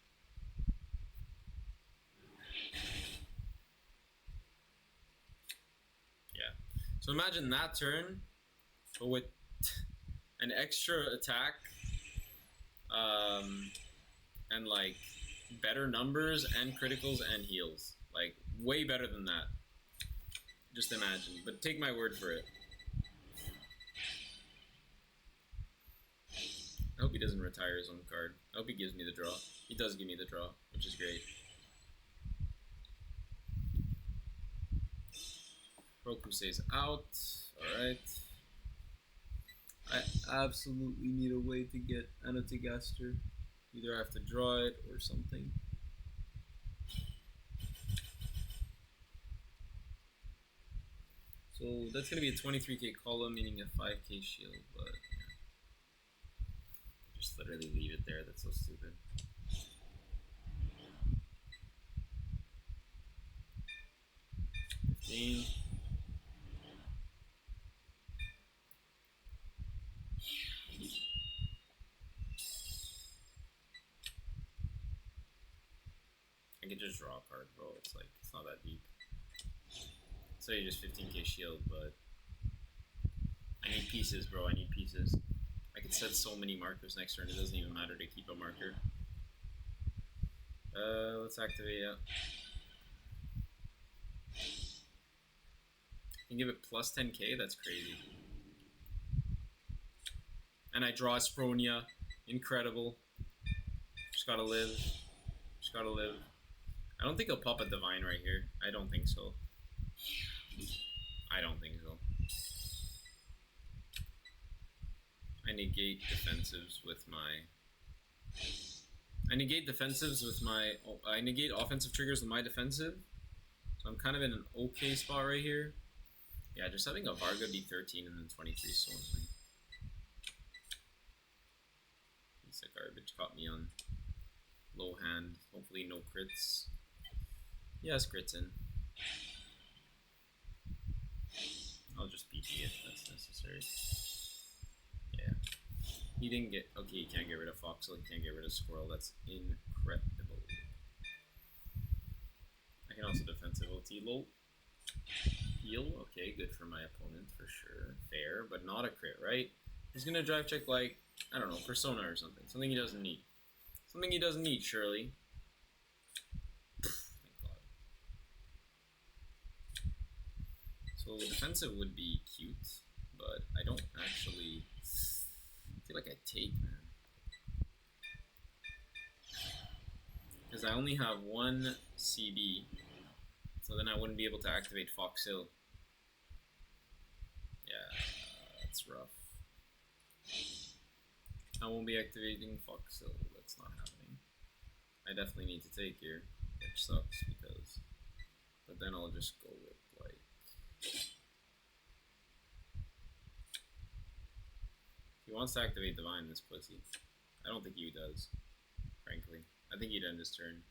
Yeah. So imagine that turn, but with an extra attack, and like better numbers and criticals and heals. Like way better than that. Just imagine, but take my word for it. I hope he doesn't retire his own card. I hope he gives me the draw. He does give me the draw, which is great. Roku stays out. Alright. I absolutely need a way to get Anotagaster. Either I have to draw it or something. So that's going to be a 23k column, meaning a 5k shield, but yeah. Just literally leave it there. That's so stupid. $15. I can just draw a card, bro. It's like, it's not that deep. So you just 15k shield, but I need pieces, bro. I need pieces. I could set so many markers next turn. It doesn't even matter to keep a marker. Let's activate it. I can give it plus 10k. That's crazy. And I draw Aspronia. Incredible. Just gotta live. Just gotta live. I don't think he'll pop a Divine right here. I don't think so. I don't think so. I negate defensives with my... I negate offensive triggers with my defensive. So I'm kind of in an okay spot right here. Yeah, just having a Varga be 13 and then 23 is so annoying. Piece of garbage. Caught me on low hand. Hopefully no crits. Yes, crits in. I'll just PP if that's necessary. Yeah. He didn't get... Okay, he can't get rid of Foxel. He can't get rid of Squirrel. That's incredible. I can also defensive OT. Low. Heal. Okay, good for my opponent for sure. Fair, but not a crit, right? He's gonna drive check like, I don't know, Persona or something. Something he doesn't need. Something he doesn't need, surely. Thank God. So defensive would be cute, but I don't actually feel like I take, man. Because I only have one CB, so then I wouldn't be able to activate Fox Hill. Yeah, that's rough. I won't be activating Fox Hill. That's not happening. I definitely need to take here, which sucks because... But then I'll just go with, like... He wants to activate Divine, this pussy. I don't think he does, frankly. I think he'd end his turn.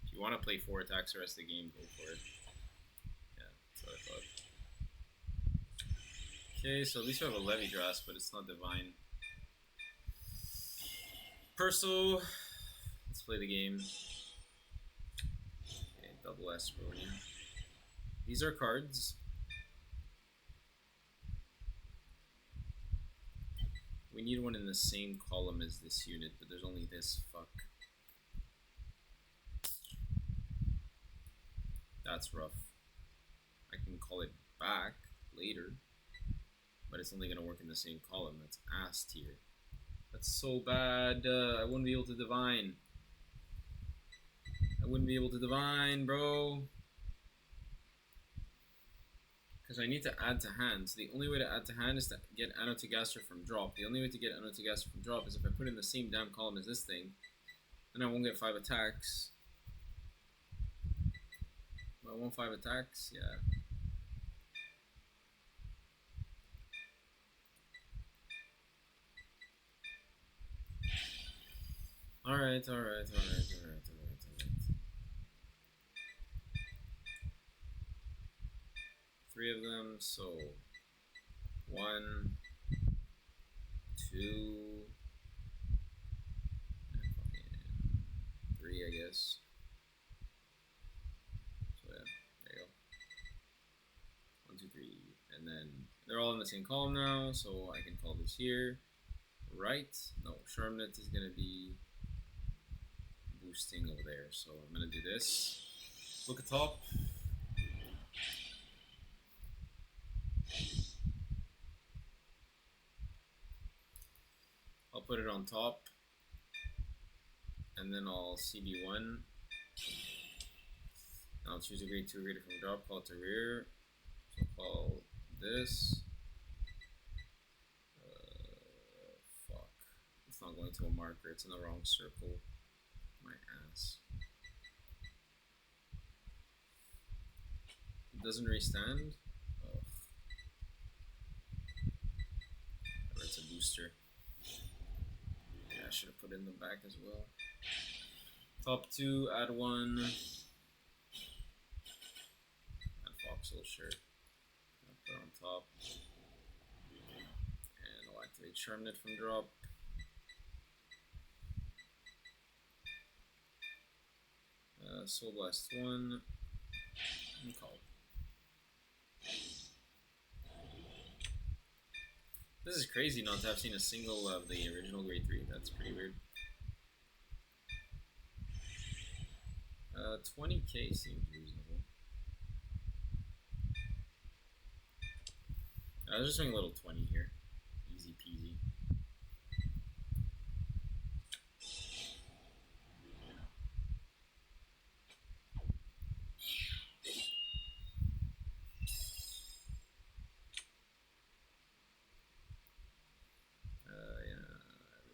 If you want to play 4 attacks the rest of the game, go for it. Yeah, that's what I thought. Okay, so at least we have a Levy Grasp, but it's not Divine. Perso, let's play the game. Okay, double Aspronia. These are cards. We need one in the same column as this unit, but there's only this. Fuck. That's rough. I can call it back later, but it's only going to work in the same column. That's ass tier. That's so bad. I wouldn't be able to divine. I wouldn't be able to divine, bro. Because I need to add to hand. So the only way to add to hand is to get Anotigaster from drop. The only way to get Anotigaster from drop is if I put in the same damn column as this thing. Then I won't get 5 attacks. I want 5 attacks? Yeah. Alright. 3 of them, so 1, 2, and 3, I guess. So yeah, there you go. 1, 2, 3, and then they're all in the same column now, so I can call this here. Right? No, Charmnet is gonna be boosting over there, so I'm gonna do this. Look at top. I'll put it on top, and then I'll CB1. I'll choose a grade 2 reader from drop, call it to rear. So I'll call this. Fuck. It's not going to a marker, it's in the wrong circle. My ass. It doesn't restand? Ugh. Or it's a booster. I should have put in the back as well. Top 2, add 1. Add Foxhole, sure. I'll put it on top. And I'll activate Charmnet from drop. Soul Blast 1. I'm called. This is crazy not to have seen a single of the original Grade 3. That's pretty weird. 20k seems reasonable. I was just doing a little 20 here. Easy peasy. Yeah,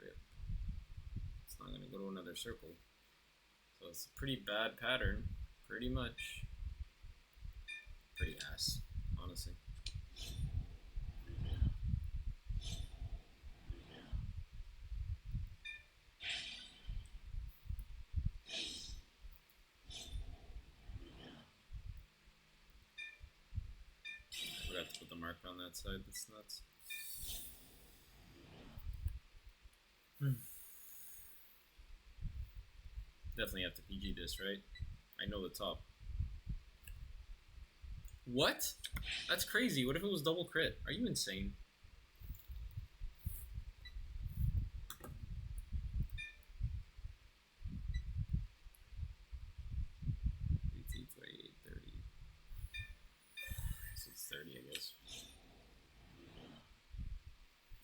rip. It's not gonna go to another circle. So it's a pretty bad pattern, pretty much. Pretty ass, honestly. I forgot to put the marker on that side, that's nuts. Definitely have to PG this, right? I know the top. What? That's crazy. What if it was double crit? Are you insane? So it's 30, I guess.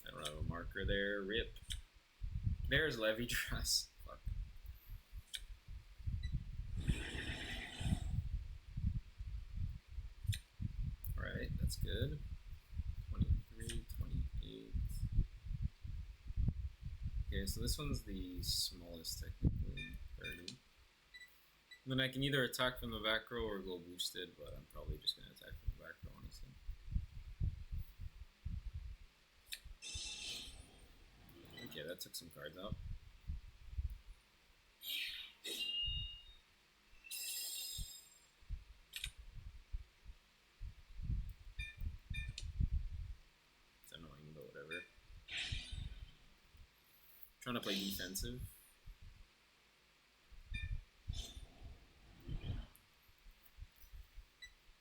I don't have a marker there. Rip. There's Levy Dress. Fuck. Alright, that's good. 23, 28. Okay, so this one's the smallest technically. 30. And then I can either attack from the back row or go boosted, but I'm probably just going to attack from the back row, honestly. Okay, that took some cards out. It's annoying, but whatever. Trying to play defensive.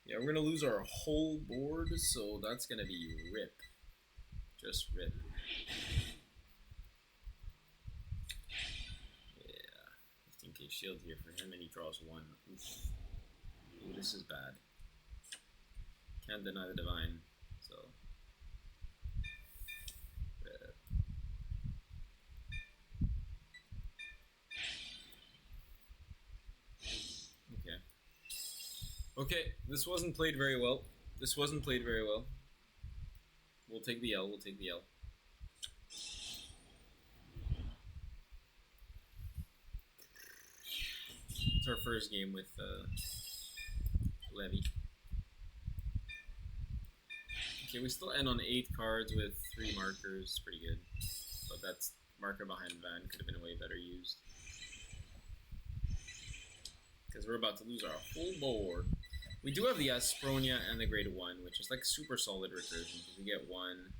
Yeah, we're gonna lose our whole board, so that's gonna be rip. Just rip. Yeah. 15k shield here for him, and he draws 1. Oof. Ooh, this is bad. Can't deny the divine, so. Rip. Okay. Okay, this wasn't played very well. We'll take the L, It's our first game with Levy. Okay, we still end on 8 cards with 3 markers. Pretty good. But that's marker behind Van could have been way better used. Because we're about to lose our whole board. We do have the Aspronia and the Grade 1, which is like super solid recursion. If we get 1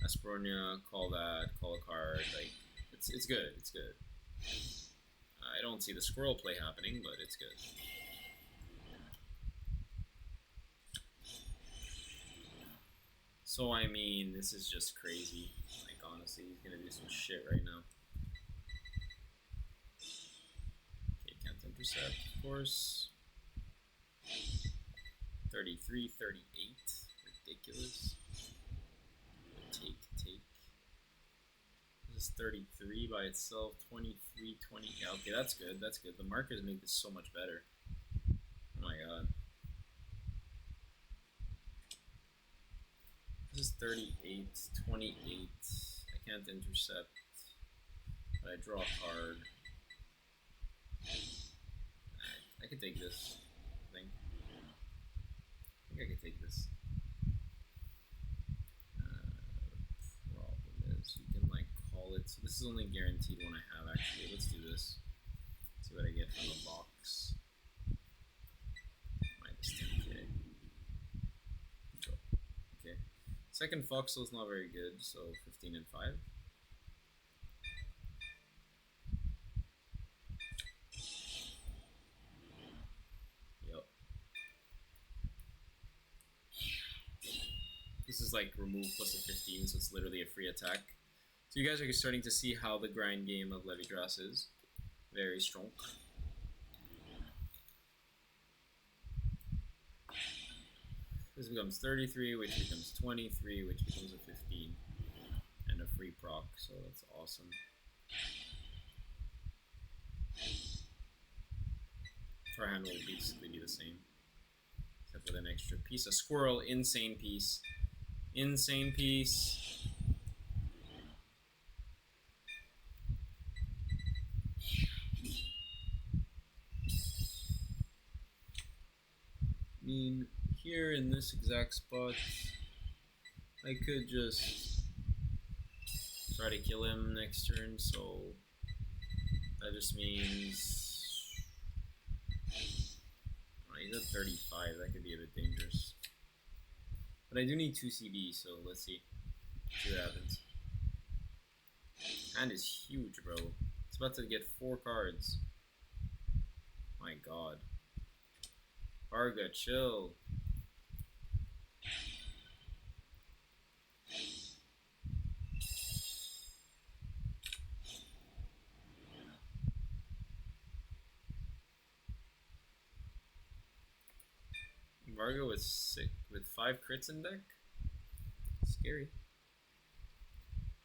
Aspronia, call that, call a card, like, it's good, it's good. I don't see the squirrel play happening, but it's good. So, I mean, this is just crazy. Like, honestly, he's gonna do some shit right now. Okay, can't intercept, of course. 33, 38. Ridiculous. Take. This is 33 by itself. 23, 20. Yeah, okay, that's good. That's good. The markers make this so much better. Oh my god. This is 38, 28. I can't intercept. But I draw a card. I can take this. I think I can take this. Problem is, you can like call it. So this is only guaranteed one I have actually. Let's do this. See what I get from the box. Minus 10k. Okay. Second Foxhole is not very good, so 15 and 5. Yep. like remove plus a 15, so it's literally a free attack. So you guys are starting to see how the grind game of Levi-Dras is. Very strong. This becomes 33, which becomes 23, which becomes a 15. And a free proc, so that's awesome. Our hand will basically be the same. Except with an extra piece. A squirrel, insane piece. Insane piece. I mean, here in this exact spot, I could just try to kill him next turn, so that just means he's at 35, that could be a bit dangerous. But I do need 2 CB, so let's see what happens. Hand is huge, bro. It's about to get 4 cards. My god. Varga, chill. Varga with 5 crits in deck? Scary.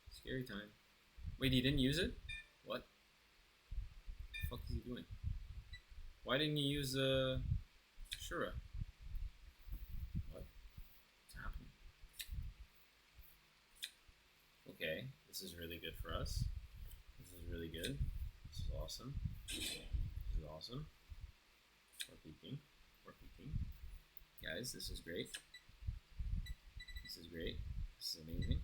Scary time. Wait, he didn't use it? What? The fuck is he doing? Why didn't he use Shura? What's happening? Okay, this is really good for us. This is really good. This is awesome. This is awesome. We're peeking. We're peeking. Guys, this is great. This is great. This is amazing.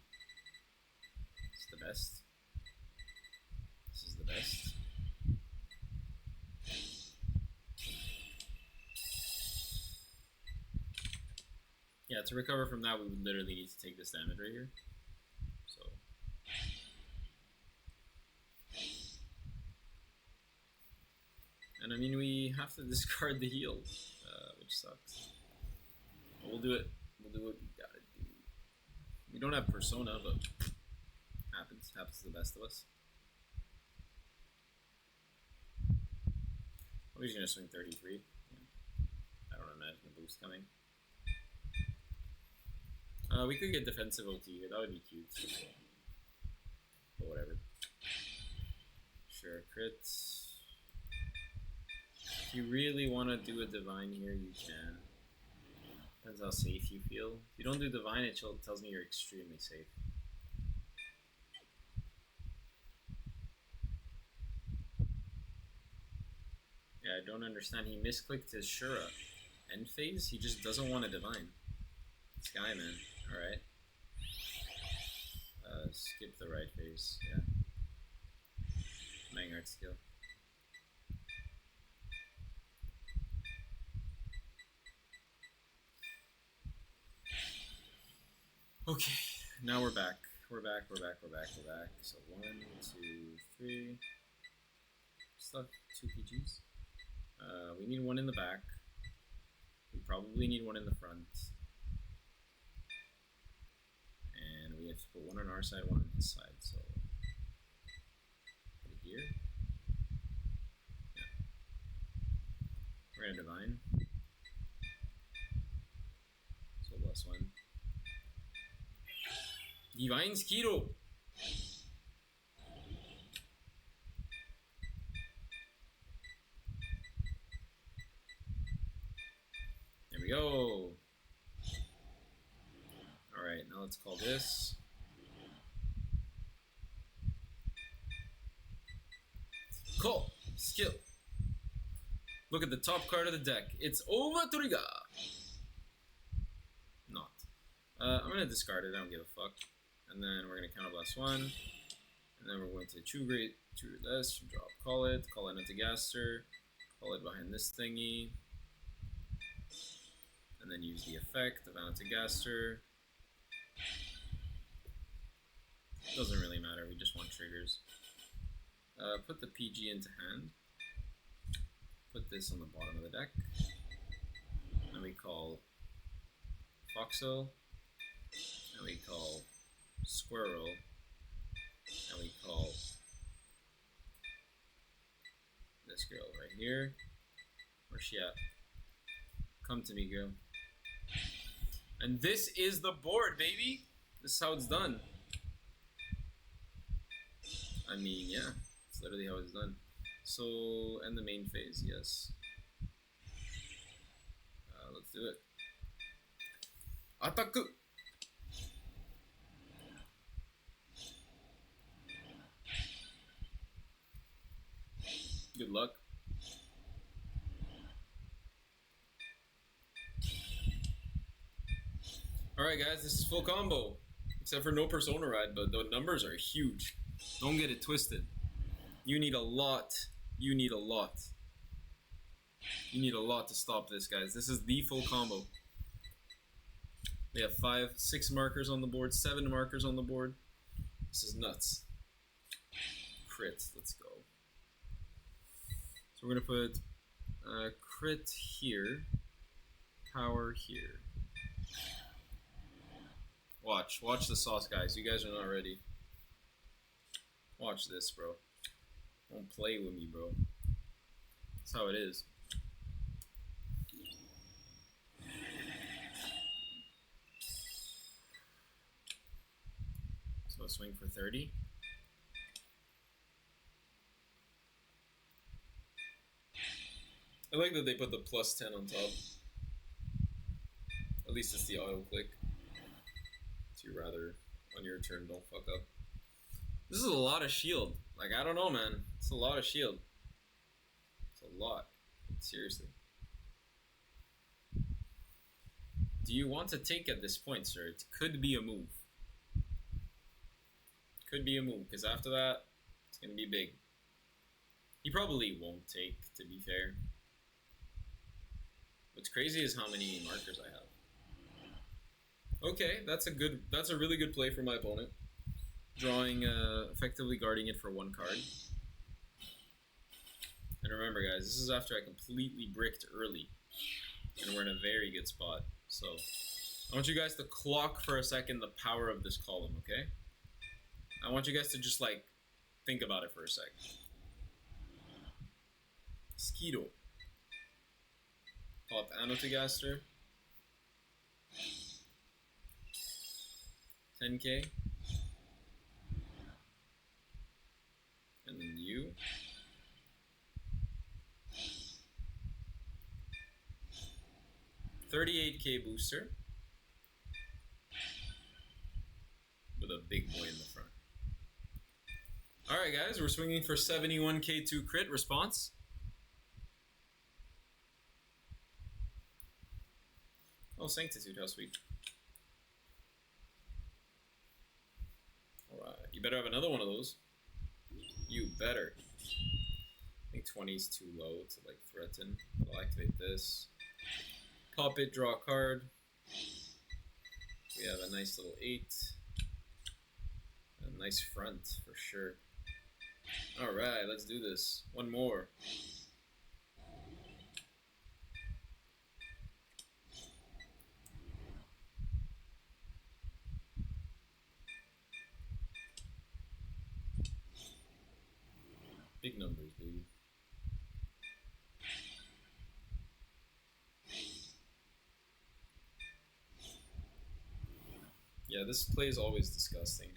This is the best. This is the best. Yeah, to recover from that, we would literally need to take this damage right here. So. And I mean, we have to discard the heal, which sucks. But we'll do it. We'll do what we gotta do. We don't have Persona, but happens. Happens to the best of us. I'm just gonna swing 33. Yeah. I don't imagine a boost coming. We could get defensive OT here. That would be cute. But whatever. Sure, crits. If you really want to do a divine here, you can. Depends how safe you feel. If you don't do divine, it tells me you're extremely safe. Yeah, I don't understand. He misclicked his Shura. End phase? He just doesn't want a divine. This guy, man. Alright. Skip the right phase. Yeah. Vanguard skill. Okay, now we're back. We're back. So 1, 2, 3. Stuff 2 PGs. We need 1 in the back. We probably need 1 in the front. And we have to put 1 on our side, 1 on his side. So put it here. Yeah. We're gonna divine. So +1. Divine Skiro! There we go! Alright, now let's call this. Call! Skill! Look at the top card of the deck. It's Overtrigger! Not. I'm gonna discard it, I don't give a fuck. And then we're going to counterblast 1. And then we're going to True this, drop, call it Antagaster, call it behind this thingy. And then use the effect of Antagaster. Doesn't really matter, we just want triggers. Put the PG into hand. Put this on the bottom of the deck. And we call Foxel. And we call Squirrel. And we call this girl right here. Where's she at? Come to me, girl. And this is the board, baby. This is how it's done. I mean, yeah, it's literally how it's done. So, and the main phase, yes. Let's do it. Attack! Good luck. Alright guys, this is full combo. Except for no Persona Ride, but the numbers are huge. Don't get it twisted. You need a lot. You need a lot. You need a lot to stop this, guys. This is the full combo. We have 5, 6 markers on the board, 7 markers on the board. This is nuts. Crit, let's go. So we're gonna put crit here, power here. Watch the sauce, guys. You guys are not ready. Watch this, bro. Don't play with me, bro. That's how it is. So swing for 30. I like that they put the plus 10 on top. At least it's the auto click. So you rather on your turn don't fuck up. This is a lot of shield. Like, I don't know, man. It's a lot of shield. It's a lot. Seriously. Do you want to take at this point, sir? It could be a move. Could be a move, because after that, it's going to be big. He probably won't take, to be fair. What's crazy is how many markers I have. Okay, that's a really good play for my opponent. Drawing, effectively guarding it for 1 card. And remember, guys, this is after I completely bricked early. And we're in a very good spot. So, I want you guys to clock for a second the power of this column, okay? I want you guys to just, like, think about it for a sec. Skeeto. Pop Anotogaster. 10k. And then you. $38k booster. With a big boy in the front. Alright guys, we're swinging for 71k2 crit response. Oh, Sanctitude, how sweet. Alright, you better have another one of those. You better. I think 20 is too low to like threaten. I'll activate this. Pop it, draw a card. We have a nice little 8. A nice front for sure. Alright, let's do this. One more. Big numbers, baby. Yeah, this play is always disgusting.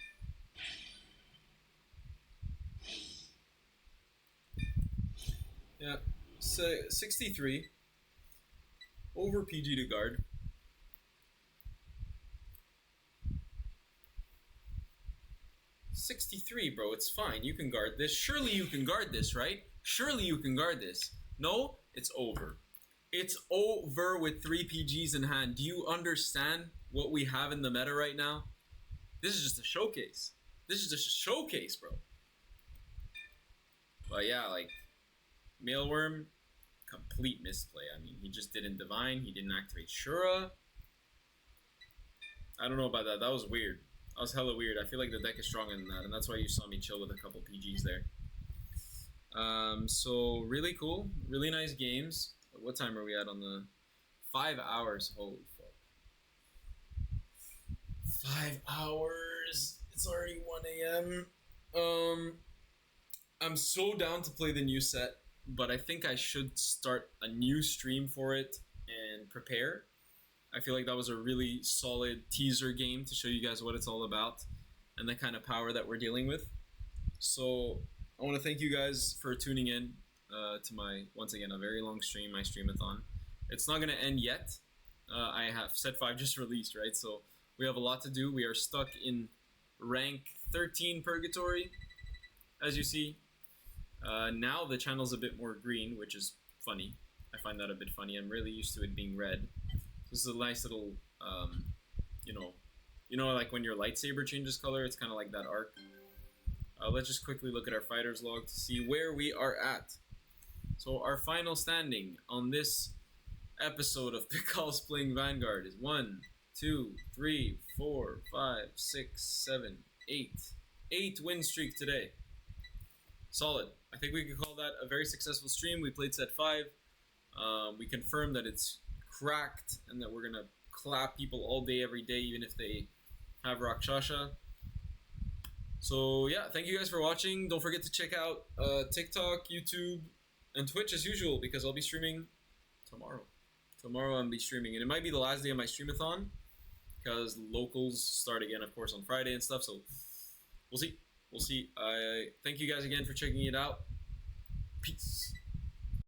Yeah, so 63. Over PG to guard. $63, bro, it's fine. You can guard this. Surely you can guard this, right? Surely you can guard this. No, it's over. It's over with 3 PGs in hand. Do you understand what we have in the meta right now? This is just a showcase. This is just a showcase, bro. But yeah, like, Mailworm, complete misplay. I mean, he just didn't divine. He didn't activate Shura. I don't know about that. That was weird. That was hella weird. I feel like the deck is stronger than that, and that's why you saw me chill with a couple PGs there. So really cool, really nice games. What time are we at on the 5 hours? Holy fuck. 5 hours. It's already 1 a.m. I'm so down to play the new set, but I think I should start a new stream for it and prepare. I feel like that was a really solid teaser game to show you guys what it's all about and the kind of power that we're dealing with. So I want to thank you guys for tuning in to my, once again, a very long stream, my streamathon. It's not going to end yet. I have set 5 just released, right? So we have a lot to do. We are stuck in rank 13 purgatory, as you see. Now the channel's a bit more green, which is funny. I find that a bit funny. I'm really used to it being red. This is a nice little, like when your lightsaber changes color, it's kind of like that arc. Let's just quickly look at our fighters log to see where we are at. So our final standing on this episode of Pickles playing Vanguard is 1, 2, 3, 4, 5, 6, 7, 8. 8 win streak today. Solid. I think we could call that a very successful stream. We played set 5. We confirmed that it's cracked and that we're gonna clap people all day, every day, even if they have Rakshasha. So yeah, thank you guys for watching. Don't forget to check out TikTok, YouTube, and Twitch as usual, because I'll be streaming tomorrow. Tomorrow I'll be streaming, and it might be the last day of my streamathon because locals start again, of course, on Friday and stuff. So we'll see. We'll see. Thank you guys again for checking it out. Peace.